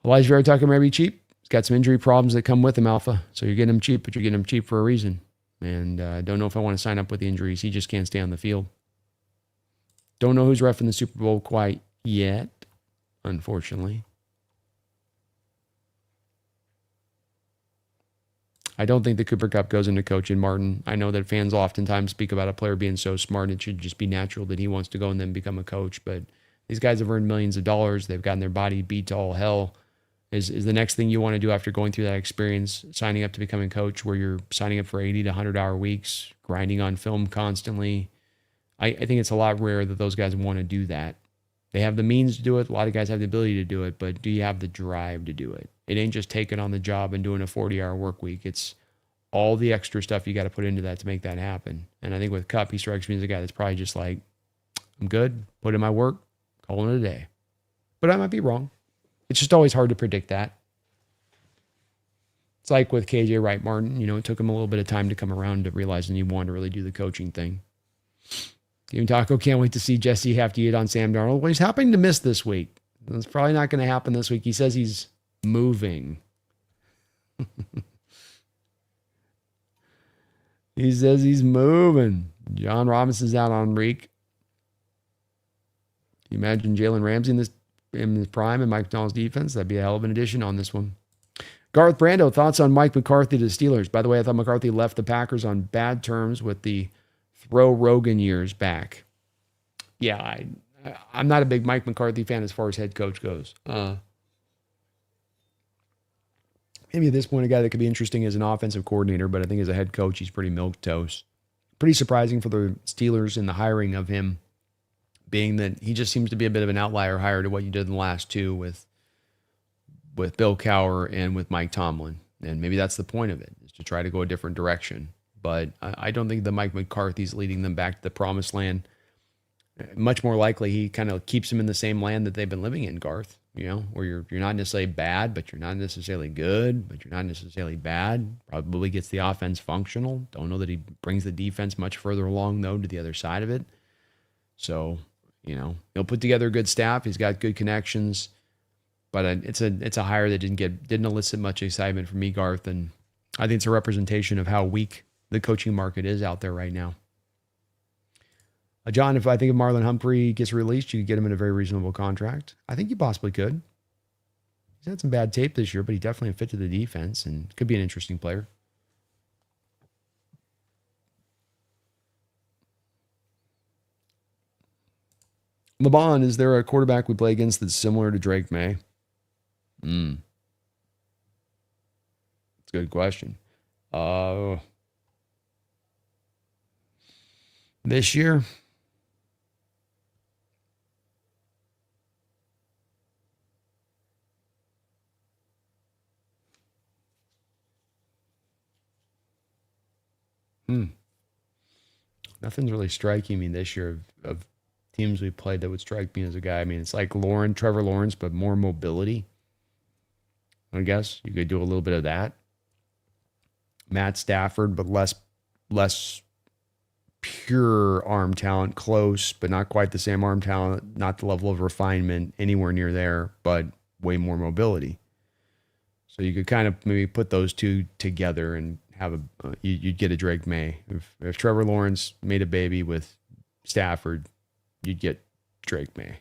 Elijah Vera Tucker may be cheap. He's got some injury problems that come with him, Alpha. So you're getting him cheap, but you're getting him cheap for a reason. And I don't know if I want to sign up with the injuries. He just can't stay on the field. Don't know who's reffing the Super Bowl quite yet, unfortunately. I don't think the Cooper Kupp goes into coaching, Martin. I know that fans oftentimes speak about a player being so smart, it should just be natural that he wants to go and then become a coach. But these guys have earned millions of dollars. They've gotten their body beat to all hell. Is the next thing you want to do after going through that experience, signing up to become a coach where you're signing up for 80 to 100-hour weeks, grinding on film constantly? I think it's a lot rare that those guys want to do that. They have the means to do it. A lot of guys have the ability to do it, but do you have the drive to do it? It ain't just taking on the job and doing a 40-hour work week. It's all the extra stuff you got to put into that to make that happen. And I think with Kupp, he strikes me as a guy that's probably just like, I'm good, put in my work, call it a day. But I might be wrong. It's just always hard to predict that. It's like with KJ Wright Martin, you know, it took him a little bit of time to come around to realizing he wanted to really do the coaching thing. Even Taco can't wait to see Jesse have to eat on Sam Darnold. Well, he's happening to miss this week. It's probably not going to happen this week. He says he's moving. He says he's moving. John Robinson's out on Reek. Can you imagine Jalen Ramsey in his prime and Mike McDonald's defense? That'd be a hell of an addition on this one. Garth Brando, thoughts on Mike McCarthy to the Steelers? By the way, I thought McCarthy left the Packers on bad terms with the throw Rogan years back. Yeah, I'm not a big Mike McCarthy fan as far as head coach goes. Maybe at this point, a guy that could be interesting as an offensive coordinator, but I think as a head coach, he's pretty milquetoast. Pretty surprising for the Steelers in the hiring of him, being that he just seems to be a bit of an outlier hire to what you did in the last two with Bill Cowher and with Mike Tomlin. And maybe that's the point of it, is to try to go a different direction. But I don't think that Mike McCarthy's leading them back to the promised land. Much more likely, he kind of keeps them in the same land that they've been living in, Garth. You know, where you're not necessarily bad, but you're not necessarily good, but you're not necessarily bad. Probably gets the offense functional. Don't know that he brings the defense much further along, though, to the other side of it. So, you know, he'll put together a good staff. He's got good connections, but it's a hire that didn't elicit much excitement from me, Garth. And I think it's a representation of how weak the coaching market is out there right now. John, if Marlon Humphrey gets released, you could get him in a very reasonable contract. I think you possibly could. He's had some bad tape this year, but he definitely fit to the defense and could be an interesting player. LeBron, is there a quarterback we play against that's similar to Drake May? It's a good question. This year, nothing's really striking me this year of teams we played that would strike me as a guy. I mean, it's like Trevor Lawrence, but more mobility. I guess you could do a little bit of that. Matt Stafford, but less pure arm talent, close, but not quite the same arm talent, not the level of refinement anywhere near there, but way more mobility. So you could kind of maybe put those two together and have you'd get a Drake May. If Trevor Lawrence made a baby with Stafford, you'd get Drake May.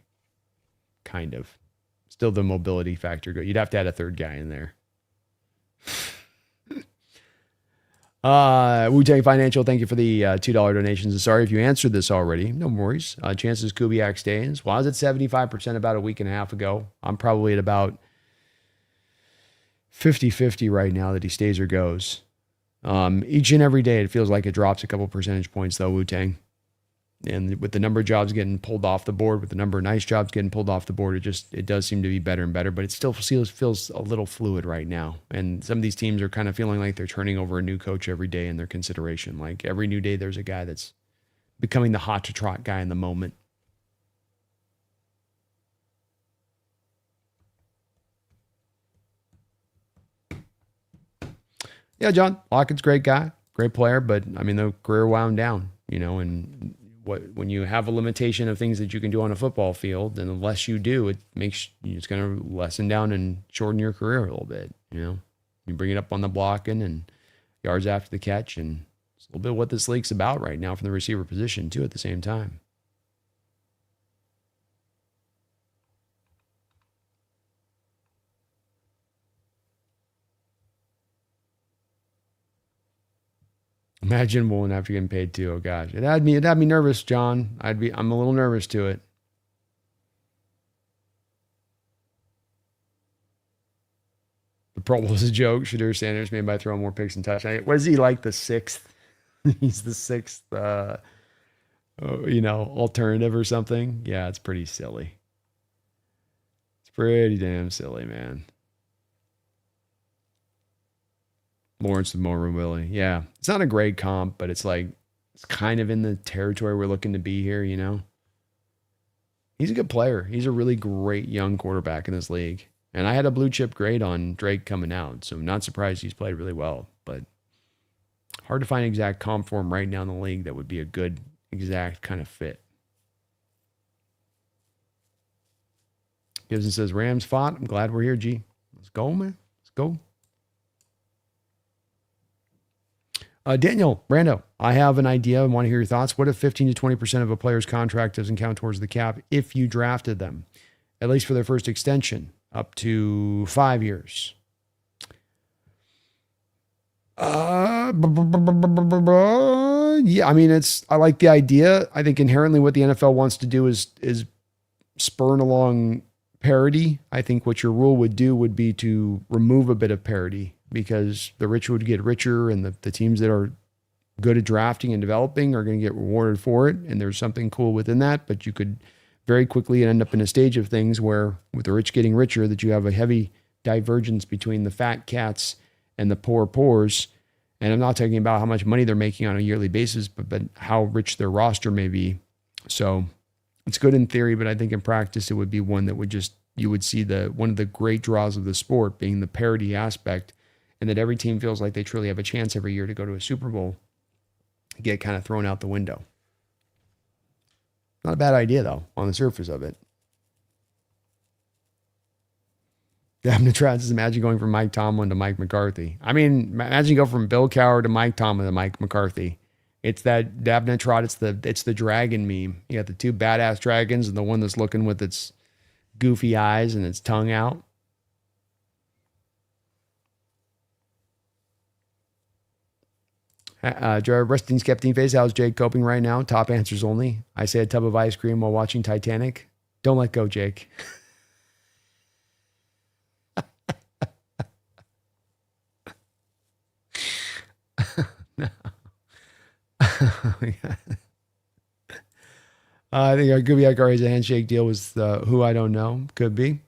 Kind of. Still the mobility factor. You'd have to add a third guy in there. Wu-Tang Financial, thank you for the $2 donations. And sorry if you answered this already. No worries. Chances Kubiak stays. Well, I was at 75% about a week and a half ago. I'm probably at about 50-50 right now that he stays or goes. Each and every day, it feels like it drops a couple percentage points, though, Wu-Tang. And with the number of jobs getting pulled off the board, with the number of nice jobs getting pulled off the board, it does seem to be better and better, but it still feels a little fluid right now. And some of these teams are kind of feeling like they're turning over a new coach every day in their consideration. Like every new day, there's a guy that's becoming the hot to trot guy in the moment. Yeah, John Lockett's a great guy, great player, but I mean, the career wound down, and when you have a limitation of things that you can do on a football field, then the less you do, it's going to lessen down and shorten your career a little bit. You bring it up on the blocking and yards after the catch, and it's a little bit what this league's about right now from the receiver position too. At the same time. Imagine Woolen after getting paid too. Oh gosh, it'd have me nervous, John. I'm a little nervous to it. The Pro Bowl is a joke. Shadur Sanders made by throwing more picks and touchdowns. What is he like, the sixth? He's the sixth, alternative or something. Yeah, it's pretty silly. It's pretty damn silly, man. Lawrence and Moore Willie. Yeah. It's not a great comp, but it's kind of in the territory we're looking to be here, He's a good player. He's a really great young quarterback in this league. And I had a blue chip grade on Drake coming out, so I'm not surprised he's played really well. But hard to find an exact comp for him right now in the league that would be a good, exact kind of fit. Gibson says, Rams fought. I'm glad we're here, G. Let's go, man. Let's go. Daniel, Brando, I have an idea. I want to hear your thoughts. What if 15 to 20% of a player's contract doesn't count towards the cap if you drafted them, at least for their first extension, up to 5 years? Yeah, I mean, I like the idea. I think inherently what the NFL wants to do is spurn along parity. I think what your rule would do would be to remove a bit of parity, because the rich would get richer and the teams that are good at drafting and developing are going to get rewarded for it. And there's something cool within that, but you could very quickly end up in a stage of things where with the rich getting richer, that you have a heavy divergence between the fat cats and the poors. And I'm not talking about how much money they're making on a yearly basis, but how rich their roster may be. So it's good in theory, but I think in practice, it would be one that you would see one of the great draws of the sport being the parity aspect, and that every team feels like they truly have a chance every year to go to a Super Bowl, get kind of thrown out the window. Not a bad idea, though, on the surface of it. Dabnatrat says, imagine going from Mike Tomlin to Mike McCarthy. I mean, imagine you go from Bill Cowher to Mike Tomlin to Mike McCarthy. It's that Dabnatrat, it's the dragon meme. You got the two badass dragons and the one that's looking with its goofy eyes and its tongue out. Rustin Skeptine face. How's Jake coping right now? Top answers only. I say a tub of ice cream while watching Titanic. Don't let go, Jake. No. I think our Gubiak already has a handshake deal with who I don't know. Could be.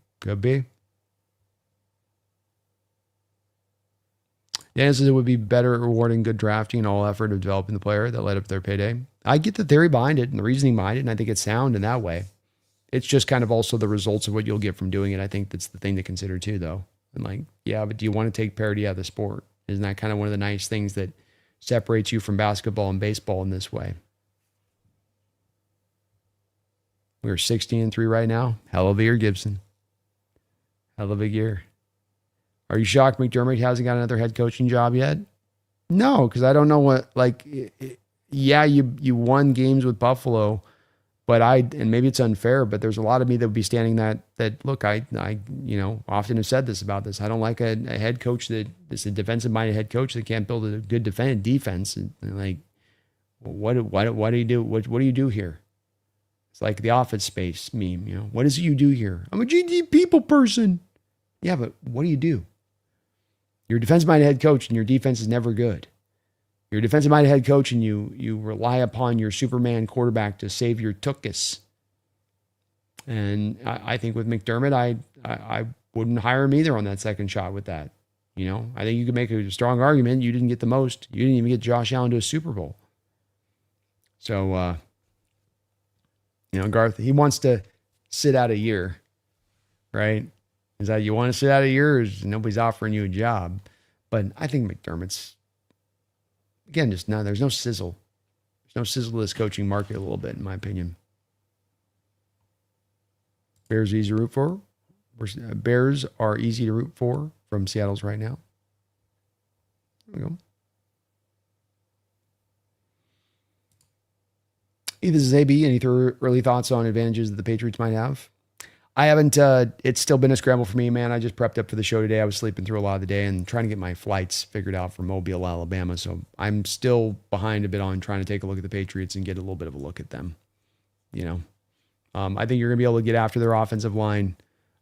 Dan says it would be better at rewarding good drafting and all effort of developing the player that led up to their payday. I get the theory behind it and the reasoning behind it, and I think it's sound in that way. It's just kind of also the results of what you'll get from doing it. I think that's the thing to consider too, though. And but do you want to take parity out of the sport? Isn't that kind of one of the nice things that separates you from basketball and baseball in this way? We're 16-3 right now. Hell of a year, Gibson. Hell of a year. Are you shocked McDermott hasn't got another head coaching job yet? No, because I don't know what, you won games with Buffalo, but and maybe it's unfair, but there's a lot of me that would be standing that look, I often have said this about this. I don't like a head coach that is a defensive-minded head coach that can't build a good defense. And what do you do? What do you do here? It's like the Office Space meme, What is it you do here? I'm a GD people person. Yeah, but what do you do? You're a defensive-minded head coach, and your defense is never good. You're a defensive-minded head coach, and you rely upon your Superman quarterback to save your tuchus. And I think with McDermott, I wouldn't hire him either on that second shot with that. I think you could make a strong argument. You didn't get the most. You didn't even get Josh Allen to a Super Bowl. So, Garth, he wants to sit out a year, right? Is that you want to sit out a year, or is nobody's offering you a job? But I think McDermott's, again, just no, there's no sizzle. There's no sizzle to this coaching market a little bit, in my opinion. Bears easy to root for. Bears are easy to root for from Seattle's right now. There we go. This is AB. Any early thoughts on advantages that the Patriots might have? I haven't. It's still been a scramble for me, man. I just prepped up for the show today. I was sleeping through a lot of the day and trying to get my flights figured out from Mobile, Alabama. So I'm still behind a bit on trying to take a look at the Patriots and get a little bit of a look at them. I think you're going to be able to get after their offensive line.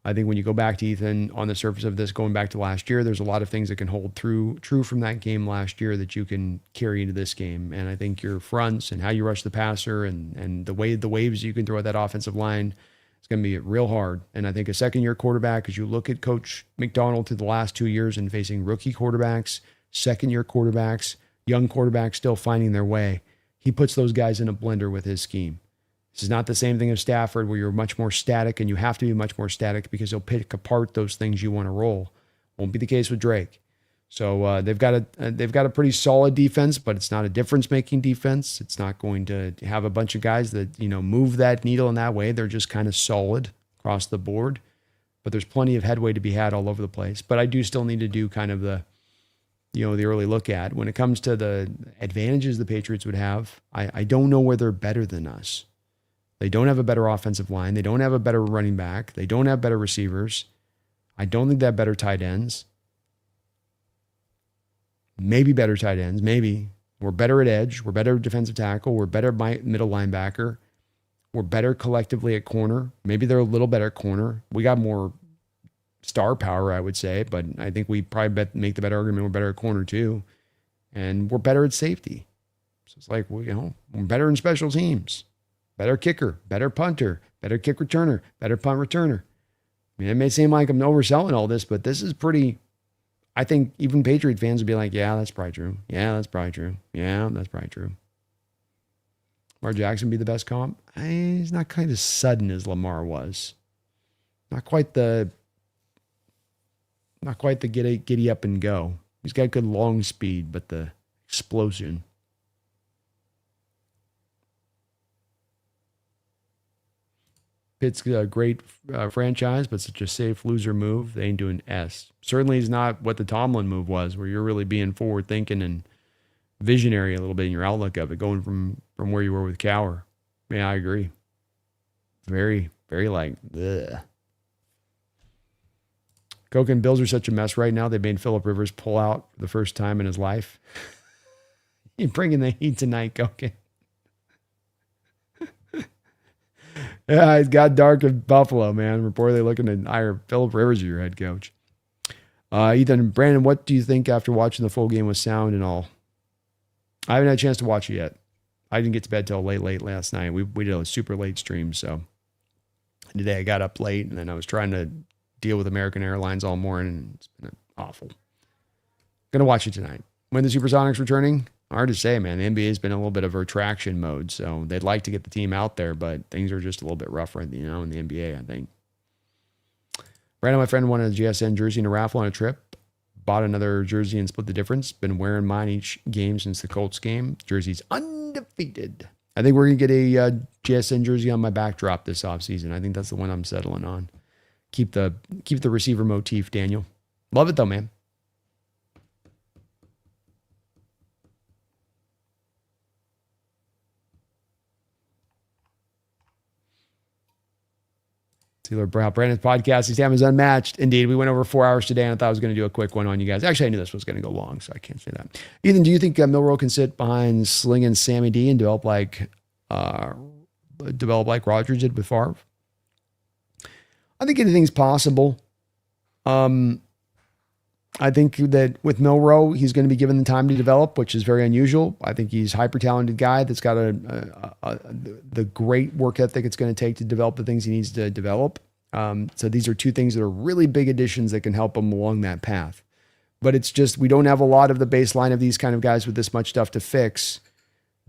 I think when you go back to Ethan on the surface of this, going back to last year, there's a lot of things that can hold true from that game last year that you can carry into this game. And I think your fronts and how you rush the passer and the waves you can throw at that offensive line, it's going to be real hard. And I think a second-year quarterback, as you look at Coach McDonald through the last 2 years and facing rookie quarterbacks, second-year quarterbacks, young quarterbacks still finding their way, he puts those guys in a blender with his scheme. This is not the same thing as Stafford, where you're much more static, and you have to be much more static because he'll pick apart those things you want to roll. Won't be the case with Drake. So they've got a pretty solid defense, but it's not a difference-making defense. It's not going to have a bunch of guys that move that needle in that way. They're just kind of solid across the board. But there's plenty of headway to be had all over the place. But I do still need to do kind of the early look at when it comes to the advantages the Patriots would have. I don't know where they're better than us. They don't have a better offensive line. They don't have a better running back. They don't have better receivers. I don't think they have better tight ends. Maybe better tight ends. Maybe. We're better at edge. We're better at defensive tackle. We're better at middle linebacker. We're better collectively at corner. Maybe they're a little better at corner. We got more star power, I would say, but I think we probably make the better argument we're better at corner too. And we're better at safety. So it's like, we're better in special teams. Better kicker, better punter, better kick returner, better punt returner. I mean, it may seem like I'm overselling all this, but this is pretty, I think even Patriot fans would be like, yeah, that's probably true. Yeah, that's probably true. Yeah, that's probably true. Lamar Jackson be the best comp? He's not quite as sudden as Lamar was. Not quite the giddy up and go. He's got good long speed, but the explosion. Pitt's a great franchise, but such a safe loser move. They ain't doing S. Certainly is not what the Tomlin move was, where you're really being forward thinking and visionary a little bit in your outlook of it, going from where you were with Cowher. Yeah, I agree. Very, very like, ugh. Coke and Bills are such a mess right now. They made Phillip Rivers pull out for the first time in his life. You're bringing the heat tonight, Coke. Yeah, it's got dark in Buffalo, man. Reportedly looking to hire Phillip Rivers as your head coach. Ethan and Brandon, what do you think after watching the full game with sound and all? I haven't had a chance to watch it yet. I didn't get to bed till late last night. We did a super late stream, so today I got up late and then I was trying to deal with American Airlines all morning, and it's been awful. Gonna watch it tonight. When the Supersonics returning? Hard to say, man. The NBA's been in a little bit of retraction mode, so they'd like to get the team out there, but things are just a little bit rougher, in the NBA, I think. Brandon, my friend, won a GSN jersey in a raffle on a trip. Bought another jersey and split the difference. Been wearing mine each game since the Colts game. Jersey's undefeated. I think we're going to get a GSN jersey on my backdrop this offseason. I think that's the one I'm settling on. Keep the receiver motif, Daniel. Love it, though, man. Brandon's podcast, his time is unmatched. Indeed, we went over 4 hours today, and I thought I was going to do a quick one on you guys. Actually, I knew this was going to go long, so I can't say that. Ethan, do you think Milroe can sit behind slinging Sammy D and develop like Rodgers did with Favre? I think anything's possible. I I think that with Milroe, he's going to be given the time to develop, which is very unusual. I think he's a hyper-talented guy that's got the great work ethic it's going to take to develop the things he needs to develop. So these are two things that are really big additions that can help him along that path. But it's just, we don't have a lot of the baseline of these kind of guys with this much stuff to fix,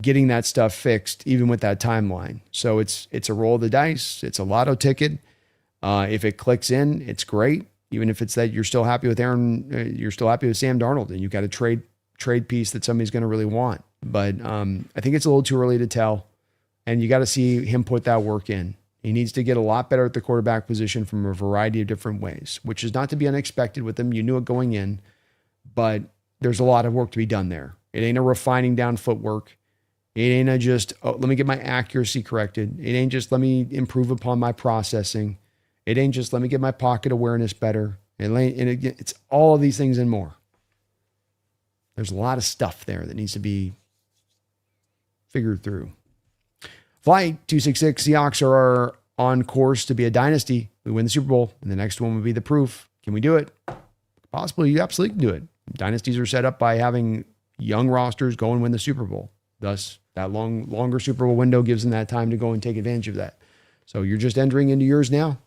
getting that stuff fixed, even with that timeline. So it's a roll of the dice. It's a lotto ticket. If it clicks in, it's great. Even if it's that you're still happy with you're still happy with Sam Darnold, and you've got a trade piece that somebody's going to really want. But I think it's a little too early to tell, and you got to see him put that work in. He needs to get a lot better at the quarterback position from a variety of different ways, which is not to be unexpected with him. You knew it going in, but there's a lot of work to be done there. It ain't a refining down footwork. It ain't a just, let me get my accuracy corrected. It ain't just, let me improve upon my processing. It ain't just, let me get my pocket awareness better. It's all of these things and more. There's a lot of stuff there that needs to be figured through. Flight 266, Seahawks are on course to be a dynasty. We win the Super Bowl, and the next one would be the proof. Can we do it? Possibly, you absolutely can do it. Dynasties are set up by having young rosters go and win the Super Bowl. Thus, that longer Super Bowl window gives them that time to go and take advantage of that. So you're just entering into yours now.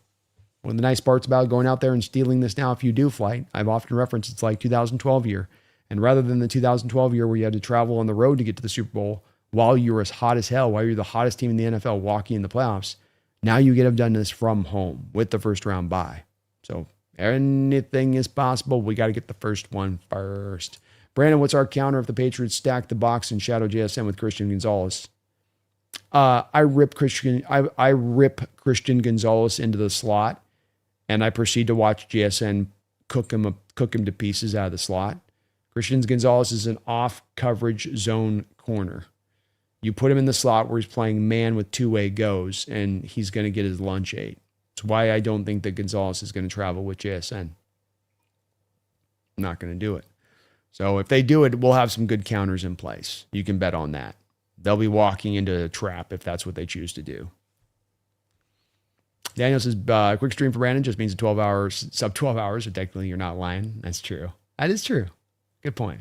One of the nice parts about going out there and stealing this now, if you do flight, I've often referenced it's like 2012 year. And rather than the 2012 year where you had to travel on the road to get to the Super Bowl while you were as hot as hell, while you're the hottest team in the NFL walking in the playoffs, now you get to have done this from home with the first round bye. So anything is possible. We got to get the first one first. Brandon, what's our counter if the Patriots stack the box and shadow JSN with Christian Gonzalez? I rip Christian Gonzalez into the slot, and I proceed to watch JSN cook him to pieces out of the slot. Christian Gonzalez is an off coverage zone corner. You put him in the slot where he's playing man with two-way goes, and he's going to get his lunch ate. That's why I don't think that Gonzalez is going to travel with JSN. I'm not going to do it. So if they do it, we'll have some good counters in place. You can bet on that. They'll be walking into a trap if that's what they choose to do. Daniel says, quick stream for Brandon just means 12 hours, sub 12 hours, so technically you're not lying. That's true. That is true. Good point.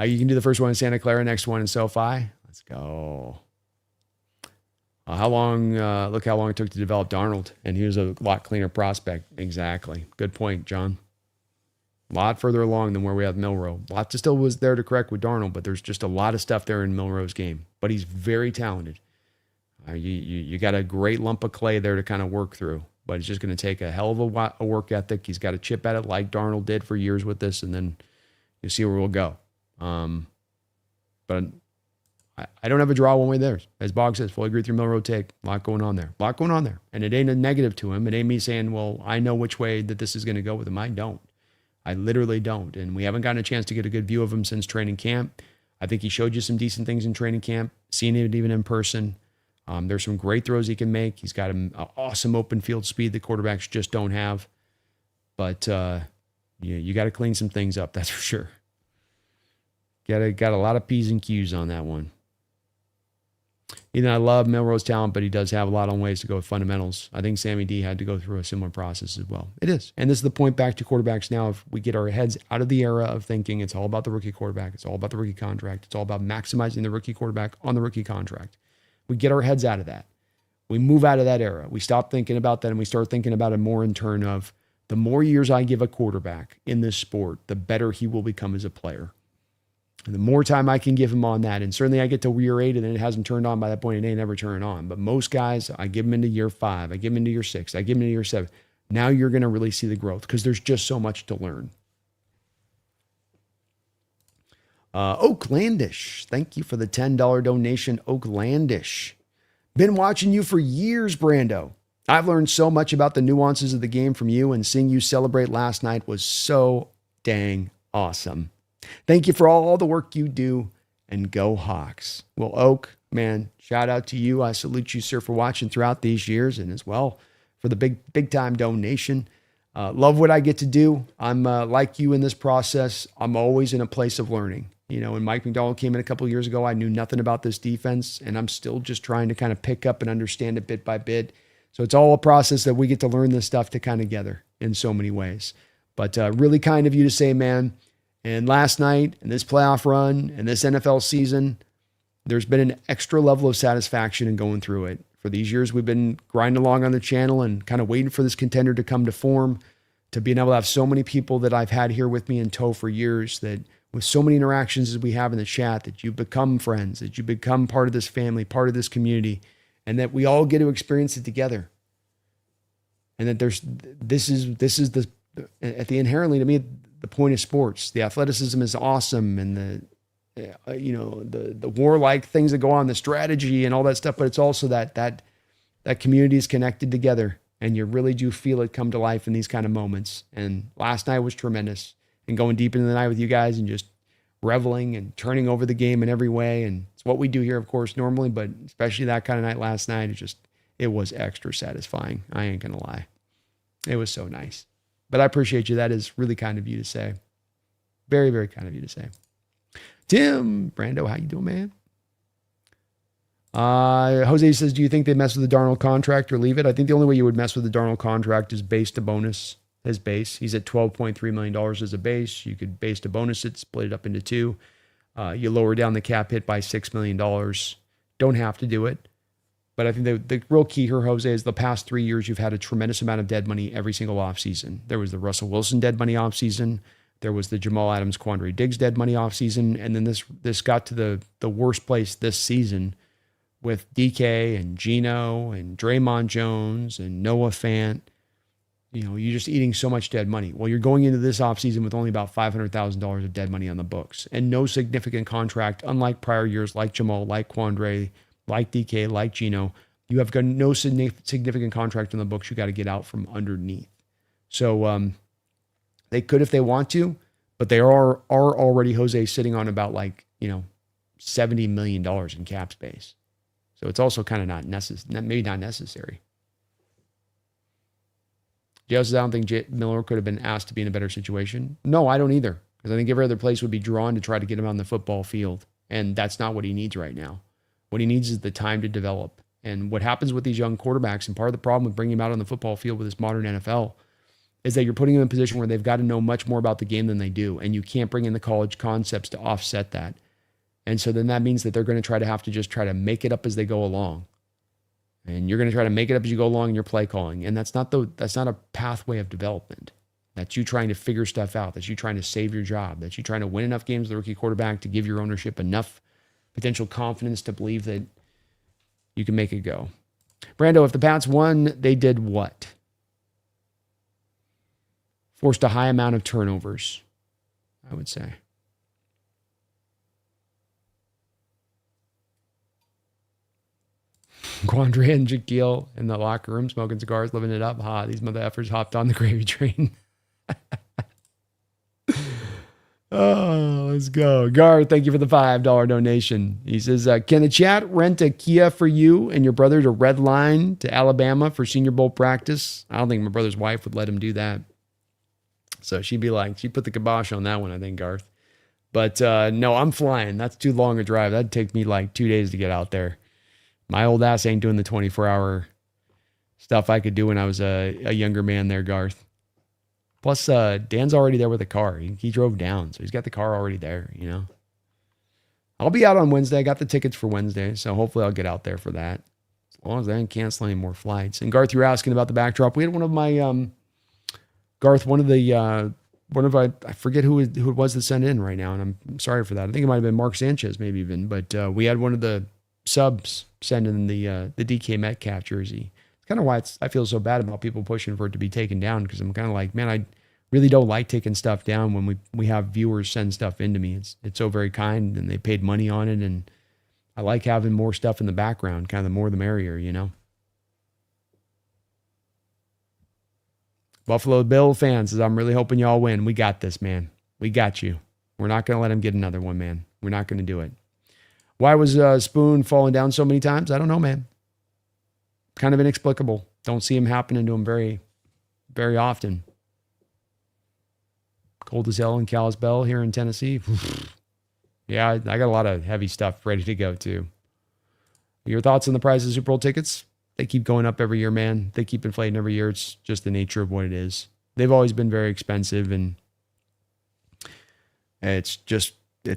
You can do the first one in Santa Clara, next one in SoFi. Let's go. Look how long it took to develop Darnold, and he was a lot cleaner prospect. Exactly. Good point, John. A lot further along than where we have Milroe. Lots still was there to correct with Darnold, but there's just a lot of stuff there in Milroe's game. But he's very talented. You got a great lump of clay there to kind of work through, but it's just going to take a hell of a work ethic. He's got to chip at it like Darnold did for years with this, and then you see where we'll go. But I don't have a draw one way there. As Bog says, fully agree with your Milroe take. A lot going on there. And it ain't a negative to him. It ain't me saying, well, I know which way that this is going to go with him. I don't. I literally don't. And we haven't gotten a chance to get a good view of him since training camp. I think he showed you some decent things in training camp, seeing it even in person. There's some great throws he can make. He's got an awesome open field speed that quarterbacks just don't have. But you got to clean some things up, that's for sure. Got a lot of P's and Q's on that one. Even I love Milroe's talent, but he does have a lot of ways to go with fundamentals. I think Sammy D had to go through a similar process as well. It is. And this is the point back to quarterbacks now. If we get our heads out of the era of thinking it's all about the rookie quarterback, it's all about the rookie contract, it's all about maximizing the rookie quarterback on the rookie contract. We get our heads out of that. We move out of that era. We stop thinking about that and we start thinking about it more in turn of the more years I give a quarterback in this sport, the better he will become as a player. And the more time I can give him on that, and certainly I get to year 8 and it hasn't turned on by that point, it ain't ever turned on. But most guys, I give them into year 5, I give them into year 6, I give them into year 7. Now you're going to really see the growth because there's just so much to learn. Oaklandish, thank you for the $10 donation, Oaklandish. Been watching you for years, Brando. I've learned so much about the nuances of the game from you, and seeing you celebrate last night was so dang awesome. Thank you for all the work you do, and go Hawks. Well, Oak, man, shout out to you. I salute you, sir, for watching throughout these years, and as well for the big time donation. Love what I get to do. I'm like you in this process. I'm always in a place of learning. You know, when Mike McDonald came in a couple of years ago, I knew nothing about this defense, and I'm still just trying to kind of pick up and understand it bit by bit. So it's all a process that we get to learn this stuff to kind of together in so many ways. But really kind of you to say, man. And last night, and this playoff run, and this NFL season, there's been an extra level of satisfaction in going through it. For these years, we've been grinding along on the channel and kind of waiting for this contender to come to form, to being able to have so many people that I've had here with me in tow for years, that with so many interactions as we have in the chat, that you become friends, that you become part of this family, part of this community, and that we all get to experience it together. And that this is the, at the inherently, to me, the point of sports. The athleticism is awesome, and the warlike things that go on, the strategy and all that stuff, but it's also that community is connected together, and you really do feel it come to life in these kind of moments. And last night was tremendous, and going deep into the night with you guys and just reveling and turning over the game in every way. And it's what we do here, of course, normally, but especially that kind of night last night, it was extra satisfying. I ain't gonna lie. It was so nice. But I appreciate you. That is really kind of you to say. Very, very kind of you to say. Tim, Brando, how you doing, man? Jose says, do you think they mess with the Darnold contract or leave it? I think the only way you would mess with the Darnold contract is base to bonus. His base. He's at $12.3 million as a base. You could base to bonus it, split it up into two. You lower down the cap hit by $6 million. Don't have to do it. But I think the real key here, Jose, is the past 3 years, you've had a tremendous amount of dead money every single offseason. There was the Russell Wilson dead money offseason. There was the Jamal Adams, Quandre Diggs dead money offseason. And then this got to the worst place this season with DK and Geno and Draymond Jones and Noah Fant. You're just eating so much dead money. Well, you're going into this offseason with only about $500,000 of dead money on the books and no significant contract, unlike prior years, like Jamal, like Quandre, like DK, like Geno. You have got no significant contract on the books. You got to get out from underneath. So they could if they want to, but they are already, Jose, sitting on about $70 million in cap space. So it's also kind of not necessary, maybe not necessary. Joe says, I don't think Miller could have been asked to be in a better situation. No, I don't either. Because I think every other place would be drawn to try to get him on the football field. And that's not what he needs right now. What he needs is the time to develop. And what happens with these young quarterbacks, and part of the problem with bringing him out on the football field with this modern NFL, is that you're putting them in a position where they've got to know much more about the game than they do. And you can't bring in the college concepts to offset that. And so then that means that they're going to have to just try to make it up as they go along. And you're going to try to make it up as you go along in your play calling. And that's not a pathway of development. That's you trying to figure stuff out. That's you trying to save your job. That's you trying to win enough games with the rookie quarterback to give your ownership enough potential confidence to believe that you can make it go. Brando, if the Pats won, they did what? Forced a high amount of turnovers, I would say. Quandre and Jaquil in the locker room smoking cigars, living it up. These mother effers hopped on the gravy train. Oh, let's go. Gar, thank you for the $5 donation. He says, can the chat rent a Kia for you and your brother to Red Line to Alabama for Senior Bowl practice? I don't think my brother's wife would let him do that. So she'd put the kibosh on that one, I think, Garth. But no, I'm flying. That's too long a drive. That'd take me 2 days to get out there. My old ass ain't doing the 24-hour stuff I could do when I was a younger man there, Garth. Plus, Dan's already there with a car. He drove down, so he's got the car already there, I'll be out on Wednesday. I got the tickets for Wednesday, so hopefully I'll get out there for that. As long as I didn't cancel any more flights. And Garth, you were asking about the backdrop. We had one of my, Garth, I forget who it was that sent in right now, and I'm sorry for that. I think it might have been Mark Sanchez, maybe even, but we had one of the subs send in the DK Metcalf jersey. It's kind of why I feel so bad about people pushing for it to be taken down, because I'm kind of like, man, I really don't like taking stuff down when we have viewers send stuff into me. It's so very kind, and they paid money on it, and I like having more stuff in the background. Kind of the more the merrier, Buffalo Bill fan says, I'm really hoping y'all win. We got this, man. We got you. We're not going to let him get another one, man. We're not going to do it. Why was Spoon falling down so many times? I don't know, man. Kind of inexplicable. Don't see him happening to him very, very often. Cold as hell in Kalispell here in Tennessee. Yeah, I got a lot of heavy stuff ready to go too. Your thoughts on the price of Super Bowl tickets? They keep going up every year, man. They keep inflating every year. It's just the nature of what it is. they've always been very expensive, and it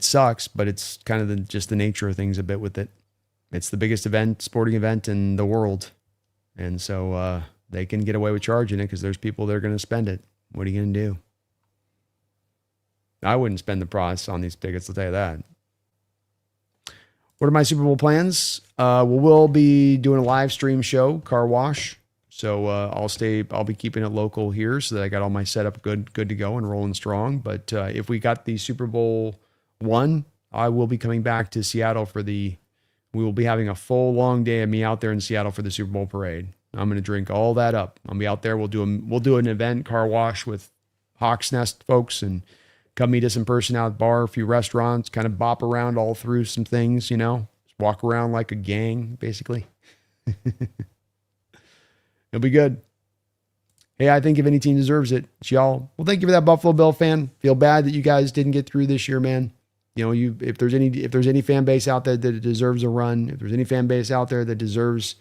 sucks, but it's kind of just the nature of things a bit with it. It's the biggest sporting event in the world. And so they can get away with charging it because there's people that are going to spend it. What are you going to do? I wouldn't spend the price on these tickets, I'll tell you that. What are my Super Bowl plans? We'll be doing a live stream show, Car Wash. So I'll be keeping it local here so that I got all my setup good to go and rolling strong. But if we got the Super Bowl I, I will be coming back to Seattle we will be having a full long day of me out there in Seattle for the Super Bowl parade. I'm going to drink all that up. I'll be out there. We'll do an event, Car Wash, with Hawks Nest folks, and come meet us in person out at the bar, a few restaurants, kind of bop around all through some things, just walk around like a gang, basically. It'll be good. Hey, I think if any team deserves it, it's y'all. Well, thank you for that, Buffalo Bill fan. Feel bad that you guys didn't get through this year, man. If there's any fan base out there that deserves a run, if there's any fan base out there that deserves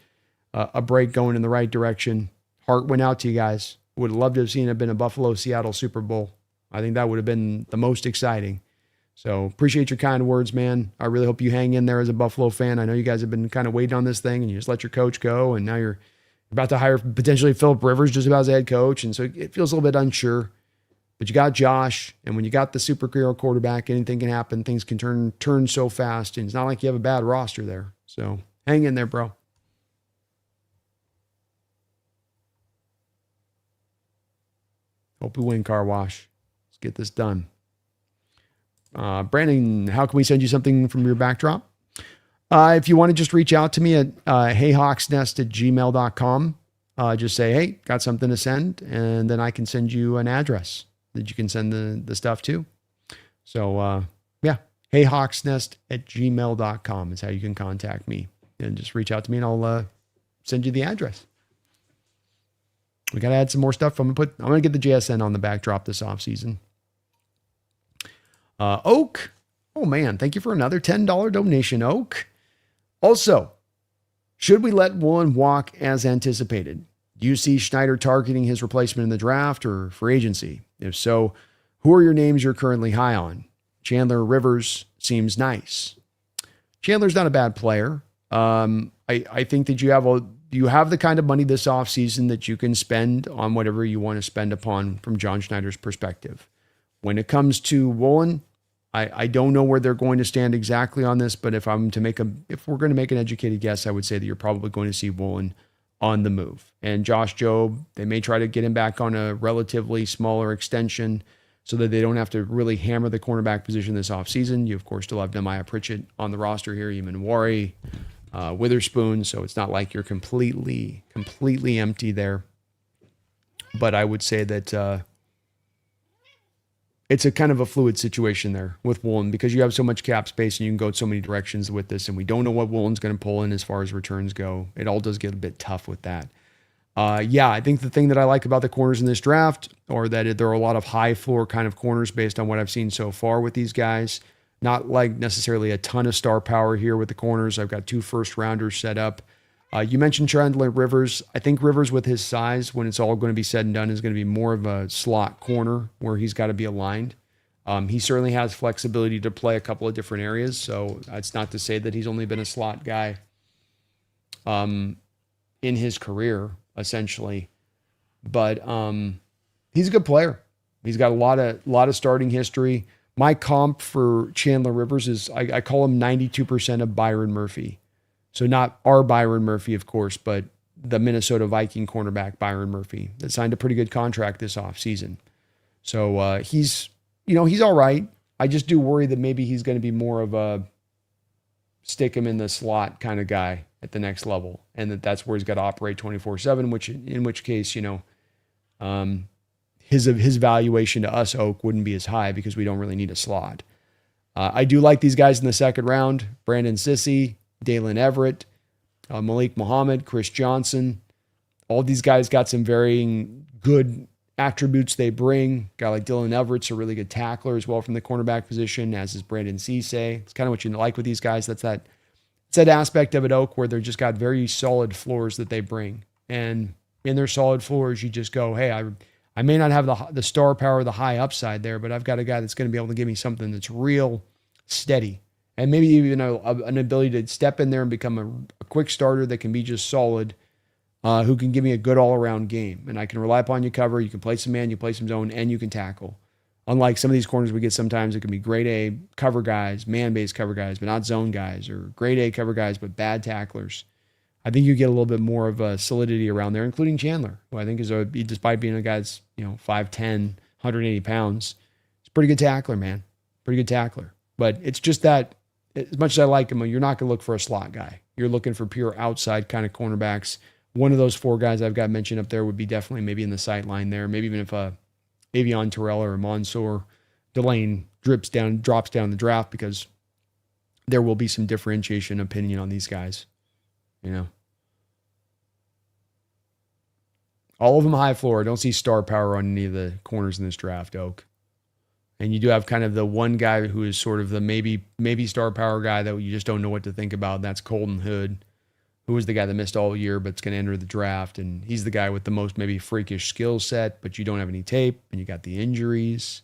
a break going in the right direction, heart went out to you guys. Would have loved to have seen it been a Buffalo-Seattle Super Bowl. I think that would have been the most exciting. So appreciate your kind words, man. I really hope you hang in there as a Buffalo fan. I know you guys have been kind of waiting on this thing, and you just let your coach go, and now you're about to hire potentially Phillip Rivers just about as a head coach, and so it feels a little bit unsure. But you got Josh, and when you got the superhero quarterback, anything can happen. Things can turn so fast, and it's not like you have a bad roster there. So hang in there, bro. Hope we win, Car Wash. Let's get this done. Brandon, how can we send you something from your backdrop? If you want to just reach out to me at heyhawksnest@gmail.com. Just say, hey, got something to send, and then I can send you an address that you can send the stuff to. So, heyhawksnest@gmail.com is how you can contact me. And just reach out to me, and I'll send you the address. We got to add some more stuff. I'm going to get the JSN on the backdrop this offseason. Oak. Oh, man. Thank you for another $10 donation, Oak. Also, should we let Woolen walk as anticipated? Do you see Schneider targeting his replacement in the draft or free agency? If so, who are your names you're currently high on? Chandler Rivers seems nice. Chandler's not a bad player. I think that you have the kind of money this offseason that you can spend on whatever you want to spend upon from John Schneider's perspective. When it comes to Woolen, I don't know where they're going to stand exactly on this, but if we're going to make an educated guess, I would say that you're probably going to see Woolen on the move. And Josh Jobe, they may try to get him back on a relatively smaller extension so that they don't have to really hammer the cornerback position this offseason. You, of course, still have Nehemiah Pritchett on the roster here, Eamon Wari, Witherspoon, so it's not like you're completely empty there. But I would say that it's a kind of a fluid situation there with Woolen because you have so much cap space and you can go so many directions with this, and we don't know what Woolen's going to pull in as far as returns go. It all does get a bit tough with that. I think the thing that I like about the corners in this draft, or that there are a lot of high floor kind of corners based on what I've seen so far with these guys. Not like necessarily a ton of star power here with the corners. I've got 2 first-rounders set up. You mentioned Chandler Rivers. I think Rivers, with his size, when it's all going to be said and done, is going to be more of a slot corner where he's got to be aligned. He certainly has flexibility to play a couple of different areas, so that's not to say that he's only been a slot guy in his career, essentially. But he's a good player. He's got a lot of starting history. My comp for Chandler Rivers is I call him 92% of Byron Murphy. So not our Byron Murphy, of course, but the Minnesota Viking cornerback Byron Murphy that signed a pretty good contract this offseason. So he's all right. I just do worry that maybe he's going to be more of a stick him in the slot kind of guy at the next level, and that's where he's got to operate 24/7. In which case, his valuation to us, Oak, wouldn't be as high because we don't really need a slot. I do like these guys in the second round: Brandon Sissy, Dalen Everett, Malik Muhammad, Chris Johnson. All these guys got some varying good attributes they bring. A guy like Dylan Everett's a really good tackler as well from the cornerback position, as is Brandon Cisse. It's kind of what you like with these guys. That's that aspect of it, Oak, where they're just got very solid floors that they bring. And in their solid floors, you just go, hey, I I may not have the star power, the high upside there, but I've got a guy that's going to be able to give me something that's real steady. And maybe even an ability to step in there and become a quick starter that can be just solid, who can give me a good all-around game. And I can rely upon you cover. You can play some man, you play some zone, and you can tackle. Unlike some of these corners we get sometimes, it can be grade A cover guys, man-based cover guys, but not zone guys, or grade A cover guys, but bad tacklers. I think you get a little bit more of a solidity around there, including Chandler, who I think is, despite being a guy that's 5'10", 180 pounds, he's a pretty good tackler, man. Pretty good tackler. But it's just that, as much as I like him, you're not going to look for a slot guy. You're looking for pure outside kind of cornerbacks. One of those four guys I've got mentioned up there would be definitely maybe in the sight line there. Maybe even if Avion Terrell or Mansour Delane drops down the draft, because there will be some differentiation opinion on these guys. All of them high floor. I don't see star power on any of the corners in this draft, Oak. And you do have kind of the one guy who is sort of the maybe star power guy that you just don't know what to think about. And that's Colton Hood, who was the guy that missed all year but's going to enter the draft. And he's the guy with the most maybe freakish skill set, but you don't have any tape and you got the injuries.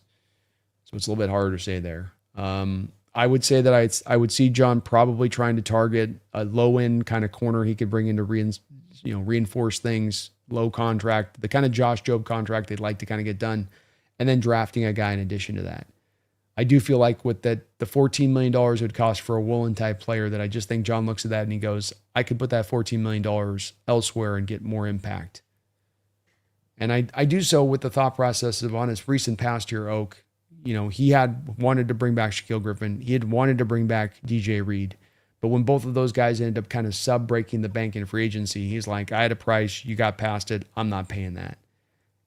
So it's a little bit harder to say there. I would say that I would see John probably trying to target a low-end kind of corner he could bring in to reinforce things, low contract, the kind of Josh Jobe contract they'd like to kind of get done, and then drafting a guy in addition to that. I do feel like with the $14 million it would cost for a Woolen type player, that I just think John looks at that and he goes, I could put that $14 million elsewhere and get more impact. And I do so with the thought process of, on his recent past year, Oak, he had wanted to bring back Shaquille Griffin. He had wanted to bring back DJ Reed. But when both of those guys ended up kind of sub-breaking the bank in free agency, he's like, I had a price, you got past it, I'm not paying that.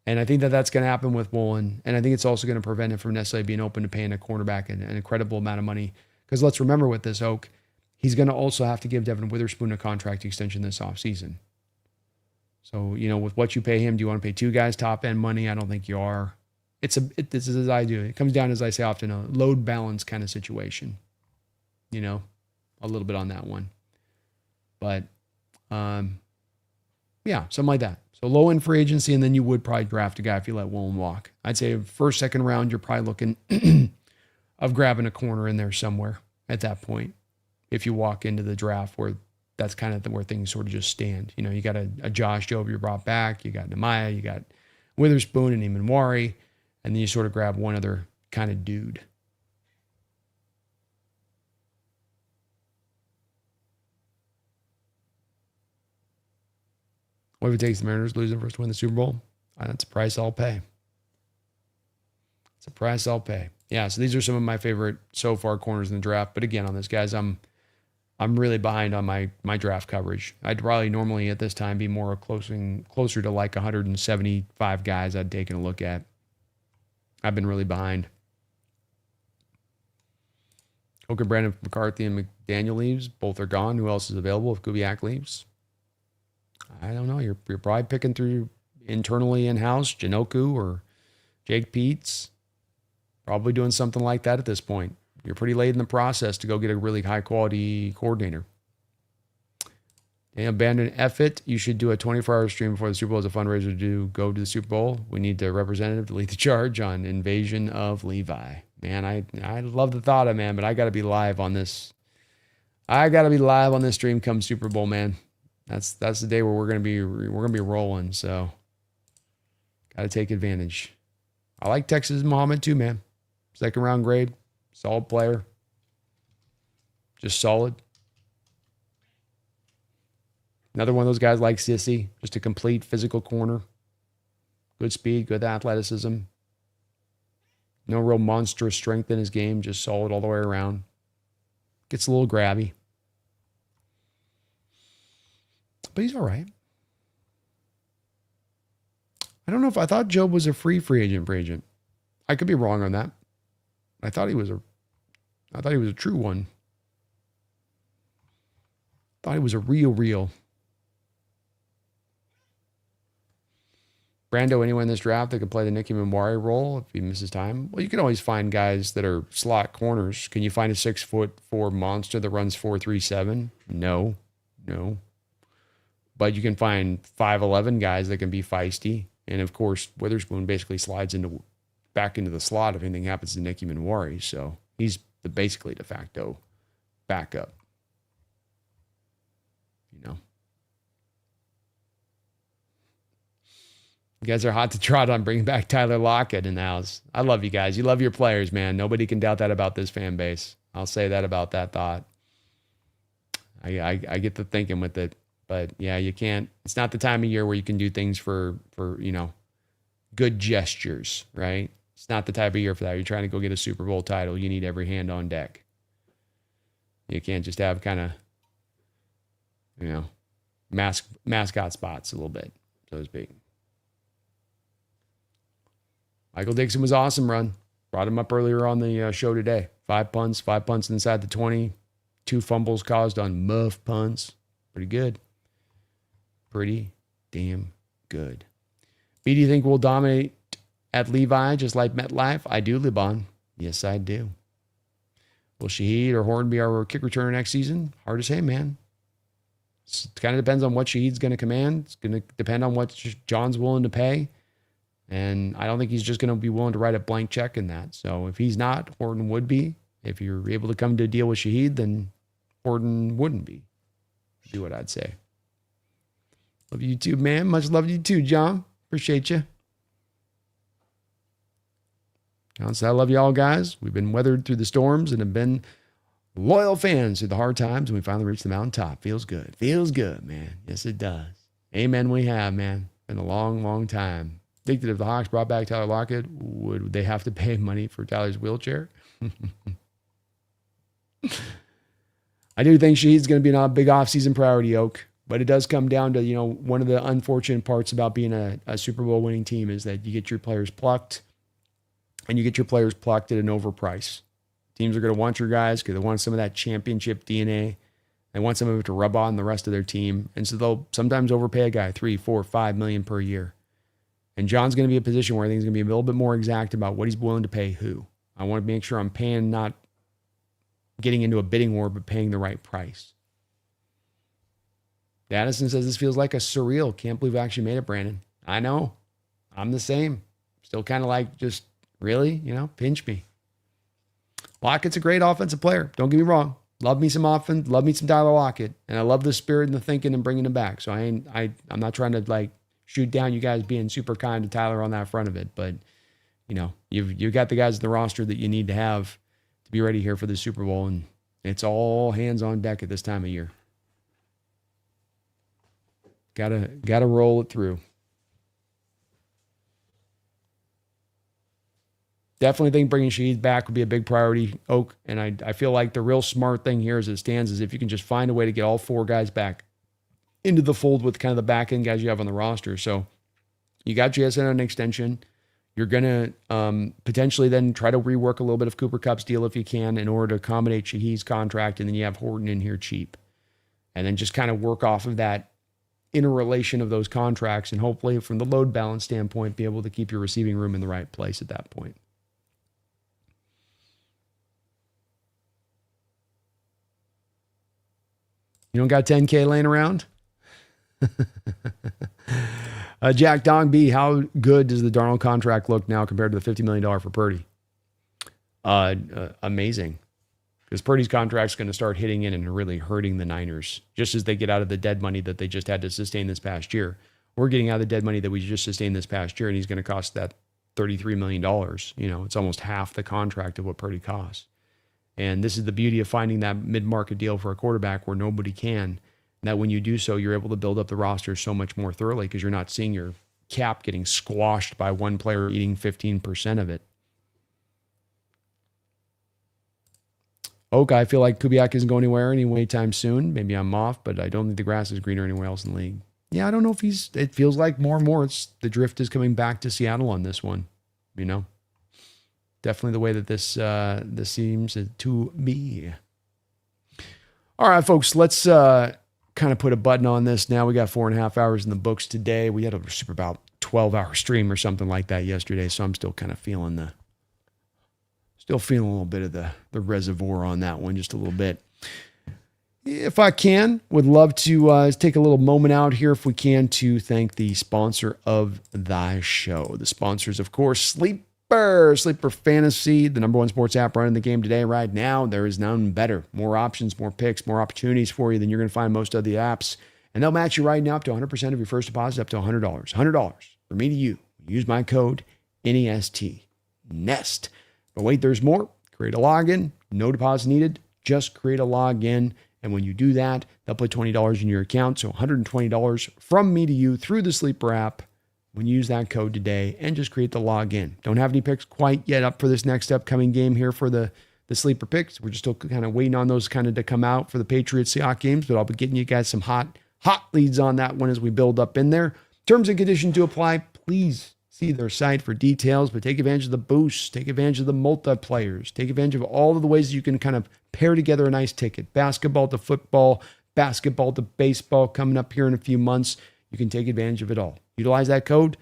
And I think that that's going to happen with Woolen. And I think it's also going to prevent him from necessarily being open to paying a cornerback an incredible amount of money. Because let's remember with this, Oak, he's going to also have to give Devon Witherspoon a contract extension this offseason. So, with what you pay him, do you want to pay two guys top-end money? I don't think you are. This is as I do. It comes down, as I say often, a load balance kind of situation. A little bit on that one. But, yeah, something like that. So low end free agency, and then you would probably draft a guy if you let Woolen walk. I'd say first, second round, you're probably looking of grabbing a corner in there somewhere at that point. If you walk into the draft where that's kind of where things sort of just stand. You got a Josh Jobe you brought back. You got Nehemiah. You got Witherspoon and Imanwari. And then you sort of grab one other kind of dude. What if it takes the Mariners losing for us to win the Super Bowl? That's a price I'll pay. It's a price I'll pay. Yeah, so these are some of my favorite so far corners in the draft. But again, on this, guys, I'm really behind on my draft coverage. I'd probably normally at this time be more closer to like 175 guys I'd taken a look at. I've been really behind. Coker, Brandon McCarthy, and McDaniel leaves. Both are gone. Who else is available if Kubiak leaves? I don't know. You're probably picking through internally in-house, Janoku or Jake Peets. Probably doing something like that at this point. You're pretty late in the process to go get a really high-quality coordinator. Abandon effort. You should do a 24-hour stream before the Super Bowl as a fundraiser to go to the Super Bowl. We need a representative to lead the charge on Invasion of Levi. Man, I love the thought of, man, but I got to be live on this. I got to be live on this stream come Super Bowl, man. That's the day where we're gonna be rolling. So, got to take advantage. I like Texas Muhammad too, man. Second round grade, solid player. Just solid. Another one of those guys like Sissy, just a complete physical corner. Good speed, good athleticism. No real monstrous strength in his game, just solid all the way around. Gets a little grabby. But he's all right. I don't know if I thought Jobe was a free agent. I could be wrong on that. I thought he was a true one. Thought he was a real. Brando, anyone in this draft that could play the Nicky Memwari role if he misses time? Well, you can always find guys that are slot corners. Can you find a 6'4" monster that runs 4.37? No. But you can find 5'11" guys that can be feisty And of course, Witherspoon basically slides back into the slot if anything happens to Nicky Manwari. So he's the basically de facto backup. You know. You guys are hot to trot on bringing back Tyler Lockett in the house. I love you guys. You love your players, man. Nobody can doubt that about this fan base. I'll say that about that thought. I get to thinking with it. But yeah, you can't. It's not the time of year where you can do things for good gestures, right? It's not the type of year for that. You're trying to go get a Super Bowl title. You need every hand on deck. You can't just have kind of, mascot spots a little bit, so to speak. Michael Dixon was awesome, run. Brought him up earlier on the show today. 5 punts inside the 20. 2 fumbles caused on muff punts. Pretty good. Pretty damn good. B, do you think we'll dominate at Levi just like MetLife? I do, Liban. Yes, I do. Will Shaheed or Horn be our kick returner next season? Hard to say, man. It kind of depends on what Shaheed's going to command. It's going to depend on what John's willing to pay. And I don't think he's just going to be willing to write a blank check in that. So if he's not, Horton would be. If you're able to come to a deal with Shaheed, then Horton wouldn't be. Do what I'd say. Love you too, man. Much love to you too, John. Appreciate you. I love you all, guys. We've been weathered through the storms and have been loyal fans through the hard times, and we finally reached the mountaintop. Feels good. Feels good, man. Yes, it does. Amen, we have, man. Been a long, long time. Think that if the Hawks brought back Tyler Lockett, would they have to pay money for Tyler's wheelchair? I do think Shaheed's going to be a big offseason priority, Oak. But it does come down to, one of the unfortunate parts about being a Super Bowl winning team is that you get your players plucked, and you get your players plucked at an overprice. Teams are going to want your guys because they want some of that championship DNA. They want some of it to rub on the rest of their team. And so they'll sometimes overpay a guy $3, $4, $5 million per year. And John's going to be in a position where I think he's going to be a little bit more exact about what he's willing to pay who. I want to make sure I'm paying, not getting into a bidding war, but paying the right price. Addison says this feels like a surreal. Can't believe I actually made it, Brandon. I know. I'm the same. Still kind of like, just really, pinch me. Lockett's a great offensive player. Don't get me wrong. Love me some offense. Love me some Tyler Lockett. And I love the spirit and the thinking and bringing him back. So I'm not trying to shoot down you guys being super kind to Tyler on that front of it. But, you've got the guys in the roster that you need to have to be ready here for the Super Bowl. And it's all hands on deck at this time of year. Gotta roll it through. Definitely think bringing Shaheed back would be a big priority, Oak. And I feel like the real smart thing here as it stands is if you can just find a way to get all 4 guys back into the fold with kind of the back end guys you have on the roster. So you got JSN on an extension. You're going to potentially then try to rework a little bit of Cooper Kupp's deal if you can in order to accommodate Shaheed's contract. And then you have Horton in here cheap. And then just kind of work off of that interrelation of those contracts and hopefully from the load balance standpoint, be able to keep your receiving room in the right place at that point. You don't got 10K laying around? Jack Dong B, how good does the Darnold contract look now compared to the $50 million for Purdy? Amazing. Because Purdy's contract's going to start hitting in and really hurting the Niners, just as they get out of the dead money that they just had to sustain this past year. We're getting out of the dead money that we just sustained this past year, and he's going to cost that $33 million. It's almost half the contract of what Purdy costs. And this is the beauty of finding that mid-market deal for a quarterback where nobody can. And that when you do so, you're able to build up the roster so much more thoroughly because you're not seeing your cap getting squashed by one player eating 15% of it. Oak, I feel like Kubiak isn't going anywhere anytime soon. Maybe I'm off, but I don't think the grass is greener anywhere else in the league. Yeah, I don't know if it feels like more and more the drift is coming back to Seattle on this one. Definitely the way that this seems to be. All right, folks, let's kind of put a button on this now. We got 4.5 hours in the books today. We had a super about 12-hour stream or something like that yesterday, so I'm still kind of feeling a little bit of the reservoir on that one, just a little bit. if I can, would love to take a little moment out here, if we can, to thank the sponsor of the show. The sponsors, of course, Sleeper Fantasy, the number one sports app running the game today. Right now, there is none better. More options, more picks, more opportunities for you than you're going to find most of the apps. And they'll match you right now up to 100% of your first deposit, up to $100. $100 for me to you. Use my code NEST. But wait, there's more. Create a login. No deposit needed. Just create a login. And when you do that, they'll put $20 in your account. So $120 from me to you through the Sleeper app when you use that code today and just create the login. Don't have any picks quite yet up for this next upcoming game here for the Sleeper picks. We're just still kind of waiting on those kind of to come out for the Patriots Seahawks games, but I'll be getting you guys some hot leads on that one as we build up in there. Terms and conditions to apply. Please see their site for details, but take advantage of the boosts, take advantage of the multiplayers, take advantage of all of the ways you can kind of pair together a nice ticket. Basketball to football, basketball to baseball coming up here in a few months. You can take advantage of it all. Utilize that code.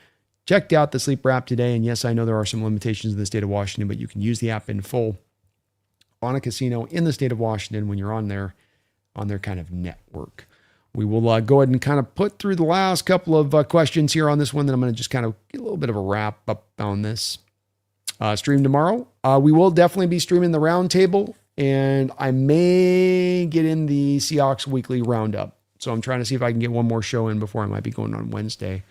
Check out the Sleeper app today. And yes, I know there are some limitations in the state of Washington, but you can use the app in full on a casino in the state of Washington when you're on their kind of network. We will go ahead and kind of put through the last couple of questions here on this one. Then I'm going to just kind of get a little bit of a wrap up on this. Stream tomorrow. We will definitely be streaming the roundtable, and I may get in the Seahawks weekly roundup. So I'm trying to see if I can get one more show in before I might be going on Wednesday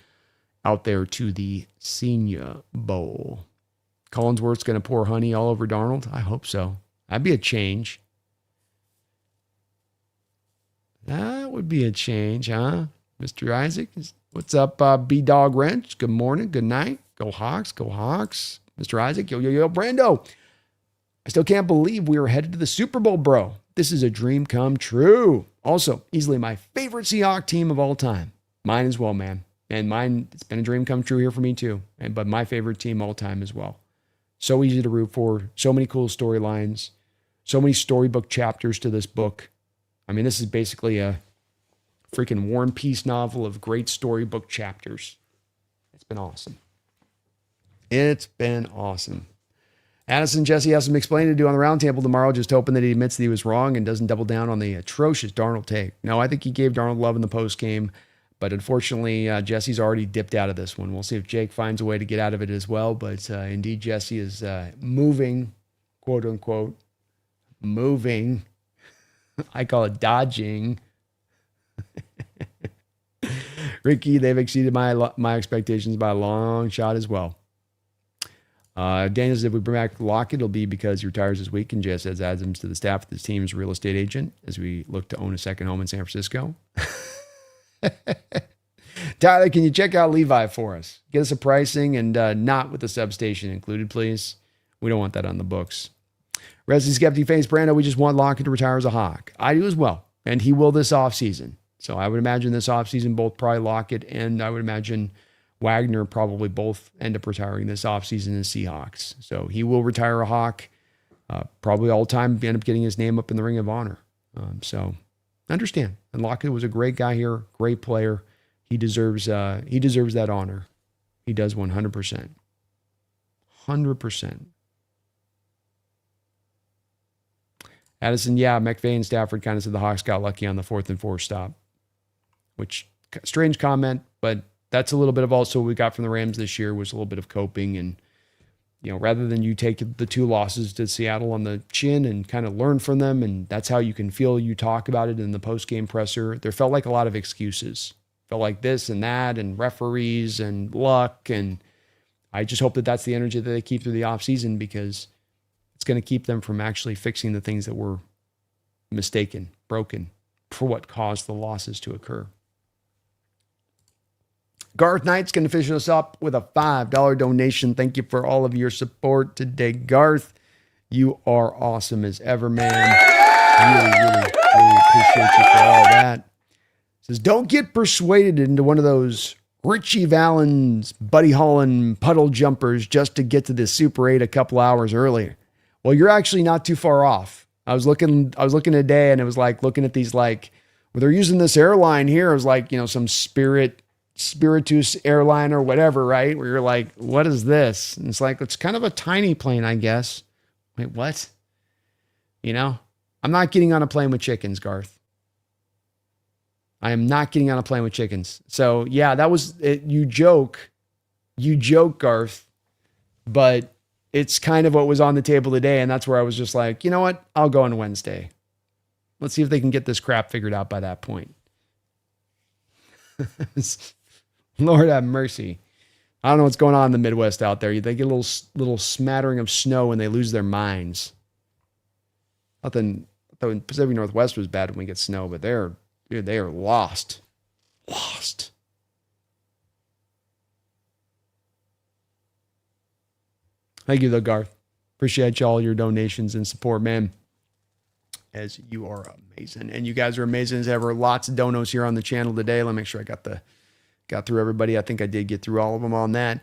out there to the Senior Bowl. Collinsworth's going to pour honey all over Darnold. I hope so. That'd be a change. That would be a change, huh? Mr. Isaac, what's up, B-Dog Wrench? Good morning, good night. Go Hawks, go Hawks. Mr. Isaac, yo, Brando. I still can't believe we were headed to the Super Bowl, bro. This is a dream come true. Also, easily my favorite Seahawks team of all time. Mine as well, man. And mine, it's been a dream come true here for me too. But my favorite team all time as well. So easy to root for. So many cool storylines. So many storybook chapters to this book. I mean, this is basically a freaking War and Peace novel of great storybook chapters. It's been awesome. It's been awesome. Addison Jesse has some explaining to do on the roundtable tomorrow, just hoping that he admits that he was wrong and doesn't double down on the atrocious Darnold take. No, I think he gave Darnold love in the post game, but unfortunately, Jesse's already dipped out of this one. We'll see if Jake finds a way to get out of it as well, but indeed, Jesse is moving, quote unquote, moving. I call it dodging. Ricky, they've exceeded my expectations by a long shot as well. Daniel says if we bring back Lockett, it'll be because he retires this week and just adds him to the staff of his team's real estate agent as we look to own a second home in San Francisco. Tyler, can you check out Levi for us? Get us a pricing and not with the substation included, please. We don't want that on the books. Resi Skeptic Face Brando, we just want Lockett to retire as a Hawk. I do as well, and he will this offseason. So I would imagine this offseason, both probably Lockett and I would imagine Wagner probably both end up retiring this offseason as Seahawks. So he will retire a Hawk, probably all time, end up getting his name up in the Ring of Honor. So understand. And Lockett was a great guy here, great player. He deserves that honor. He does 100%. 100%. Addison, yeah, McVay and Stafford kind of said the Hawks got lucky on the 4th and 4 stop, which strange comment, but that's a little bit of also what we got from the Rams this year was a little bit of coping. And, you know, rather than you take the 2 losses to Seattle on the chin and kind of learn from them, and that's how you can feel you talk about it in the post-game presser, there felt like a lot of excuses. Felt like this and that and referees and luck. And I just hope that that's the energy that they keep through the offseason because it's going to keep them from actually fixing the things that were mistaken, broken, for what caused the losses to occur. Garth Knight's going to finish us up with a $5 donation. Thank you for all of your support today, Garth. You are awesome as ever, man. Really appreciate you for all that. Says, don't get persuaded into one of those Richie Valens, Buddy Holland puddle jumpers just to get to this Super 8 a couple hours earlier. Well, you're actually not too far off. I was looking today and it was like looking at these like, well, they're using this airline here. It was like, you know, some Spiritus airline or whatever, right? Where you're like, what is this? And it's like, it's kind of a tiny plane, I guess. Wait, what? You know, I'm not getting on a plane with chickens, Garth. I am not getting on a plane with chickens. So yeah, that was it. You joke, Garth, but it's kind of what was on the table today. And that's where I was just like, you know what? I'll go on Wednesday. Let's see if they can get this crap figured out by that point. Lord have mercy. I don't know what's going on in the Midwest out there. They get a little smattering of snow and they lose their minds. I thought Pacific Northwest was bad when we get snow, but they are lost. Lost. Thank you, though, Garth. Appreciate all your donations and support, man. As you are amazing. And you guys are amazing as ever. Lots of donos here on the channel today. Let me make sure I got through everybody. I think I did get through all of them on that.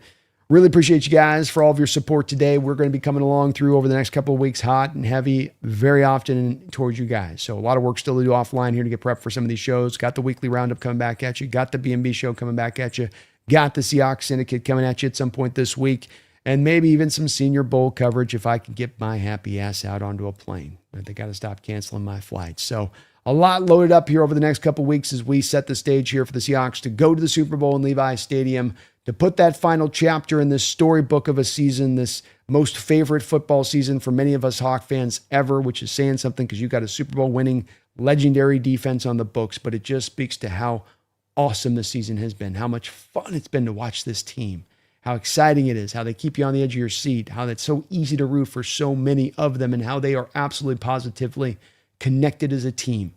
Really appreciate you guys for all of your support today. We're going to be coming along through over the next couple of weeks, hot and heavy, very often towards you guys. So a lot of work still to do offline here to get prepped for some of these shows. Got the weekly roundup coming back at you. Got the B&B show coming back at you. Got the Seahawks Syndicate coming at you at some point this week. And maybe even some Senior Bowl coverage if I can get my happy ass out onto a plane. But they got to stop canceling my flights. So a lot loaded up here over the next couple of weeks as we set the stage here for the Seahawks to go to the Super Bowl in Levi Stadium, to put that final chapter in this storybook of a season, this most favorite football season for many of us Hawk fans ever, which is saying something because you got a Super Bowl winning legendary defense on the books. But it just speaks to how awesome the season has been, how much fun it's been to watch this team, how exciting it is, how they keep you on the edge of your seat, how it's so easy to root for so many of them, and how they are absolutely positively connected as a team.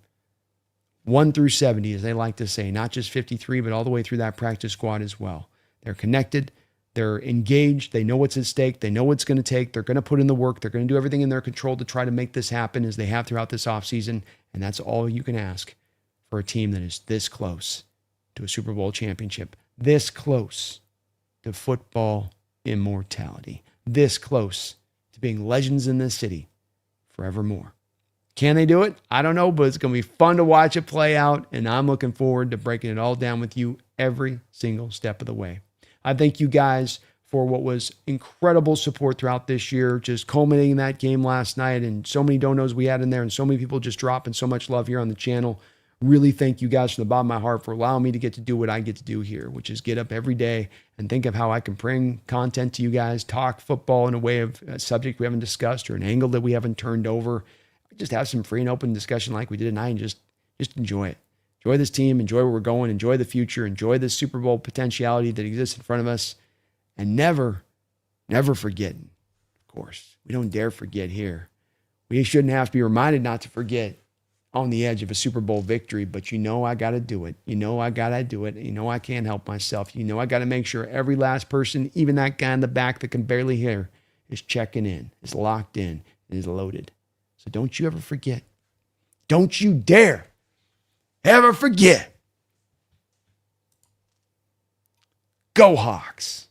1 through 70, as they like to say, not just 53, but all the way through that practice squad as well. They're connected. They're engaged. They know what's at stake. They know what's going to take. They're going to put in the work. They're going to do everything in their control to try to make this happen as they have throughout this offseason. And that's all you can ask for a team that is this close to a Super Bowl championship, this close to football immortality, this close to being legends in this city forevermore. Can they do it? I don't know, but it's going to be fun to watch it play out, and I'm looking forward to breaking it all down with you every single step of the way. I thank you guys for what was incredible support throughout this year, just culminating that game last night, and so many donos we had in there, and so many people just dropping so much love here on the channel. Really thank you guys from the bottom of my heart for allowing me to get to do what I get to do here, which is get up every day and think of how I can bring content to you guys, talk football in a way of a subject we haven't discussed or an angle that we haven't turned over. Just have some free and open discussion like we did tonight and just enjoy it. Enjoy this team, enjoy where we're going, enjoy the future, enjoy this Super Bowl potentiality that exists in front of us, and never forget. Of course, we don't dare forget here. We shouldn't have to be reminded not to forget on the edge of a Super Bowl victory, but you know I got to do it. You know I got to do it. You know I can't help myself. You know I got to make sure every last person, even that guy in the back that can barely hear, is checking in, is locked in, and is loaded. So don't you ever forget. Don't you dare ever forget. Go Hawks.